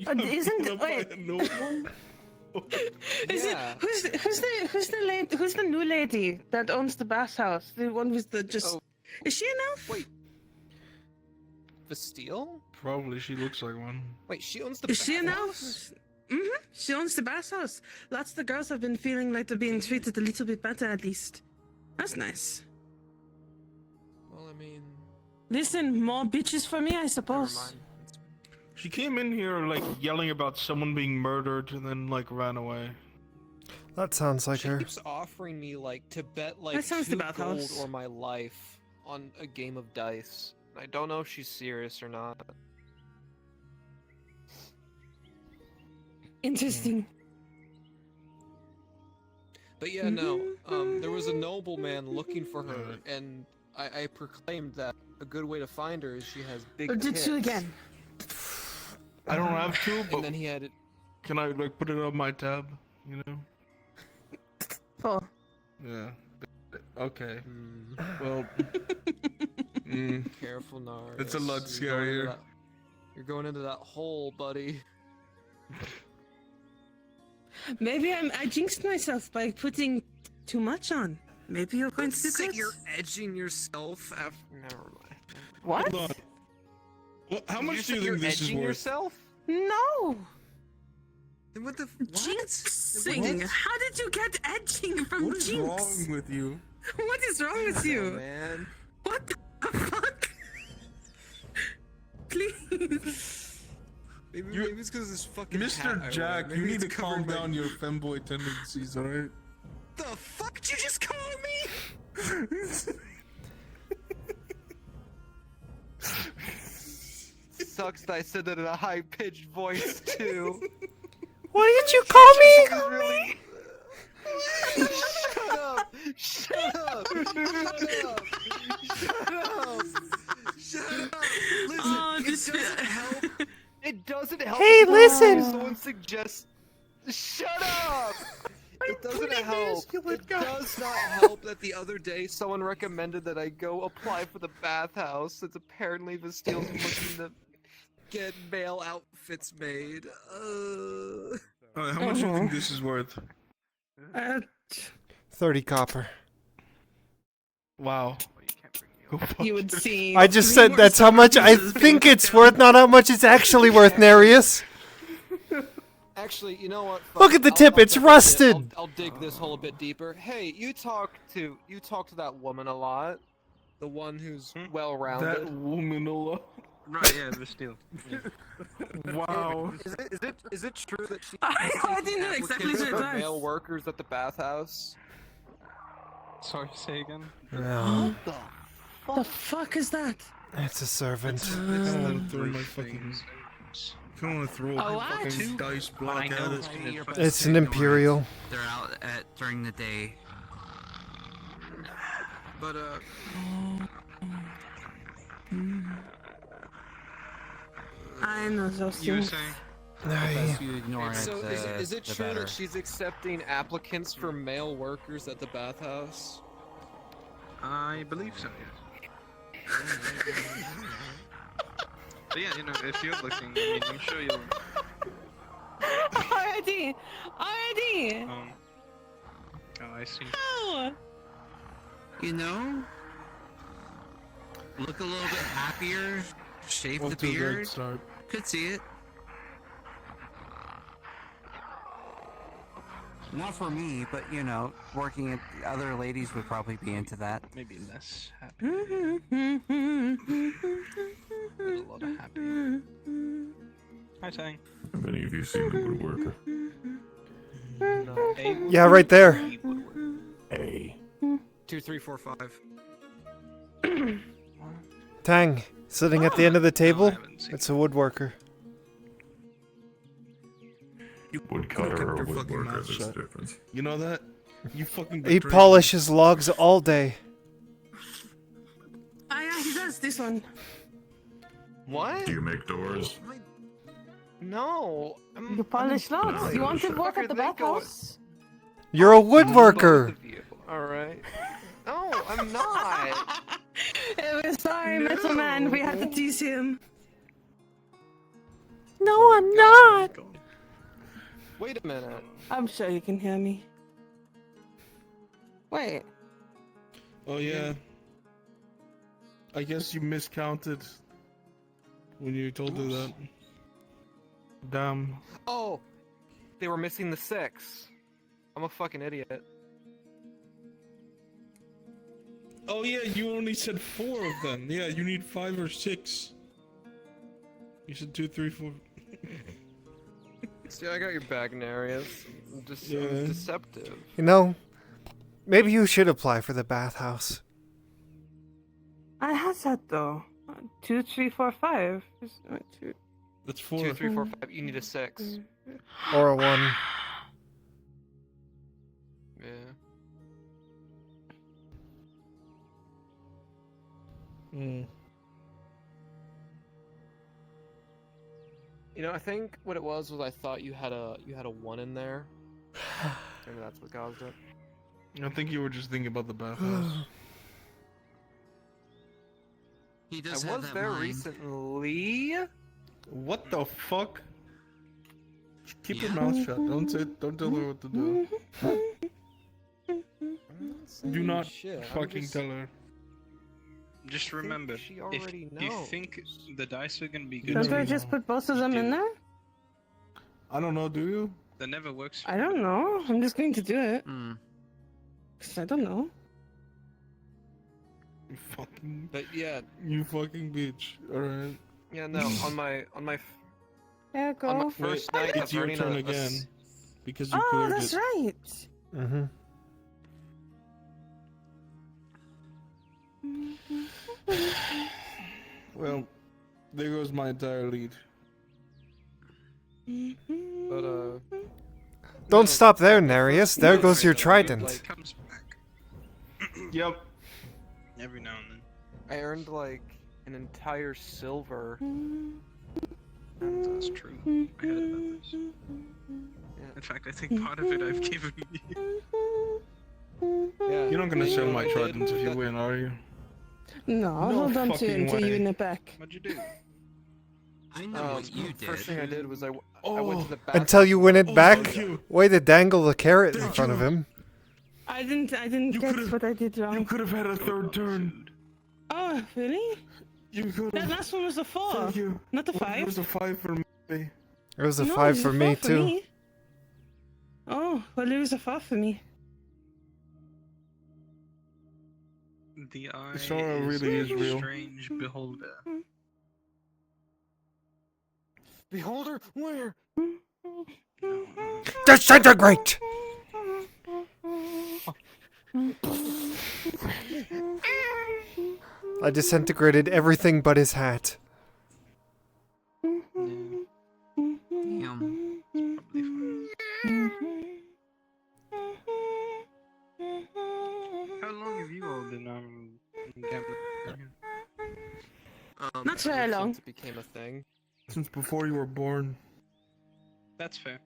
Isn't wait? Is it Yeah. who's the new lady that owns the bathhouse? The one with the just. Oh. Is she an elf? Wait. Bastille? Probably she looks like one. Wait, she owns the Is she an elf? bathhouse? She owns the bathhouse. Lots of the girls have been feeling like they're being treated a little bit better, at least. That's nice. Well, I mean, Listen, more bitches for me, I suppose. She came in here like yelling about someone being murdered and then like ran away. That sounds like she her. keeps offering me like to bet like That sounds 2 the gold bathhouse. or my life on a game of dice. I don't know if she's serious or not. Interesting. But yeah, no. There was a nobleman looking for her, and I proclaimed that a good way to find her is she has big Did tits. you again? I don't have to, but And then he had it. can I like put it on my tab? You know? Oh. Yeah. Okay. Well. Careful, Nar. It's a lot scarier. You're going into that hole, buddy. Maybe I jinxed myself by putting too much on. Maybe you're going to do good. You're edging yourself after. Never mind. What? Hold on. Well, how much do say you you're think this is edging worth? yourself? No. Then what the Jinxing. What? How did you get edging from What is jinx? wrong with you? What is wrong with you? Man. What the fuck? Please. Maybe it's because this fucking Mr. hat I Jack, wear. you Maybe need to it's calm covered by- down your femboy tendencies, alright? The fuck did you just call me? Sucks that I said that in a high-pitched voice too. Why did you call me? Really... Shut up! Shut up! Shut up! Shut up! Shut up! Listen, Oh, it this- doesn't help. It doesn't help. Hey, if listen! Someone suggests. Shut up! It doesn't help. It does not help that the other day someone recommended that I go apply for the bathhouse since apparently Bastille's looking to get male outfits made. Alright, how much do you think this is worth? 30 copper. Wow. You would see. I just said that's how much I think it's worth, not how much it's actually worth, Narius. Actually, you know what? Look at the tip, it's dig rusted. I'll dig this hole a bit deeper. Hey, you talk to that woman a lot. The one who's well-rounded. That woman a lot. Right, yeah, Bastille. Wow. Is it true that she? I didn't know exactly applicants what it for was. male workers at the bathhouse? Sorry, say again? No, The fuck is that? it's a servant. I don't want to throw my fucking. I don't want to throw A a what? fucking dice block at it. It's an Imperial. They're out during the day. But I know those You were things. saying? The best you ignore it, So is it the true better. that she's accepting applicants for male workers at the bathhouse? I believe so, yes. But yeah, you know, if you're looking, I mean, I'm sure you'll. Already! Already! Oh, I see. Oh! You know, look a little bit happier. Shave Off the to a good beard. start. Could see it. Not for me, but you know, working at other ladies would probably be into that. Maybe less happy. But a lot of happy. Hi, Tang. Have any of you seen the woodworker? Yeah, right there. A. 2, 3, 4, 5. Tang, sitting at the end of the table. It's a woodworker. Woodcutter or Your fucking woodworker, mouth there's a shut. difference. You know that? You fucking He betrayed polishes logs all day. Ah, yeah, he does this one. What? Do you make doors? No. You polish logs. You want to work at the bathhouse? You're a woodworker. Alright. No, I'm not. We're sorry, Metal Man. We had to tease him. No, I'm not. Wait a minute. I'm sure you can hear me. Wait. Oh yeah. I guess you miscounted when you told her that. Damn. Oh, they were missing the 6. I'm a fucking idiot. Oh yeah, you only said 4 of them. Yeah, you need 5 or 6. You said 2, 3, 4. See, I got your back, Narius. I'm deceptive. You know, maybe you should apply for the bathhouse. I had that though. 2, 3, 4, 5. That's 4. 2, 3, 4, 5. You need a 6. Or a 1. Yeah. Hmm. You know, I think what it was I thought you had a 1 in there. Maybe that's what caused it. I think you were just thinking about the bathhouse. He I does was have that there mind. recently. What the fuck? Keep your mouth shut. Don't tell her what to do. Do not fucking tell her. Just remember, she if already you knows. think the dice are gonna be good, Don't to I you, just put both of them in there? I don't know, do you? that never works. I don't know. I'm just going to do it. 'Cause I don't know. You fucking. But yeah, You fucking bitch. Alright. yeah, no. on my There you go. on my first night It's of your learning turn a again. Because you Oh, cleared that's it. right. Mm-hmm. Well, there goes my entire lead. But Don't stop there, Narius. There goes your trident. Comes back Yep. every now and then. I earned like an entire silver. That's true. I heard about this. In fact, I think part of it I've given you. Yeah. You're not gonna sell my I did trident if you that- win, are you? No, I'll No hold on to it fucking until you way. win it back. What'd you do? I know what you did. First thing I did was I went to the back. Until you win it back? thank you. Way to dangle the carrot in front of him. I didn't get what I did You wrong. could have had a third turn. Oh, really? You could That have. last one was a 4, Thank you. not a Well, it 5. was a 5 for me. It was a No, 5 it was for a me, 4 for too. me. Oh, well, it was a 4 for me. The eye Sora is really a is real. strange beholder. Beholder, where? Disintegrate! I disintegrated everything but his hat. Damn. How long have you all been gambling? Not very long. Since it became a thing. Since before you were born. That's fair.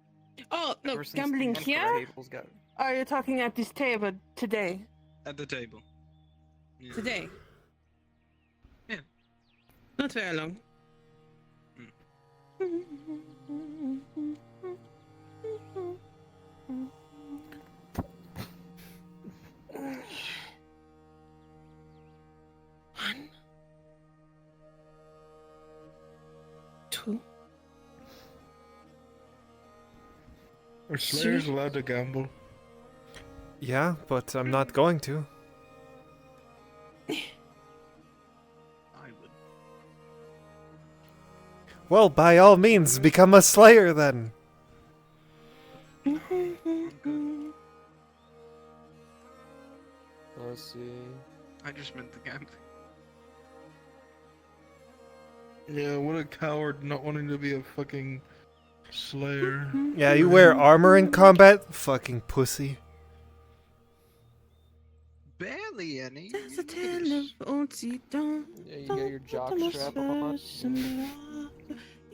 Oh, no, Person's gambling and here? Cable's got Or are you talking at this table today? At the table. Yeah. Today? Yeah. Not very long. One. Two. Are Slayers allowed to gamble? Yeah, but I'm not going to. I would. Well, by all means, become a slayer then. Let's see. I just meant the gambling. Yeah, what a coward not wanting to be a fucking slayer. Yeah, you wear armor in combat? Fucking pussy. Barely any. There's a tale of old Zidane. Yeah, you got your jock strap on.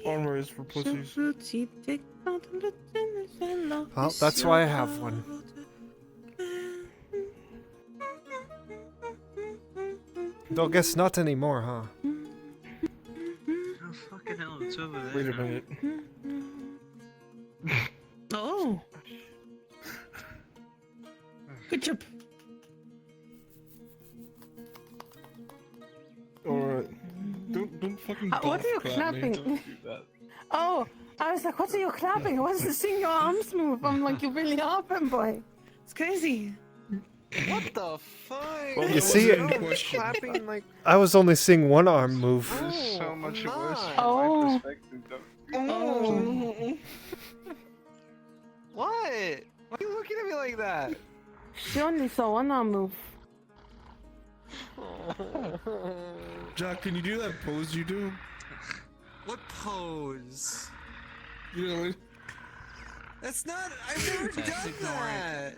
Armor is for pussies. Well, that's why I have one. Though guess not anymore, huh? Oh, fucking hell, it's over there. Wait a minute. Oh. Good job. Alright. Don't fucking What golf are you clap clapping? me. Don't do that. Oh, I was like, what are you clapping? I wasn't seeing your arms move. I'm like, you really are, boy. It's crazy. What the fuck? Well, You see, clapping like. I was only seeing one arm move. This is so much worse from Oh. my perspective, though. Oh. What? Why are you looking at me like that? She only saw one arm move. Jack, can you do that pose you do? What pose? You know, That's not. I've never done that.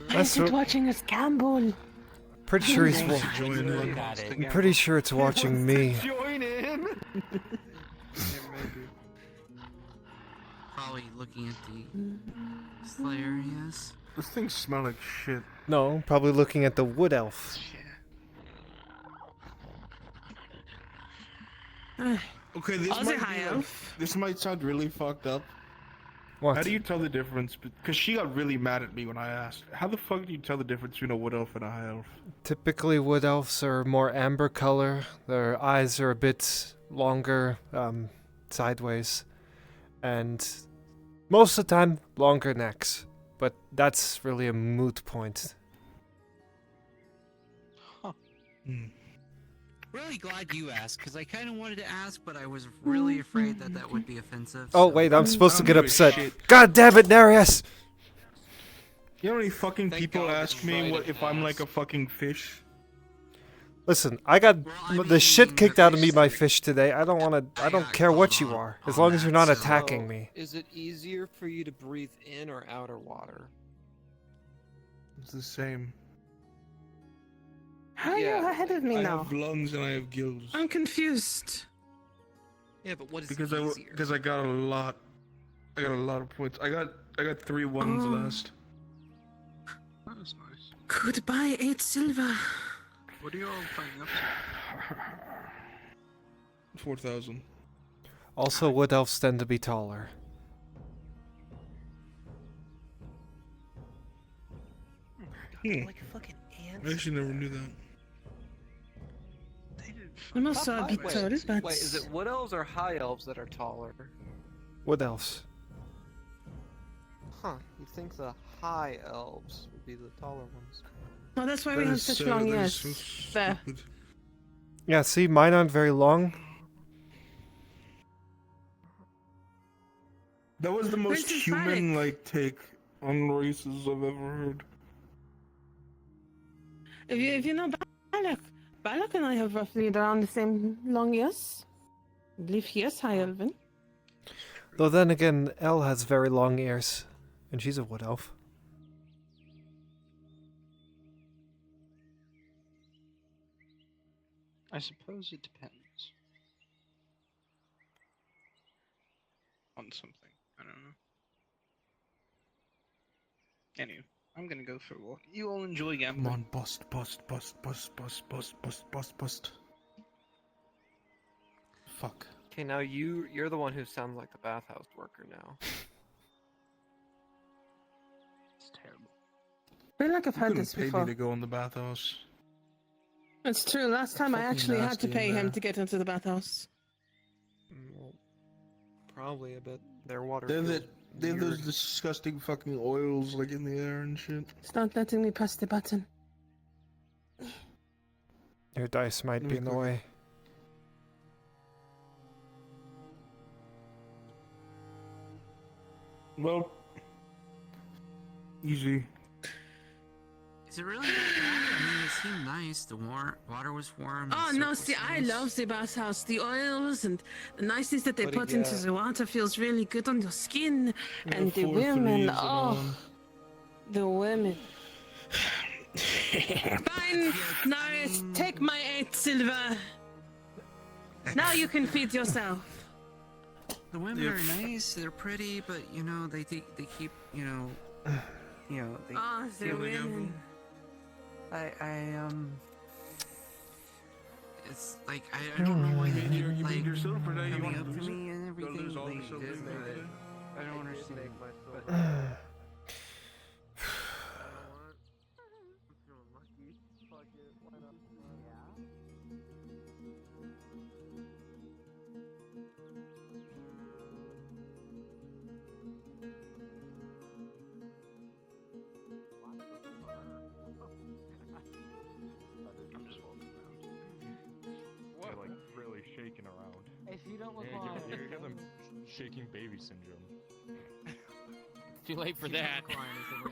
That's I'm what- watching us gamble. Pretty sure he's. join in. I'm pretty sure it's watching me. Join in. Probably looking at the Slayer, yes. This thing smells like shit. No, probably looking at the wood elf. Okay, this Aussie might high be elf. this might sound really fucked up. What? How do you tell the difference? Because she got really mad at me when I asked. How the fuck do you tell the difference between a wood elf and a high elf? Typically, wood elves are more amber color. Their eyes are a bit longer, sideways, and most of the time, longer necks. But that's really a moot point. Really glad you asked, because I kind of wanted to ask, but I was really afraid that that would be offensive. Oh so- wait, I'm supposed to I get don't give a upset. shit. God damn it, Darius! You know how many fucking Thank people God ask it's me right what at if I'm like a last. fucking fish? Listen, I got Well, I the shit mean, kicked the out of me fish by thing. fish today. I don't want to. I don't got care what caught you on- are, as on long as you're not that, so- attacking me. Is it easier for you to breathe in or outer water? It's the same. How are you Yeah, ahead of me I now? have lungs and I have gills. I'm confused. Yeah, but what is Because easier? I got a lot. I got a lot of points. I got 3 ones Oh. last. That was nice. Goodbye, 8 silver. What are you all playing up to? 4,000. Also, wood elves tend to be taller. Like fucking ants. I actually never knew that. They did I'm also a bit Wait, tall, but... Wait, is it wood elves or high elves that are taller? Wood elves. Huh, you'd think the high elves would be the taller ones. Oh, that's why we That have is such so- long that ears. is so There. stupid. Yeah, see, mine aren't very long. That was the most Where's his human bike? like take on races I've ever heard. If you know Balak and I have roughly around the same long ears. I believe he is high elven. Though then again, Elle has very long ears, and she's a wood elf. I suppose it depends on something. I don't know. Anyway, I'm gonna go for a walk. You all enjoy gambling. Come on, bust. Fuck. Okay, now you're the one who sounds like the bathhouse worker now. It's terrible. I feel like I've You heard couldn't this pay before. me to go in the bathhouse. It's true. Last time I Fucking actually had to nasty in pay him there. to get into the bathhouse. Well, probably a bit. Their water. They're feels they're those weird. disgusting fucking oils like in the air and shit. Stop letting me press the button. Your dice might be in the way. Well, easy. Is it really that bad? I mean, it seemed nice. The water was warm. the Oh soap no, was see, I nice. love the bathhouse. The oils and the niceness that they What put do you into get? the water feels really good on your skin. Yeah, And the 4 women, threes and oh, all. the women. Fine, Norris, take my 8 silver. Now you can feed yourself. The women are nice. They're pretty, but you know they keep they Ah, the feeling of women. me. It's like I don't know why they keep like coming up to me and everything. Like, I don't understand. But They're like really shaking around. If you don't look Yeah, quiet, you got them shaking baby syndrome. Too late for that.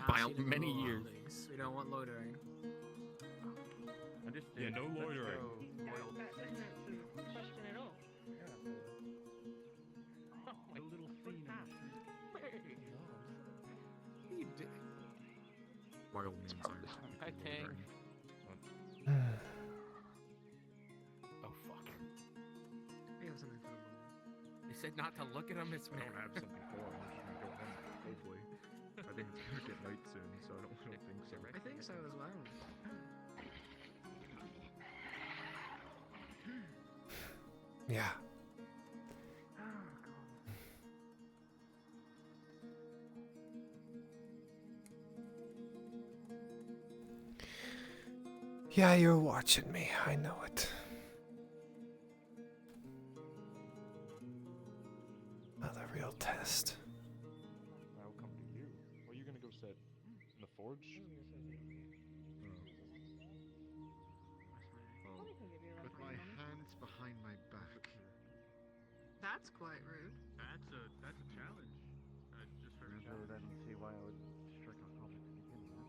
By many years. We don't want loitering. Yeah, no loitering. That doesn't answer the question at all. The little fiend. wild man's I think. Oh fuck. You said not to look at him. It's I don't have something for him. I'm just gonna go home, hopefully. I think it's gonna get night soon, so I don't think so. I think so as well. Yeah. Yeah, you're watching me. I know it. Another real test. I'll come to you. What are you gonna go set in the forge? With my hands behind my back. That's quite rude. That's a challenge. I just heard I really didn't see why I would strike a hobbit to begin with.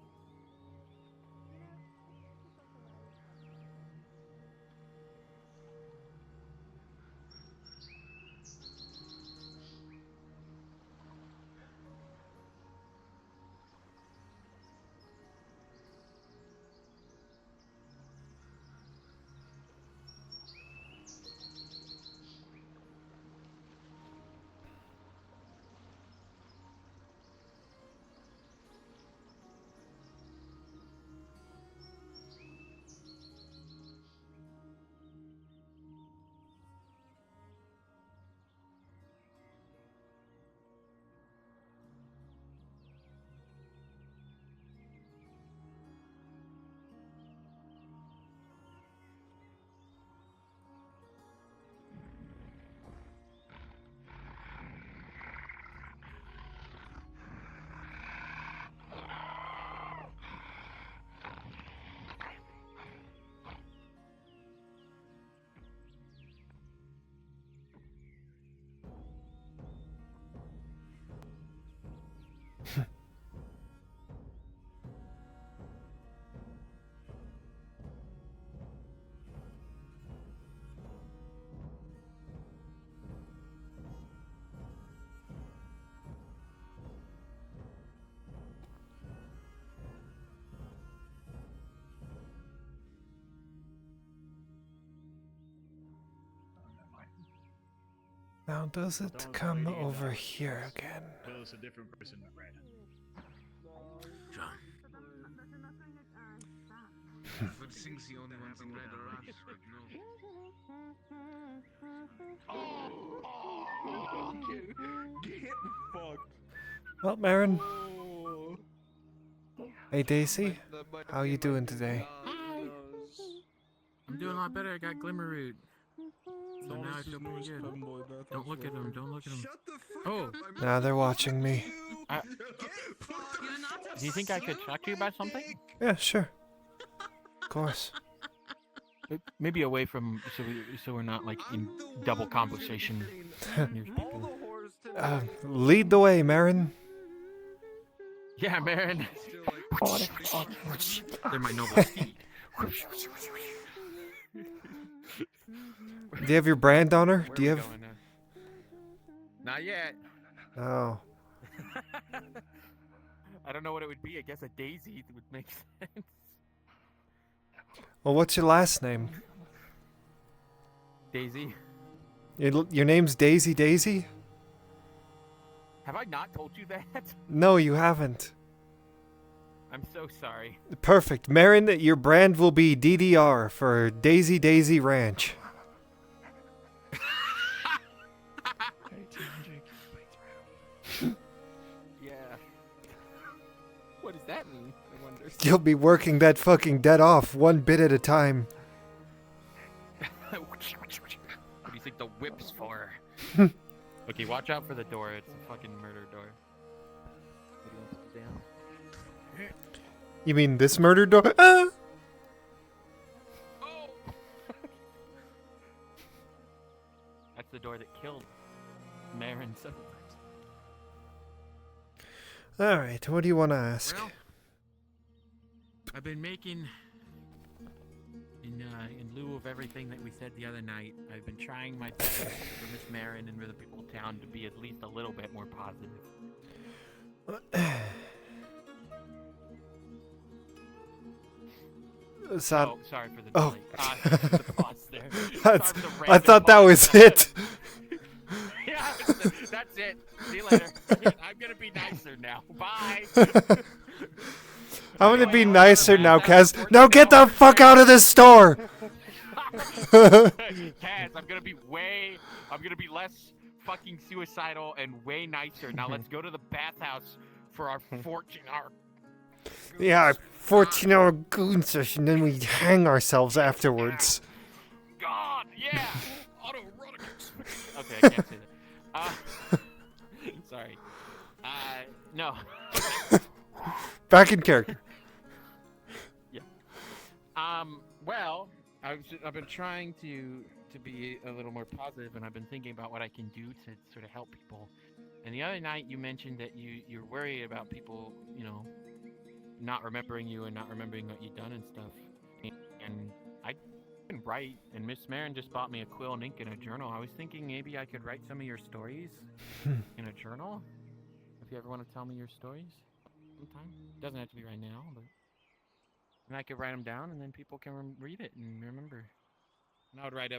Now does it come over here again? Bill's a different person, Brad. John. But things the only ones in red are us, but no. Get fucked. Well, Marin. Oh. Hey, Daisy. How you doing today? I'm doing a lot better. I got Glimmer Root. So now I feel pretty good. Don't look at him. Don't look at him. Oh. Now they're watching me. Do you think I could talk to you about something? Yeah, sure. Of course. Maybe away from, so we're not like in double conversation. There's people. Lead the way, Marin. Yeah, Marin. They're my noble steed. Do you have your brand on her? Do you have? Not yet. Oh. I don't know what it would be. I guess a daisy would make sense. Well, what's your last name? Daisy. Your name's Daisy Daisy? Have I not told you that? No, you haven't. I'm so sorry. Perfect. Marin, your brand will be DDR for Daisy Daisy Ranch. Yeah. What does that mean? I wonder. You'll be working that fucking dead off one bit at a time. What do you think the whip's for? Okay, watch out for the door. It's a fucking murder door. Down. You mean this murder door? Ah! That's the door that killed Marin several times. Alright, what do you want to ask? Well, I've been making, in lieu of everything that we said the other night, I've been trying my best for Miss Marin and for the people of town to be at least a little bit more positive. Oh, sorry for the delay. The pause there. I thought that was it. Yeah, that's it. See you later. I'm gonna be nicer now. Bye. I'm gonna be nicer now, Kaz. Now get the fuck out of this store! Kaz, I'm gonna be less fucking suicidal and way nicer. Now let's go to the bathhouse for our 14-hour. Yeah, 14-hour goon session, then we hang ourselves afterwards. God, yeah! Autoerotic. Okay, I can't say that. Sorry. No. Back in character. Yeah. Well, I've been trying to be a little more positive, and I've been thinking about what I can do to sort of help people. And the other night you mentioned that you're worried about people, not remembering you and not remembering what you've done and stuff. And I can write, and Miss Marin just bought me a quill and ink and a journal. I was thinking maybe I could write some of your stories in a journal. If you ever want to tell me your stories sometime. It doesn't have to be right now, but and I could write them down, and then people can read it and remember. And I would write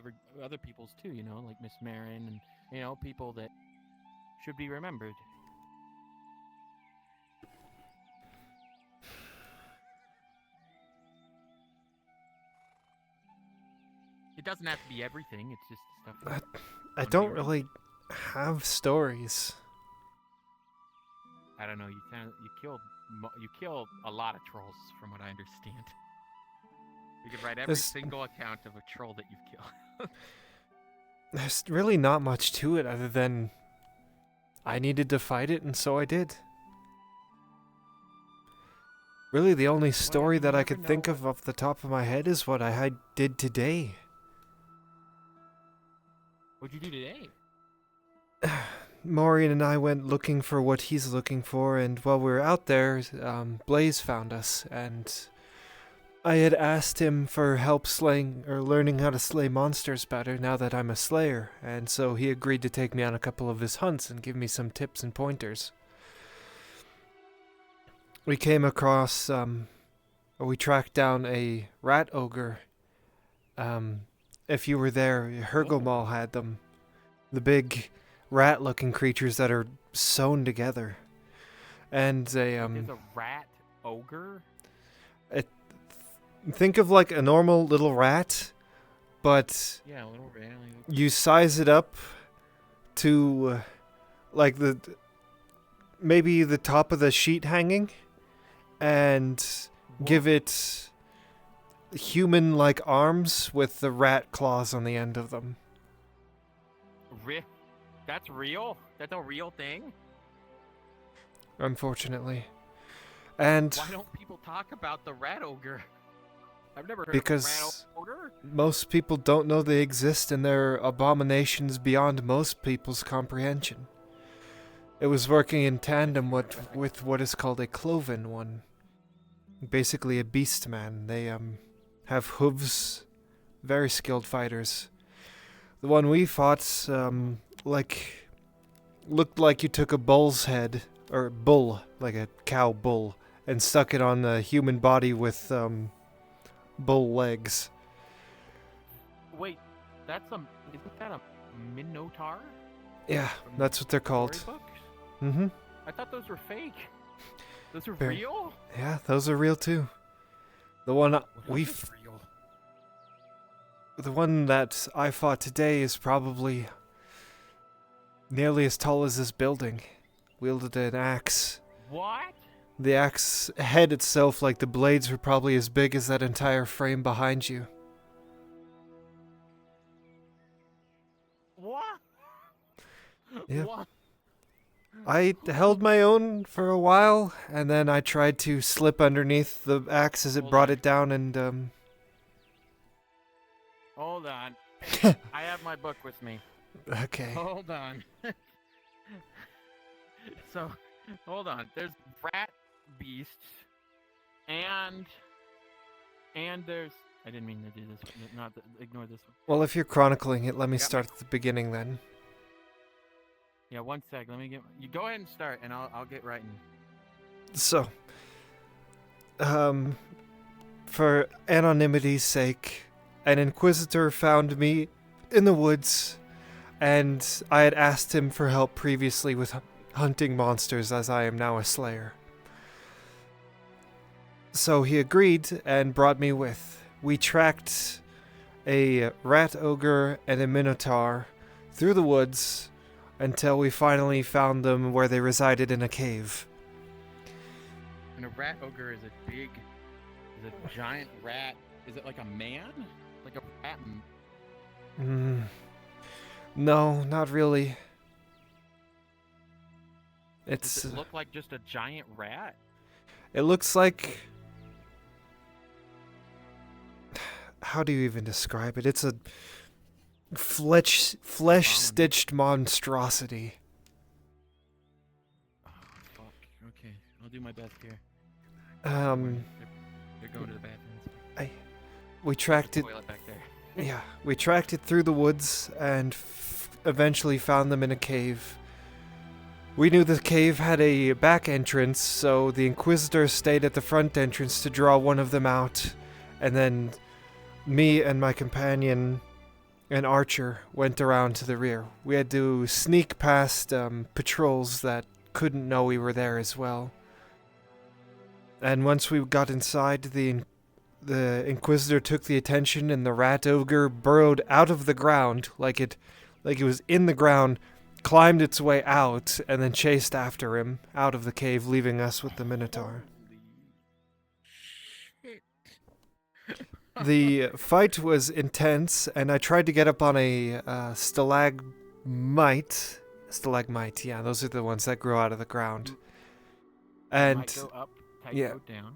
other people's too, like Miss Marin and people that should be remembered. It doesn't have to be everything. It's just stuff. I don't really have stories. I don't know. You kill a lot of trolls, from what I understand. You could write every single account of a troll that you've killed. There's really not much to it other than I needed to fight it, and so I did. Really, the only story that I could think of off the top of my head is what I did today. What'd you do today? Maureen and I went looking for what he's looking for, and while we were out there, Blaze found us, and I had asked him for help slaying or learning how to slay monsters better now that I'm a slayer, and so he agreed to take me on a couple of his hunts and give me some tips and pointers. We came across, we tracked down a rat ogre. If you were there, Hergelmal had them. The big rat-looking creatures that are sewn together. And they, There's a rat ogre? think of like a normal little rat, but Yeah, a little rat. you size it up to like maybe the top of the sheet hanging, and give it human-like arms with the rat claws on the end of them. That's real? That's a real thing? Unfortunately. And Why don't people talk about the rat ogre? I've never heard because of a rat ogre. most people don't know they exist, and they're abominations beyond most people's comprehension. It was working in tandem with what is called a cloven one. Basically a beast man. They have hooves, very skilled fighters. The one we fought looked like you took a bull's head, or bull, like a cow bull, and stuck it on a human body with bull legs. Wait, isn't that a minotaur? Yeah, that's what they're called. Storybooks? Mm-hmm. I thought those were fake. Those are Very- real? Yeah, those are real too. The one the one that I fought today is probably nearly as tall as this building. Wielded an axe. What? The axe head itself, like the blades, were probably as big as that entire frame behind you. What? Yeah. What? I held my own for a while, and then I tried to slip underneath the axe as it brought it down, and Hold on. I have my book with me. Okay. Hold on. So, hold on. There's rat beasts, and there's. I didn't mean to do this. Ignore this one. Well, if you're chronicling it, let me start at the beginning then. Yeah, one sec. Let me get. You go ahead and start, and I'll get writing. So, for anonymity's sake, an inquisitor found me in the woods, and I had asked him for help previously with hunting monsters, as I am now a slayer. So he agreed and brought me with. We tracked a rat ogre and a minotaur through the woods until we finally found them where they resided in a cave. And a rat ogre is a giant rat. Is it like a man? Like a rat? No, not really. Does it look like just a giant rat? It looks like... How do you even describe it? It's a flesh-stitched monstrosity. Oh, fuck. Okay, I'll do my best here. They're going to the bathroom. We tracked it... Toilet back there. Yeah, we tracked it through the woods and eventually found them in a cave. We knew the cave had a back entrance, so the Inquisitor stayed at the front entrance to draw one of them out, and then me and my companion, an archer, went around to the rear. We had to sneak past patrols that couldn't know we were there as well. And once we got inside, the Inquisitor took the attention, and the rat ogre burrowed out of the ground like it was in the ground, climbed its way out, and then chased after him out of the cave, leaving us with the Minotaur. The fight was intense, and I tried to get up on a stalagmite. Stalagmite, yeah, those are the ones that grow out of the ground. And Might go up, tight yeah, go down.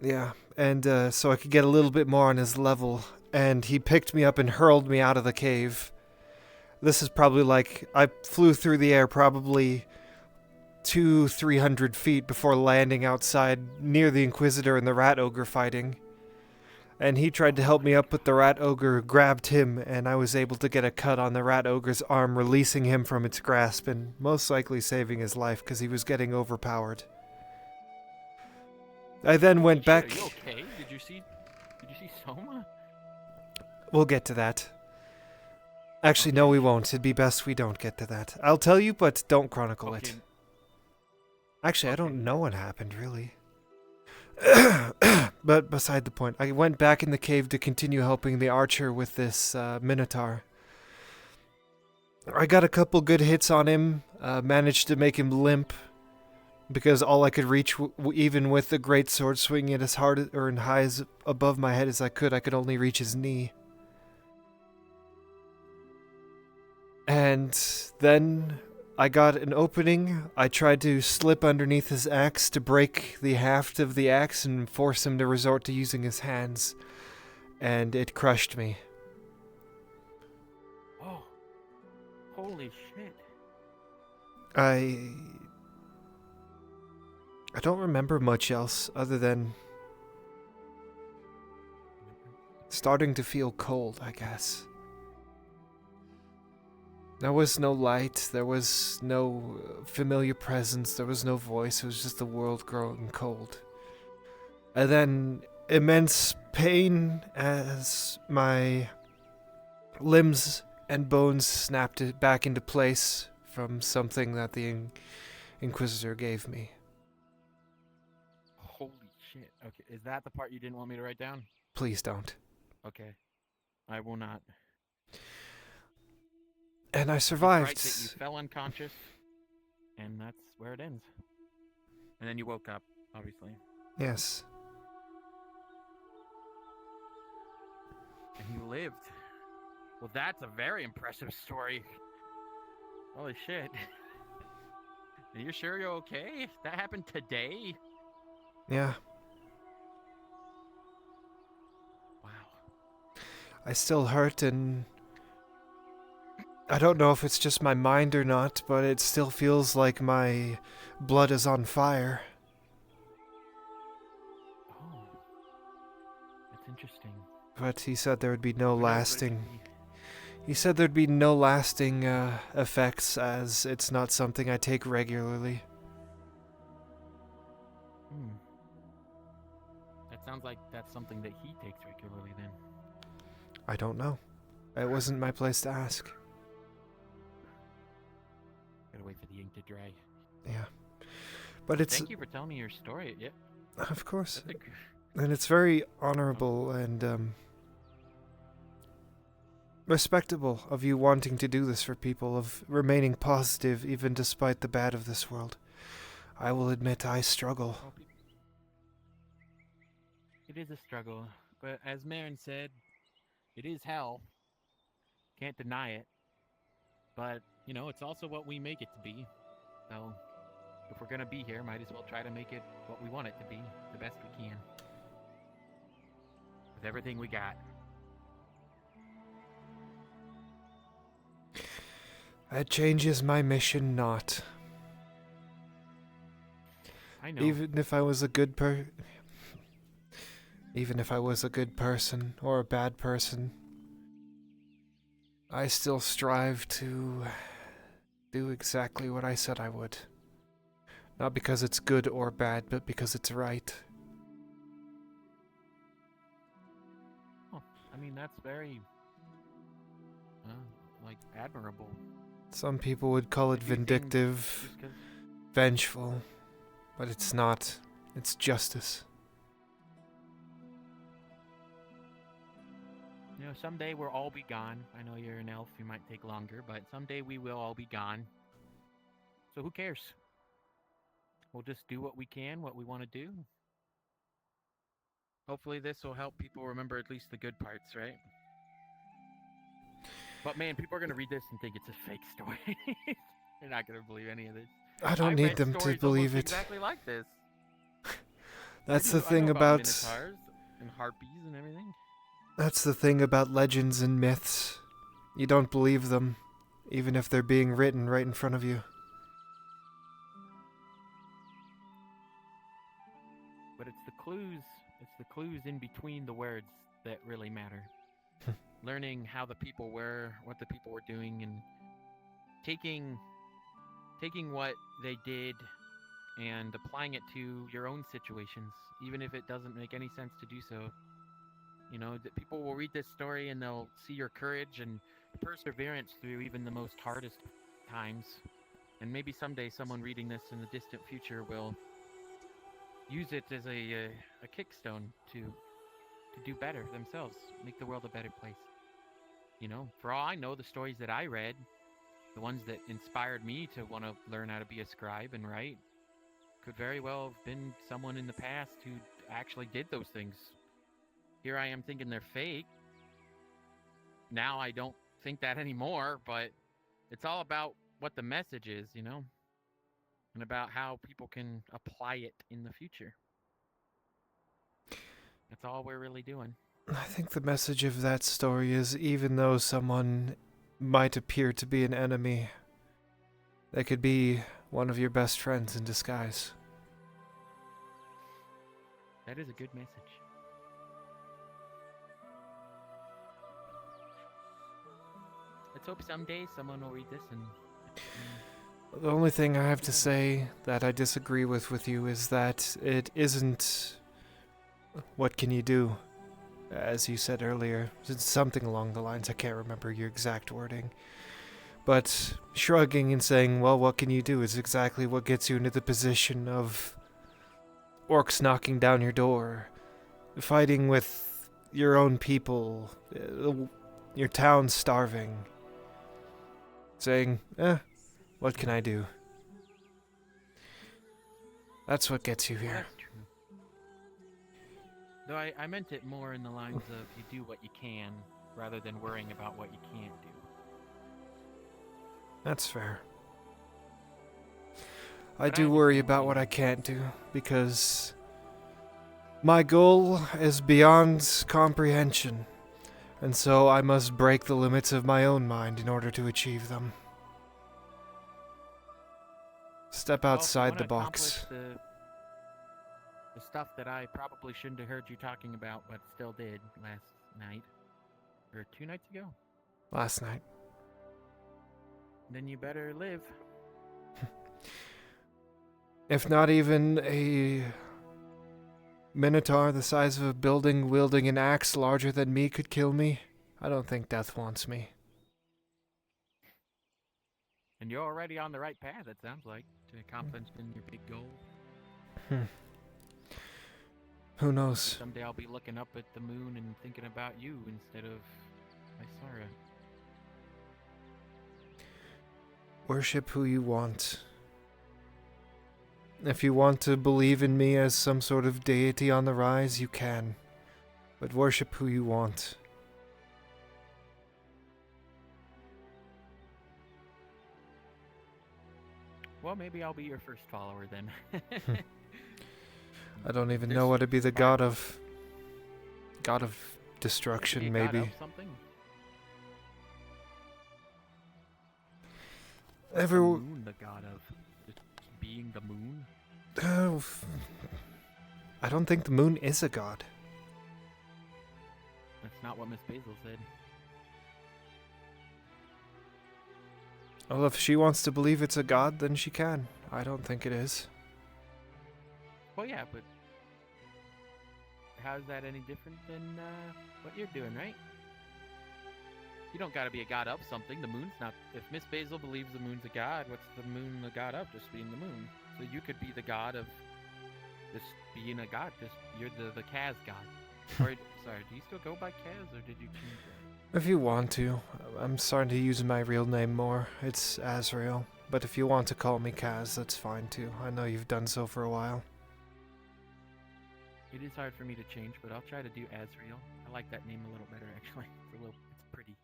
yeah, and so I could get a little bit more on his level, and he picked me up and hurled me out of the cave. This is probably like, I flew through the air probably 200-300 feet before landing outside near the Inquisitor and the Rat Ogre fighting. And he tried to help me up, but the Rat Ogre grabbed him, and I was able to get a cut on the Rat Ogre's arm, releasing him from its grasp, and most likely saving his life, because he was getting overpowered. I then went back... Are you okay? Did you see Soma? We'll get to that. Actually, no, we won't. It'd be best we don't get to that. I'll tell you, but don't chronicle it. Actually, I don't know what happened, really. But beside the point, I went back in the cave to continue helping the archer with this minotaur. I got a couple good hits on him, managed to make him limp, because all I could reach, even with the great sword, swinging it as hard or as high as above my head as I could only reach his knee. And then I got an opening. I tried to slip underneath his axe to break the haft of the axe and force him to resort to using his hands. And it crushed me. Oh. Holy shit. I don't remember much else other than starting to feel cold, I guess. There was no light, there was no familiar presence, there was no voice, it was just the world growing cold. And then immense pain as my limbs and bones snapped it back into place from something that the Inquisitor gave me. Holy shit. Okay, is that the part you didn't want me to write down? Please don't. Okay. I will not. And I survived. Right, that you fell unconscious, and that's where it ends. And then you woke up, obviously. Yes. And you lived. Well, that's a very impressive story. Holy shit. Are you sure you're okay? That happened today? Yeah. Wow. I still hurt, and I don't know if it's just my mind or not, but it still feels like my blood is on fire. Oh. That's interesting. But he said there would be no lasting... He said there'd be no lasting effects, as it's not something I take regularly. Hmm. That sounds like that's something that he takes regularly, then. I don't know. It wasn't my place to ask. Gotta wait for the ink to dry. Yeah. But it's... Thank you for telling me your story. Yep. Of course. And it's very honorable and respectable of you wanting to do this for people, of remaining positive even despite the bad of this world. I will admit I struggle. It is a struggle, but as Marin said, it is hell. Can't deny it. But, you know, it's also what we make it to be. So, if we're gonna be here, might as well try to make it what we want it to be, the best we can. With everything we got. That changes my mission not. I know. Even if I was a good Even if I was a good person or a bad person, I still strive to do exactly what I said I would. Not because it's good or bad, but because it's right. Oh, I mean, that's very, admirable. Some people would call it vindictive, vengeful, but it's not. It's justice. You know, someday we'll all be gone. I know you're an elf, you might take longer, but someday we will all be gone. So who cares? We'll just do what we can, what we want to do. Hopefully this will help people remember at least the good parts, right? But man, people are going to read this and think it's a fake story. They're not going to believe any of this. I don't need read them to stories believe almost it. exactly like this. That's I the thing know about... minotaurs and harpies and everything. That's the thing about legends and myths. You don't believe them, even if they're being written right in front of you. But it's the clues in between the words that really matter. Learning how the people were, what the people were doing, and taking what they did and applying it to your own situations, even if it doesn't make any sense to do so. You know, that people will read this story and they'll see your courage and the perseverance through even the most hardest times. And maybe someday someone reading this in the distant future will use it as a kickstone to do better themselves, make the world a better place. You know, for all I know, the stories that I read, the ones that inspired me to want to learn how to be a scribe and write, could very well have been someone in the past who actually did those things. Here I am thinking they're fake. Now I don't think that anymore, but it's all about what the message is, you know, and about how people can apply it in the future. That's all we're really doing. I think the message of that story is even though someone might appear to be an enemy, they could be one of your best friends in disguise. That is a good message. Let's hope someday someone will read this and... The only thing I have to say that I disagree with you is that it isn't what can you do, as you said earlier. It's something along the lines, I can't remember your exact wording. But shrugging and saying, well, what can you do is exactly what gets you into the position of orcs knocking down your door, fighting with your own people, your town starving, saying, what can I do? That's what gets you here. That's true. Though I meant it more in the lines of you do what you can, rather than worrying about what you can't do. That's fair. I do worry about what I can't do, because my goal is beyond comprehension, and so I must break the limits of my own mind in order to achieve them. Step outside the box. The stuff that I probably shouldn't have heard you talking about, but still did last night. Or 2 nights ago? Last night. Then you better live. If not even a minotaur the size of a building wielding an axe larger than me could kill me, I don't think death wants me. And you're already on the right path, it sounds like, to accomplishing your big goal. Who knows? Someday I'll be looking up at the moon and thinking about you instead of Isara. Worship who you want. If you want to believe in me as some sort of deity on the rise, you can. But worship who you want. Well, maybe I'll be your first follower then. I don't even know what to be the god of. God of destruction, maybe. God of something? The moon, the god of just being the moon? I don't think the moon is a god. That's not what Miss Basil said. Well, if she wants to believe it's a god, then she can. I don't think it is. Well, yeah, but how's that any different than what you're doing, right? You don't gotta be a god of something. The moon's not... If Miss Basil believes the moon's a god, what's the moon the god of? Just being the moon. So you could be the god of just being a god. Just you're the Kaz god. Or, sorry, do you still go by Kaz, or did you change that? If you want to. I'm starting to use my real name more. It's Az'Rael. But if you want to call me Kaz, that's fine too. I know you've done so for a while. It is hard for me to change, but I'll try to do Az'Rael. I like that name a little better, actually. It's pretty.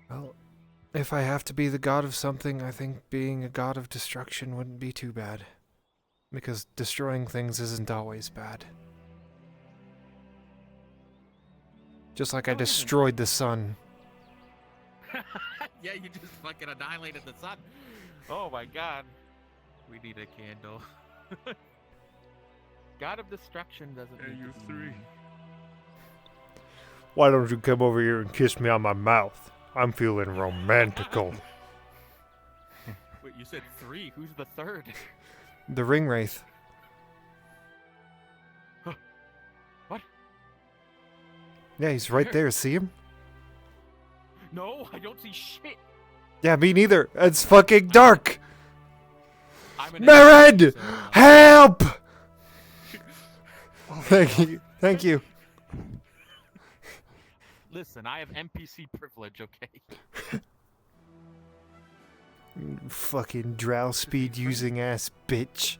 Well, if I have to be the god of something, I think being a god of destruction wouldn't be too bad. Because destroying things isn't always bad. Just like I destroyed the sun. Yeah, you just fucking annihilated the sun. Oh my god. We need a candle. God of destruction doesn't need you to be three. mean. Why don't you come over here and kiss me on my mouth? I'm feeling romantical. Wait, you said 3. Who's the third? The ring wraith. What? Yeah, he's right there. See him? No, I don't see shit. Yeah, me neither. It's fucking dark. I'm Marin! Help! Thank you. Thank you. Listen, I have NPC privilege, okay? Fucking drow speed using ass bitch.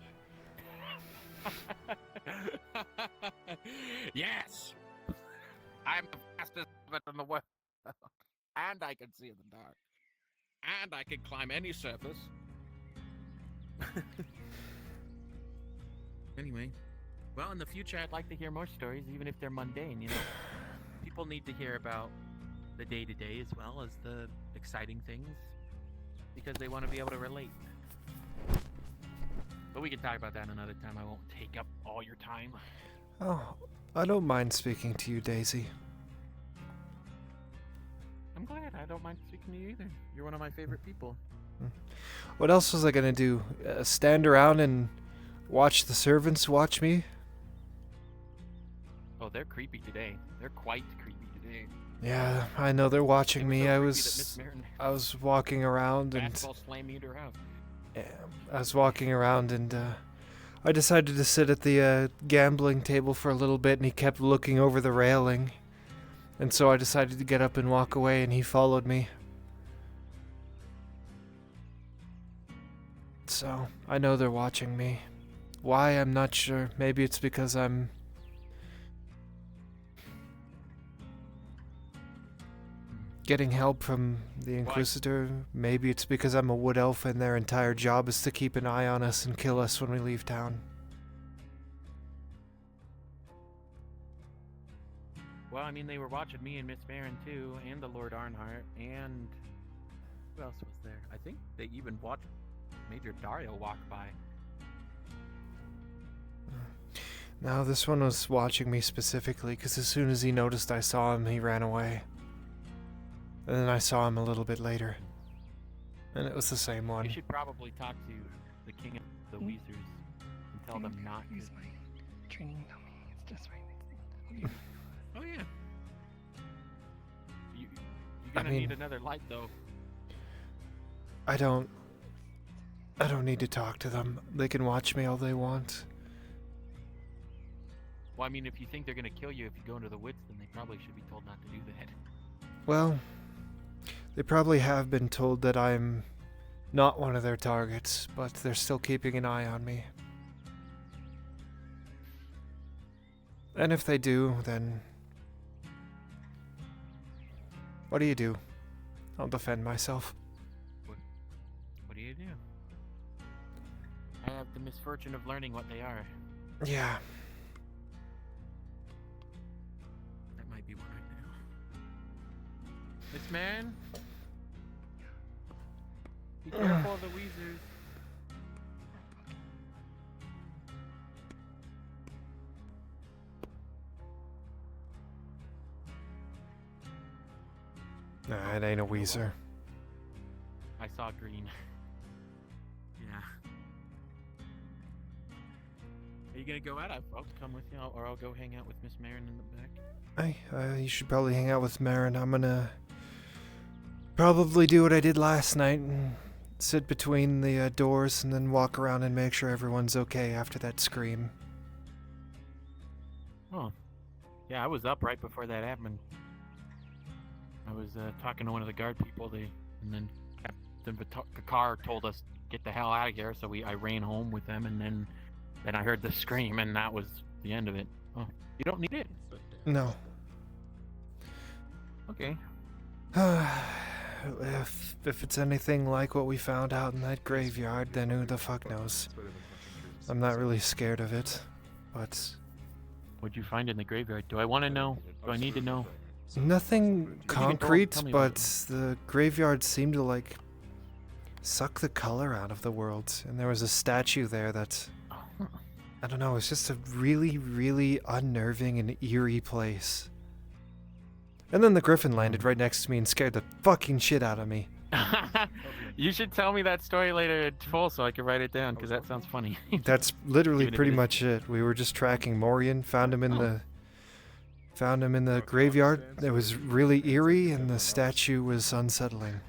Yes! I'm the fastest rabbit in the world. And I can see in the dark. And I can climb any surface. Anyway, well, in the future, I'd like to hear more stories, even if they're mundane, you know? People need to hear about the day-to-day as well as the exciting things, because they want to be able to relate. But we can talk about that another time. I won't take up all your time. Oh, I don't mind speaking to you, Daisy. I'm glad. I don't mind speaking to you either. You're one of my favorite people. What else was I gonna do? Stand around and watch the servants watch me? Oh, they're creepy today. They're quite creepy today. Yeah, I know they're watching me. so I creepy that was Miss Marin walking around and fastball slammed me into her house. I was walking around and I decided to sit at the gambling table for a little bit, and he kept looking over the railing. And so I decided to get up and walk away, and he followed me. So, I know they're watching me. Why, I'm not sure. Maybe it's because I'm getting help from the Inquisitor. Maybe it's because I'm a wood elf and their entire job is to keep an eye on us and kill us when we leave town. Well, I mean, they were watching me and Miss Marin too, and the Lord Arnhart, and who else was there? I think they even watched Major Dario walk by. No, this one was watching me specifically, because as soon as he noticed I saw him, he ran away. And then I saw him a little bit later. And it was the same one. You should probably talk to the King of the Weezers and tell them not to. Training dummy. It's just right. Oh yeah. You're gonna need another light though. I don't need to talk to them. They can watch me all they want. Well, I mean, if you think they're gonna kill you if you go into the woods, then they probably should be told not to do that. Well, they probably have been told that I'm not one of their targets, but they're still keeping an eye on me. And if they do, then what do you do? I'll defend myself. What do you do? I have the misfortune of learning what they are. Yeah. That might be one right now. Miss Marin? Be careful of the Weezers. Nah, it ain't a Weezer. I saw green. Yeah. Are you gonna go out? I'll come with you, or I'll go hang out with Miss Marin in the back. You should probably hang out with Marin. I'm gonna probably do what I did last night and sit between the doors and then walk around and make sure everyone's okay after that scream. Oh. Yeah, I was up right before that happened. I was talking to one of the guard people, and then Captain Kakar told us get the hell out of here, so I ran home with them, and then I heard the scream, and that was the end of it. Oh, you don't need it? No. Okay. If it's anything like what we found out in that graveyard, then who the fuck knows? I'm not really scared of it, but... What'd you find in the graveyard? Do I want to know? Do I need to know? Nothing concrete, tell me but the graveyard seemed to, like, suck the color out of the world. And there was a statue there that... I don't know, it's just a really, really unnerving and eerie place. And then the griffin landed right next to me and scared the fucking shit out of me. You should tell me that story later in full so I can write it down, because that sounds funny. That's literally Even if pretty it is- much it. We were just tracking Morian, found him in the Found him in the graveyard. It was really eerie, and the statue was unsettling.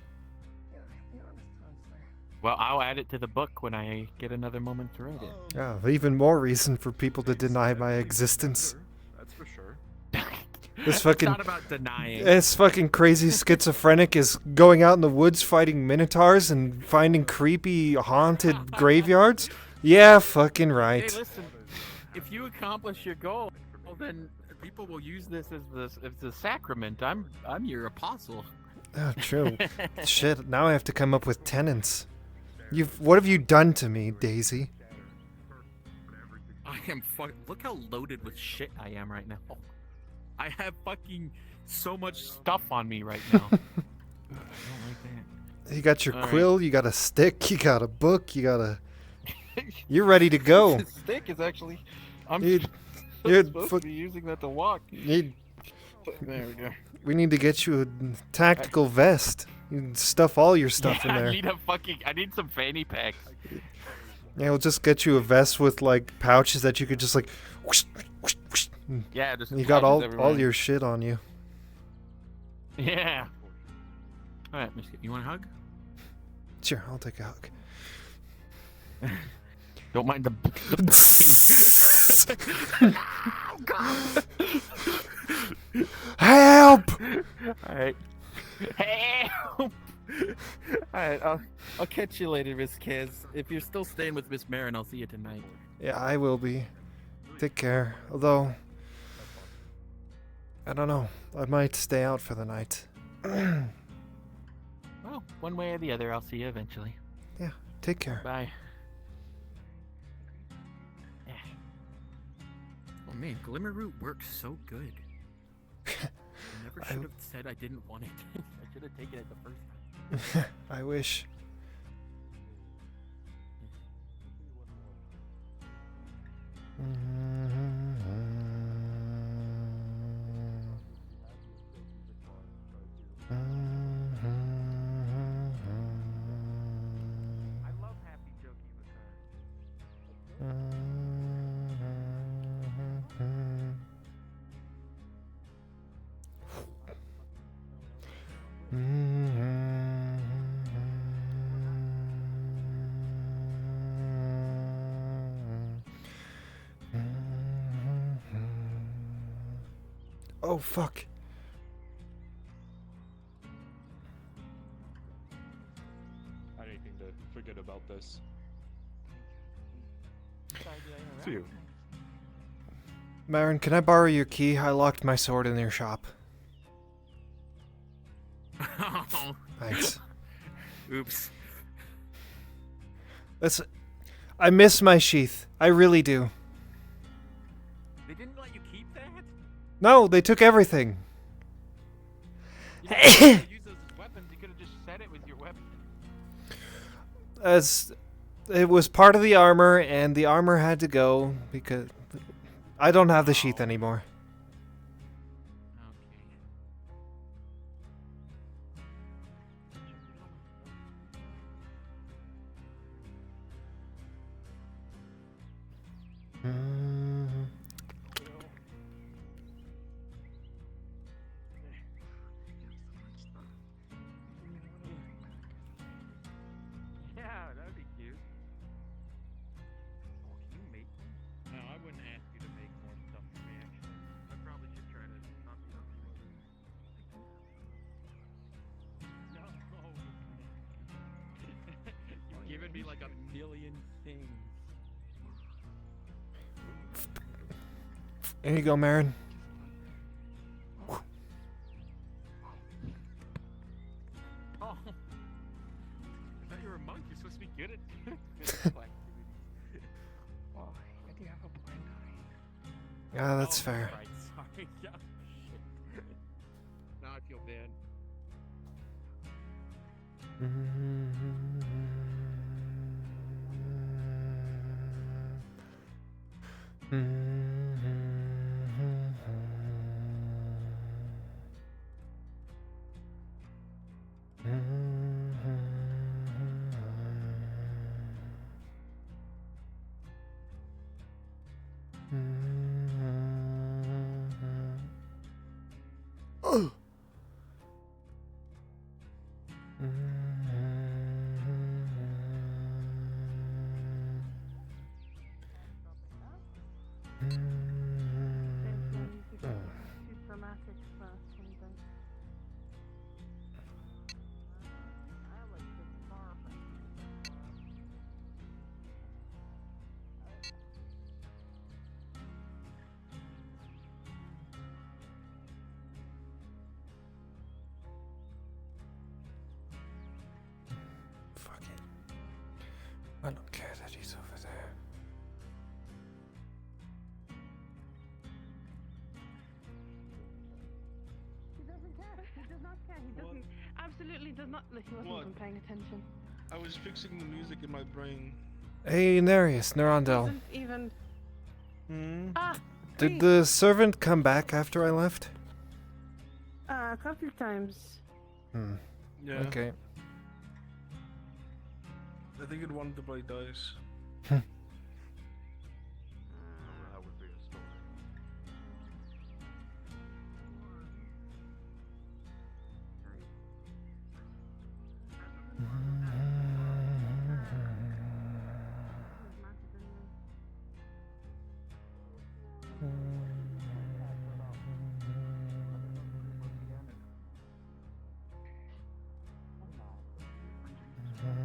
Well, I'll add it to the book when I get another moment to read it. Yeah, even more reason for people to deny my existence. That's for sure. This It's fucking, not about denying. this fucking crazy schizophrenic is going out in the woods fighting minotaurs and finding creepy haunted graveyards? Yeah, fucking right. Hey, listen. If you accomplish your goal, well, then people will use this as the sacrament. I'm your apostle. Oh, true. Shit, now I have to come up with tenants. What have you done to me, Daisy? I am look how loaded with shit I am right now. I have fucking so much stuff on me right now. I don't like that. You got your All quill, you got a stick, you got a book, you got a... You're ready to go. The stick is actually... I'm you're supposed to be using that to walk. There we go. We need to get you a tactical vest. You can stuff all your stuff in there. I need some fanny packs. Yeah, we'll just get you a vest with like pouches that you could just like whoosh, whoosh, whoosh. Yeah, just you got pouches all everywhere. your shit on you. Yeah. All right, Mister. You want a hug? Sure, I'll take a hug. Don't mind the. Oh, God. Help! All right. Help! Alright, I'll catch you later, Miss Kez. If you're still staying with Miss Marin, I'll see you tonight. Yeah, I will be. Take care. Although, I don't know. I might stay out for the night. Well, one way or the other, I'll see you eventually. Yeah, take care. Bye. Yeah. Oh man, Glimmer Root works so good. I never should have said I didn't want it. I should have taken it the first time. I wish. I love happy jokey Oh, fuck. Anything to forget about this. See you. Marin, can I borrow your key? I locked my sword in your shop. Oh. Thanks. Oops. I miss my sheath. I really do. They didn't let you keep that? No, they took everything. You didn't use those as weapons. You could have just said it was your weapon. As it was part of the armor, and the armor had to go because I don't have the sheath anymore. Yeah, that'd be cute. Oh, can you make them? No, I wouldn't ask you to make more stuff for me, actually. I probably should try to not be up No. You've given me like a million things. There you go, Marin. Oh. I thought you were a monk. You're supposed to be good at physical activities. Oh, I do have a blind eye. Yeah, that's fair. Right, sorry. Yeah, shit. Now I feel bad. He doesn't, absolutely does not. He wasn't even paying attention. I was fixing the music in my brain. Hey, Narius, He Narandel. wasn't even. Hmm? Did the servant come back after I left? A couple of times. Hmm. Yeah. Okay. I think it wanted to play dice. That would be a story.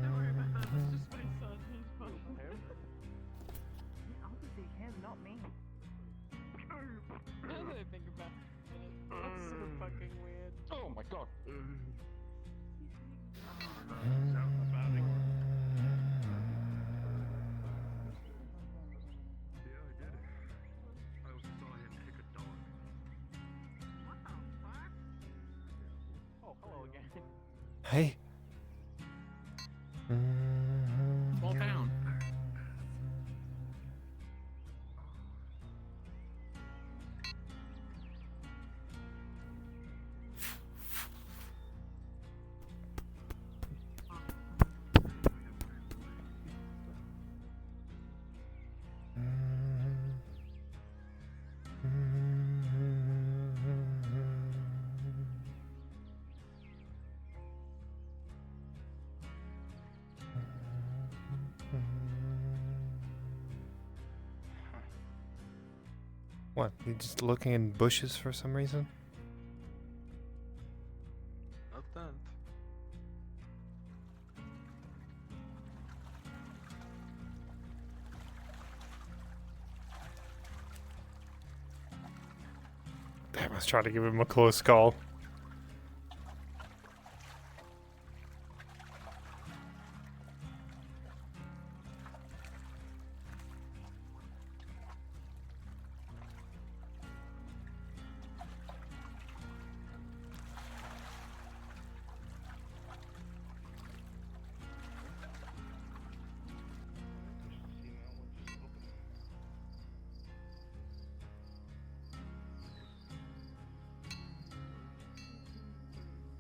Don't worry about that. That's just my son. He's fine. Obviously him, not me. Now that I think about it, that's so fucking weird. Oh my god. Yeah, I did. I also saw him kick a dog. What the fuck? Oh, hello again. Hey. Small town. What? You just looking in bushes for some reason? Not that. Damn, I was trying to give him a close call.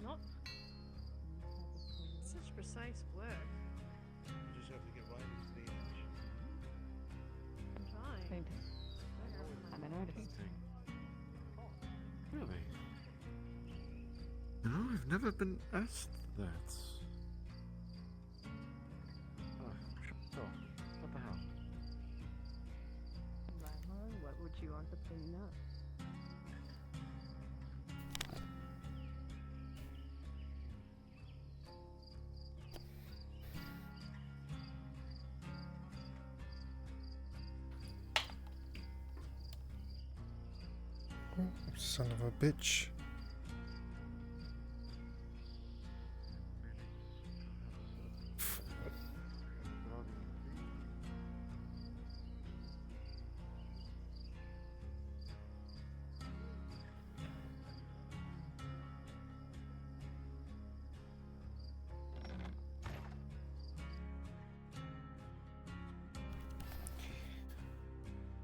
Not such precise work. You just have to get right into the edge. I'm trying. I'm an artist. Really? No, I've never been asked that. So, what the hell? What would you want to bring up? Son of a bitch.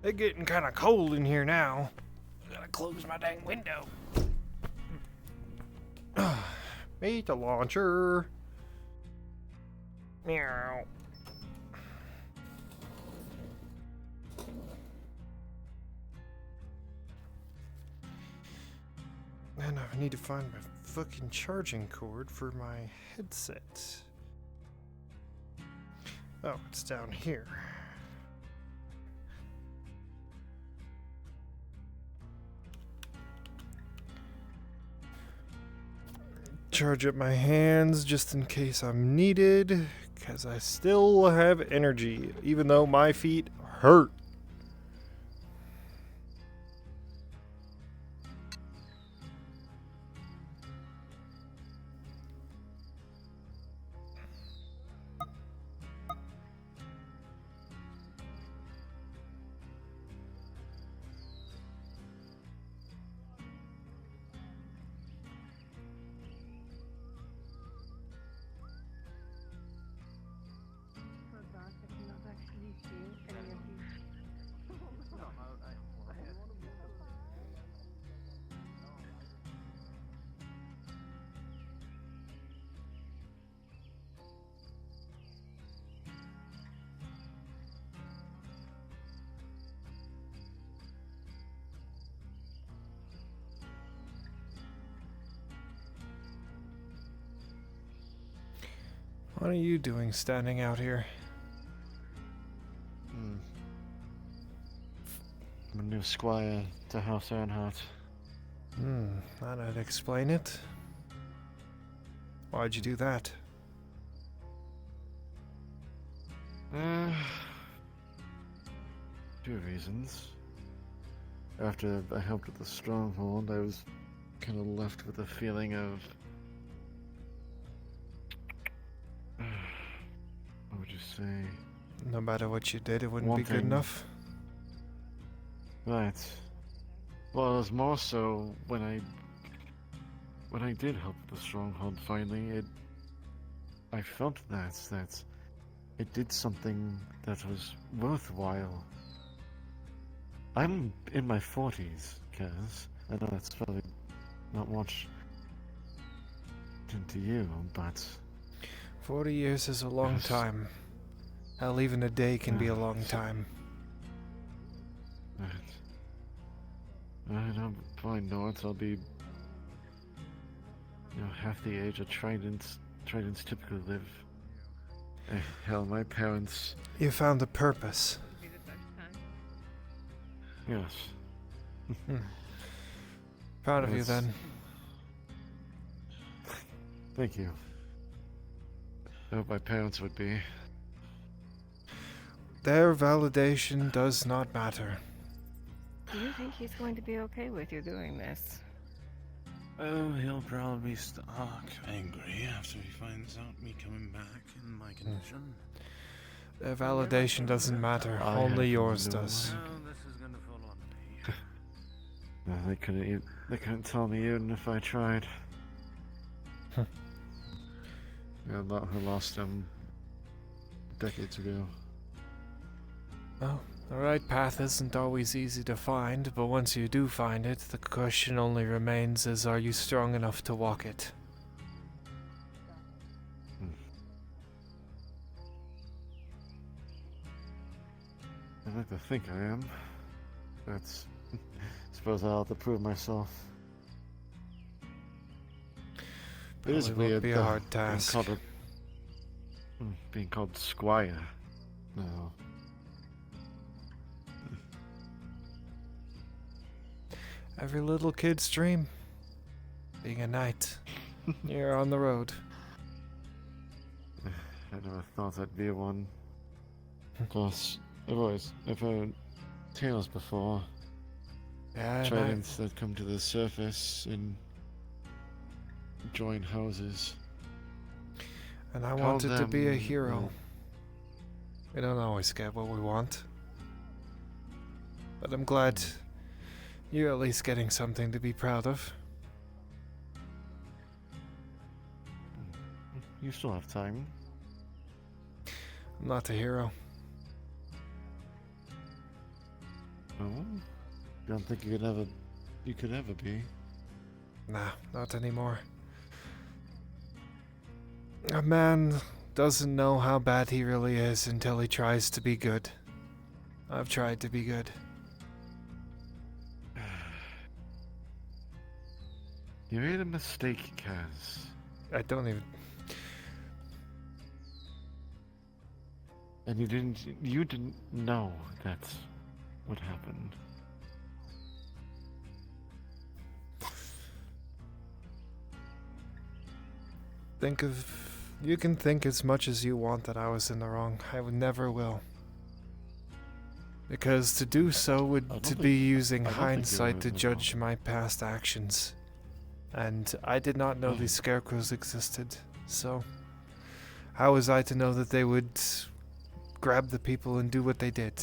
It's getting kind of cold in here now. Gotta close my dang window. Meet the launcher. Meow. And I need to find my fucking charging cord for my headset. Oh, it's down here. Charge up my hands just in case I'm needed, because I still have energy, even though my feet hurt. What are you doing standing out here? I'm a new squire to House Earnhardt. That'd explain it. Why'd you do that? Two reasons. After I helped with the stronghold, I was kind of left with a feeling of... what would you say? No matter what you did, it wouldn't be good Wanting- enough. Right. Well, it was more so when I did help with the stronghold finally, I felt that it did something that was worthwhile. I'm in my 40s, Kaz. I know that's probably not much into you, but 40 years is a long time. Hell, even a day can be a long time. I don't find North. I'll be, half the age of Tridents typically live. Hell, my parents. You found a purpose. Yes. Proud of you then. Thank you. I hope my parents would be. Their validation does not matter. Do you think he's going to be okay with you doing this? Oh, he'll probably stalk angry after he finds out me coming back in my condition. Their validation doesn't matter. Only yours does. Well, this is gonna fall on me. No, they couldn't tell me even if I tried. About who lost them decades ago. Well, the right path isn't always easy to find, but once you do find it, the question only remains is, are you strong enough to walk it? I'd like to think I am. That's... suppose I'll have to prove myself. It is Probably weird, won't be a hard task. Being called Squire. No. Every little kid's dream. Being a knight. You're on the road. I never thought I'd be one. Of course, I've heard tales before. Yeah, Tridents that come to the surface and join houses. And I Call wanted to be a them, hero. We don't always get what we want. But I'm glad you're at least getting something to be proud of. You still have time. I'm not a hero. Oh? You don't think you could ever be? Nah, not anymore. A man doesn't know how bad he really is until he tries to be good. I've tried to be good. You made a mistake, Kaz. I don't even... And you didn't know that's what happened. You can think as much as you want that I was in the wrong. I would never will. Because to do so would to be using hindsight to judge my past actions. And I did not know these scarecrows existed, so how was I to know that they would grab the people and do what they did?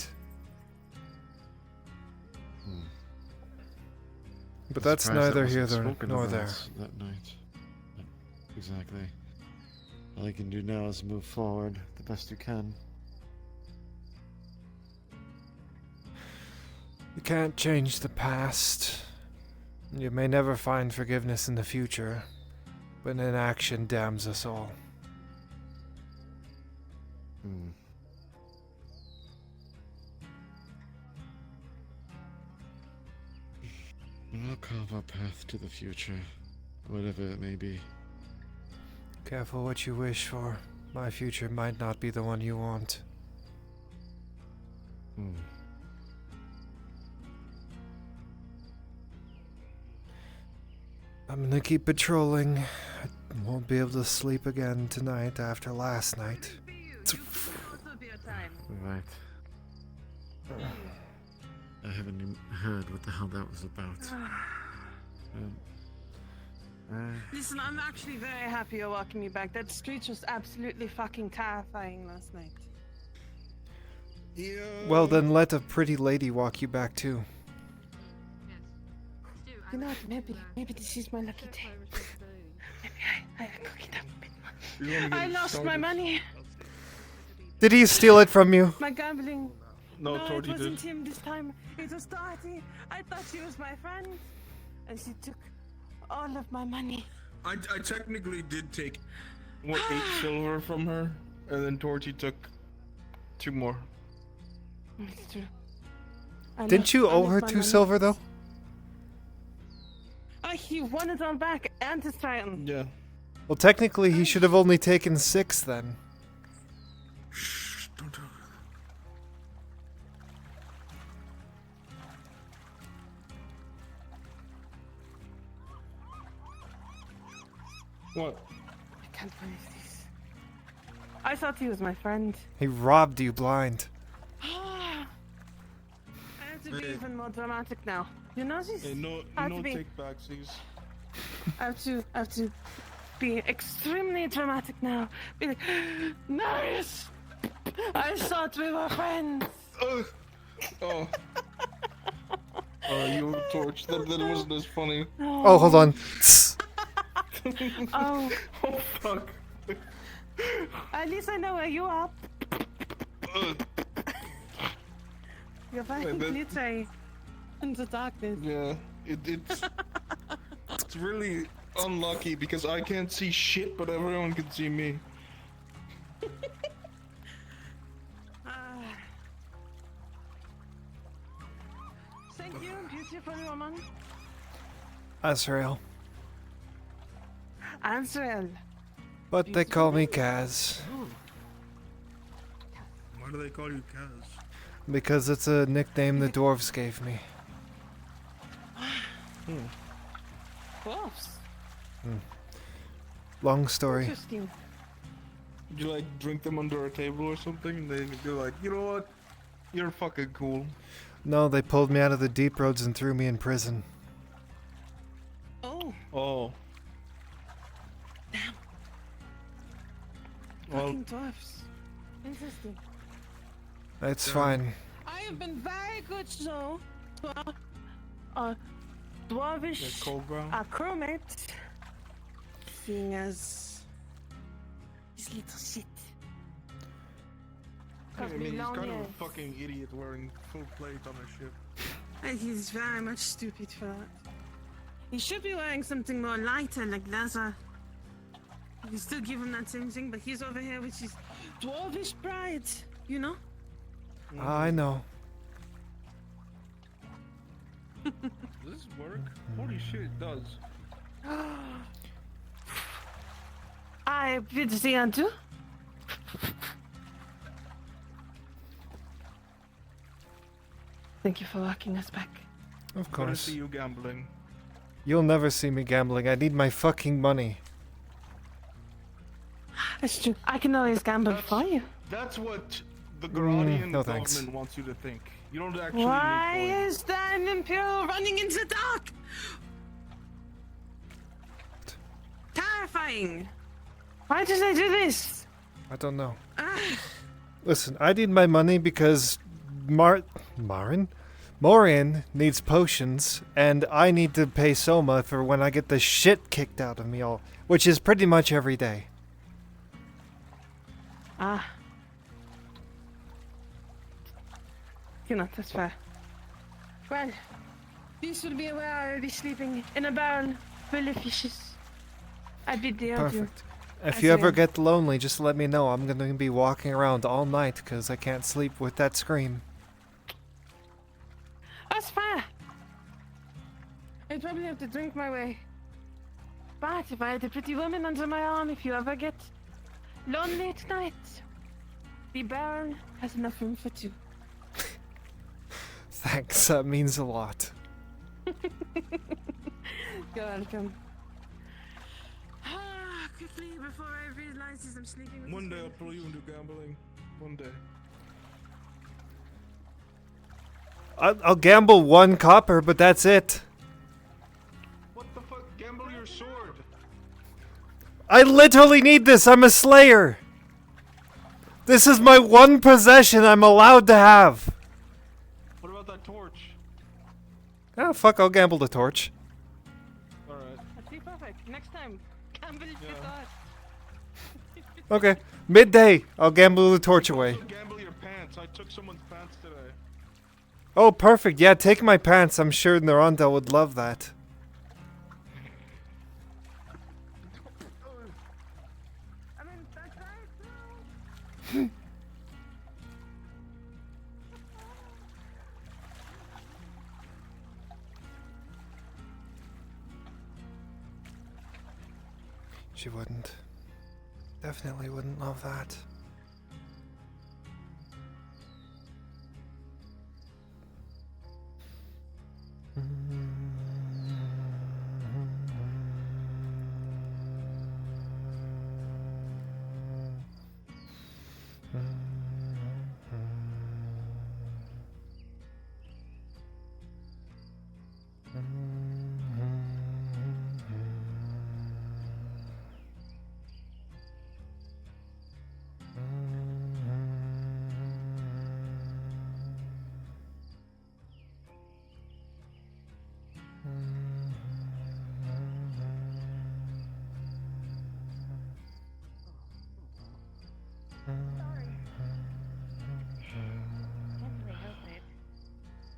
But that's neither here nor there. That night. Exactly. All you can do now is move forward the best you can. You can't change the past. You may never find forgiveness in the future, but inaction damns us all. We'll carve our path to the future, whatever it may be. Careful what you wish for. My future might not be the one you want. I'm gonna keep patrolling. I won't be able to sleep again tonight after last night. Right. I haven't even heard what the hell that was about. Listen, I'm actually very happy you're walking me back. That street was absolutely fucking terrifying last night. Well, then let a pretty lady walk you back too. You know what? Maybe this is my lucky day. Maybe I cooked it up a bit much. I lost my money. Did he steal it from you? My gambling. No, it Torty wasn't did. him this time. It was Dorothy. I thought she was my friend, and she took all of my money. I technically did take, 8 silver from her, and then Torty took 2 more. It's true. Didn't you owe her 2 silver though? Oh, he won it all back, and his Titan. Yeah. Well, technically, he should have only taken 6 then. Shh, don't talk. What? I can't believe this. I thought he was my friend. He robbed you blind. I have to be even more dramatic now. You know this? Hey, no take backsies. I have to be extremely dramatic now. Be like, Marius! I thought we were friends! Oh. You were torched. That wasn't as funny. Oh, hold on. Oh. Oh, fuck. At least I know where you are. You're very glittery in the darkness. Yeah, it's really unlucky because I can't see shit, but everyone can see me. Thank you, beautiful woman. Az'Rael. Az'Rael. But they call me Kaz. Why do they call you Kaz? Because it's a nickname the dwarves gave me. Close. Long story. Interesting. Did you like drink them under a table or something? And they're like, you know what? You're fucking cool. No, they pulled me out of the deep roads and threw me in prison. Oh. Oh. Damn. Well, Fucking dwarfs. Interesting. It's fine. I have been very good, so to our dwarvish crewmate, seeing as this little shit. I mean, he's kind of a fucking idiot wearing full plate on a ship. And he's very much stupid for that. He should be wearing something more lighter, like leather. You still give him that same thing, but he's over here with his dwarvish pride, you know? I know. Does this work? Holy shit, it does. I bid thee adieu. Thank you for walking us back. Of Gonna course. see you gambling. You'll never see me gambling. I need my fucking money. That's true. I can always gamble for you. That's what the Garadian no government thanks. wants you to think. You don't actually Why need coin. is there an Imperial running into the dark? Terrifying. Why did they do this? I don't know. Listen, I need my money because Morian needs potions, and I need to pay Soma for when I get the shit kicked out of me all, which is pretty much every day. You know, that's fair. Well, these will be where I will be sleeping in a barrel full of fishes. I bid thee adieu. Perfect. If you ever get lonely, just let me know. I'm gonna be walking around all night because I can't sleep with that scream. That's fair. I'd probably have to drink my way. But if I had a pretty woman under my arm, if you ever get Lonely tonight. The barrel has enough room for two. Thanks, that means a lot. You're welcome. Quickly, before I realize I'm sleeping with One day I'll pull you into gambling. One day. I'll gamble 1 copper, but that's it. What the fuck? Gamble your sword. I literally need this. I'm a slayer. This is my one possession I'm allowed to have. What about that torch? Oh, fuck, I'll gamble the torch. Alright. That'd be perfect. Next time, gamble your thought. Okay, midday. I'll gamble the torch away. Also gamble your pants. I took someone's pants today. Oh, perfect. Yeah, take my pants. I'm sure Naranda would love that. She wouldn't. Definitely wouldn't love that.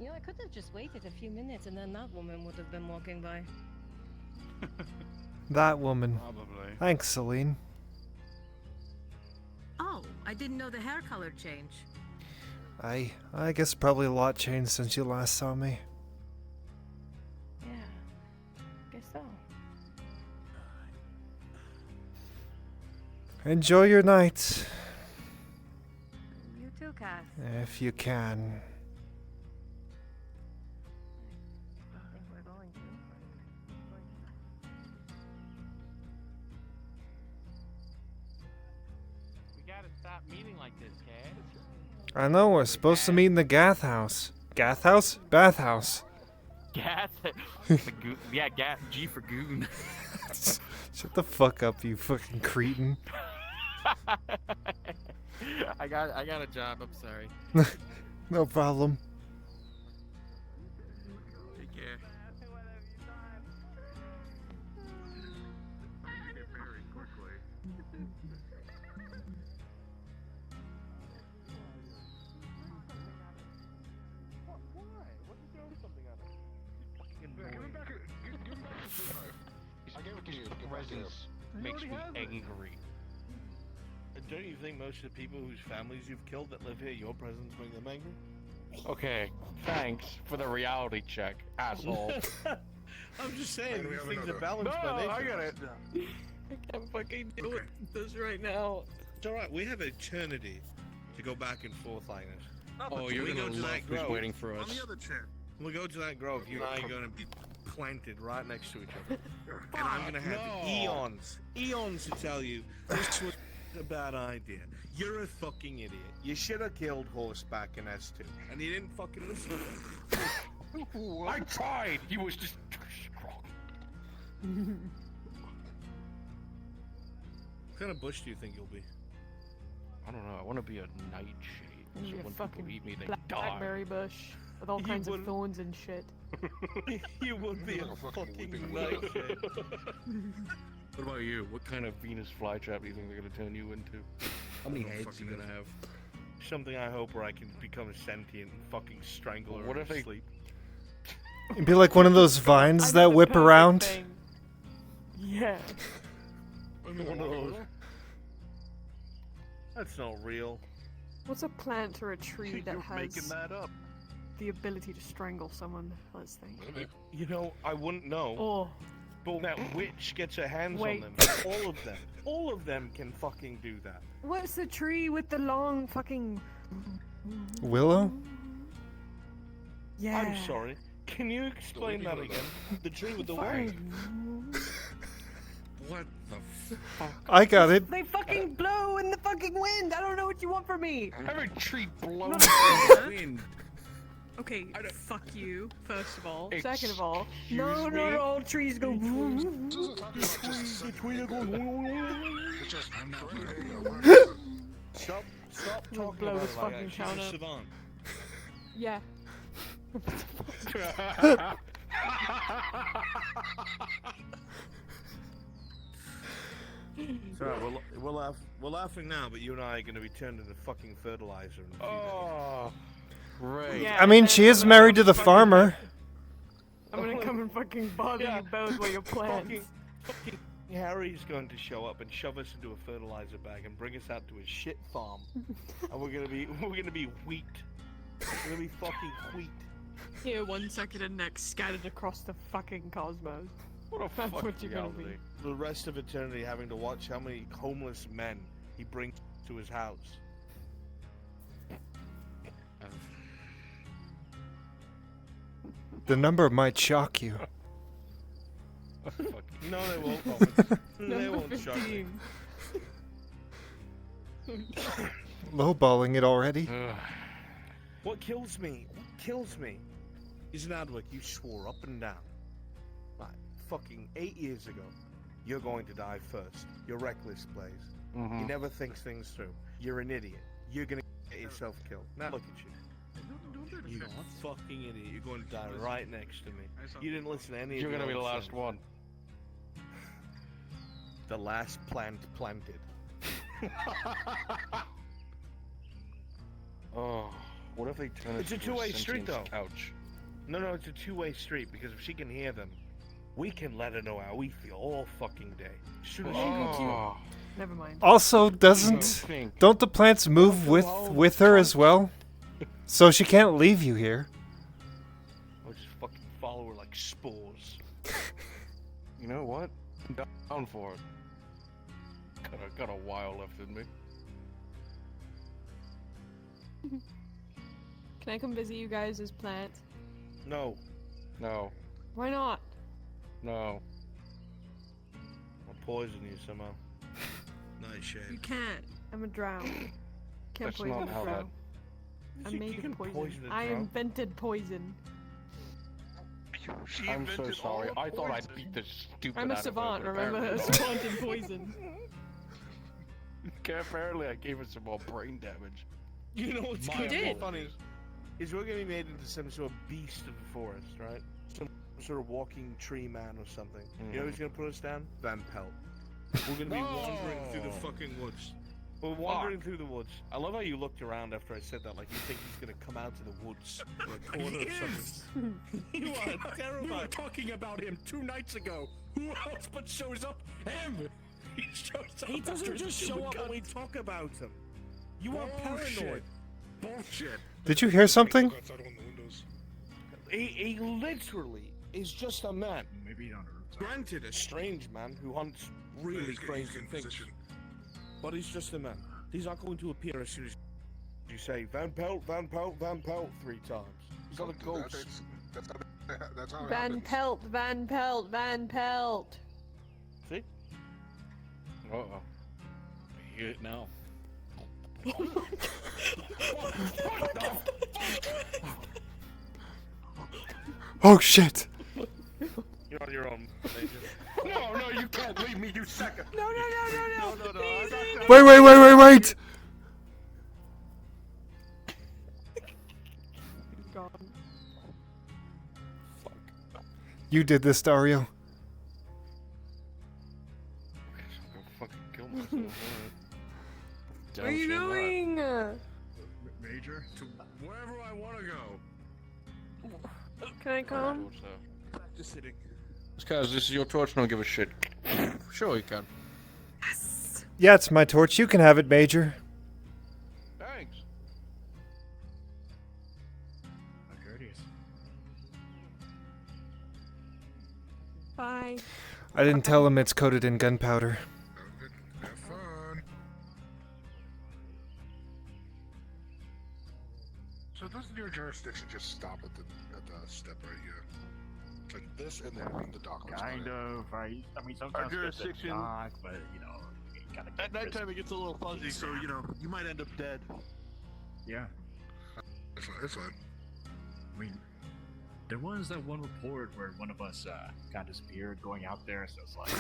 You know, I could have just waited a few minutes and then that woman would have been walking by. That woman. Probably. Thanks, Celine. Oh, I didn't know the hair color changed. I guess probably a lot changed since you last saw me. Yeah, guess so. Enjoy your night. You too, Cass. If you can. I don't think we're going to. We gotta stop meeting like this, Cass. I know, we're supposed to meet in the Gath house. Gath house? Bath house. Gas? Yeah, gas. G for goon. Shut the fuck up, you fucking cretin. I got a job. I'm sorry. No problem. Take care. Presence makes me angry. Don't you think most of the people whose families you've killed that live here, your presence bring them angry? Okay, thanks for the reality check, asshole. I'm just saying, these things are balanced No, by nature. I got it. I can't fucking deal with this right now. It's alright, we have eternity to go back and forth like this. Oh, you're we gonna go to love that who's grove. waiting for us. On the other chair. When we go to that grove, you and I are gonna be planted right next to each other. And I'm gonna have eons to tell you this was a bad idea. You're a fucking idiot. You should have killed Horseback in S2. And you didn't fucking listen. I tried. He was just too strong. What kind of bush do you think you'll be? I don't know. I want to be a nightshade. Maybe So a when fucking people eat me, they blackberry die. bush with all You kinds of wouldn't- thorns and shit. You would be a fucking nightshade. What about you? What kind of Venus flytrap do you think they're gonna turn you into? How many heads you gonna have? Something I hope where I can become sentient and fucking strangle her What in if her they- sleep. It'd be like one of those vines I know that the whip perfect around. thing. Yeah. One of those. That's not real. What's a plant or a tree that You're has making that up. the ability to strangle someone? Let's think. You know, I wouldn't know. Oh, But that witch gets her hands Wait. on them. All of them can fucking do that. What's the tree with the long fucking... Willow? Yeah. I'm sorry. Can you explain that again? The tree with the word. What the fuck? I got it. They fucking blow in the fucking wind. I don't know what you want from me. Every tree blows in Not the wind. Okay, fuck you, first of all. Excuse Second of all, no, me? not all trees go... Stop We'll talking blow about this it like fucking that. town She's a up. savant. Yeah. Sorry, we're laughing now, but you and I are going to be turned into fucking fertilizer. In a few Oh, great. Yeah, I mean, she is married to the farmer. I'm gonna come and fucking bother you both while you're plants. fucking Harry's going to show up and shove us into a fertilizer bag and bring us out to a shit farm, and we're gonna be wheat. We're gonna be fucking wheat. Here, 1 second and next, scattered across the fucking cosmos. What a That's fucking what you're gonna be. reality. The rest of eternity having to watch how many homeless men he brings to his house. The number might shock you. No, they won't. Thomas. They Number won't shock me. 15. Lowballing it already. What kills me is Nadwick, you swore up and down. Like, fucking 8 years ago, you're going to die first. You're reckless, Blaze. Mhm. You never think things through. You're an idiot. You're gonna get yourself killed. Now look at you. You fucking idiot. You're going to die right next to me. You didn't listen to any of You're your gonna be the own last sons. one. The last plant planted. Oh, what if they turn It's a into two-way street, sentient though. couch? No, it's a two-way street, because if she can hear them, we can let her know how we feel all fucking day. As soon as she comes Oh. Never mind. Also, don't the plants move with her as well? So she can't leave you here. I'll just fucking follow her like spores. You know what? I'm down for it. Got a while left in me. Can I come visit you guys as plants? No. No. Why not? No. I'll poison you somehow. Nice shade. You can't. I'm a drow. Can't That's poison not a how drow. that- I You made can poison. poison a I drow? invented poison. I'm so sorry. I thought I'd beat the stupid I'm a out of her, savant, but remember? A apparently not. savant in poison. Okay, apparently I gave her some more brain damage. You know what's You gonna be did. funny is we're gonna be made into some sort of beast of the forest, right? Some sort of walking tree man or something. You know who's gonna put us down? Van Pelt. We're gonna be wandering through the fucking woods. We're wandering through the woods. I love how you looked around after I said that, like you think he's gonna come out to the woods or a corner He or is. something. You are We were terrified. talking about him 2 nights ago. Who else but shows up? Him. He shows up. He doesn't after just his show stupid up when cut. we talk about him. You are Bullshit. paranoid. Bullshit. Did you hear something? He literally is just a man. Maybe not. Granted, a strange man who hunts really crazy things. But he's just a man. He's not going to appear as soon as you say Van Pelt, Van Pelt, Van Pelt 3 times. He's not a ghost. That's how it Van happens. Pelt, Van Pelt, Van Pelt. See? Uh-oh. I hear it now. Oh shit! You're on your own. No, you can't leave me, you sucker. No. Wait! Gone. You did this, Dario. I'll fucking kill myself. Where are you going? Major, to wherever I want to go. Can I come? Just sitting. Guys, this is your torch, don't give a shit. Sure you can. Yeah, it's my torch. You can have it, Major. Thanks. How courteous. Bye. I didn't tell him it's coated in gunpowder. Have fun. So doesn't your jurisdiction just stop at the step right here? It's like this and then the dock. Kind of, right? I mean, sometimes jurisdiction- dock, but you know, you gotta get At nighttime it gets a little fuzzy, so you know you might end up dead. Yeah. It's fine. I mean, there was that one report where one of us got disappeared going out there, so it's like.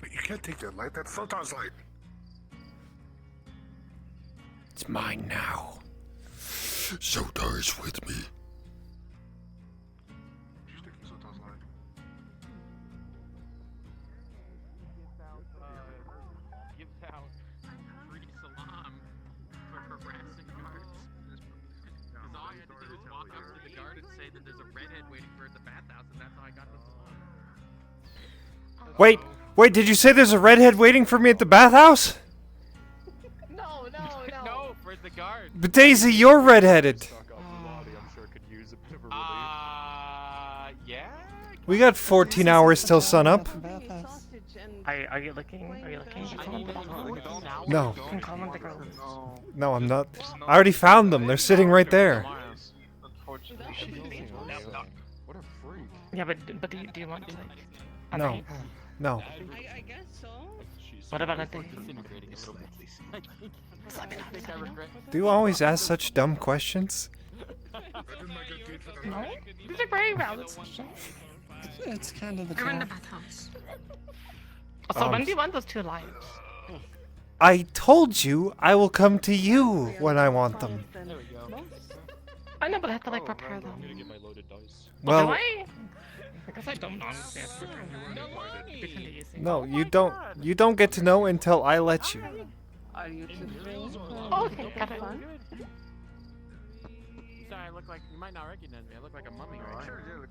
But you can't take that light. That's Photon's light. It's mine now. Sotar is with me. She's taking Sotar's light. Gives out free salam for harassing guards. Because all I had to do was walk up to the guard and say that there's a redhead waiting for at the bathhouse, and that's how I got the salam. Wait, did you say there's a redhead waiting for me at the bathhouse? No, for the guard. But Daisy, you're redheaded. Yeah? We got 14 hours till sunup. Are you looking? Are you looking? No. You can call them the girls. No, I'm not. I already found them. They're sitting right there. What a freak. Yeah, but do you want to like? No. No. I guess so. What about a thing? Do you always ask such dumb questions? No, these are very valid questions. It's kind of the You're in the talk. bathhouse. So when do you want those 2 lives? I told you I will come to you when I want them. I know, but I have to like prepare them. Well- do I? Because I don't honestly have to prepare them. It'd be kinda easy. No, you don't. You don't get to know until I let you. Are you two free? Oh, okay, got it. Sorry, I look like you might not recognize me. I look like a mummy, right? Sure do.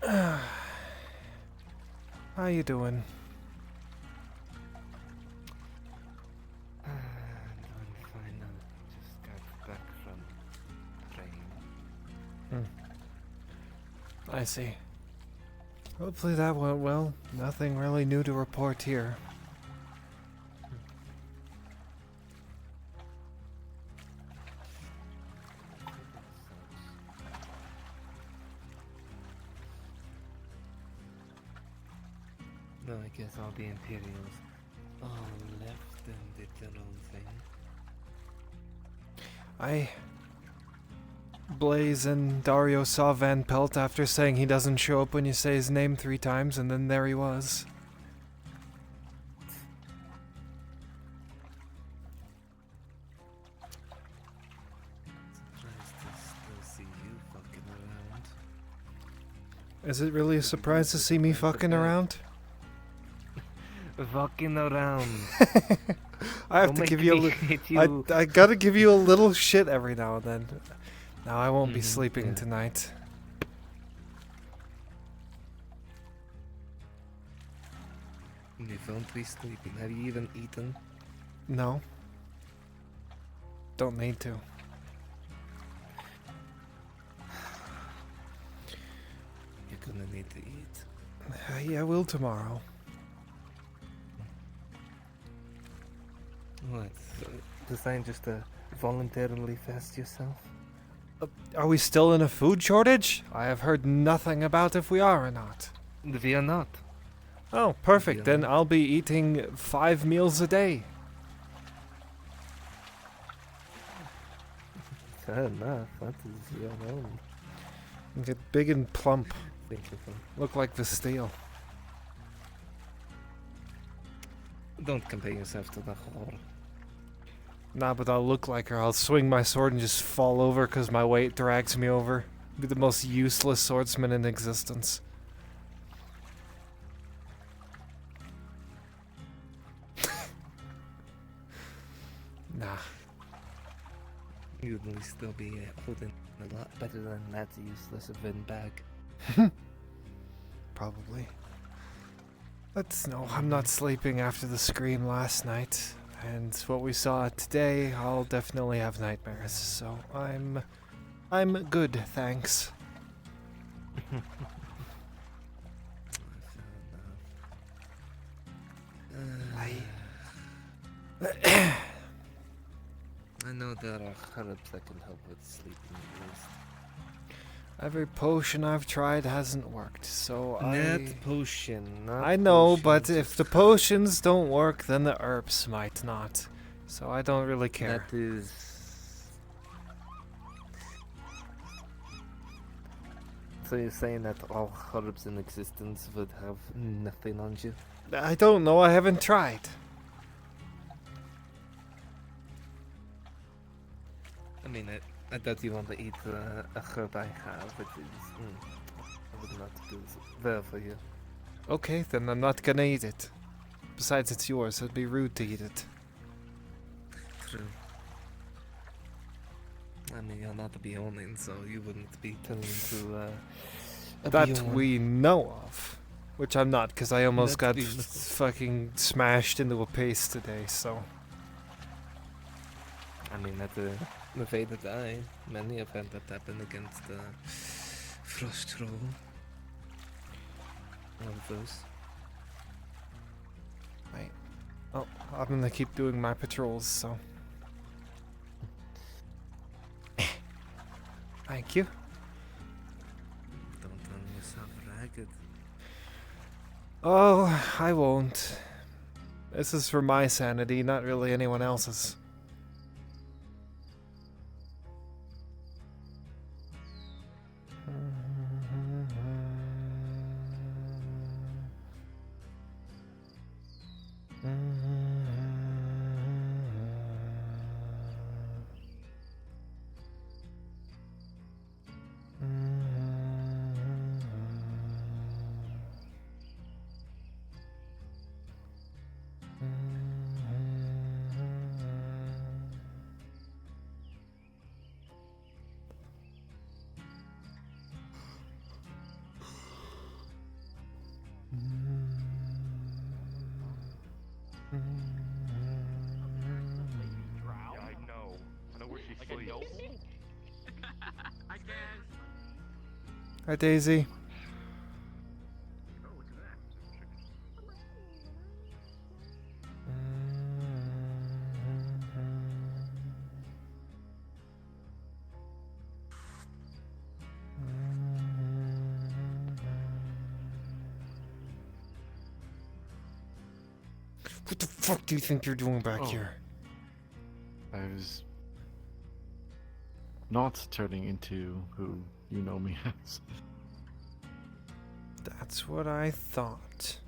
How you doing? I'm fine. I just got back from training. I see. Hopefully that went well. Nothing really new to report here. No, I guess all the Imperials all left and did their own thing. Blaze and Dario saw Van Pelt after saying he doesn't show up when you say his name 3 times, and then there he was. Surprised to still see you fucking around. Is it really a surprise to see me fucking around? Fucking around. I have to give you I gotta give you a little shit every now and then. Now I won't be sleeping tonight. You won't be sleeping. Have you even eaten? No. Don't need to. You're gonna need to eat. Yeah, I will tomorrow. What? Designed just to voluntarily fast yourself? Are we still in a food shortage? I have heard nothing about if we are or not. We are not. Oh, perfect. Then I'll be eating 5 meals a day. Fair enough. That is your own. Get big and plump. Thank you for... Look like the steel. Don't compare yourself to the whore. Nah, but I'll look like her. I'll swing my sword and just fall over because my weight drags me over. Be the most useless swordsman in existence. Nah. You'd at least still be holding a lot better than that useless Vin bag. Probably. But no, I'm not sleeping after the scream last night. And what we saw today, I'll definitely have nightmares. So I'm good, thanks. I know there are herbs that can help with sleeping at least. Every potion I've tried hasn't worked, so Not potion, not I know, potion, but if the potions don't work, then the herbs might not. So I don't really care. That is... So you're saying that all herbs in existence would have nothing on you? I don't know, I haven't tried. I mean, I thought you want to eat a herb I have, which is... I would not do well for you. Okay, then I'm not gonna eat it. Besides, it's yours, it'd be rude to eat it. True. I mean, you're not a Bionin, so you wouldn't be turning into a That Bionin. we know of. Which I'm not, because I almost That got we know. fucking smashed into a paste today, so... I mean, at the way that many have had that happen against Frost Troll. One of those. Right. Oh, I'm gonna keep doing my patrols, so... Thank you. Don't turn yourself ragged. Oh, I won't. This is for my sanity, not really anyone else's. Yeah, I know. I know where she Like sleeps. a noble? I guess. Hi, Daisy. Oh, look at that. What the fuck do you think you're doing back Oh. here? I was not turning into who you know me as. That's what I thought.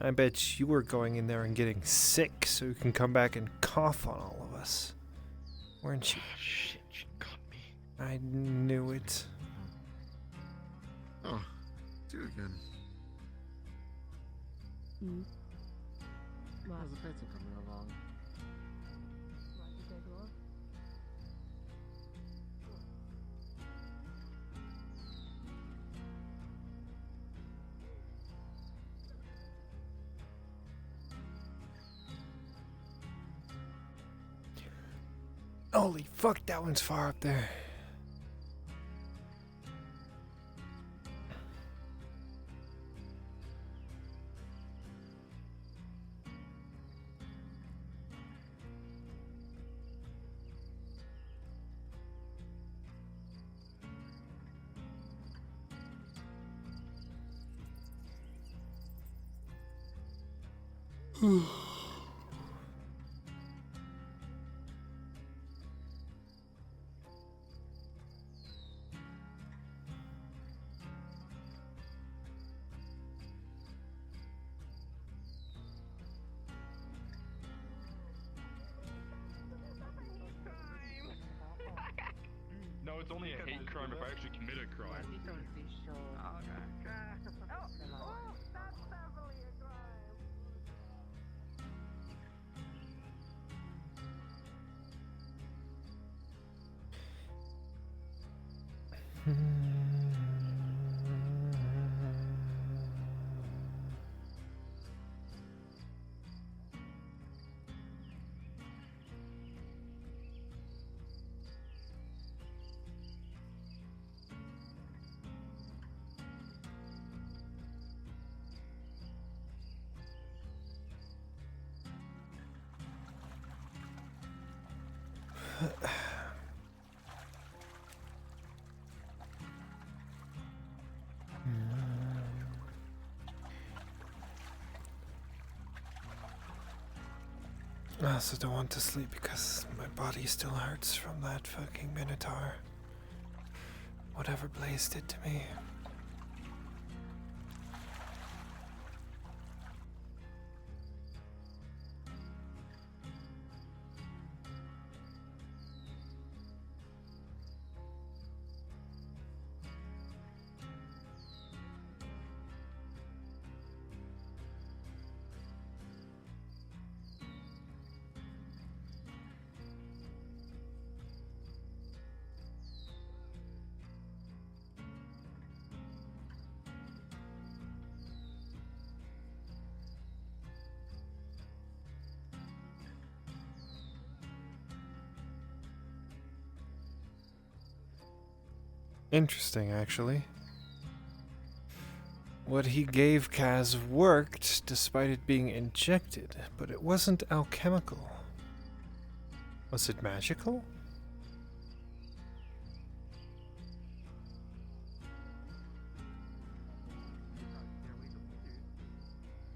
I bet you were going in there and getting sick so you can come back and cough on all of us. Weren't you? Shit, she got me. I knew it. Oh, it's you again. How's the pizza coming along? Holy fuck, that one's far up there. No, it's only a hate crime if I actually commit a crime. I also don't want to sleep because my body still hurts from that fucking Minotaur. Whatever Blaze did to me. Interesting, actually. What he gave Kaz worked, despite it being injected, but it wasn't alchemical. Was it magical?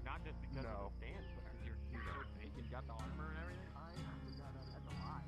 Not just because of the dance, but because you're so big and got the armor and everything. That's a lot.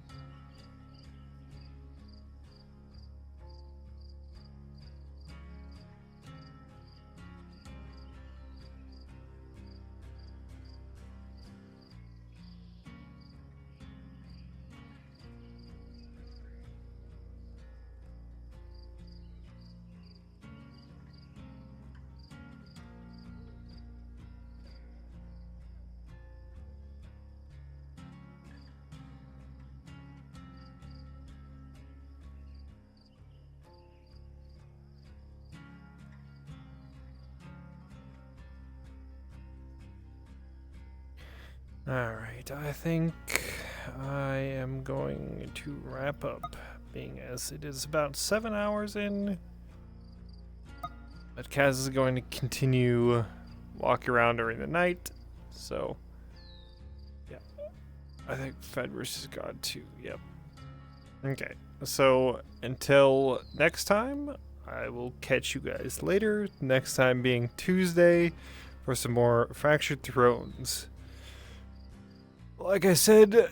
Alright, I think I am going to wrap up, being as it is about 7 hours in. But Kaz is going to continue walking around during the night, so yeah. I think Fed versus God 2, yep. Okay, so until next time, I will catch you guys later, next time being Tuesday, for some more Fractured Thrones. Like I said,